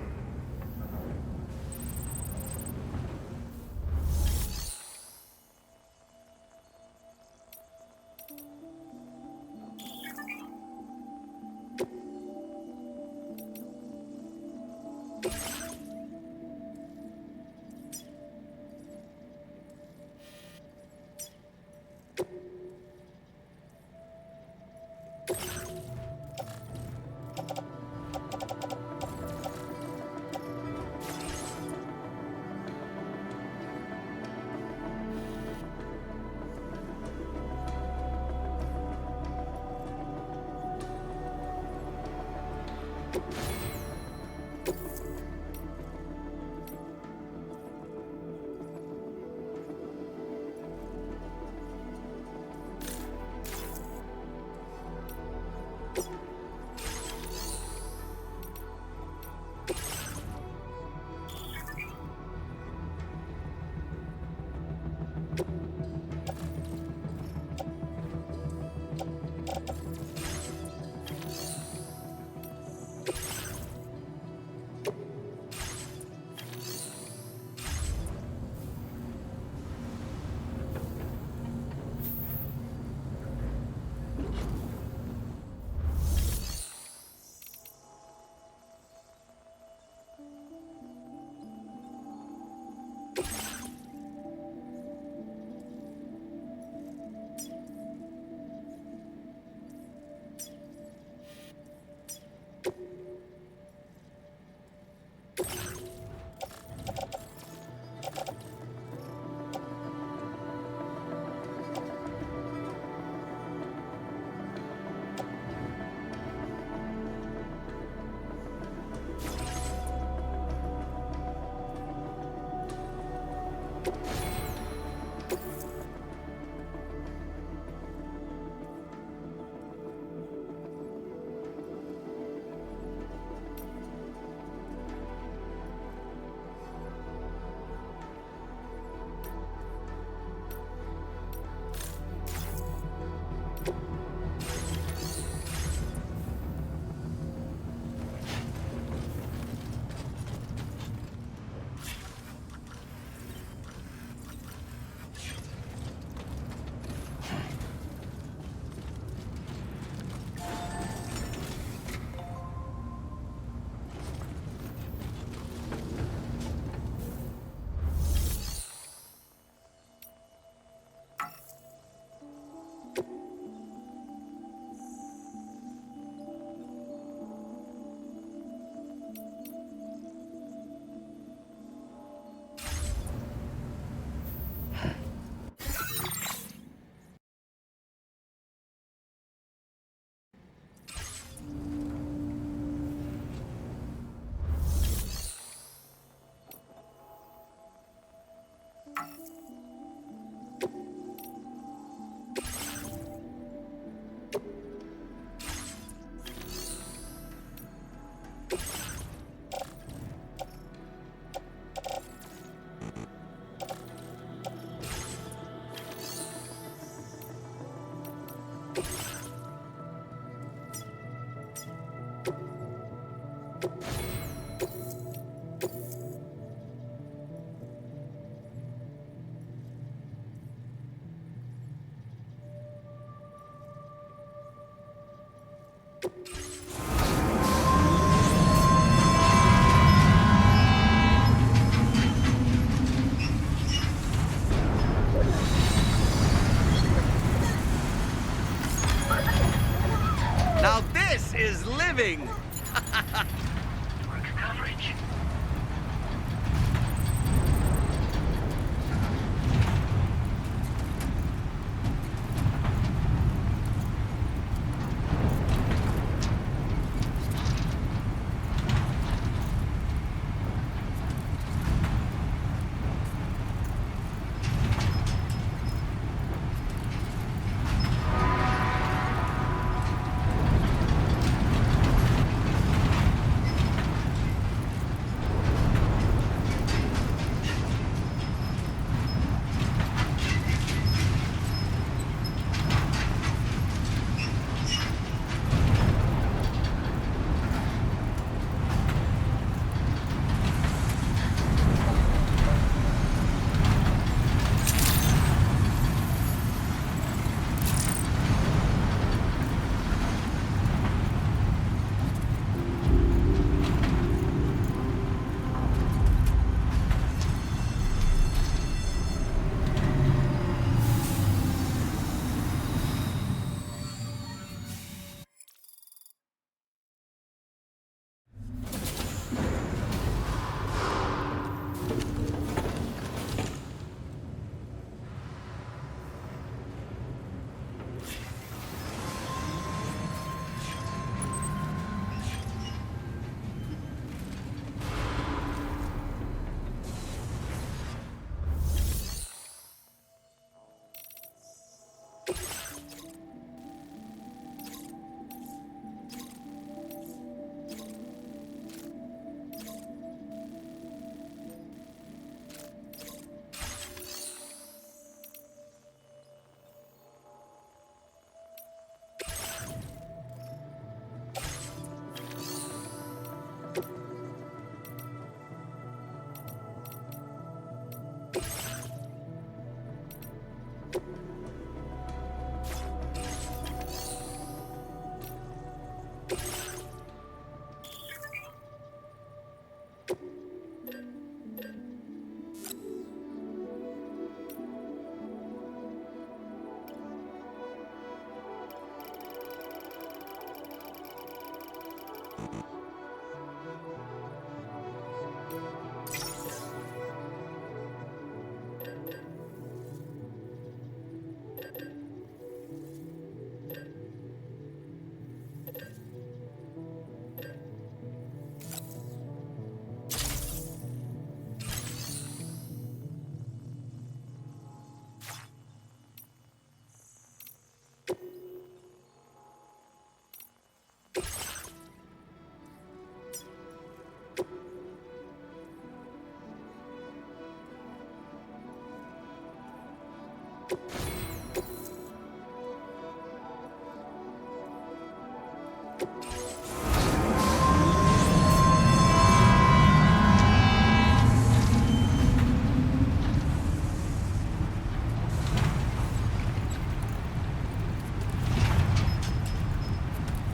Now this is living! Coverage.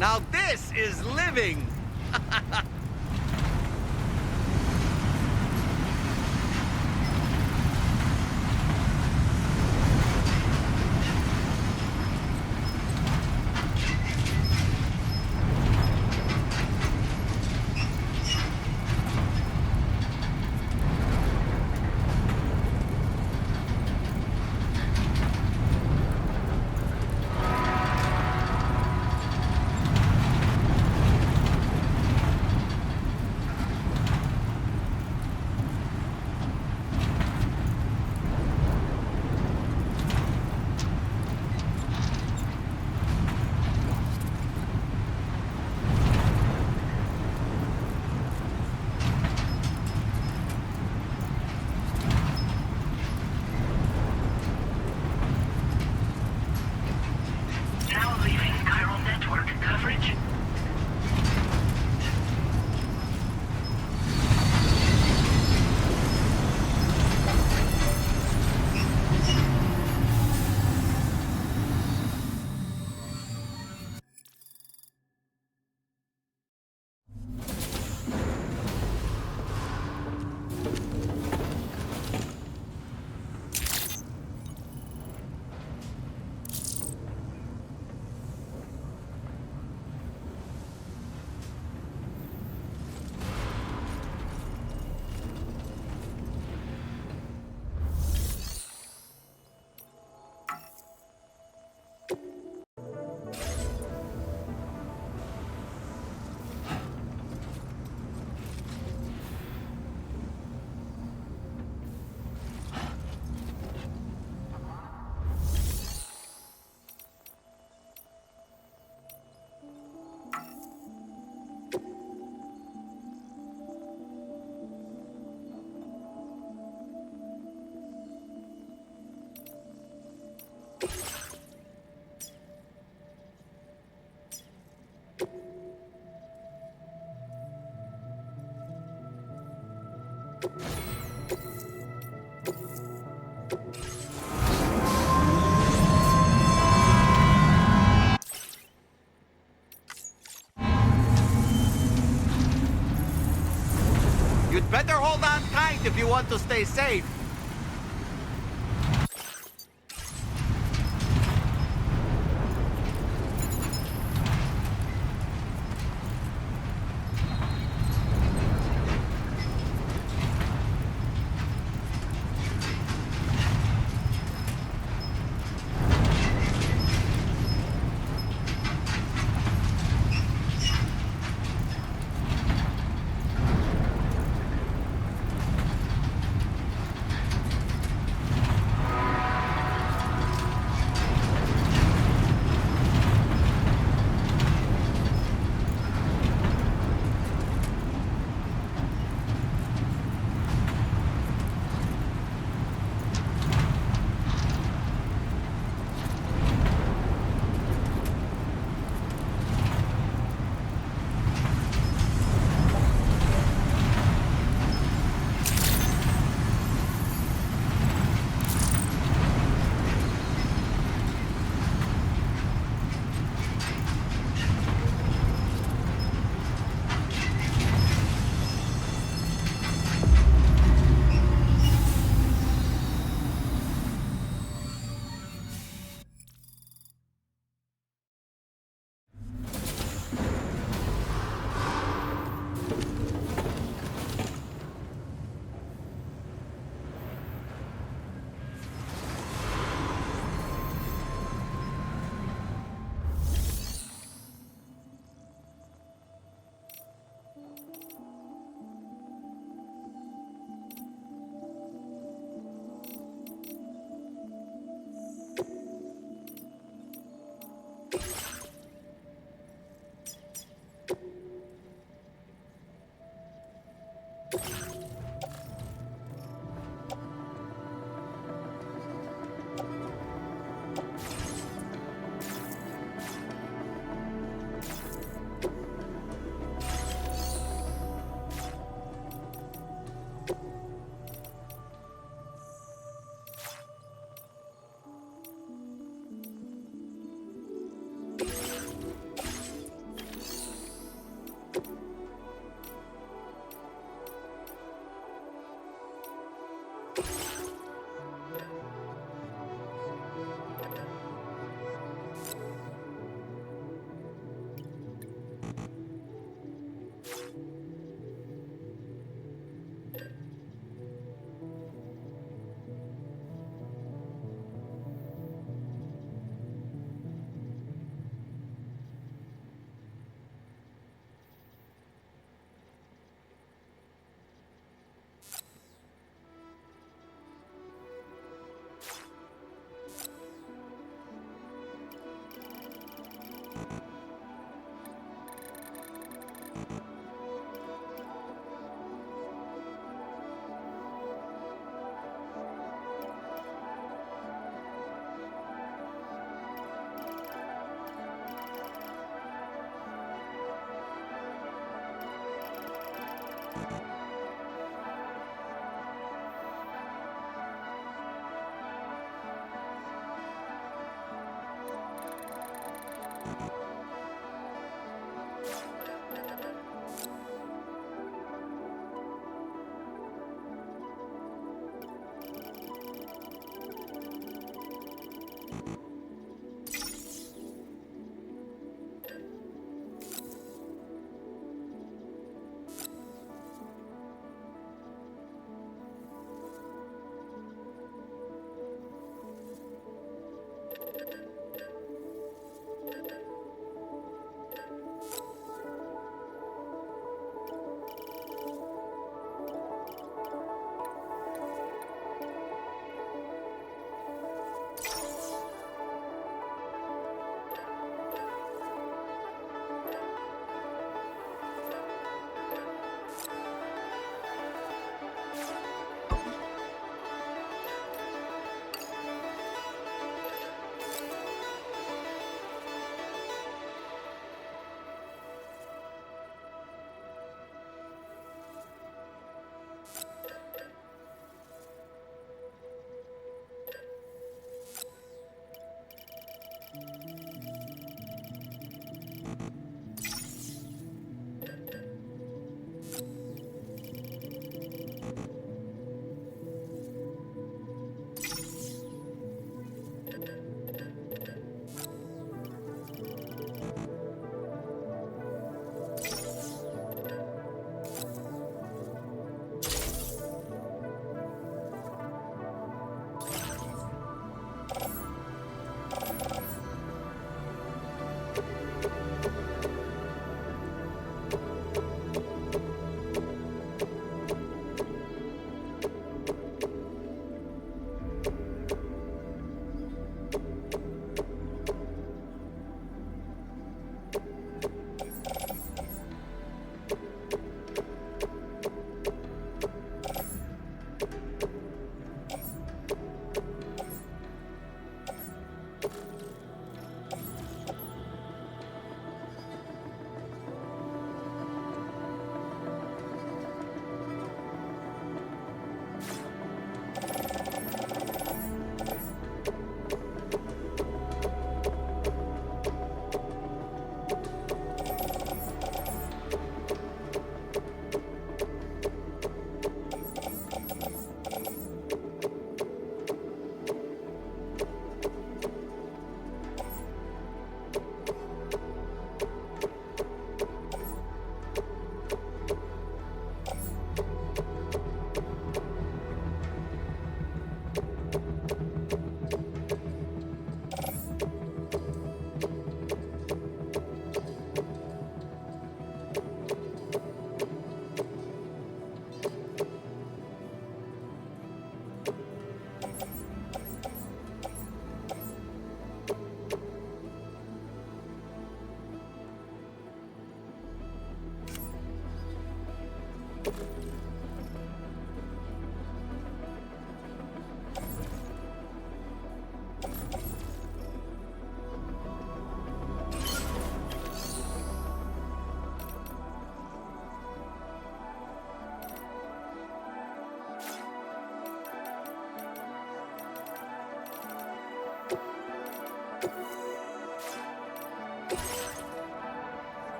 Now this is living! You'd better hold on tight if you want to stay safe.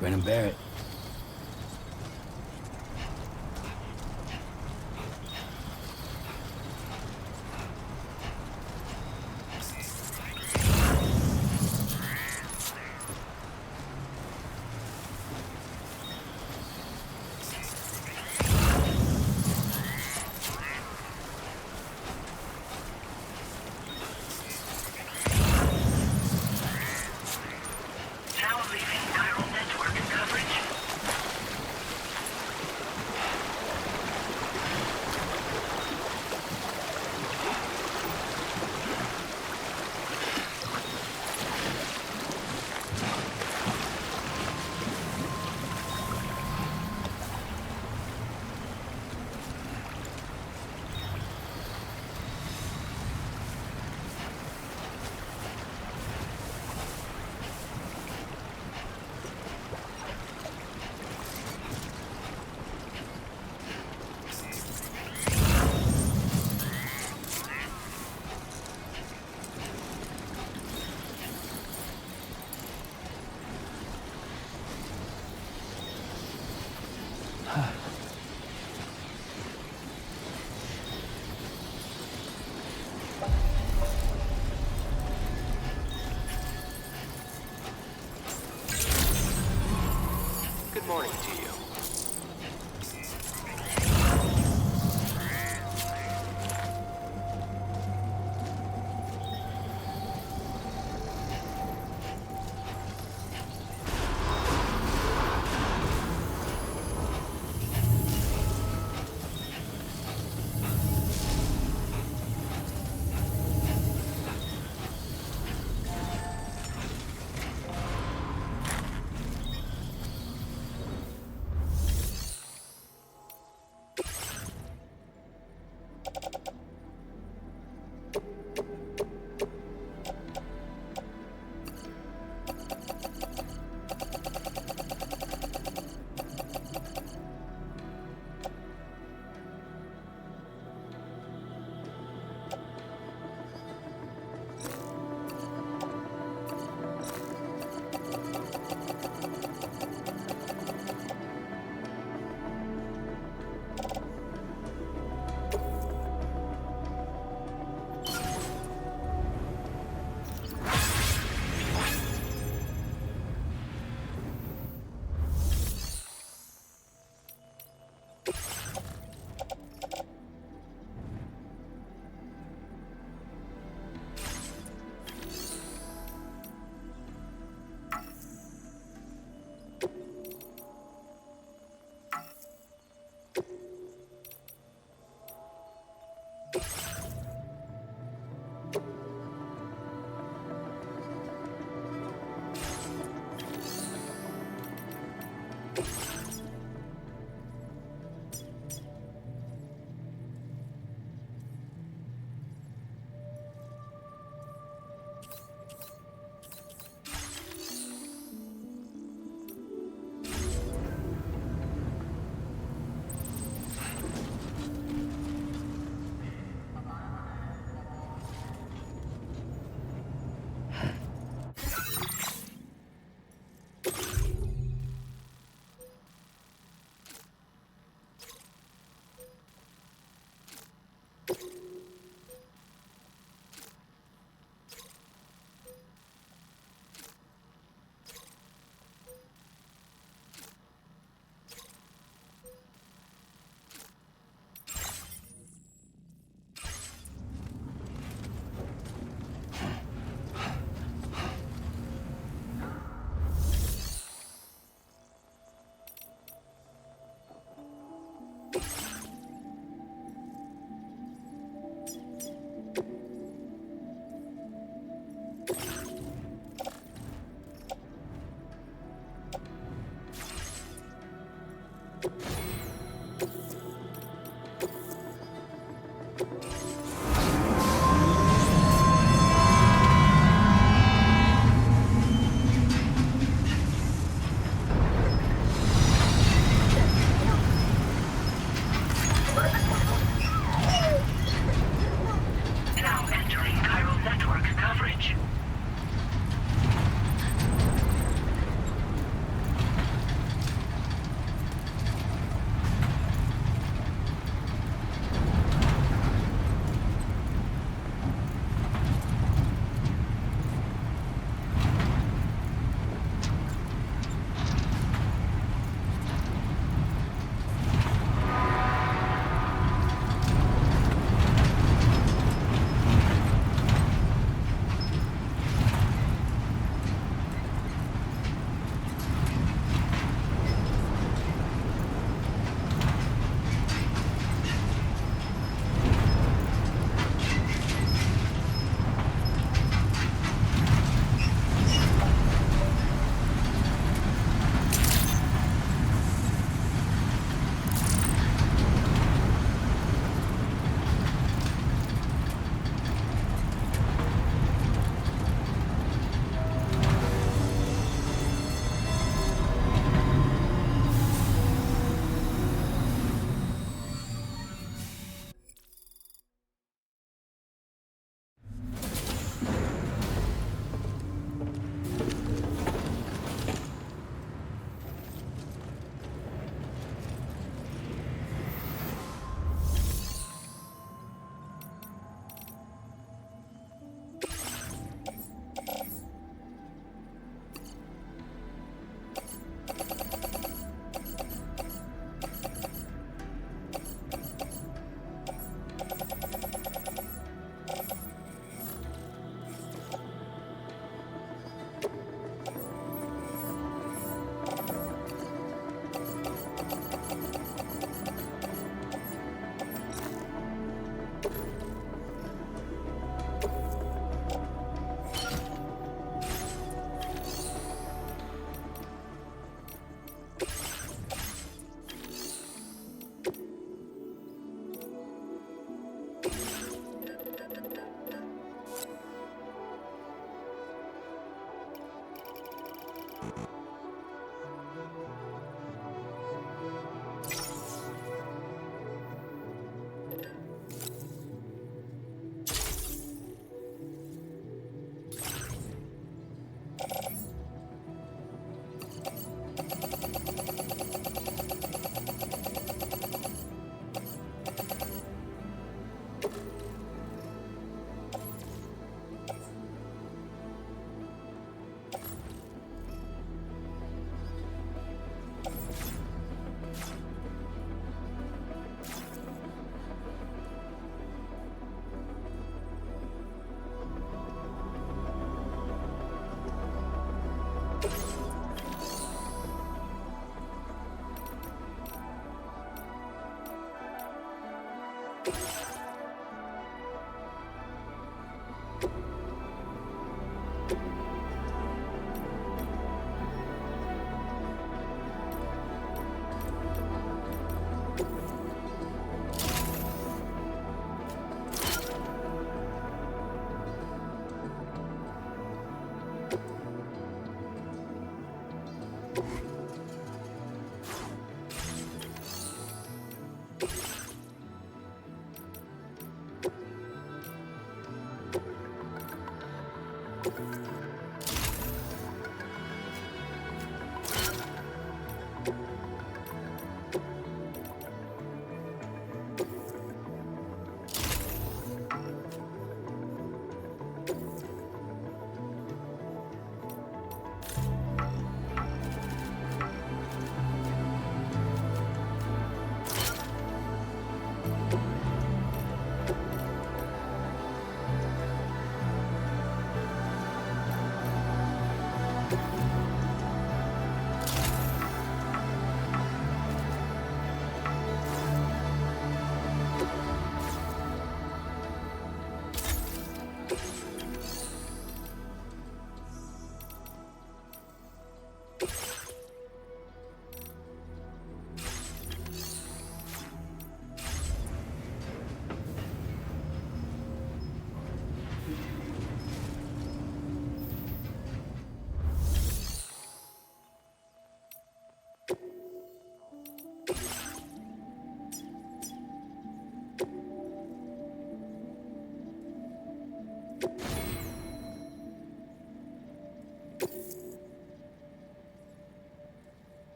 Grin and bear it. Good morning to you.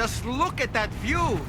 Just look at that view!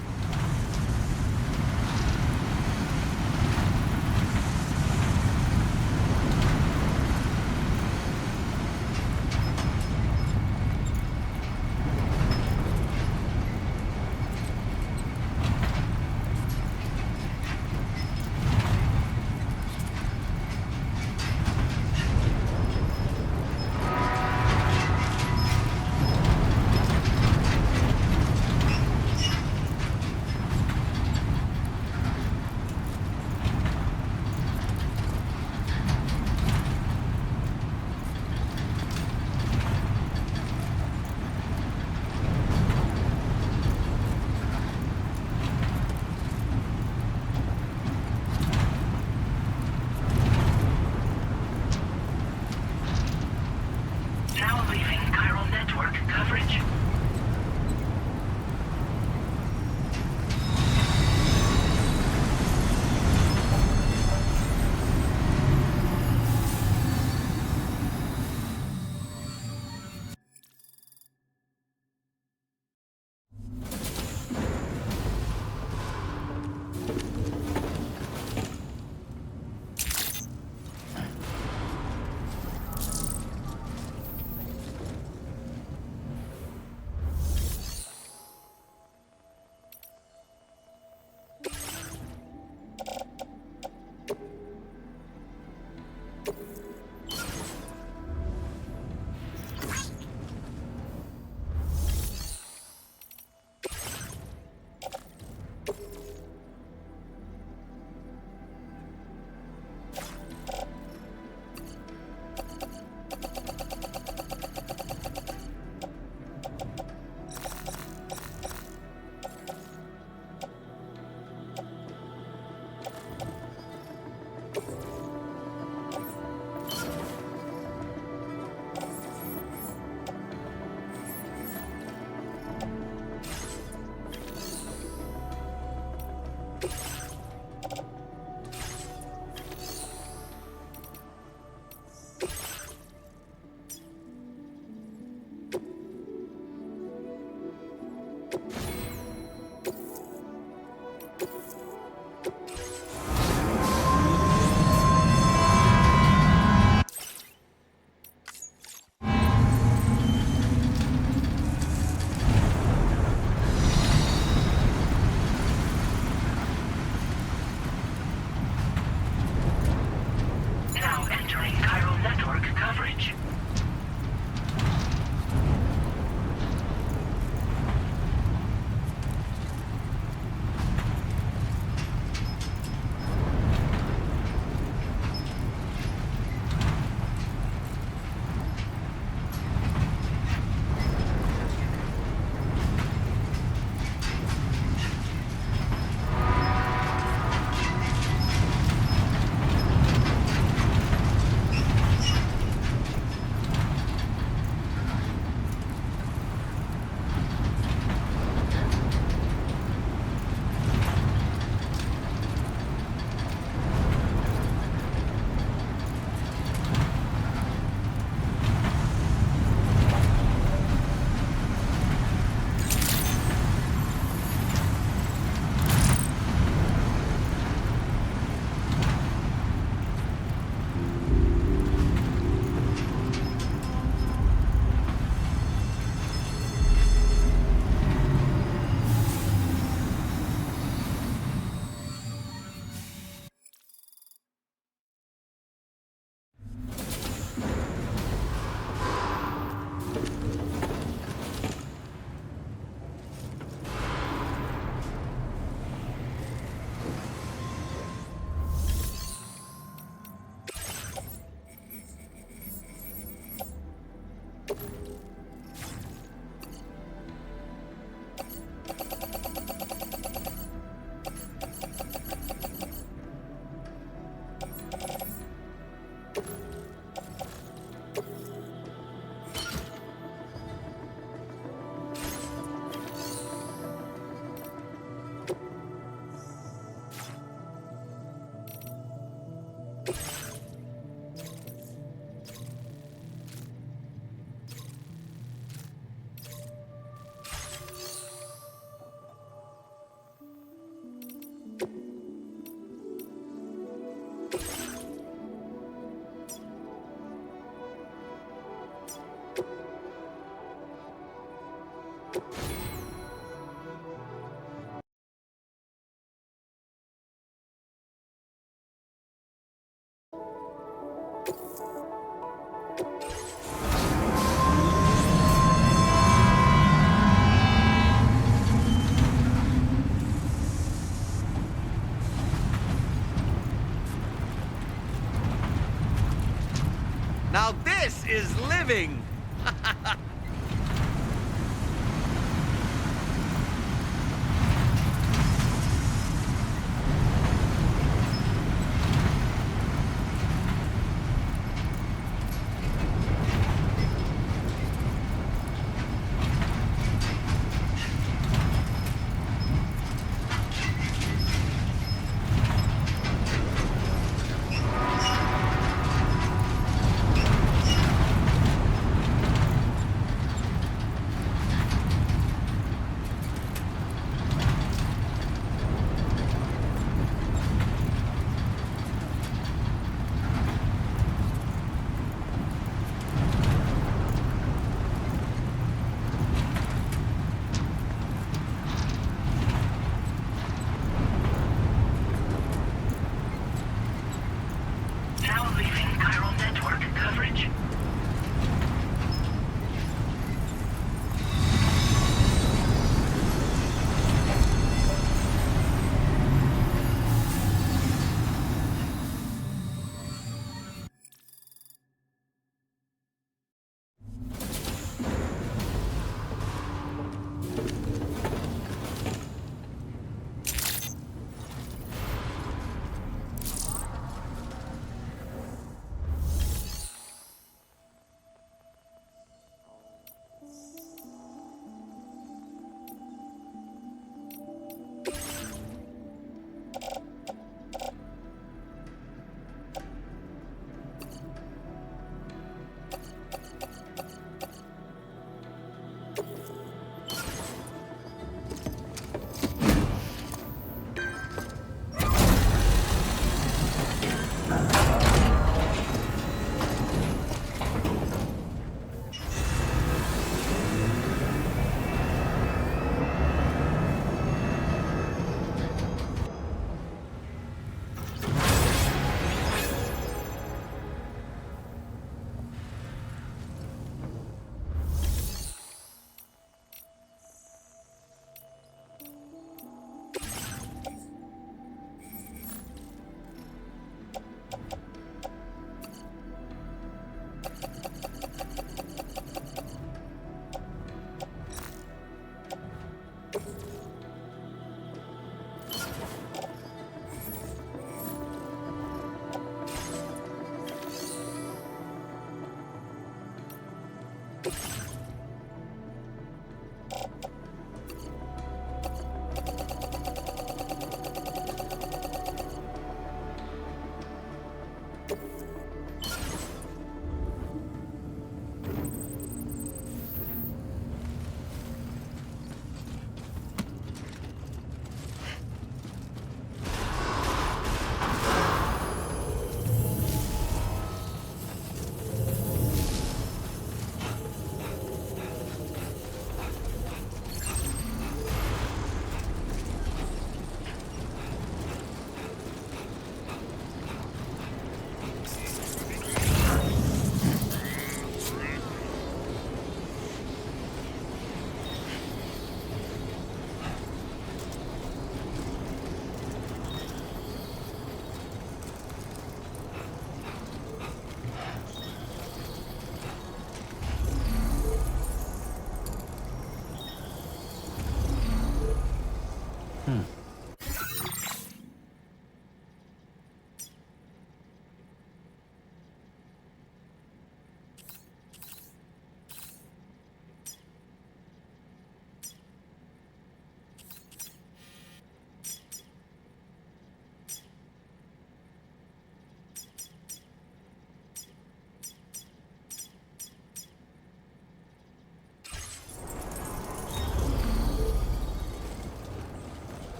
Now this is living!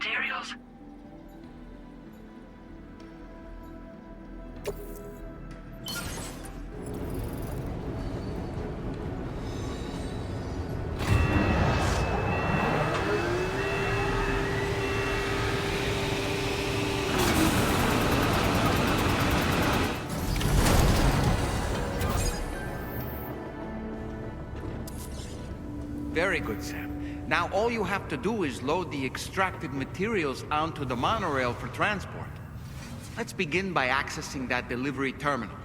materials? Very good, Sam. Now all you have to do is load the extracted materials onto the monorail for transport. Let's begin by accessing that delivery terminal.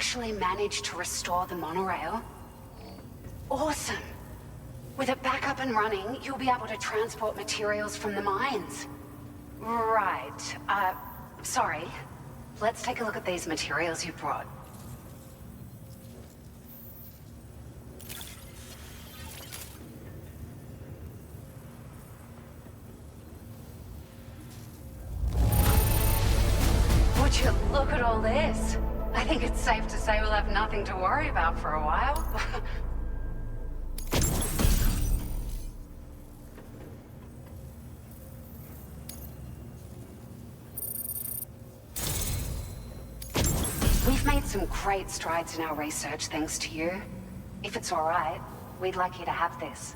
actually managed to restore the monorail? Awesome! With it back up and running, you'll be able to transport materials from the mines. Right. Sorry. Let's take a look at these materials you brought. Would you look at all this? I think it's safe to say we'll have nothing to worry about for a while. We've made some great strides in our research thanks to you. If it's all right, we'd like you to have this.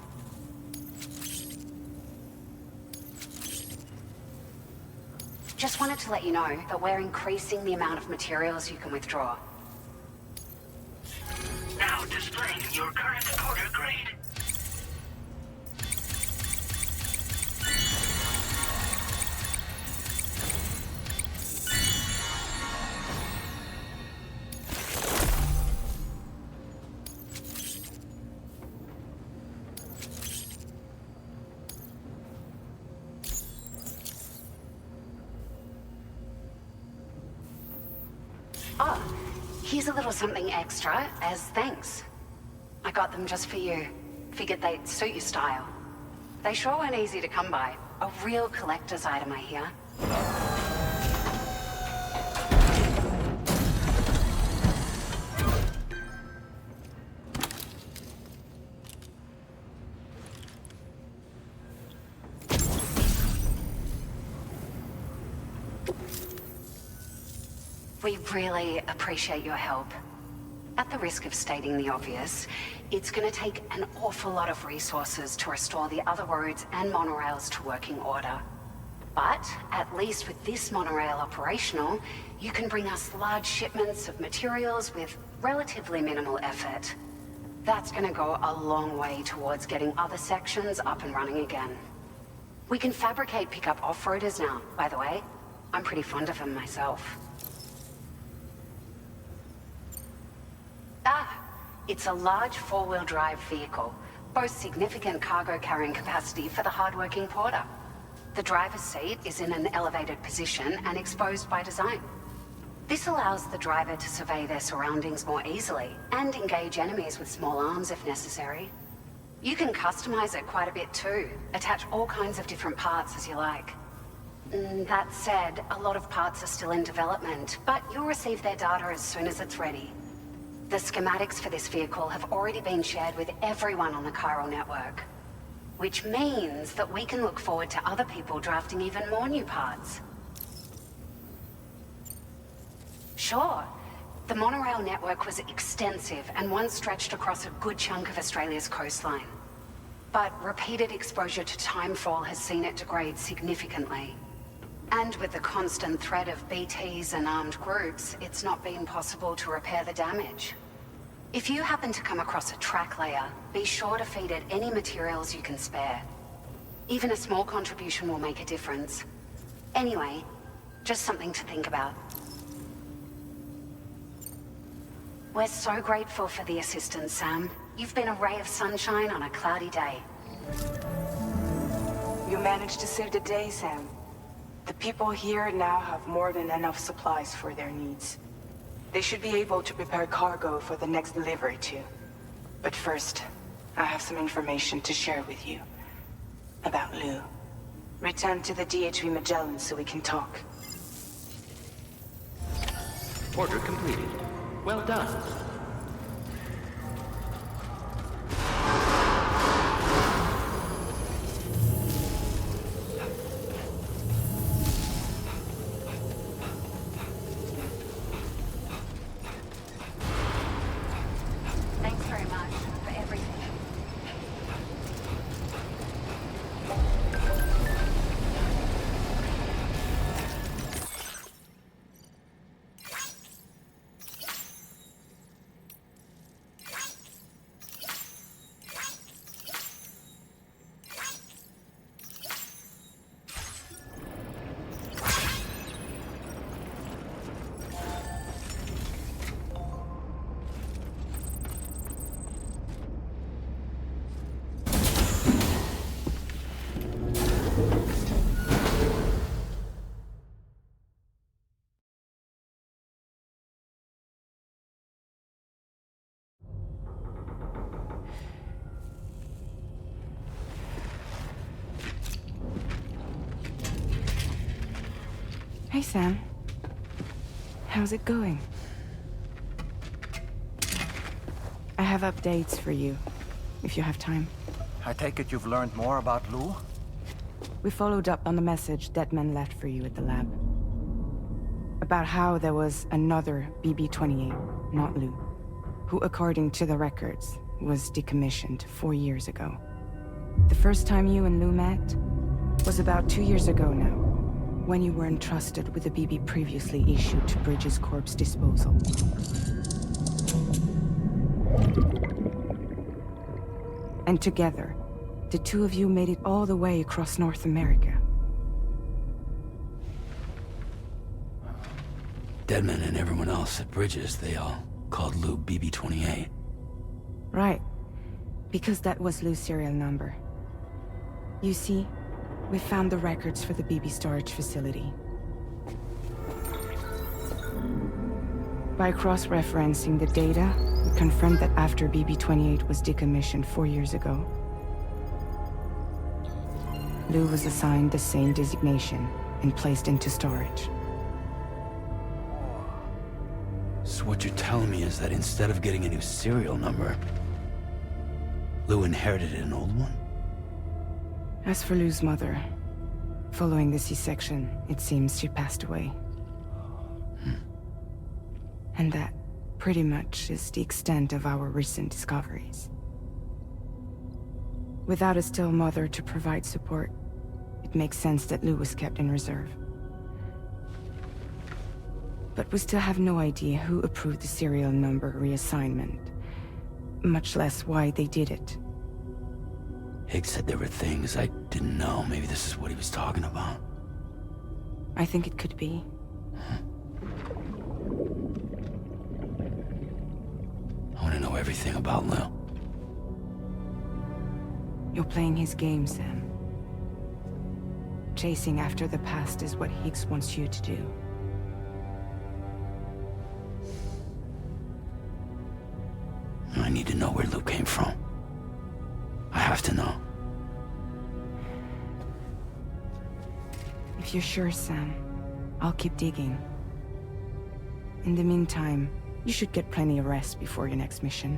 Just wanted to let you know that we're increasing the amount of materials you can withdraw. Now displaying your current order grade. Oh, here's a little something extra as thanks. I got them just for you. Figured they'd suit your style. They sure weren't easy to come by. A real collector's item, I hear. We really appreciate your help. At the risk of stating the obvious, it's going to take an awful lot of resources to restore the other roads and monorails to working order. But at least with this monorail operational, you can bring us large shipments of materials with relatively minimal effort. That's going to go a long way towards getting other sections up and running again. We can fabricate pickup off-roaders now, by the way. I'm pretty fond of them myself. It's a large four-wheel drive vehicle, boasts significant cargo carrying capacity for the hard-working porter. The driver's seat is in an elevated position and exposed by design. This allows the driver to survey their surroundings more easily and engage enemies with small arms if necessary. You can customize it quite a bit too, attach all kinds of different parts as you like. That said, a lot of parts are still in development, but you'll receive their data as soon as it's ready. The schematics for this vehicle have already been shared with everyone on the chiral network, which means that we can look forward to other people drafting even more new parts. Sure, the monorail network was extensive and once stretched across a good chunk of Australia's coastline. But repeated exposure to timefall has seen it degrade significantly. And with the constant threat of BTs and armed groups, it's not been possible to repair the damage. If you happen to come across a track layer, be sure to feed it any materials you can spare. Even a small contribution will make a difference. Anyway, just something to think about. We're so grateful for the assistance, Sam. You've been a ray of sunshine on a cloudy day. You managed to save the day, Sam. The people here now have more than enough supplies for their needs. They should be able to prepare cargo for the next delivery too. But first, I have some information to share with you. About Lou. Return to the DHV Magellan so we can talk. Order completed. Well done. Hey, Sam. How's it going? I have updates for you, if you have time. I take it you've learned more about Lou? We followed up on the message Deadman left for you at the lab. About how there was another BB-28, not Lou, who, according to the records, was decommissioned 4 years ago. The first time you and Lou met was about 2 years ago now, when you were entrusted with a BB previously issued to Bridges Corp's disposal. And together, the two of you made it all the way across North America. Deadman and everyone else at Bridges, they all called Lou BB-28. Right. Because that was Lou's serial number. You see, we found the records for the BB storage facility. By cross-referencing the data, we confirmed that after BB-28 was decommissioned 4 years ago, Lou was assigned the same designation and placed into storage. So what you're telling me is that instead of getting a new serial number, Lou inherited an old one? As for Lou's mother, following the C-section, it seems she passed away. And that, pretty much, is the extent of our recent discoveries. Without a still mother to provide support, it makes sense that Lou was kept in reserve. But we still have no idea who approved the serial number reassignment, much less why they did it. Higgs said there were things I didn't know. Maybe this is what he was talking about. I think it could be. I want to know everything about Lou. You're playing his game, Sam. Chasing after the past is what Higgs wants you to do. I need to know where Lou came from. I have to know. If you're sure, Sam, I'll keep digging. In the meantime, you should get plenty of rest before your next mission.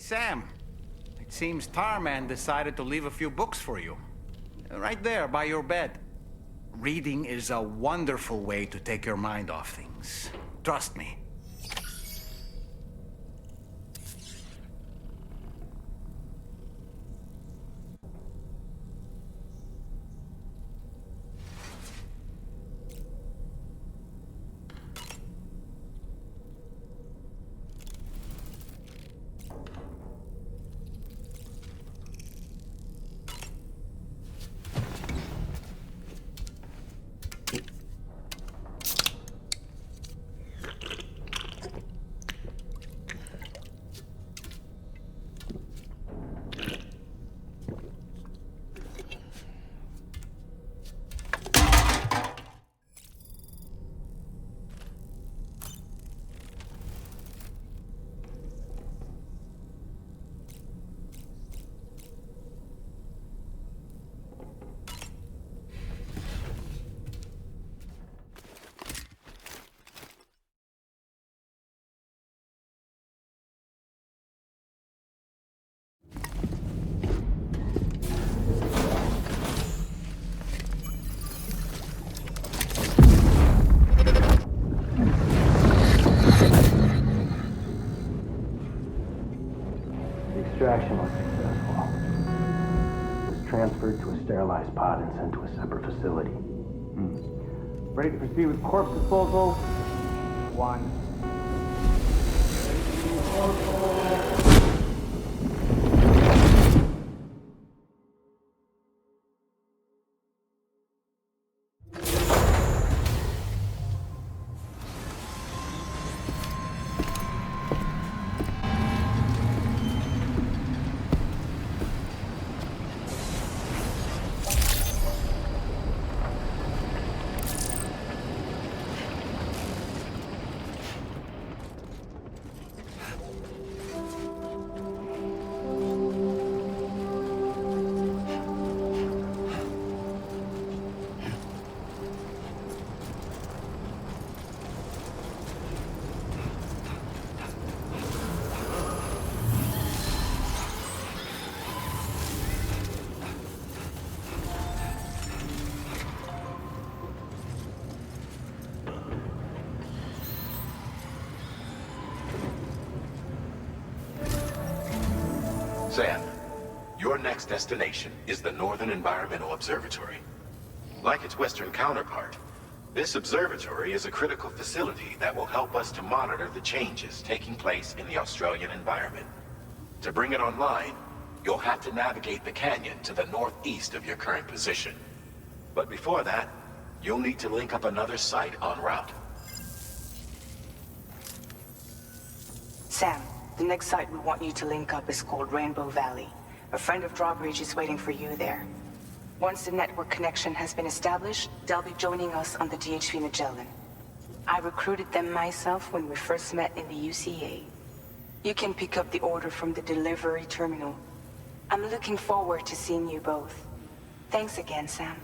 Sam, it seems Tarman decided to leave a few books for you. Right there, by your bed. Reading is a wonderful way to take your mind off things. Trust me. extraction was successful. It was transferred to a sterilized pod and sent to a separate facility. Ready to proceed with corpse disposal? 1. Sam, your next destination is the Northern Environmental Observatory. Like its Western counterpart, this observatory is a critical facility that will help us to monitor the changes taking place in the Australian environment. To bring it online, you'll have to navigate the canyon to the northeast of your current position. But before that, you'll need to link up another site en route. Sam, the next site we want you to link up is called Rainbow Valley. A friend of Drawbridge is waiting for you there. Once the network connection has been established, they'll be joining us on the DHV Magellan. I recruited them myself when we first met in the UCA. You can pick up the order from the delivery terminal. I'm looking forward to seeing you both. Thanks again, Sam.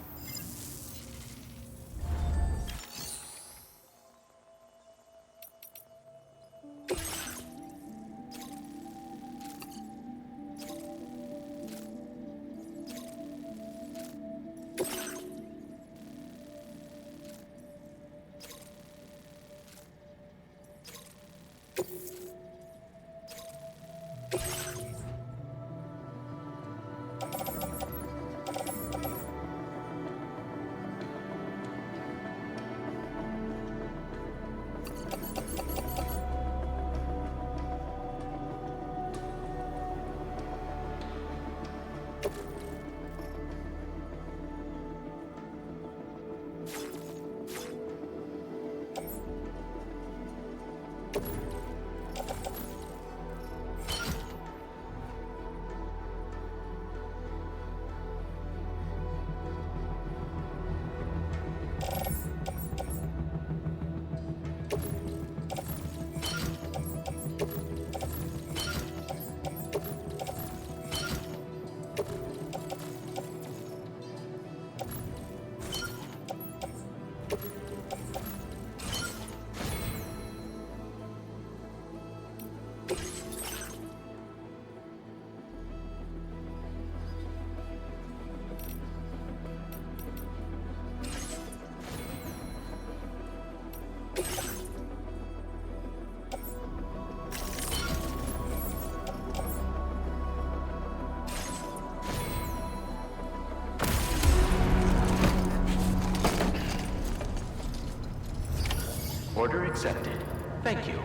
Order accepted. Thank you.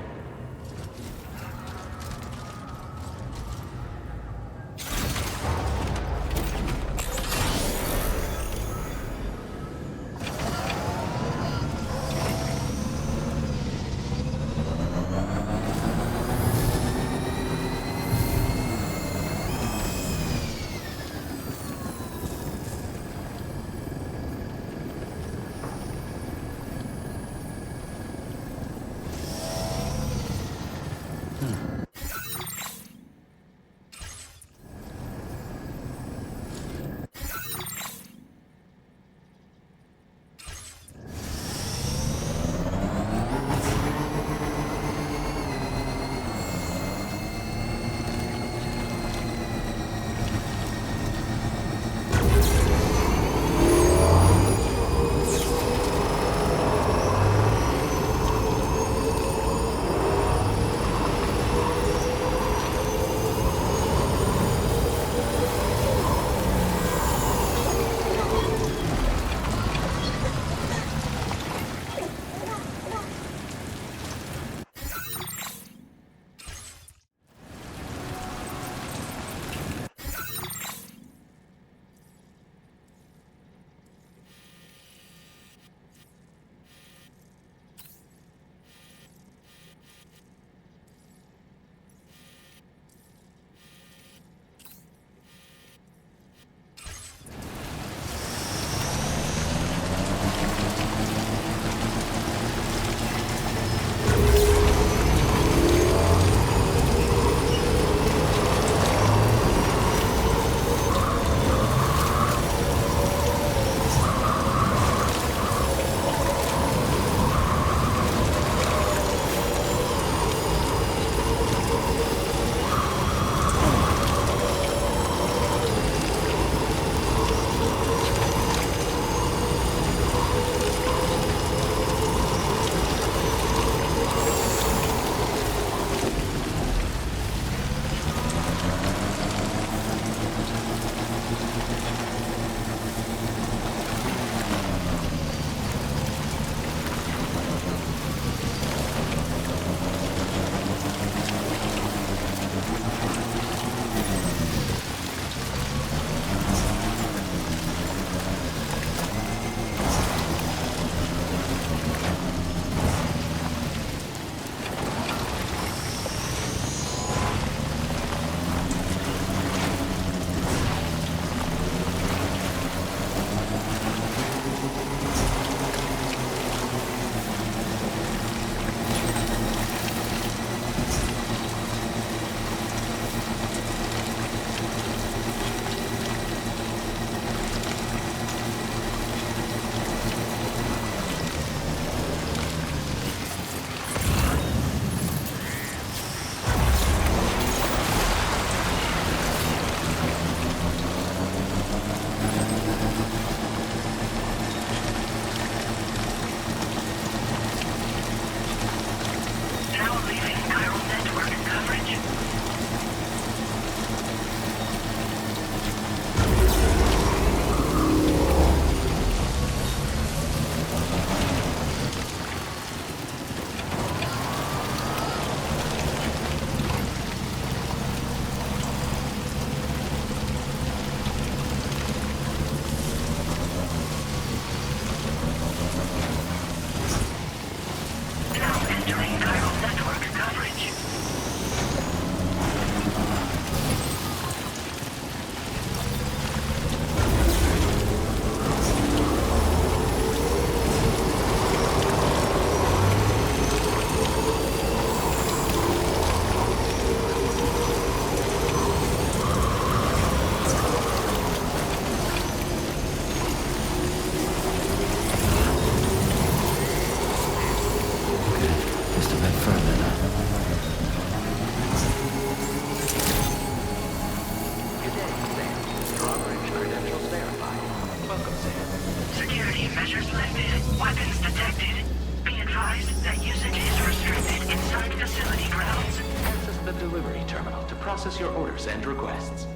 Welcome, Sam. Security measures lifted. Weapons detected. Be advised that usage is restricted inside facility grounds. Access the delivery terminal to process your orders and requests.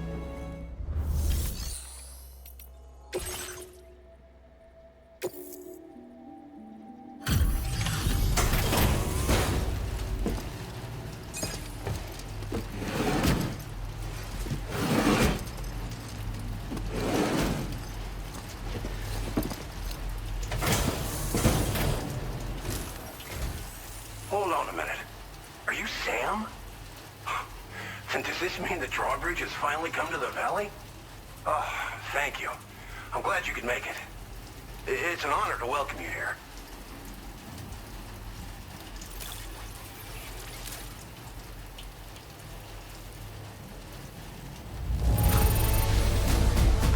Hold on a minute. Are you Sam? And does this mean the drawbridge has finally come to the valley? Oh, thank you. I'm glad you could make it. It's an honor to welcome you here.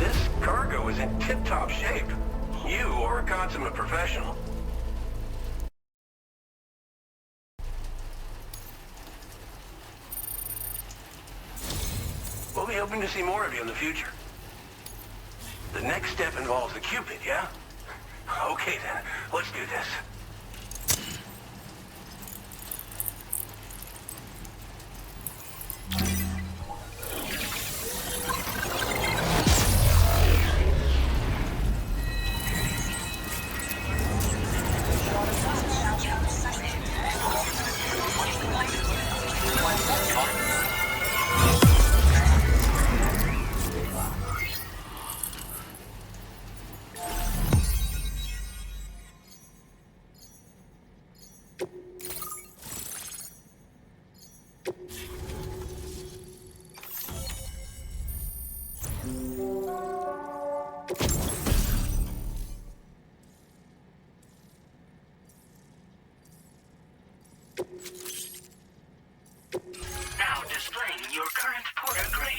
This cargo is in tip-top shape. You are a consummate professional. We'll be hoping to see more of you in the future. The next step involves the Cupid, yeah? Okay then, let's do this. Now displaying your current porter grade.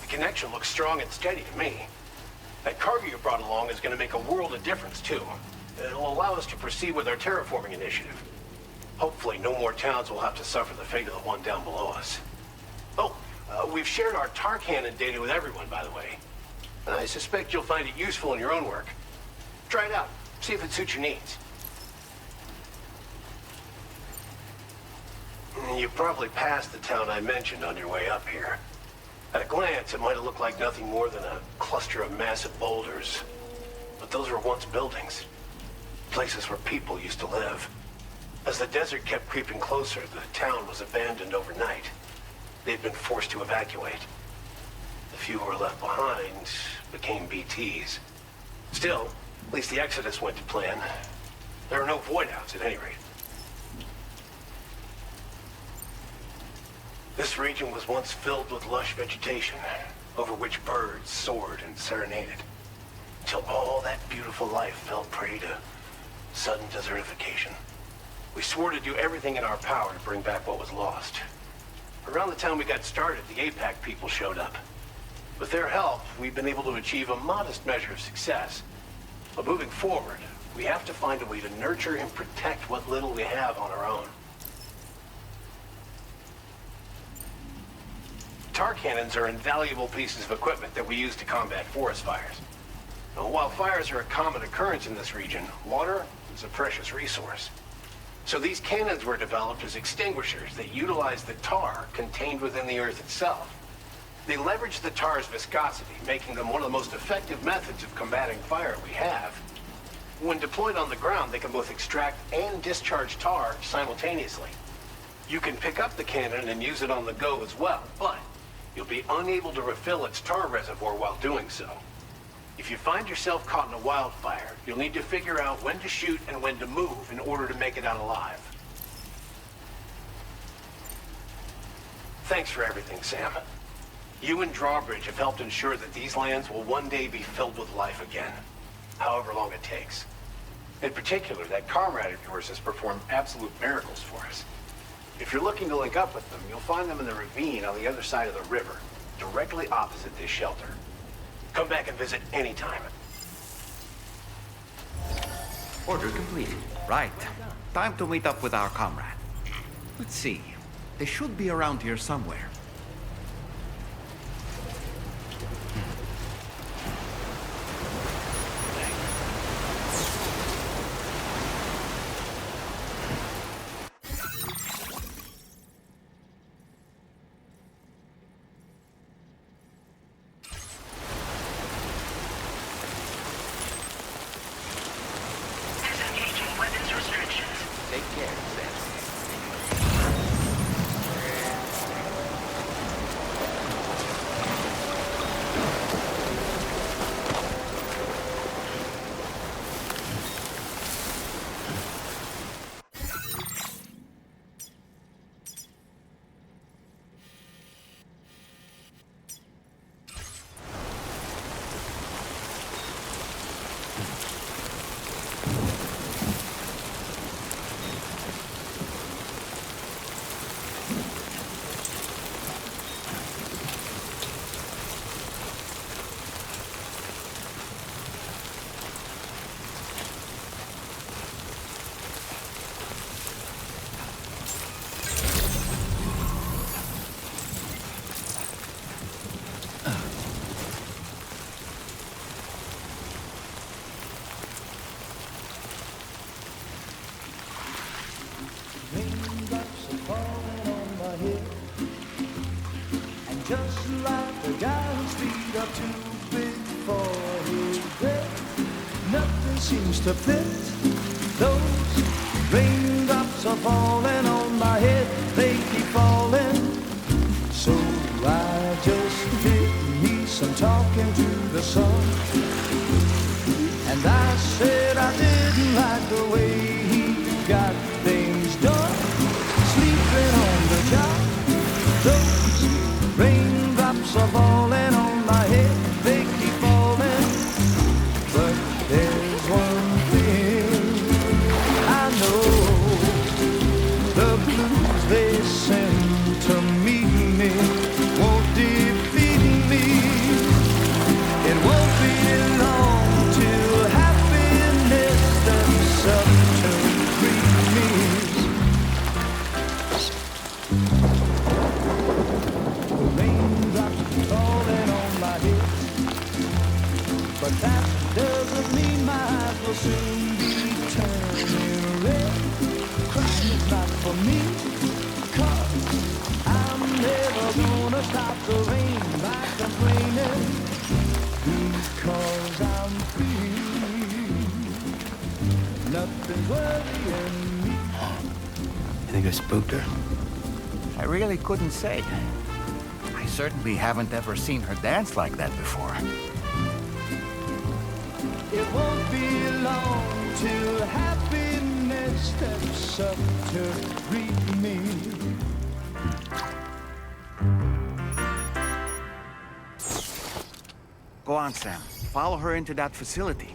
The connection looks strong and steady to me. That cargo you brought along is going to make a world of difference, too. It'll allow us to proceed with our terraforming initiative. Hopefully, no more towns will have to suffer the fate of the one down below us. Oh, we've shared our tar cannon data with everyone, by the way. I suspect you'll find it useful in your own work. Try it out. See if it suits your needs. You probably passed the town I mentioned on your way up here. At a glance, it might have looked like nothing more than a cluster of massive boulders. But those were once buildings. Places where people used to live. As the desert kept creeping closer, the town was abandoned overnight. They'd been forced to evacuate. The few who were left behind became BTs. Still, at least the exodus went to plan. There are no void outs at any rate. This region was once filled with lush vegetation, over which birds soared and serenaded, until all that beautiful life fell prey to sudden desertification. We swore to do everything in our power to bring back what was lost. Around the time we got started, the APAC people showed up. With their help, we've been able to achieve a modest measure of success. But moving forward, we have to find a way to nurture and protect what little we have on our own. Tar cannons are invaluable pieces of equipment that we use to combat forest fires. Now, while fires are a common occurrence in this region, water is a precious resource. So these cannons were developed as extinguishers that utilize the tar contained within the earth itself. They leverage the tar's viscosity, making them one of the most effective methods of combating fire we have. When deployed on the ground, they can both extract and discharge tar simultaneously. You can pick up the cannon and use it on the go as well, but you'll be unable to refill its tar reservoir while doing so. If you find yourself caught in a wildfire, you'll need to figure out when to shoot and when to move in order to make it out alive. Thanks for everything, Sam. You and Drawbridge have helped ensure that these lands will one day be filled with life again, however long it takes. In particular, that comrade of yours has performed absolute miracles for us. If you're looking to link up with them, you'll find them in the ravine on the other side of the river, directly opposite this shelter. Come back and visit anytime. Order completed. Right. Time to meet up with our comrade. Let's see. They should be around here somewhere. Just like the guy whose feet are too big for his bed. Nothing seems to fit. Those raindrops are falling on my head. They keep falling. So I just did me some talking to the sun. And I said I didn't like the way he got things done. Sleeping on the job. Those raindrops are falling on my head, they keep falling. But there's one thing I know. The blues they send to meet me won't defeat me. It won't be long till happiness steps up to greet me. Falling on my head, but that doesn't mean my eyes will soon be turning red. Crying is not for me, 'cause I'm never gonna stop the rain by complaining, because I'm free. Nothing's worrying me. You think I spooked her? I really couldn't say. I certainly haven't ever seen her dance like that before. It won't be long till happiness steps up to greet me. Go on, Sam. Follow her into that facility.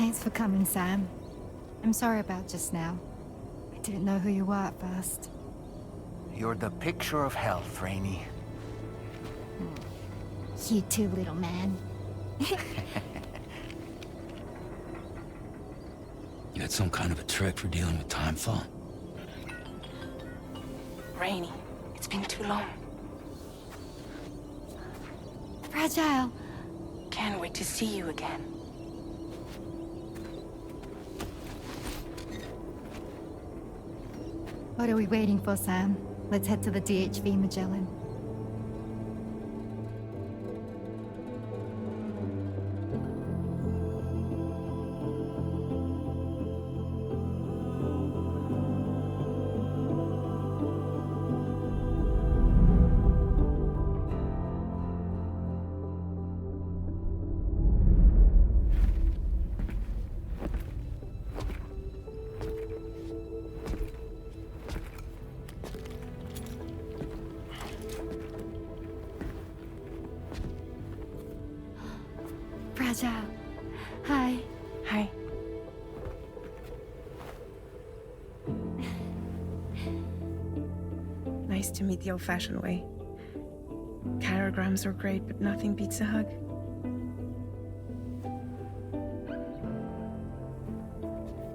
Thanks for coming, Sam. I'm sorry about just now. I didn't know who you were at first. You're the picture of health, Rainey. You too, little man. You got some kind of a trick for dealing with timefall? Rainy, it's been too long. Fragile. Can't wait to see you again. What are we waiting for, Sam? Let's head to the DHV Magellan. Fragile. Hi. Hi. Nice to meet the old-fashioned way. Carograms are great, but nothing beats a hug.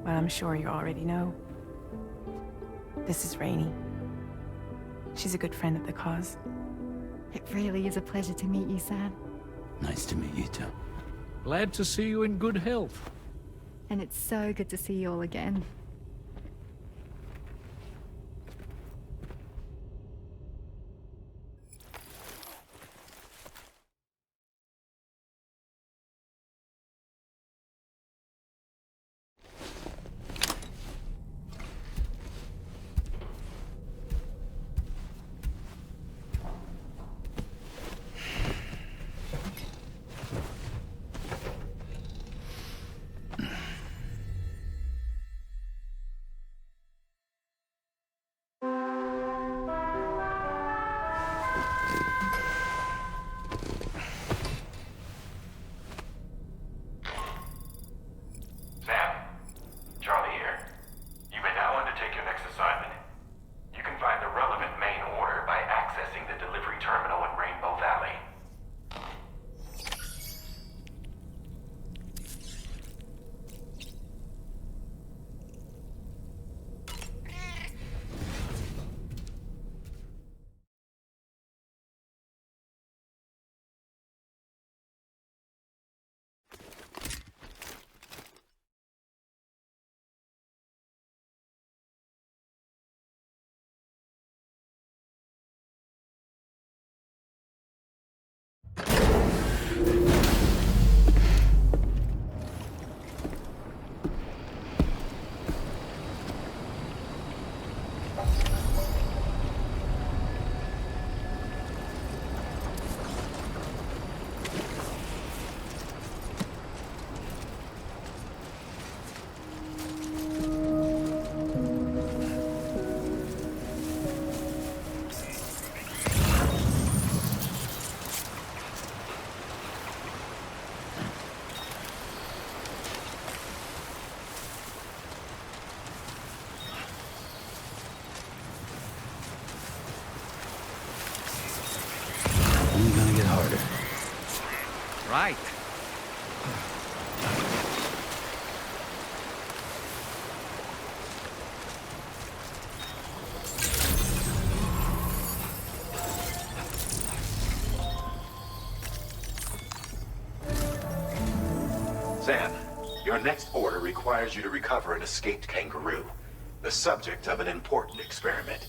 Well, I'm sure you already know. This is Rainey. She's a good friend of the cause. It really is a pleasure to meet you, Sam. Nice to meet you too. Glad to see you in good health. And it's so good to see you all again. Only gonna get harder. Right. Sam, your next order requires you to recover an escaped kangaroo, the subject of an important experiment.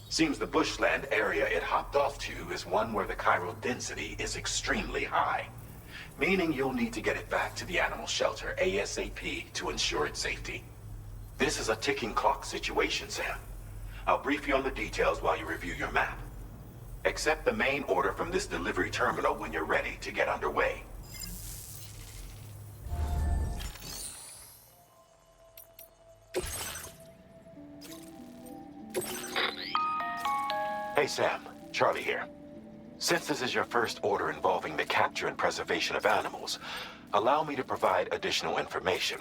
Seems the bushland area it hopped off to is one where the chiral density is extremely high, meaning you'll need to get it back to the animal shelter ASAP to ensure its safety. This is a ticking clock situation, Sam. I'll brief you on the details while you review your map. Accept the main order from this delivery terminal when you're ready to get underway. Hey Sam, Charlie here. Since this is your first order involving the capture and preservation of animals, allow me to provide additional information.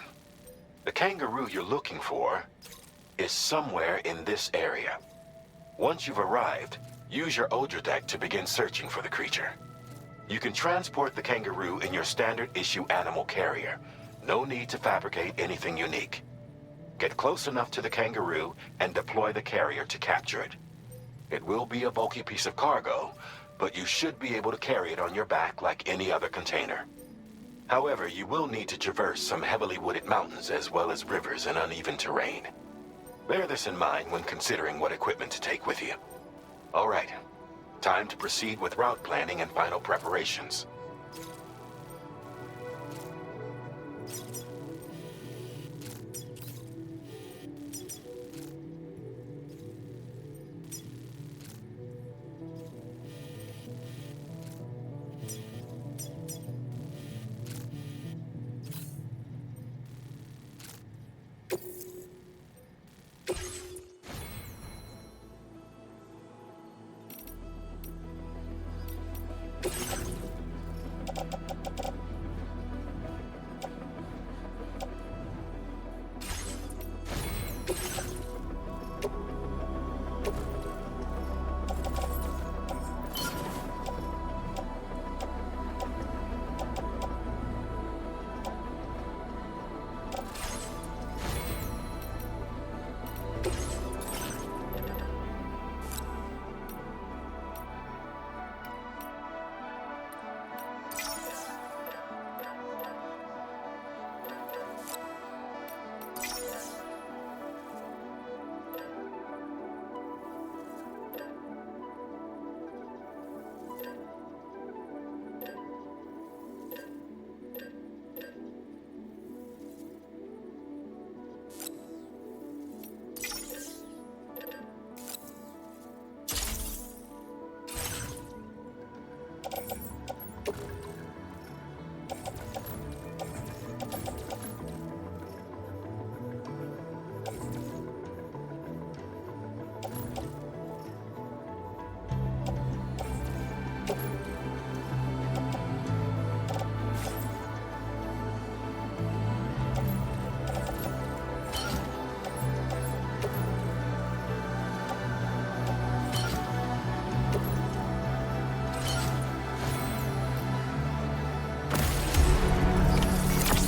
The kangaroo you're looking for is somewhere in this area. Once you've arrived, use your Ultra deck to begin searching for the creature. You can transport the kangaroo in your standard issue animal carrier. No need to fabricate anything unique. Get close enough to the kangaroo and deploy the carrier to capture it. It will be a bulky piece of cargo, but you should be able to carry it on your back like any other container. However, you will need to traverse some heavily wooded mountains as well as rivers and uneven terrain. Bear this in mind when considering what equipment to take with you. All right, time to proceed with route planning and final preparations.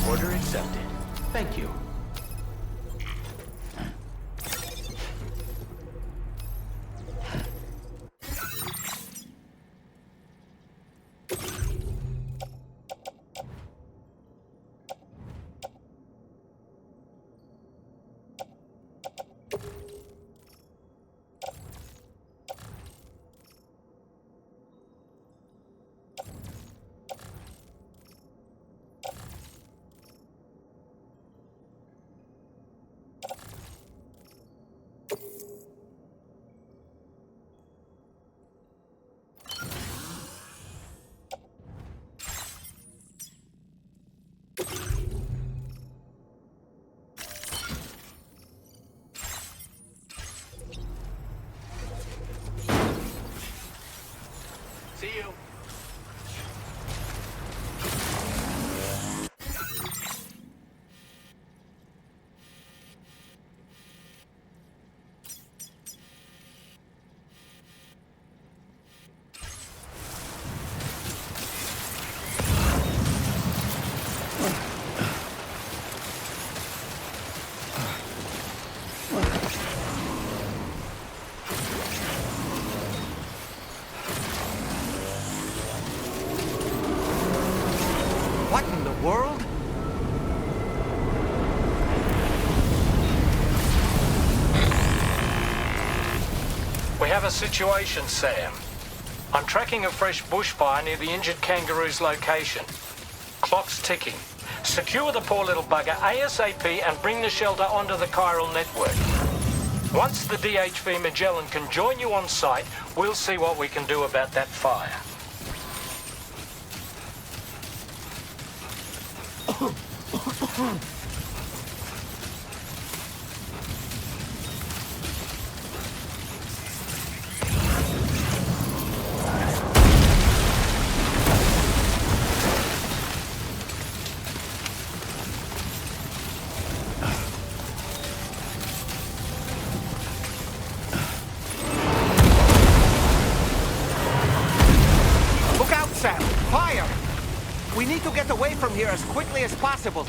Order accepted. Thank you. See you. World? We have a situation, Sam. I'm tracking a fresh bushfire near the injured kangaroo's location. Clock's ticking. Secure the poor little bugger ASAP and bring the shelter onto the chiral network. Once the DHV Magellan can join you on site, we'll see what we can do about that fire. Sam! Fire! We need to get away from here as quickly as possible.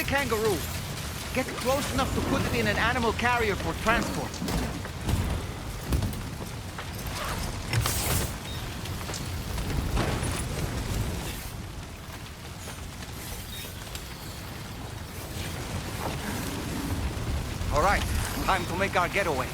Kangaroo. Get close enough to put it in an animal carrier for transport. All right, time to make our getaway.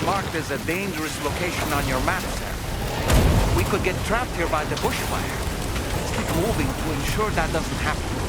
Marked as a dangerous location on your map, sir. We could get trapped here by the bushfire. Let's keep moving to ensure that doesn't happen.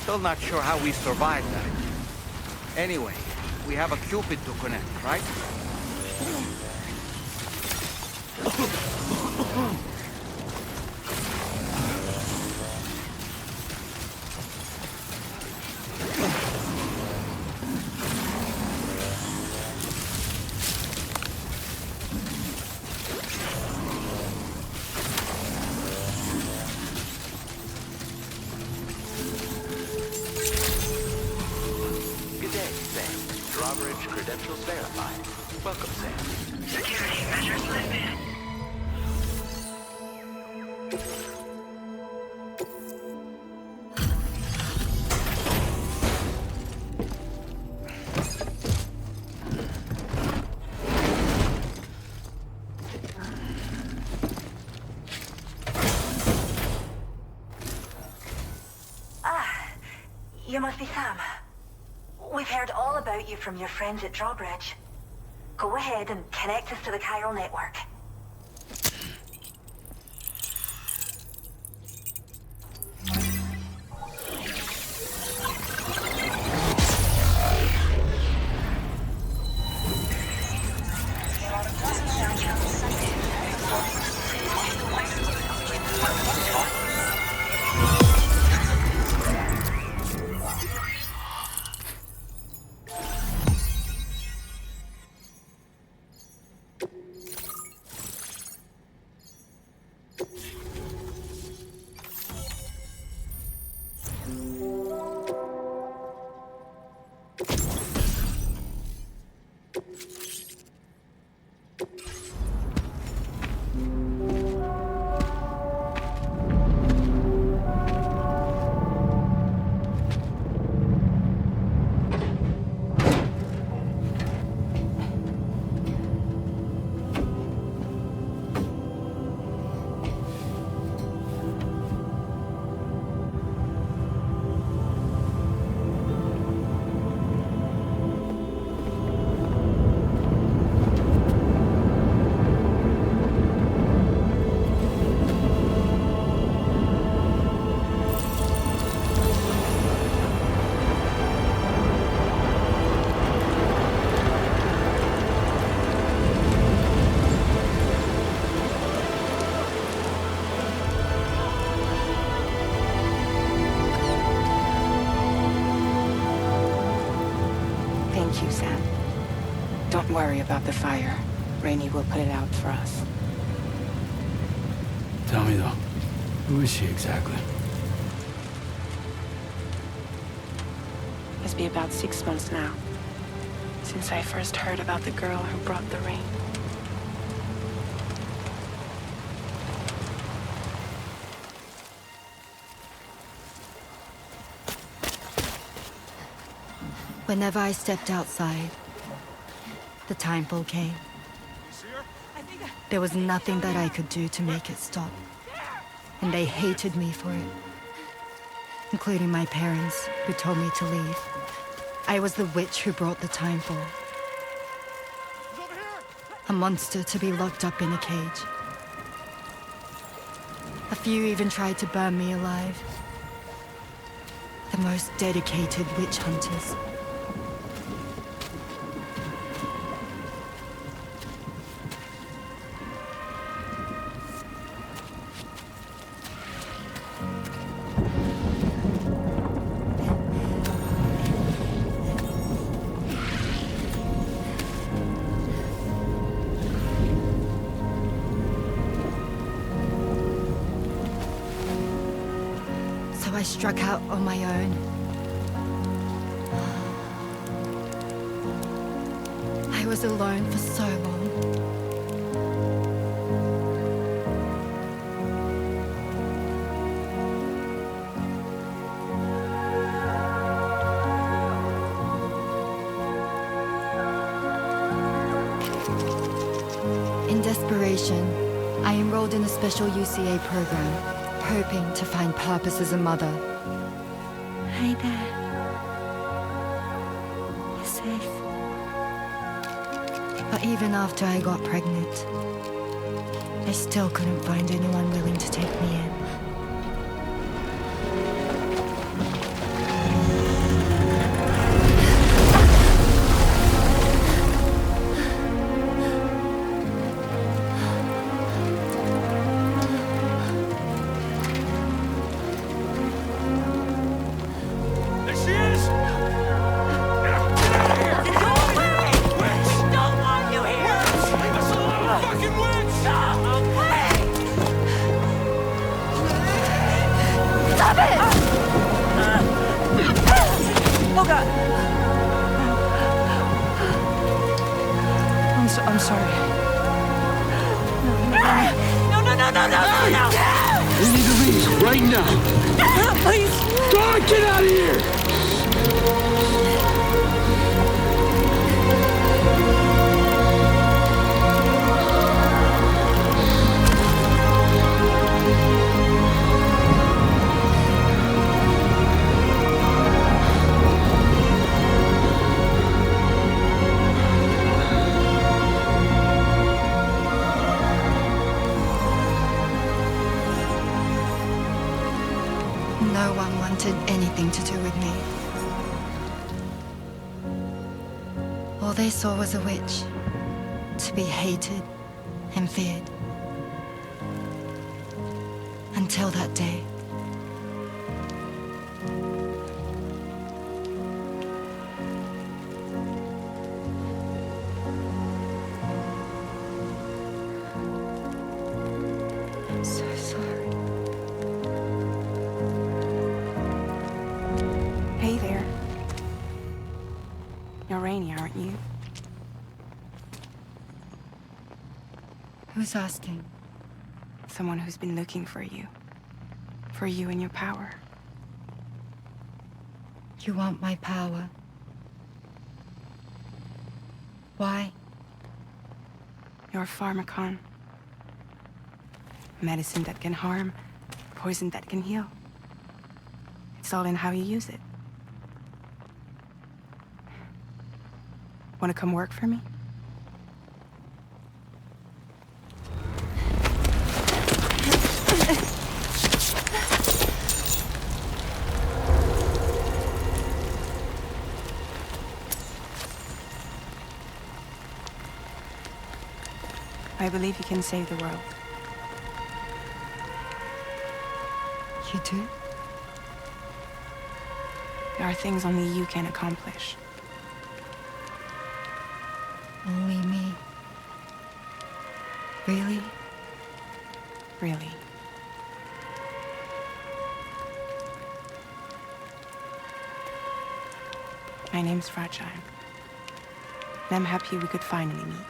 Still not sure how we survived that. Anyway, we have a Cupid to connect, right? Credentials verified. Welcome, Sam. Security measures lifted. You must be Sam. We've heard all about you from your friends at Drawbridge. Go ahead and connect us to the chiral network. Thank you, Sam. Don't worry about the fire. Rainey will put it out for us. Tell me though, who is she exactly? Must be about 6 months now, since I first heard about the girl who brought the rain. Whenever I stepped outside, the timefall came. There was nothing that I could do to make it stop. And they hated me for it. Including my parents, who told me to leave. I was the witch who brought the timefall. A monster to be locked up in a cage. A few even tried to burn me alive. The most dedicated witch hunters. I struck out on my own. I was alone for so long. In desperation, I enrolled in a special UCA program. Hoping to find purpose as a mother. Hi there. You're safe. But even after I got pregnant, I still couldn't find anyone willing to take me in. I'm sorry. No! We need to leave right now. Please. God, get out of here! nothing to do with me. All they saw was a witch, to be hated and feared. Until that day. I'm so sorry. Hey there. You're Rainy, aren't you? Who's asking? Someone who's been looking for you. For you and your power. You want my power? Why? You're a pharmacon. Medicine that can harm, poison that can heal. It's all in how you use it. Want to come work for me? I believe you can save the world. You do? There are things only you can accomplish. Only me. Really? Really. My name's Fragile. And I'm happy we could finally meet.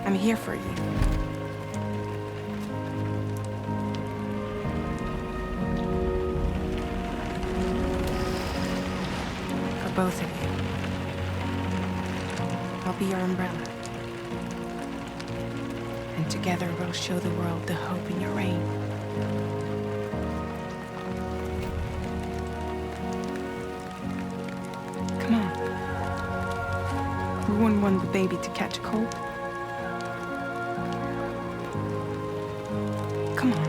I'm here for you. For both of you. I'll be your umbrella. And together we'll show the world the hope in your reign. Come on. We wouldn't want the baby to catch a cold. Come on.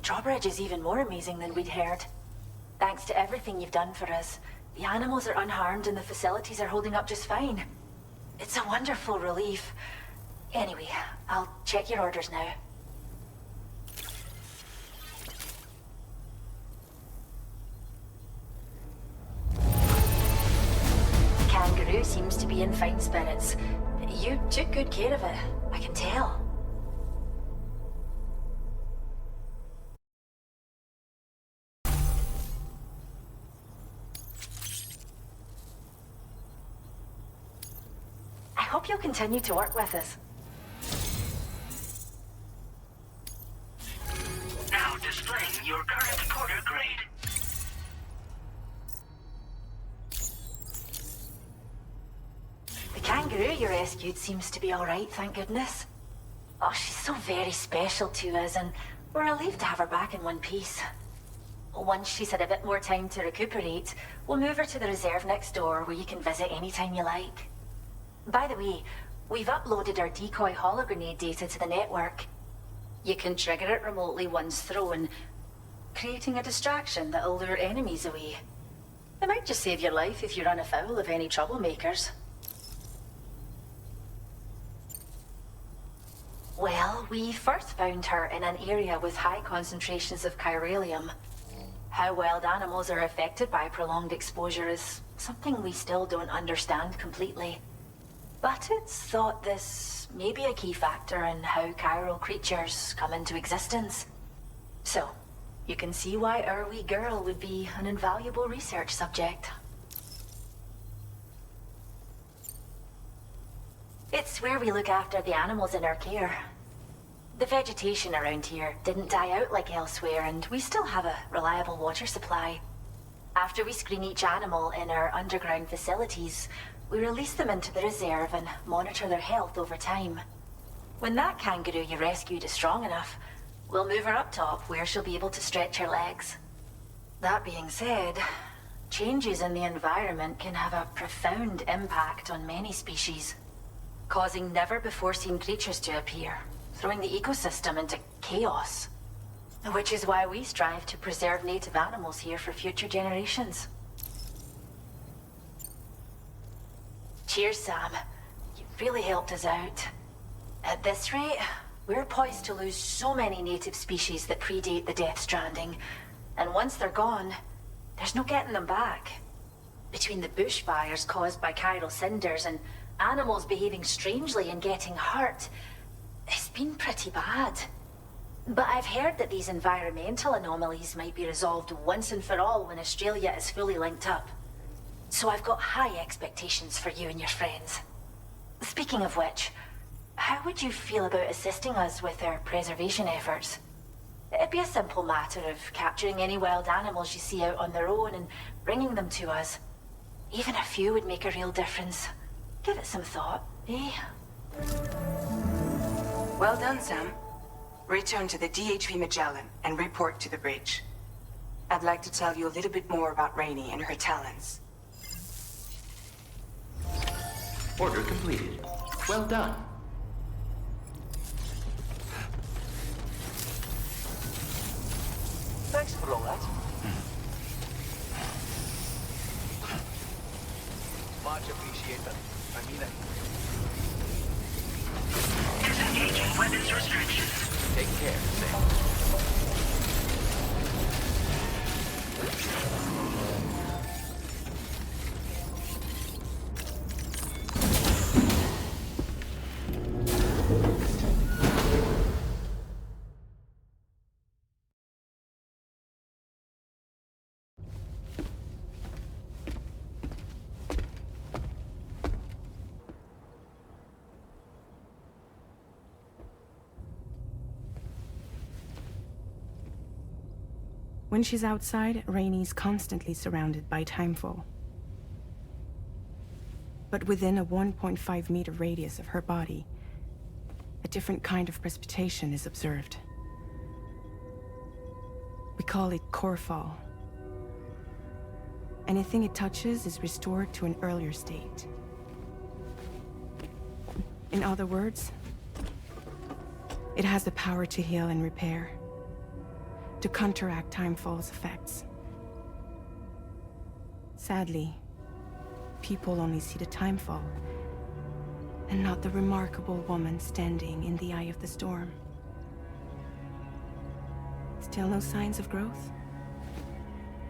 Drawbridge is even more amazing than we'd heard. Thanks to everything you've done for us, the animals are unharmed and the facilities are holding up just fine. It's a wonderful relief. Anyway, I'll check your orders now. Kangaroo seems to be in fine spirits. You took good care of it, I can tell. I hope you'll continue to work with us. Now displaying your current porter grade. The kangaroo you rescued seems to be all right, thank goodness. Oh, she's so very special to us, and we're relieved to have her back in one piece. Once she's had a bit more time to recuperate, we'll move her to the reserve next door where you can visit anytime you like. By the way, we've uploaded our decoy hologrenade data to the network. You can trigger it remotely once thrown, creating a distraction that'll lure enemies away. It might just save your life if you run afoul of any troublemakers. Well, we first found her in an area with high concentrations of chiralium. How wild animals are affected by prolonged exposure is something we still don't understand completely. But it's thought this may be a key factor in how chiral creatures come into existence. So, you can see why our wee girl would be an invaluable research subject. It's where we look after the animals in our care. The vegetation around here didn't die out like elsewhere, and we still have a reliable water supply. After we screen each animal in our underground facilities, we release them into the reserve and monitor their health over time. When that kangaroo you rescued is strong enough, we'll move her up top where she'll be able to stretch her legs. That being said, changes in the environment can have a profound impact on many species, causing never-before-seen creatures to appear, throwing the ecosystem into chaos. Which is why we strive to preserve native animals here for future generations. Cheers, Sam. You've really helped us out. At this rate, we're poised to lose so many native species that predate the Death Stranding. And once they're gone, there's no getting them back. Between the bushfires caused by chiral cinders and animals behaving strangely and getting hurt, it's been pretty bad. But I've heard that these environmental anomalies might be resolved once and for all when Australia is fully linked up. So I've got high expectations for you and your friends. Speaking of which, how would you feel about assisting us with our preservation efforts? It'd be a simple matter of capturing any wild animals you see out on their own and bringing them to us. Even a few would make a real difference. Give it some thought, eh? Well done, Sam. Return to the DHV Magellan and report to the bridge. I'd like to tell you a little bit more about Rainey and her talents. Order completed. Well done. Thanks for all that. Much appreciated. I mean it. Disengaging weapons restrictions. Take care, Sam. When she's outside, Rainey's constantly surrounded by timefall. But within a 1.5-meter radius of her body, a different kind of precipitation is observed. We call it core fall. Anything it touches is restored to an earlier state. In other words, it has the power to heal and repair, to counteract timefall's effects. Sadly, people only see the timefall, and not the remarkable woman standing in the eye of the storm. Still no signs of growth?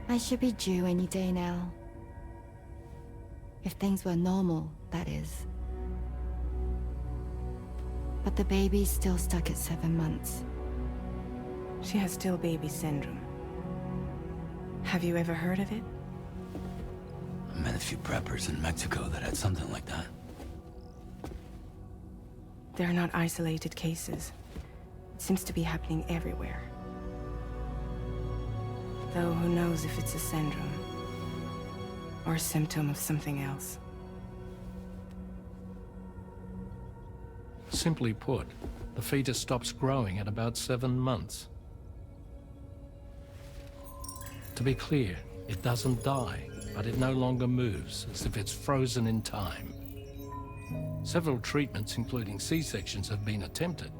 I should be due any day now. If things were normal, that is. But the baby's still stuck at 7 months. She has still baby syndrome. Have you ever heard of it? I met a few preppers in Mexico that had something like that. They're not isolated cases. It seems to be happening everywhere. Though who knows if it's a syndrome or a symptom of something else. Simply put, the fetus stops growing at about 7 months. To be clear, it doesn't die, but it no longer moves, as if it's frozen in time. Several treatments, including C-sections, have been attempted.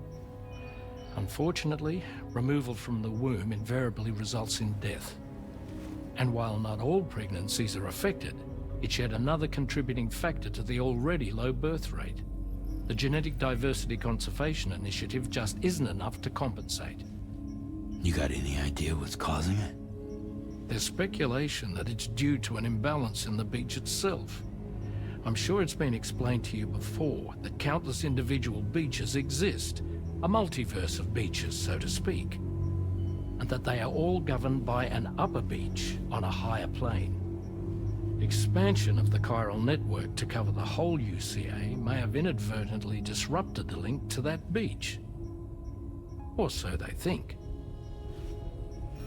Unfortunately, removal from the womb invariably results in death. And while not all pregnancies are affected, it's yet another contributing factor to the already low birth rate. The Genetic Diversity Conservation Initiative just isn't enough to compensate. You got any idea what's causing it? There's speculation that it's due to an imbalance in the beach itself. I'm sure it's been explained to you before that countless individual beaches exist, a multiverse of beaches, so to speak, and that they are all governed by an upper beach on a higher plane. Expansion of the chiral network to cover the whole UCA may have inadvertently disrupted the link to that beach. Or so they think.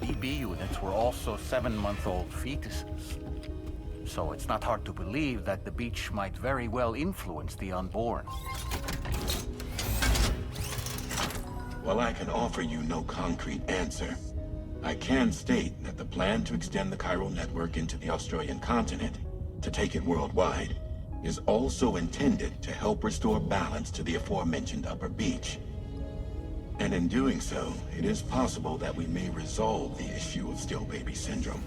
BB units were also 7-month-old fetuses. So it's not hard to believe that the beach might very well influence the unborn. While I can offer you no concrete answer, I can state that the plan to extend the chiral network into the Australian continent, to take it worldwide, is also intended to help restore balance to the aforementioned upper beach. And in doing so, it is possible that we may resolve the issue of still baby syndrome.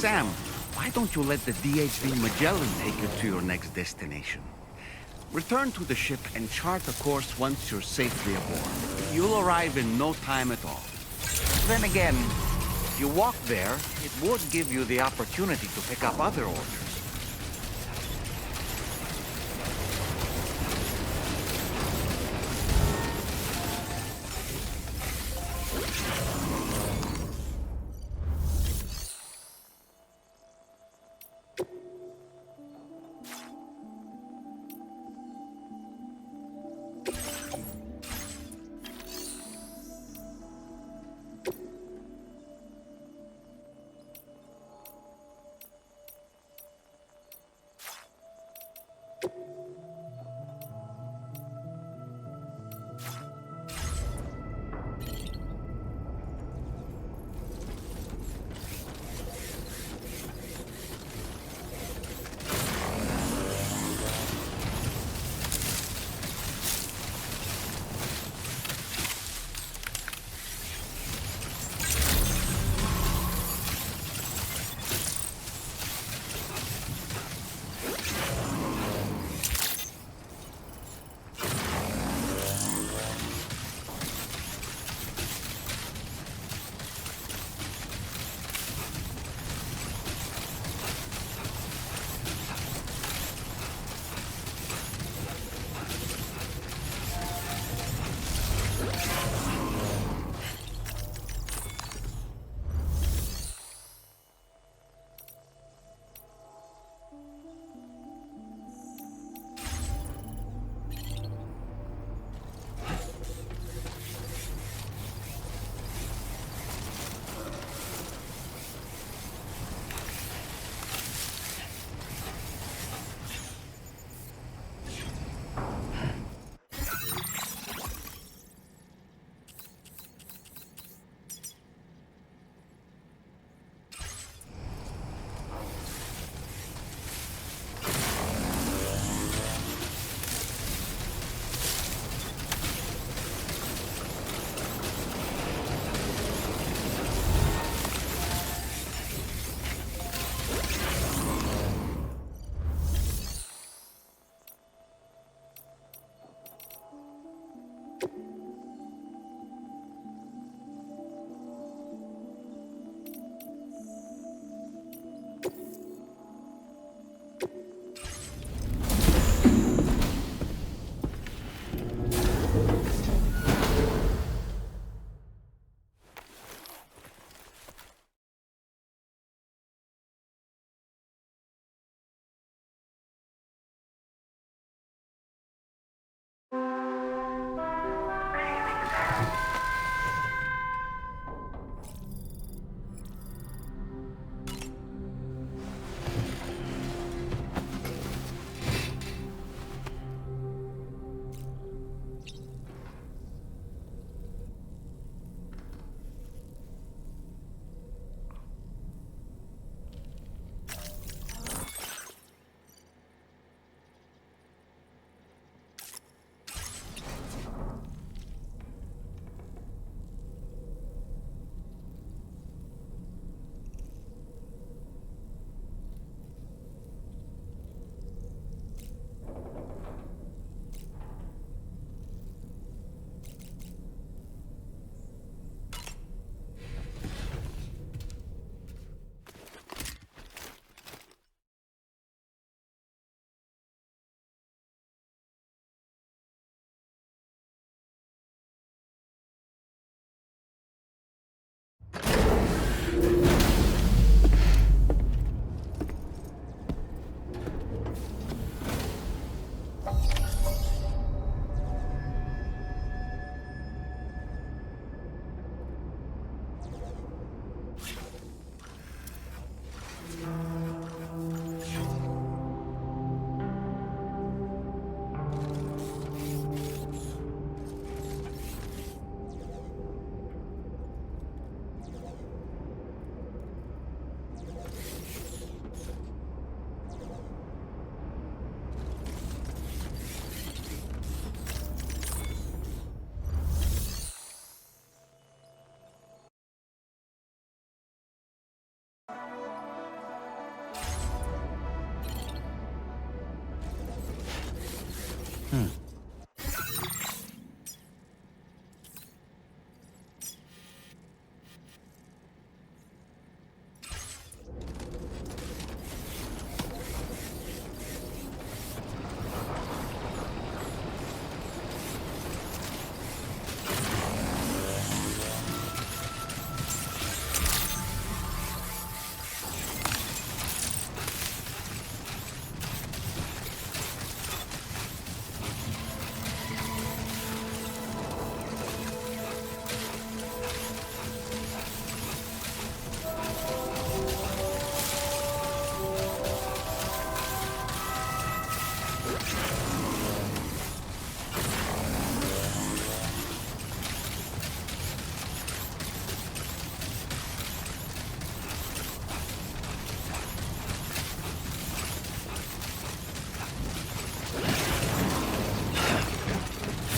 Sam, why don't you let the DHV Magellan take you to your next destination? Return to the ship and chart a course once you're safely aboard. You'll arrive in no time at all. Then again, if you walk there, it would give you the opportunity to pick up other orders.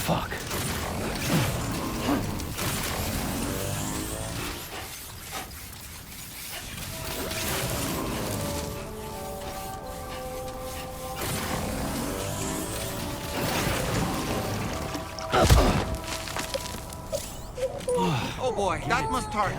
Fuck. Oh boy, that must hurt.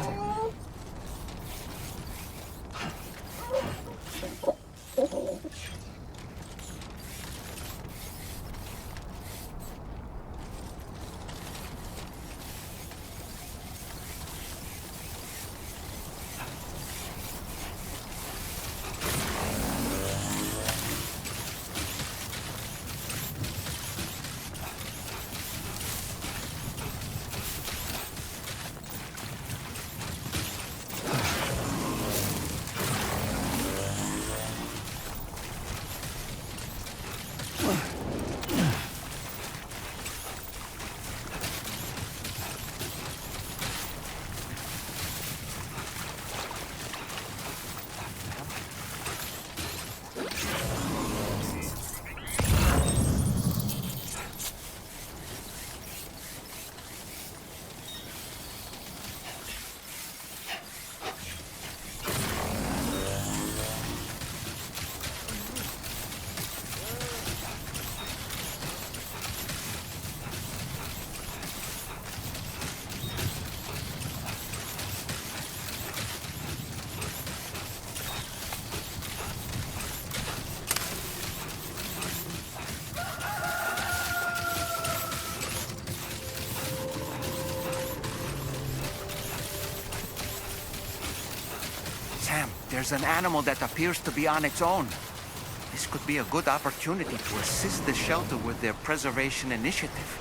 Sam, there's an animal that appears to be on its own. This could be a good opportunity to assist the shelter with their preservation initiative.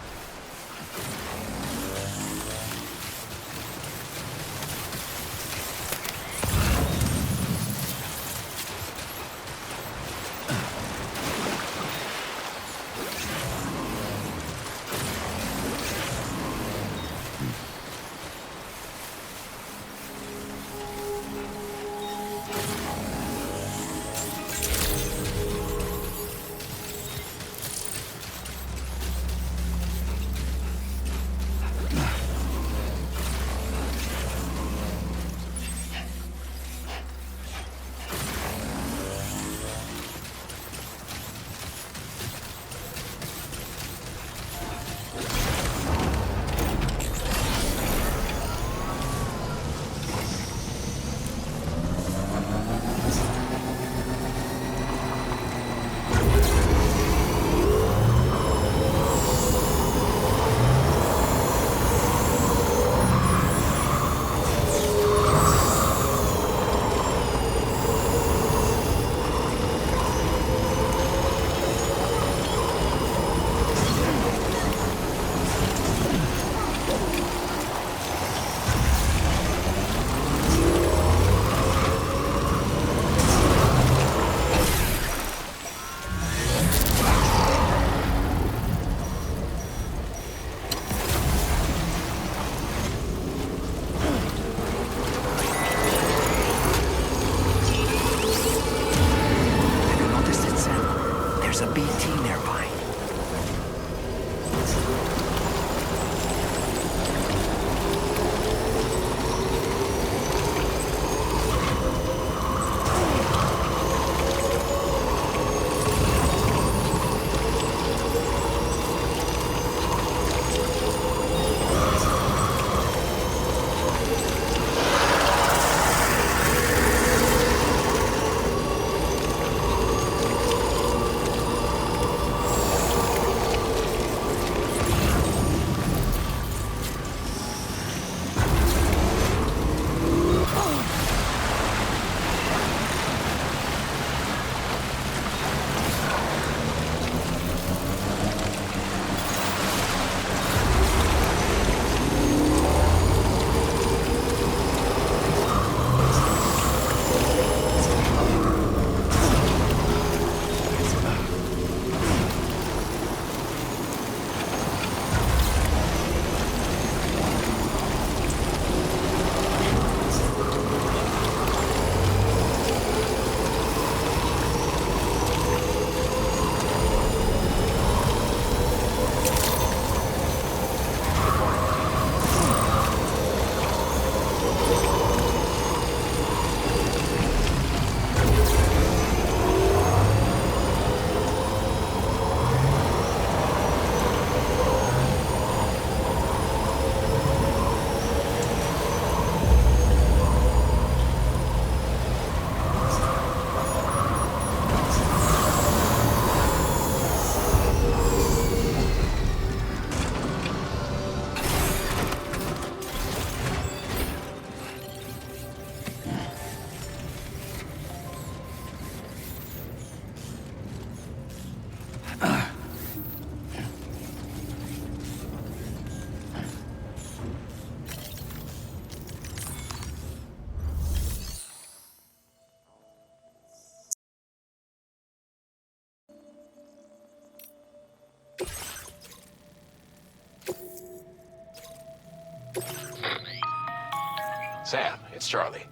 Sam, it's Charlie.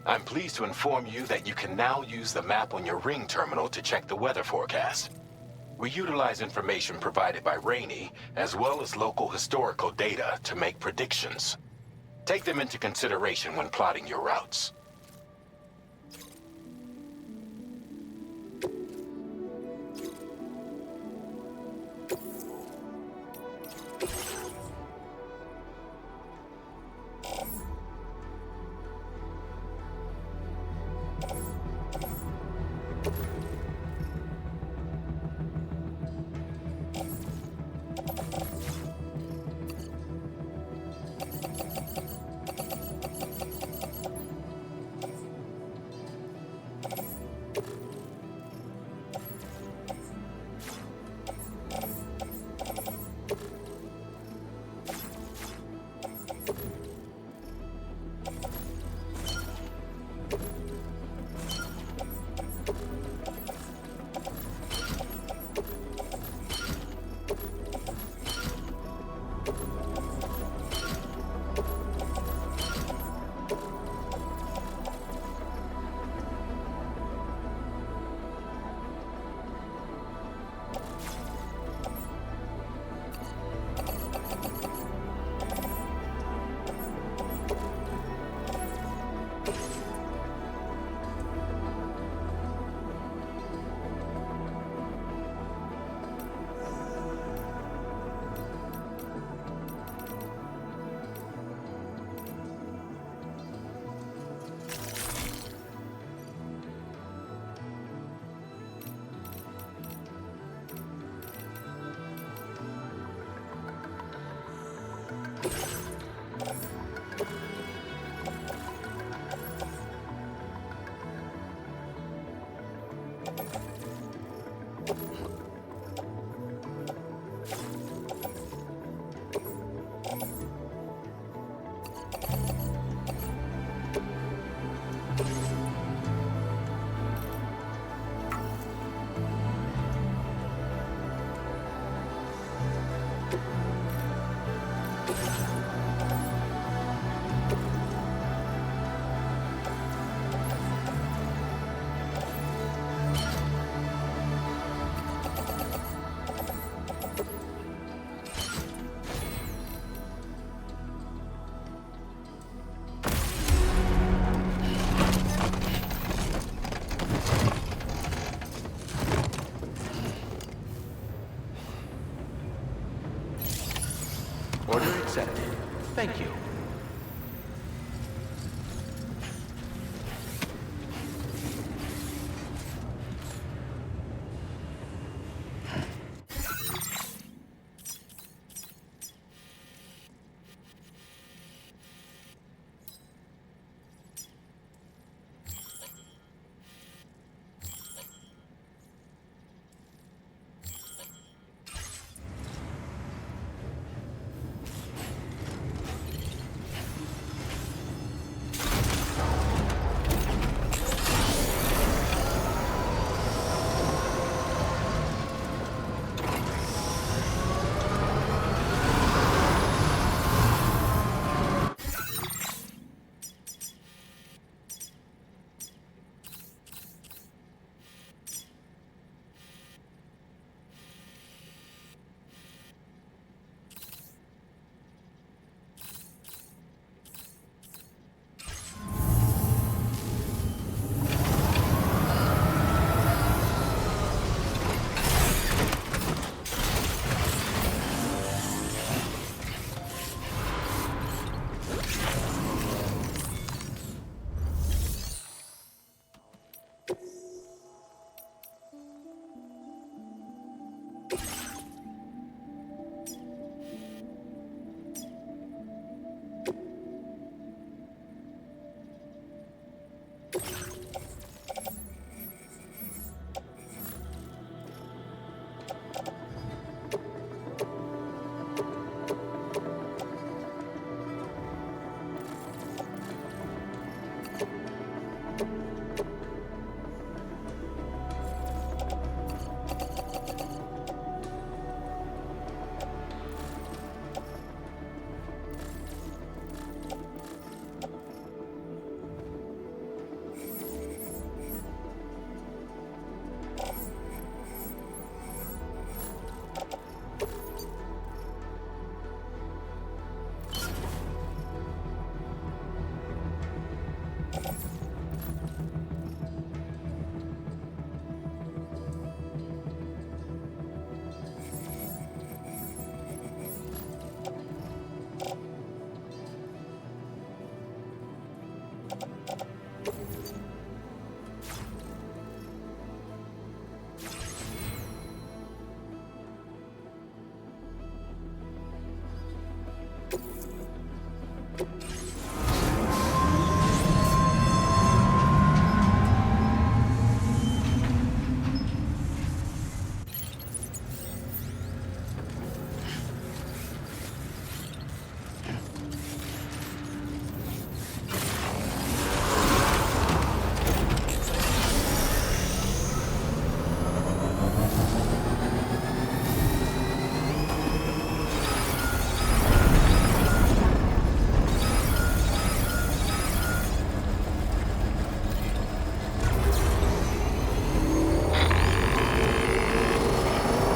I'm pleased to inform you that you can now use the map on your Ring terminal to check the weather forecast. We utilize information provided by Rainey, as well as local historical data to make predictions. Take them into consideration when plotting your routes. Order accepted. Thank you.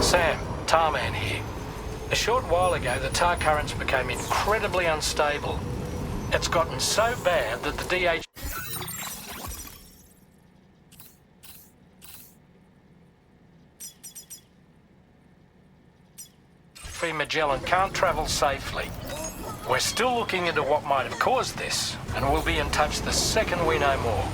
Sam, Tarman here. A short while ago, the tar currents became incredibly unstable. It's gotten so bad that the DH... Magellan can't travel safely. We're still looking into what might have caused this, and we'll be in touch the second we know more.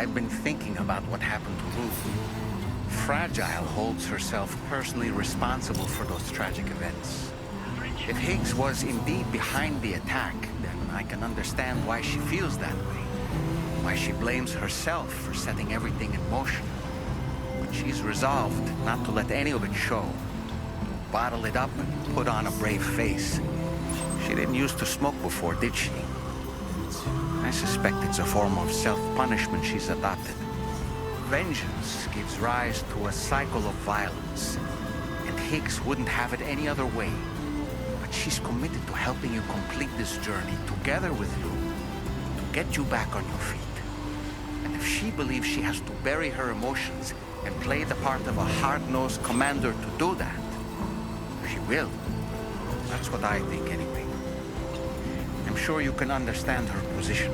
I've been thinking about what happened to Ruth. Fragile holds herself personally responsible for those tragic events. If Higgs was indeed behind the attack, then I can understand why she feels that way. Why she blames herself for setting everything in motion. But she's resolved not to let any of it show. To bottle it up and put on a brave face. She didn't used to smoke before, did she? I suspect it's a form of self-punishment she's adopted. Vengeance gives rise to a cycle of violence, and Higgs wouldn't have it any other way. But she's committed to helping you complete this journey together with you, to get you back on your feet. And if she believes she has to bury her emotions and play the part of a hard-nosed commander to do that, she will. That's what I think anyway. I'm sure you can understand her position.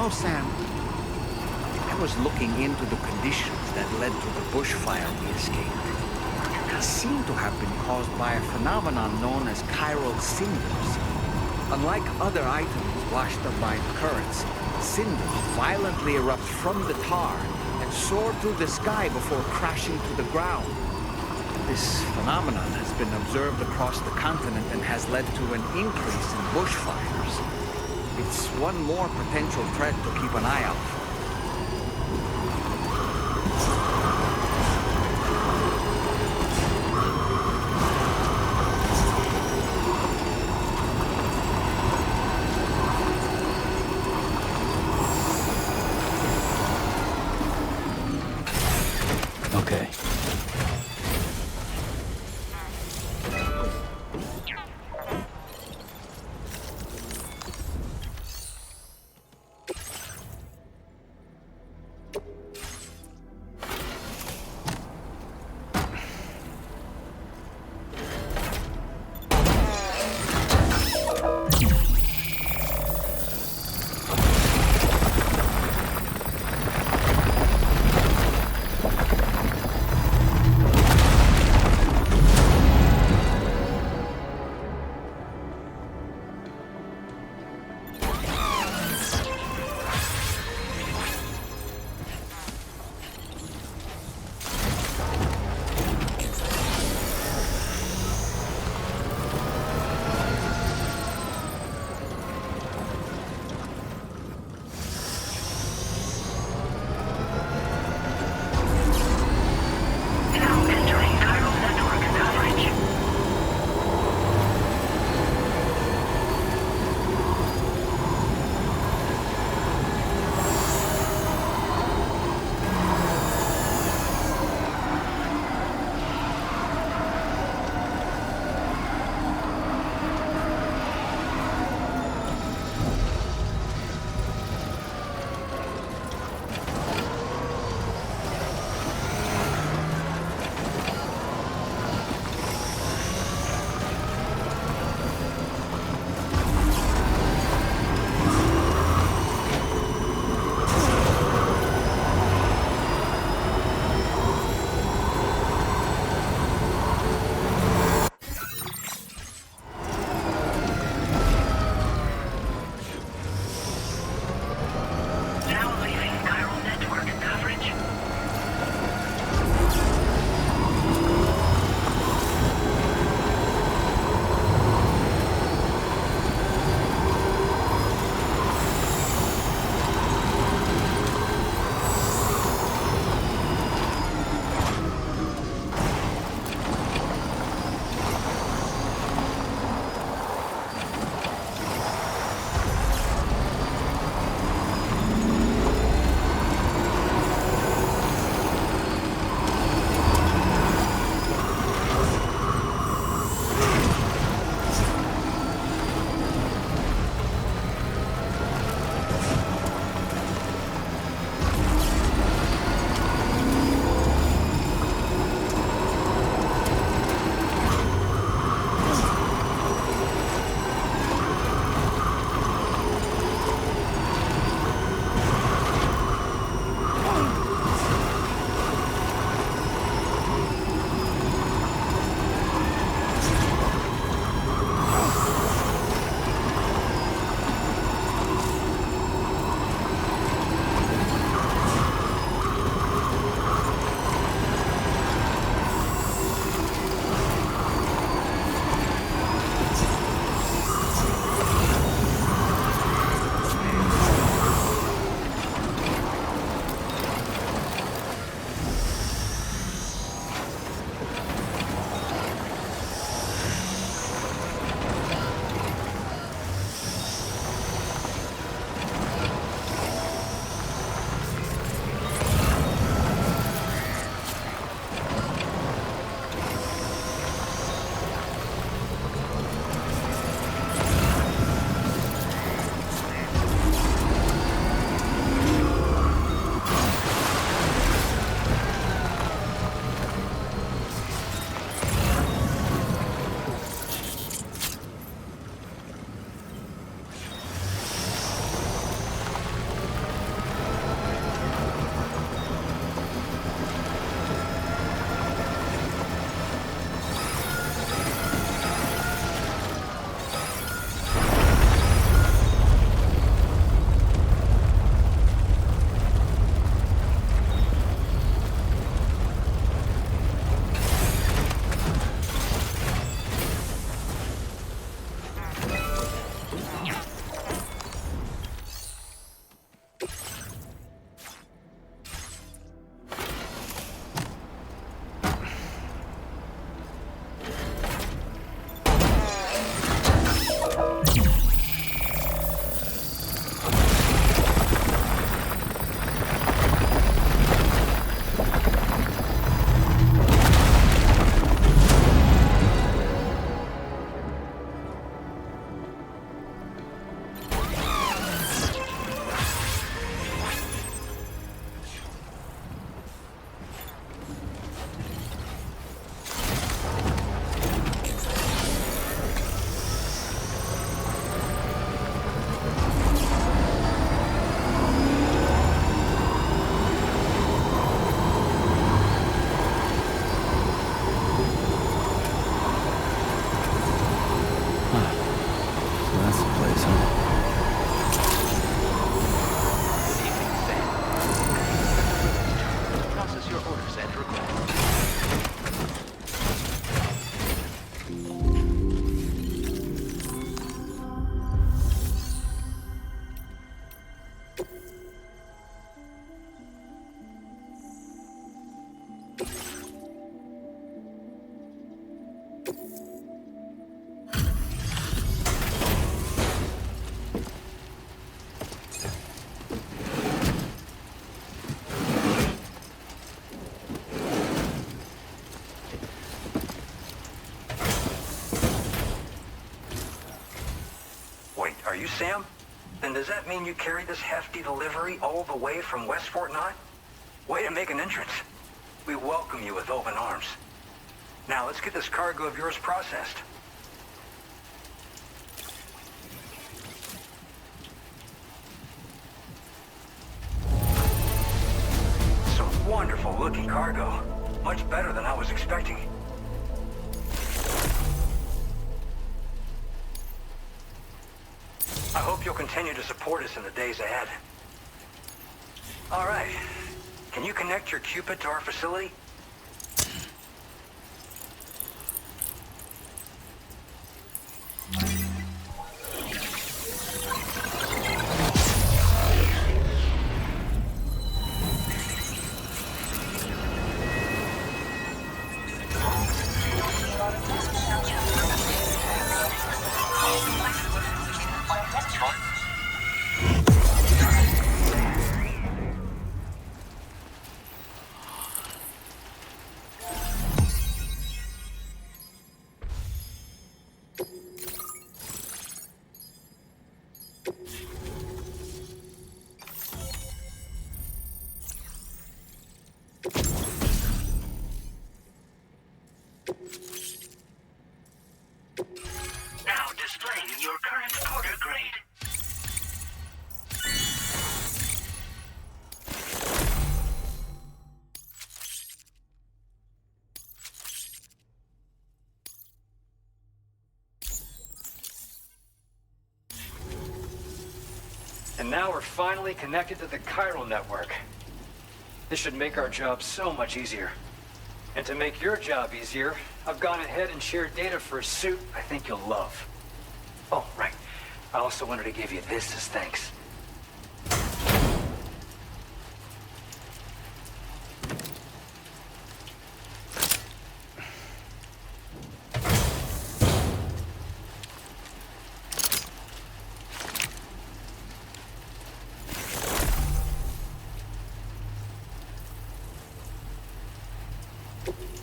know, Sam, I was looking into the conditions that led to the bushfire we escaped. They seem to have been caused by a phenomenon known as chiral cinders. Unlike other items washed up by the currents, cinders violently erupt from the tar and soar through the sky before crashing to the ground. This phenomenon has been observed across the continent and has led to an increase in bushfires. It's one more potential threat to keep an eye out for. Okay. Sam, then does that mean you carried this hefty delivery all the way from West Fort 9? Way to make an entrance. We welcome you with open arms. Now let's get this cargo of yours processed. Some wonderful looking cargo. Much better than I was expecting. I hope you'll continue to support us in the days ahead. All right. Can you connect your Cupid to our facility? Now displaying your current porter grade. And now we're finally connected to the chiral network. This should make our job so much easier. And to make your job easier, I've gone ahead and shared data for a suit I think you'll love. Oh, right. I also wanted to give you this as thanks.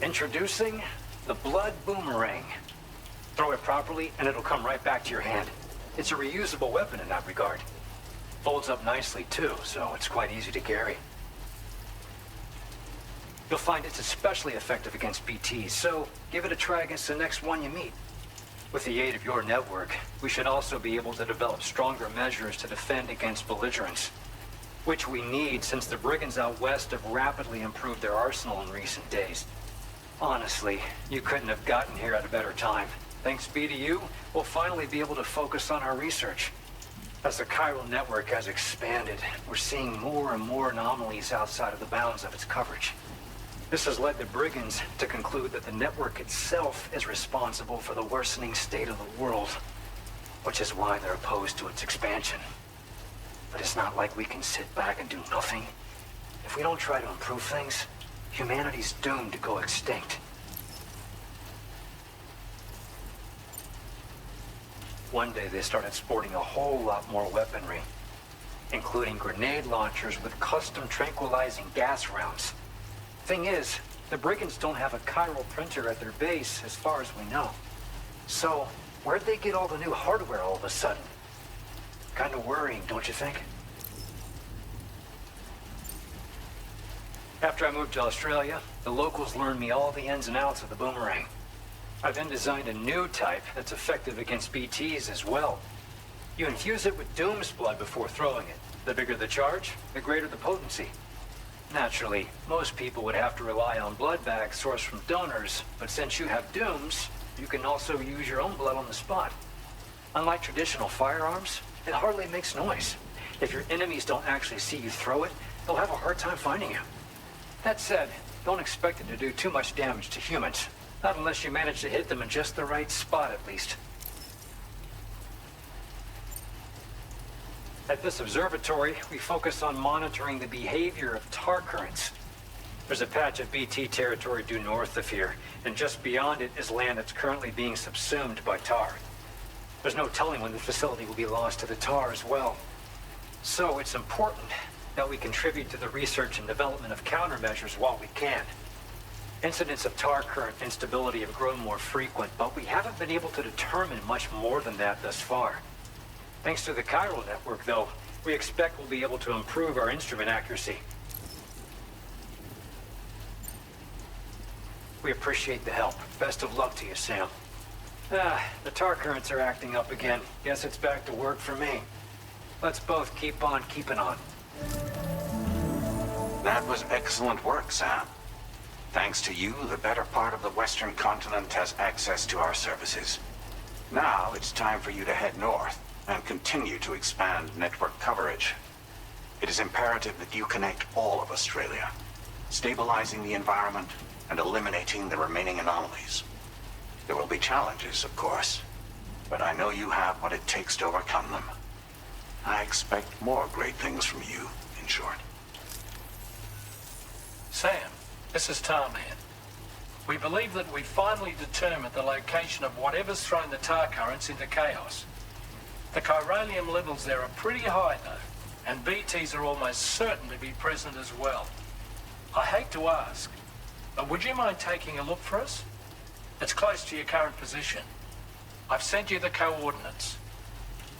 Introducing the Blood Boomerang. Throw it properly and it'll come right back to your hand. It's a reusable weapon in that regard. Folds up nicely too, so it's quite easy to carry. You'll find it's especially effective against BTs, so give it a try against the next one you meet. With the aid of your network, we should also be able to develop stronger measures to defend against belligerents, which we need since the brigands out west have rapidly improved their arsenal in recent days. Honestly, you couldn't have gotten here at a better time. Thanks be to you, we'll finally be able to focus on our research. As the chiral network has expanded, we're seeing more and more anomalies outside of the bounds of its coverage. This has led the brigands to conclude that the network itself is responsible for the worsening state of the world, which is why they're opposed to its expansion. But it's not like we can sit back and do nothing. If we don't try to improve things, humanity's doomed to go extinct. One day they started sporting a whole lot more weaponry, including grenade launchers with custom tranquilizing gas rounds. Thing is, the brigands don't have a chiral printer at their base as far as we know. So, where'd they get all the new hardware all of a sudden? Kind of worrying, don't you think? After I moved to Australia, the locals learned me all the ins and outs of the boomerang. I then designed a new type that's effective against BTs as well. You infuse it with Doom's blood before throwing it. The bigger the charge, the greater the potency. Naturally, most people would have to rely on blood bags sourced from donors, but since you have Doom's, you can also use your own blood on the spot. Unlike traditional firearms, it hardly makes noise. If your enemies don't actually see you throw it, they'll have a hard time finding you. That said, don't expect it to do too much damage to humans. Not unless you manage to hit them in just the right spot, at least. At this observatory, we focus on monitoring the behavior of tar currents. There's a patch of BT territory due north of here, and just beyond it is land that's currently being subsumed by tar. There's no telling when the facility will be lost to the tar as well. So it's important that we contribute to the research and development of countermeasures while we can. Incidents of tar current instability have grown more frequent, but we haven't been able to determine much more than that thus far. Thanks to the chiral network, though, we expect we'll be able to improve our instrument accuracy. We appreciate the help. Best of luck to you, Sam. The tar currents are acting up again. Guess it's back to work for me. Let's both keep on keeping on. That was excellent work, Sam. Thanks to you, the better part of the Western continent has access to our services. Now it's time for you to head north and continue to expand network coverage. It is imperative that you connect all of Australia, stabilizing the environment and eliminating the remaining anomalies. There will be challenges, of course, but I know you have what it takes to overcome them. I expect more great things from you, in short. Sam, this is Tarman. We believe that we finally determined the location of whatever's thrown the tar currents into chaos. The chiralium levels there are pretty high, though, and BTs are almost certain to be present as well. I hate to ask, but would you mind taking a look for us? It's close to your current position. I've sent you the coordinates.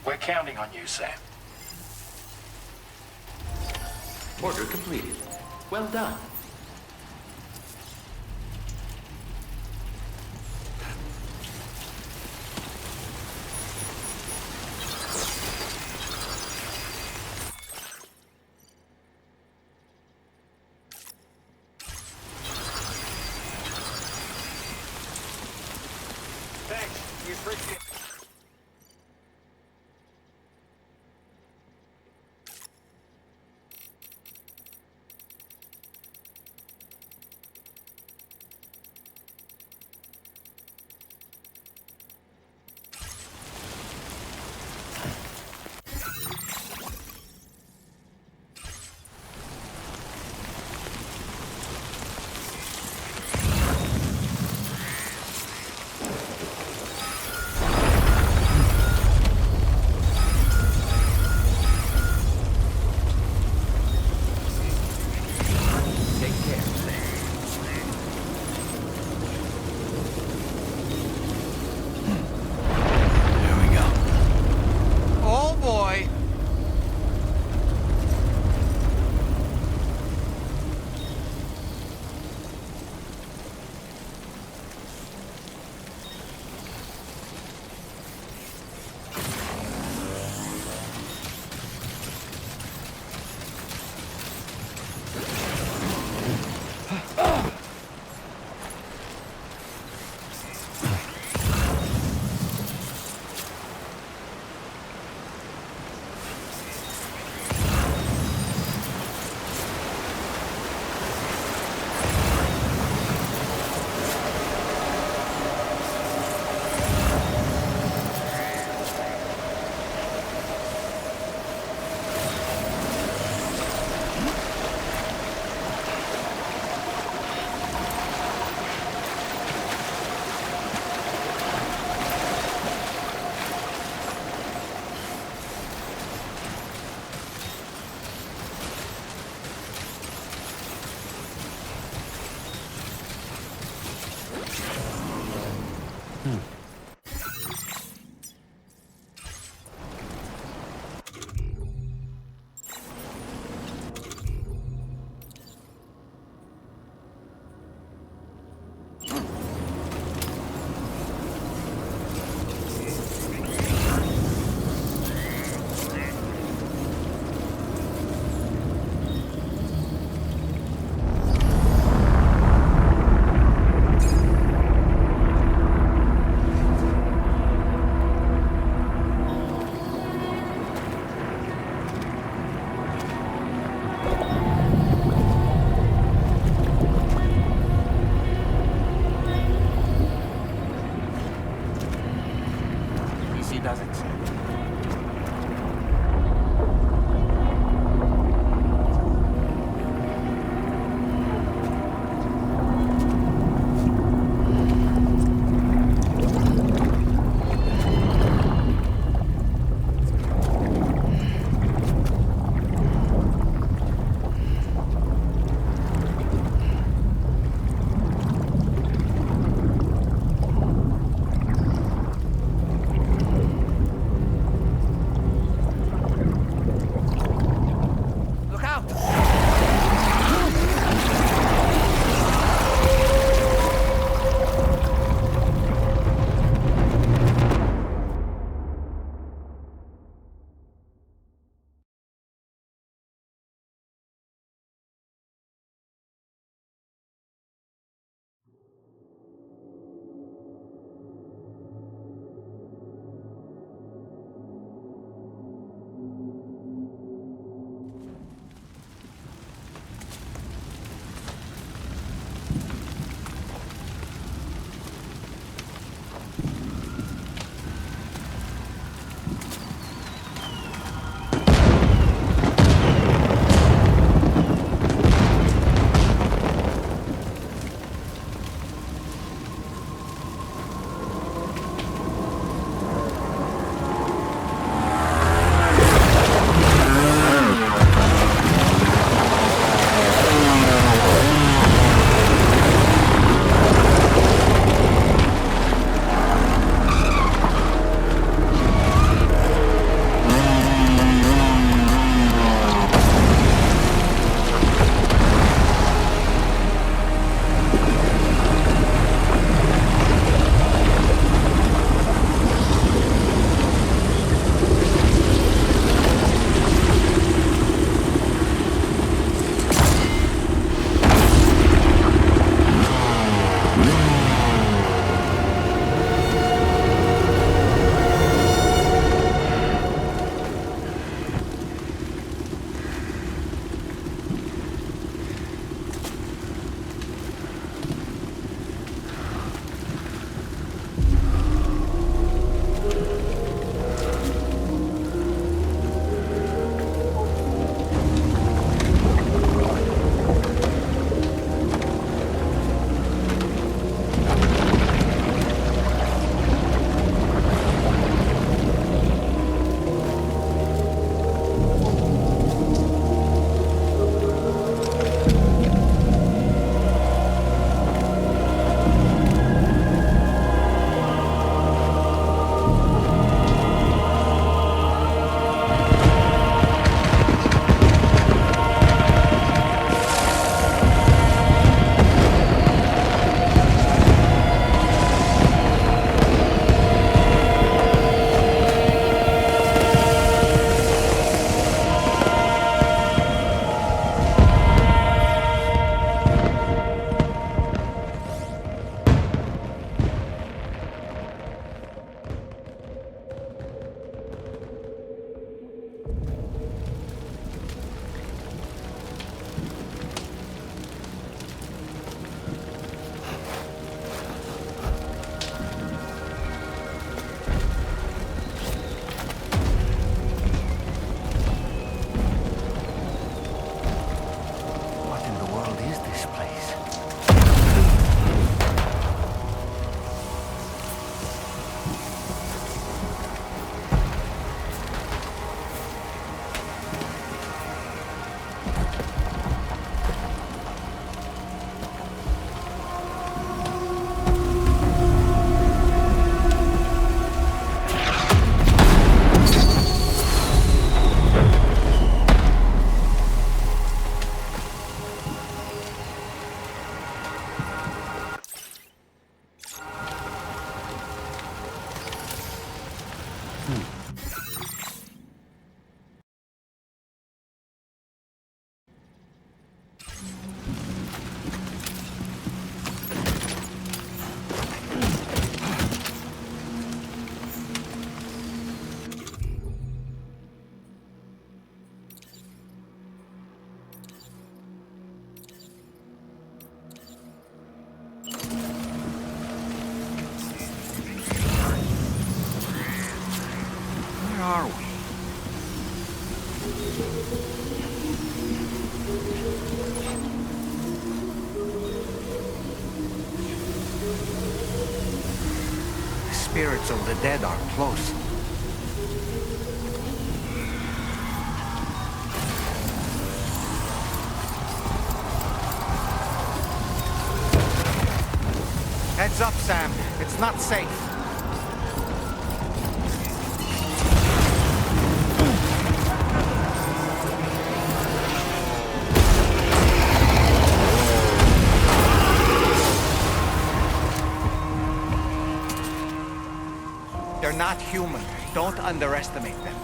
We're counting on you, Sam. Order completed. Well done. Thanks. We appreciate it. spirits of the dead are close. Heads up, Sam. It's not safe. They're not human. Don't underestimate them.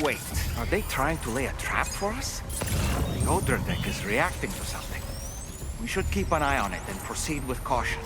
Wait, are they trying to lay a trap for us? The Odra deck is reacting to something. We should keep an eye on it and proceed with caution.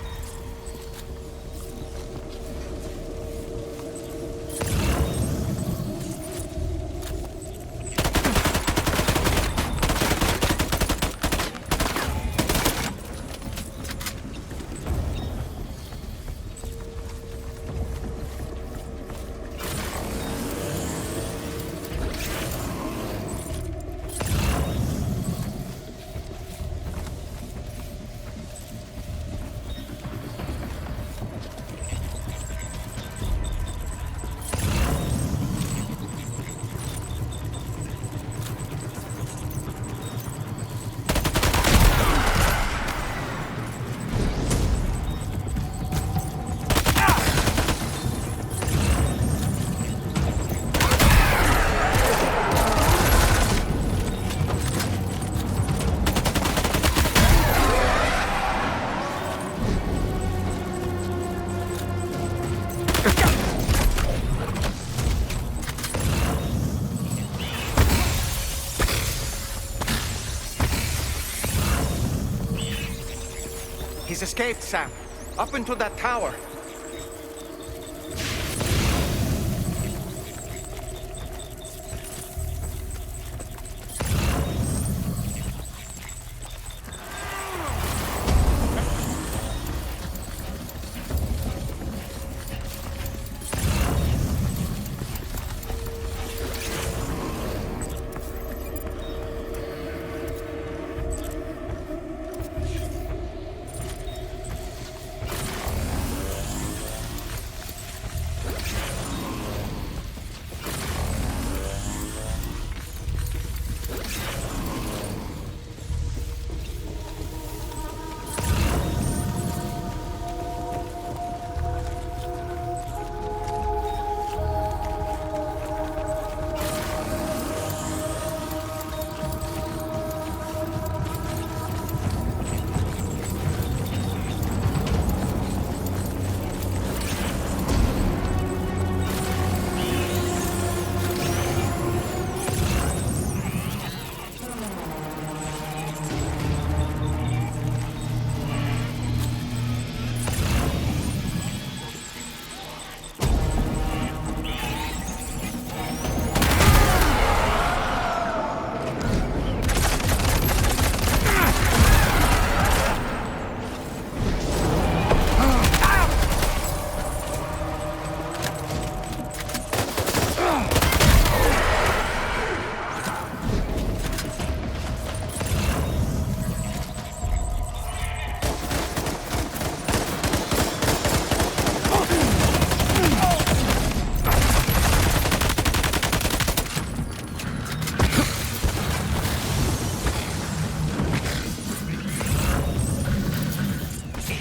escaped, Sam. Up into that tower.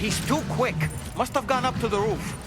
He's too quick. Must have gone up to the roof.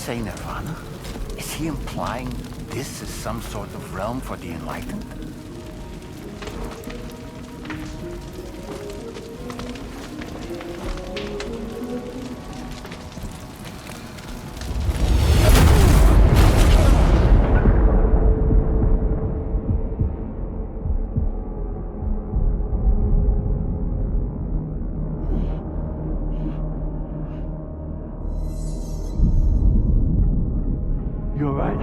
say Nirvana? Is he implying this is some sort of realm for the enlightened? You're right.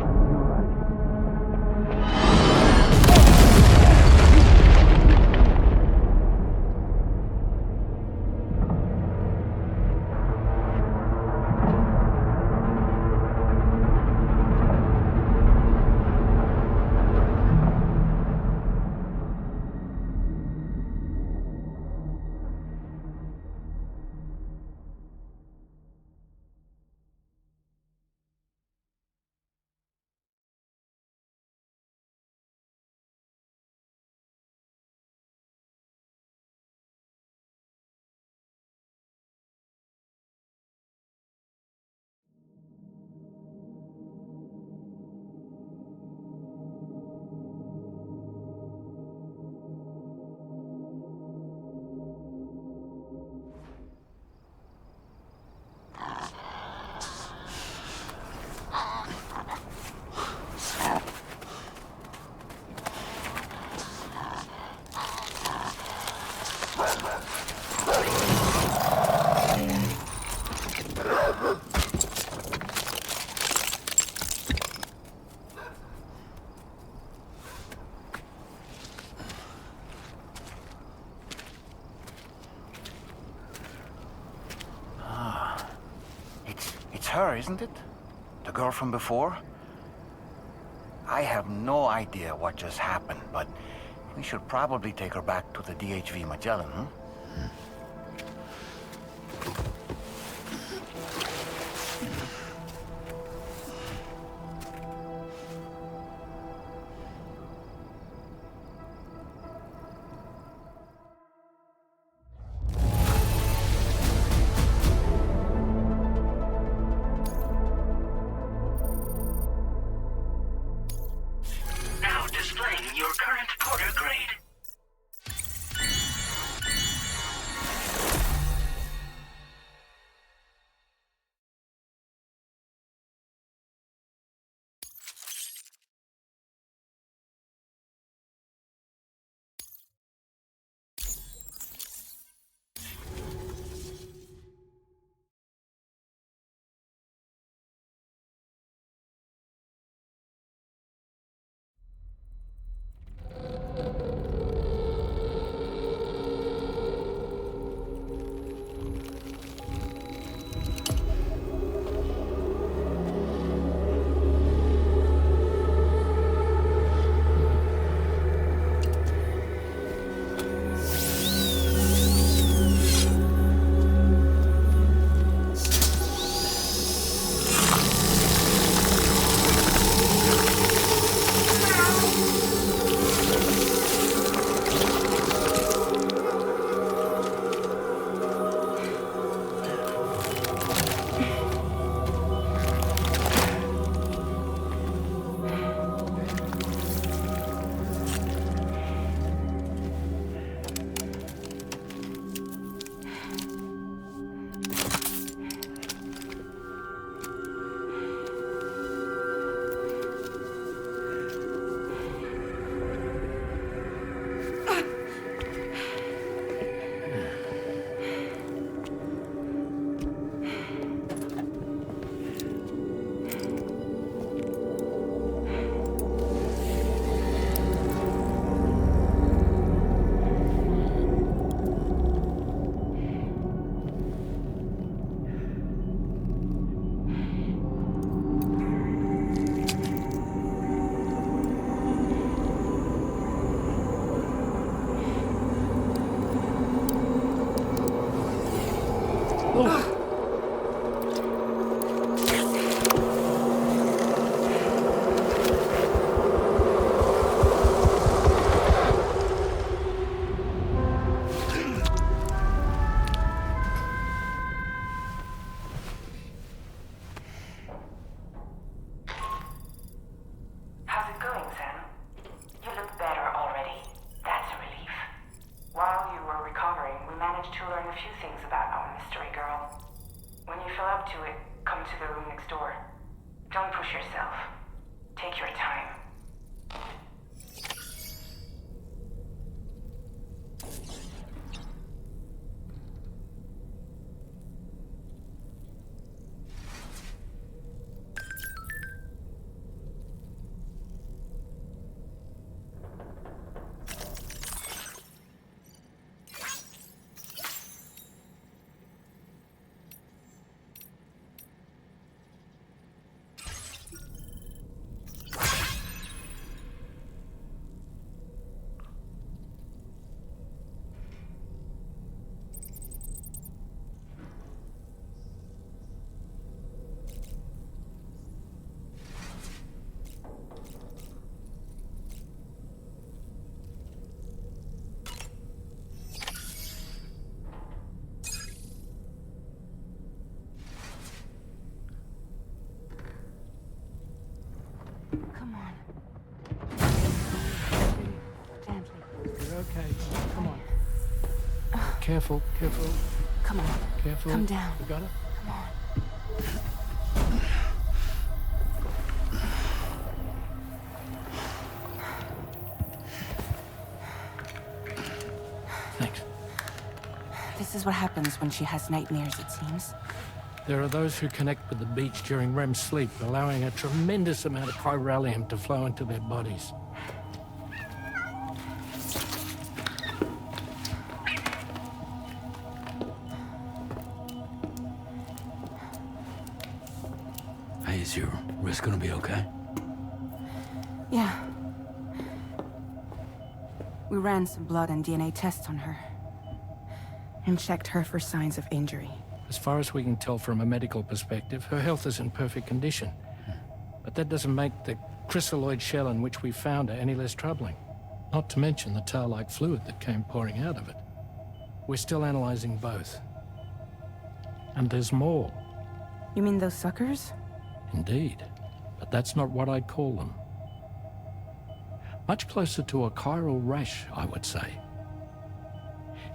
It's her, isn't it? The girl from before? I have no idea what just happened, but we should probably take her back to the DHV Magellan, huh? Now displaying your current porter grade. okay. Come on. Careful, careful. Come on. Careful. Come down. You got it? Come on. Thanks. This is what happens when she has nightmares, it seems. There are those who connect with the beach during REM sleep, allowing a tremendous amount of chiralium to flow into their bodies. Hey, is your wrist gonna be okay? Yeah. We ran some blood and DNA tests on her. And checked her for signs of injury. As far as we can tell from a medical perspective, her health is in perfect condition. But that doesn't make the chrysaloid shell in which we found her any less troubling. Not to mention the tar-like fluid that came pouring out of it. We're still analyzing both. And there's more. You mean those suckers? Indeed. But that's not what I'd call them. Much closer to a chiral rash, I would say.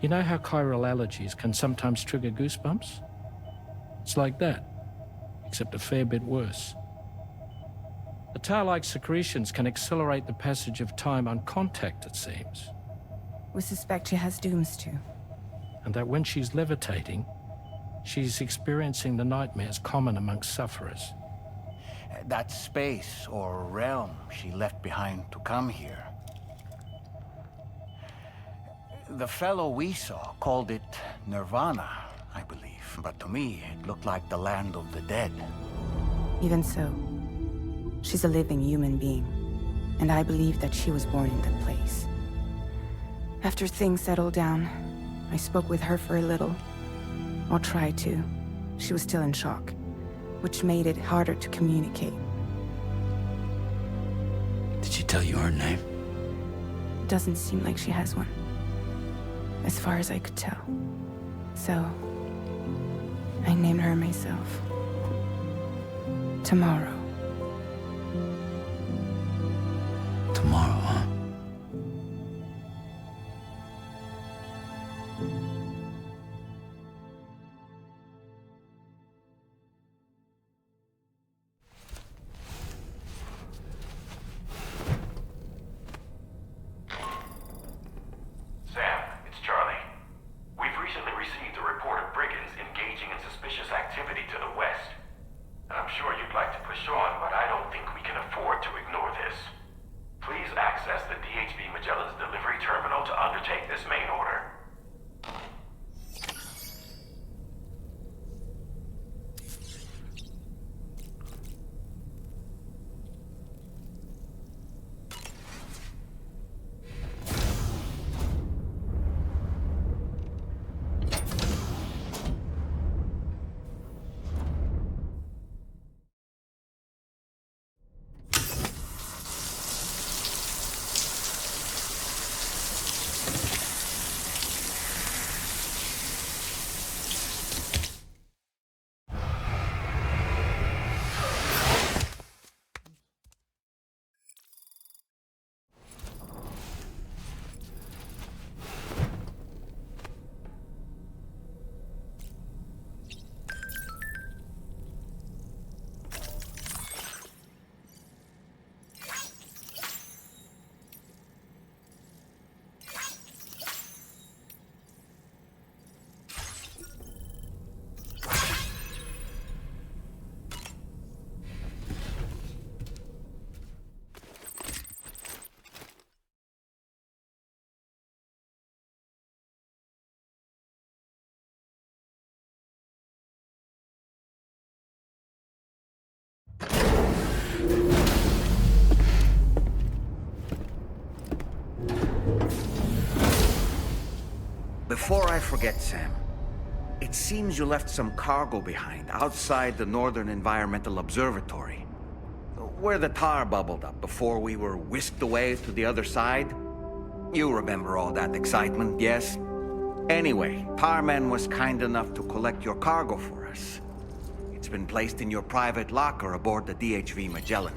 You know how chiral allergies can sometimes trigger goosebumps? It's like that, except a fair bit worse. The tar-like secretions can accelerate the passage of time on contact, it seems. We suspect she has dooms too. And that when she's levitating, she's experiencing the nightmares common amongst sufferers. That space or realm she left behind to come here. The fellow we saw called it Nirvana, I believe. But to me, it looked like the land of the dead. Even so, she's a living human being. And I believe that she was born in that place. After things settled down, I spoke with her for a little. Or tried to. She was still in shock, which made it harder to communicate. Did she tell you her name? Doesn't seem like she has one. As far as I could tell. So, I named her myself. Tomorrow. Tomorrow, huh? Before I forget, Sam, it seems you left some cargo behind outside the Northern Environmental Observatory, where the tar bubbled up before we were whisked away to the other side. You remember all that excitement, yes? Anyway, Tarman was kind enough to collect your cargo for us. It's been placed in your private locker aboard the DHV Magellan.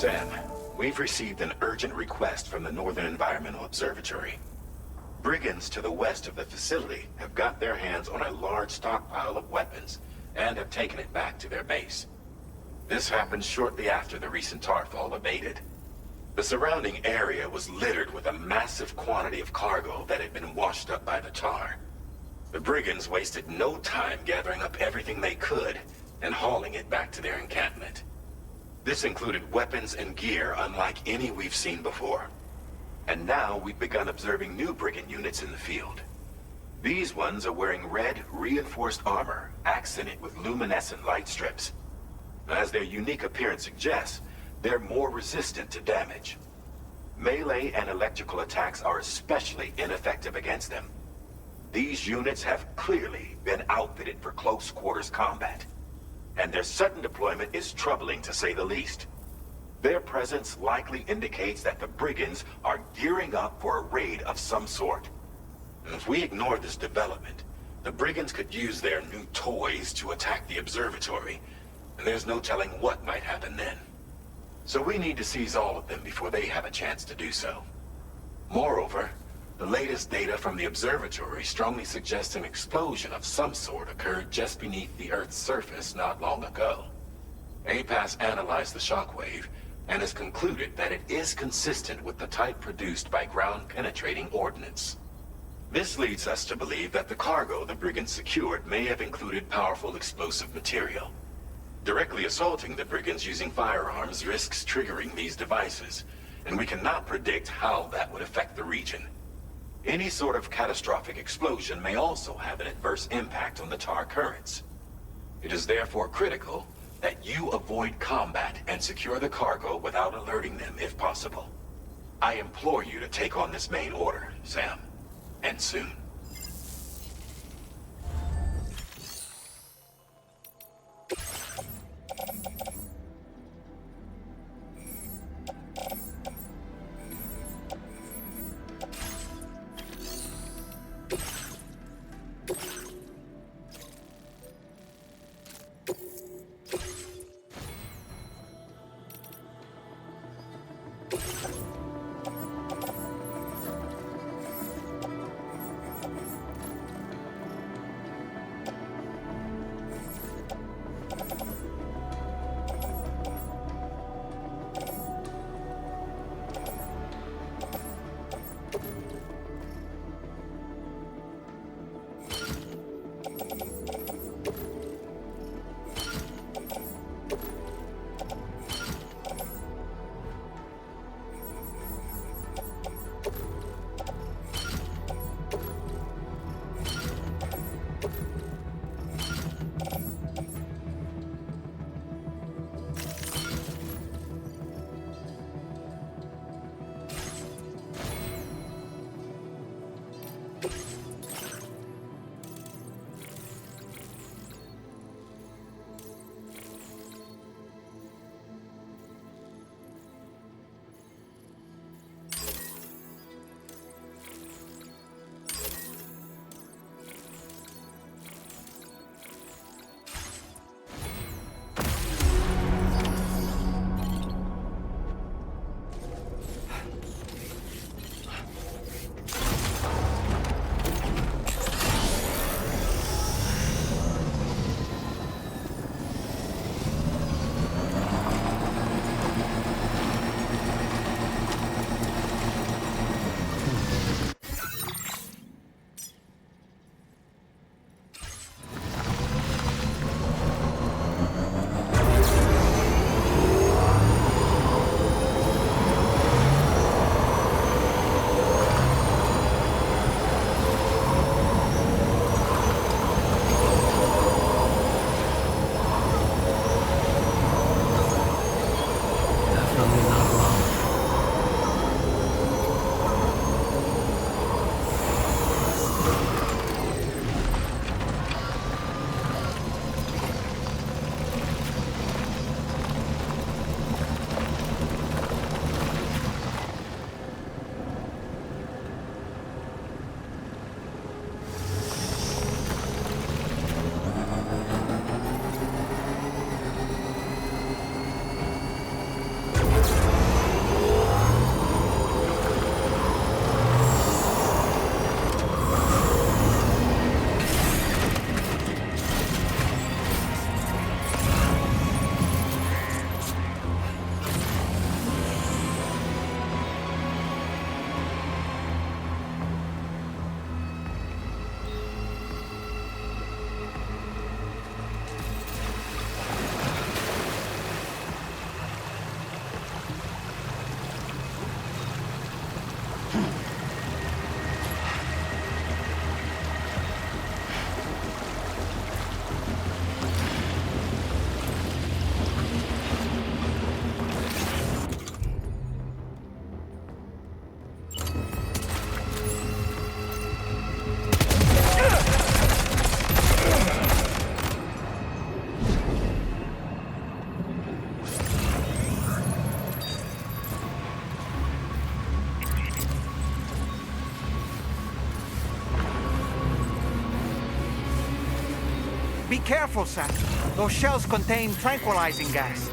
Sam, we've received an urgent request from the Northern Environmental Observatory. Brigands to the west of the facility have got their hands on a large stockpile of weapons and have taken it back to their base. This happened shortly after the recent Tarfall abated. The surrounding area was littered with a massive quantity of cargo that had been washed up by the tar. The brigands wasted no time gathering up everything they could and hauling it back to their encampment. This included weapons and gear unlike any we've seen before. And now we've begun observing new brigand units in the field. These ones are wearing red, reinforced armor, accented with luminescent light strips. As their unique appearance suggests, they're more resistant to damage. Melee and electrical attacks are especially ineffective against them. These units have clearly been outfitted for close quarters combat, and their sudden deployment is troubling to say the least. Their presence likely indicates that the brigands are gearing up for a raid of some sort. If we ignore this development, the brigands could use their new toys to attack the observatory, and there's no telling what might happen then. So we need to seize all of them before they have a chance to do so. Moreover, the latest data from the observatory strongly suggests an explosion of some sort occurred just beneath the Earth's surface not long ago. APAS analyzed the shockwave and has concluded that it is consistent with the type produced by ground-penetrating ordnance. This leads us to believe that the cargo the brigands secured may have included powerful explosive material. Directly assaulting the brigands using firearms risks triggering these devices, and we cannot predict how that would affect the region. Any sort of catastrophic explosion may also have an adverse impact on the tar currents. It is therefore critical that you avoid combat and secure the cargo without alerting them if possible. I implore you to take on this main order, Sam, and soon. Be careful, Sam. Those shells contain tranquilizing gas.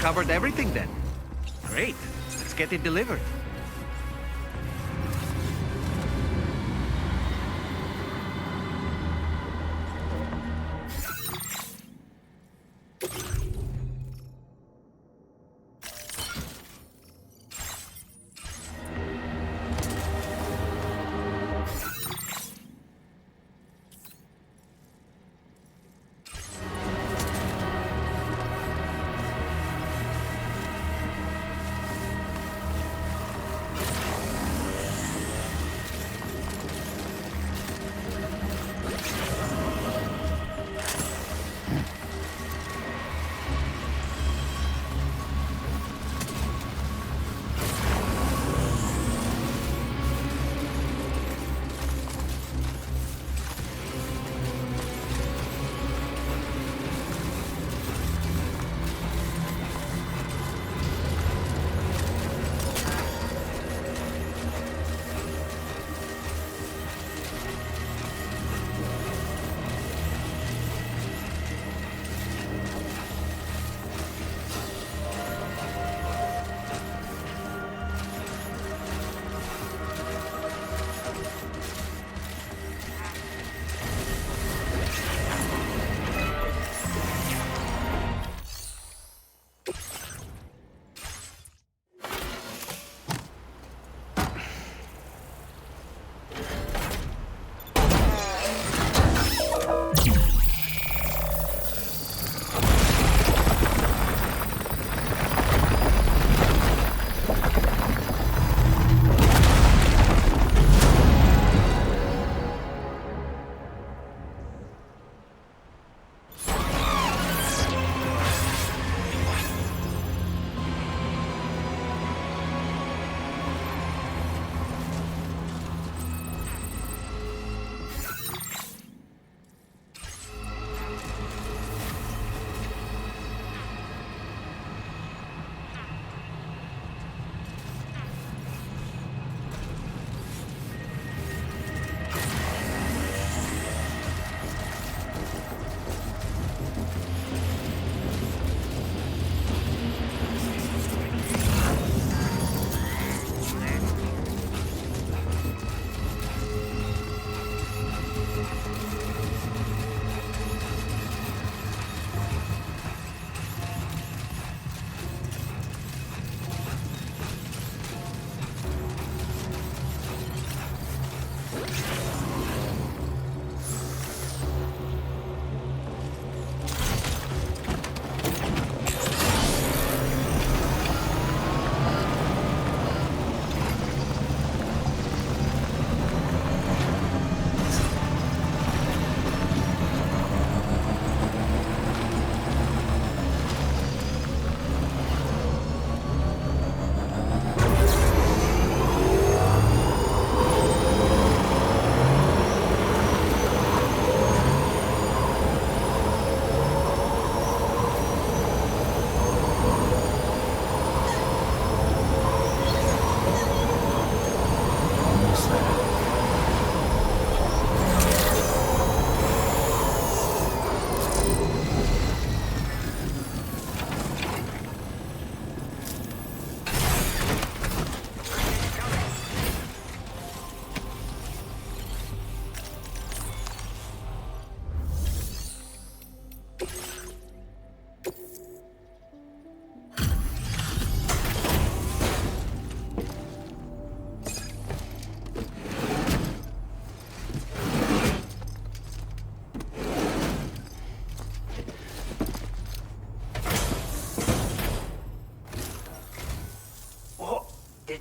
covered everything then. Great. Let's get it delivered.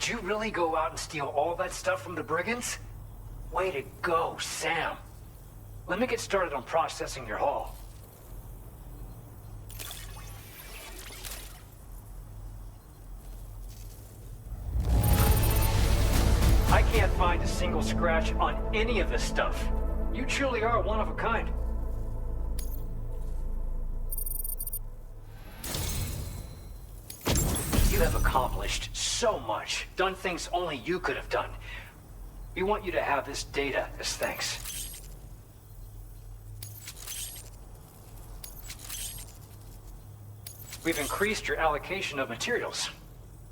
Did you really go out and steal all that stuff from the brigands? Way to go, Sam. Let me get started on processing your haul. I can't find a single scratch on any of this stuff. You truly are one of a kind. You have accomplished so much, done things only you could have done. We want you to have this data as thanks. We've increased your allocation of materials.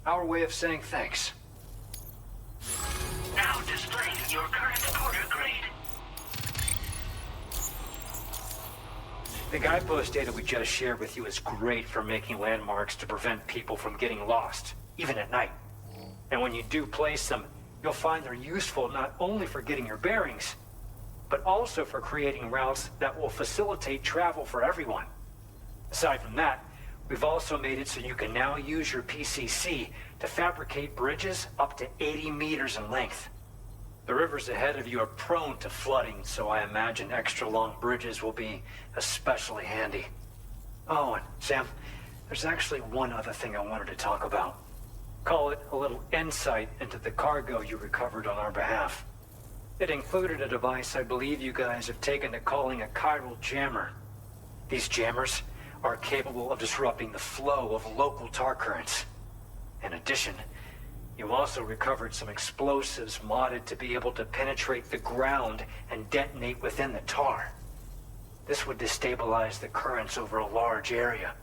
Our way of saying thanks. Now displaying your current order grade. The guidepost data we just shared with you is great for making landmarks to prevent people from getting lost, even at night. And when you do place them, you'll find they're useful not only for getting your bearings, but also for creating routes that will facilitate travel for everyone. Aside from that, we've also made it so you can now use your PCC to fabricate bridges up to 80 meters in length. The rivers ahead of you are prone to flooding, so I imagine extra long bridges will be especially handy. Oh, and Sam, there's actually one other thing I wanted to talk about. Call it a little insight into the cargo you recovered on our behalf. It included a device I believe you guys have taken to calling a chiral jammer. These jammers are capable of disrupting the flow of local tar currents. In addition, you also recovered some explosives modded to be able to penetrate the ground and detonate within the tar. This would destabilize the currents over a large area.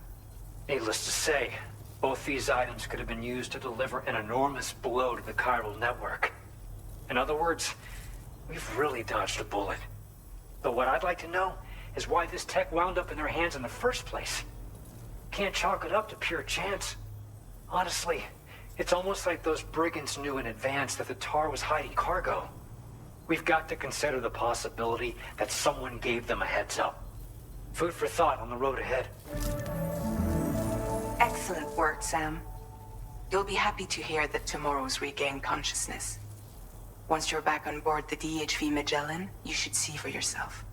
Needless to say, both these items could have been used to deliver an enormous blow to the chiral network. In other words, we've really dodged a bullet. But what I'd like to know is why this tech wound up in their hands in the first place. Can't chalk it up to pure chance. Honestly, it's almost like those brigands knew in advance that the tar was hiding cargo. We've got to consider the possibility that someone gave them a heads up. Food for thought on the road ahead. Excellent work, Sam. You'll be happy to hear that tomorrow's regained consciousness. Once you're back on board the DHV Magellan, you should see for yourself.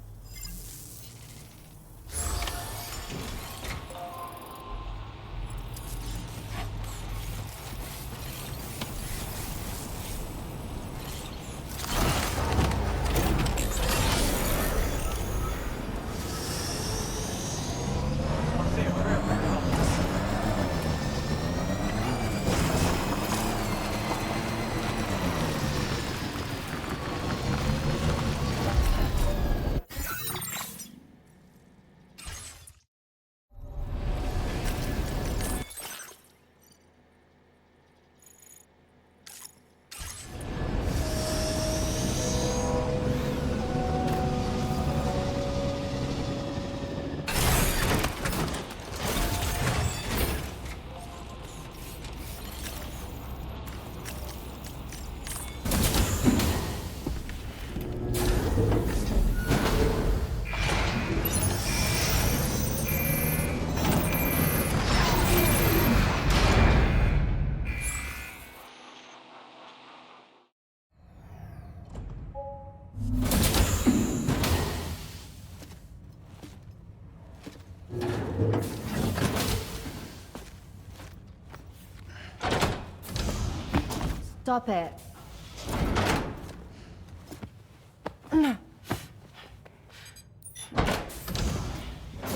Stop it.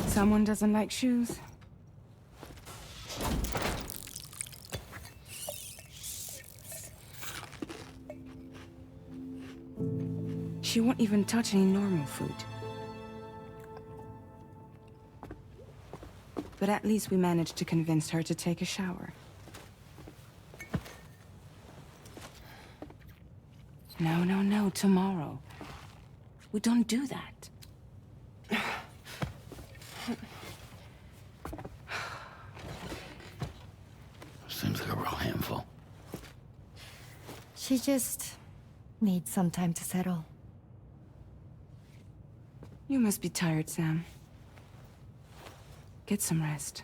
Someone doesn't like shoes? She won't even touch any normal food. But at least we managed to convince her to take a shower. No, tomorrow. We don't do that. Seems like a real handful. She just needs some time to settle. You must be tired, Sam. Get some rest.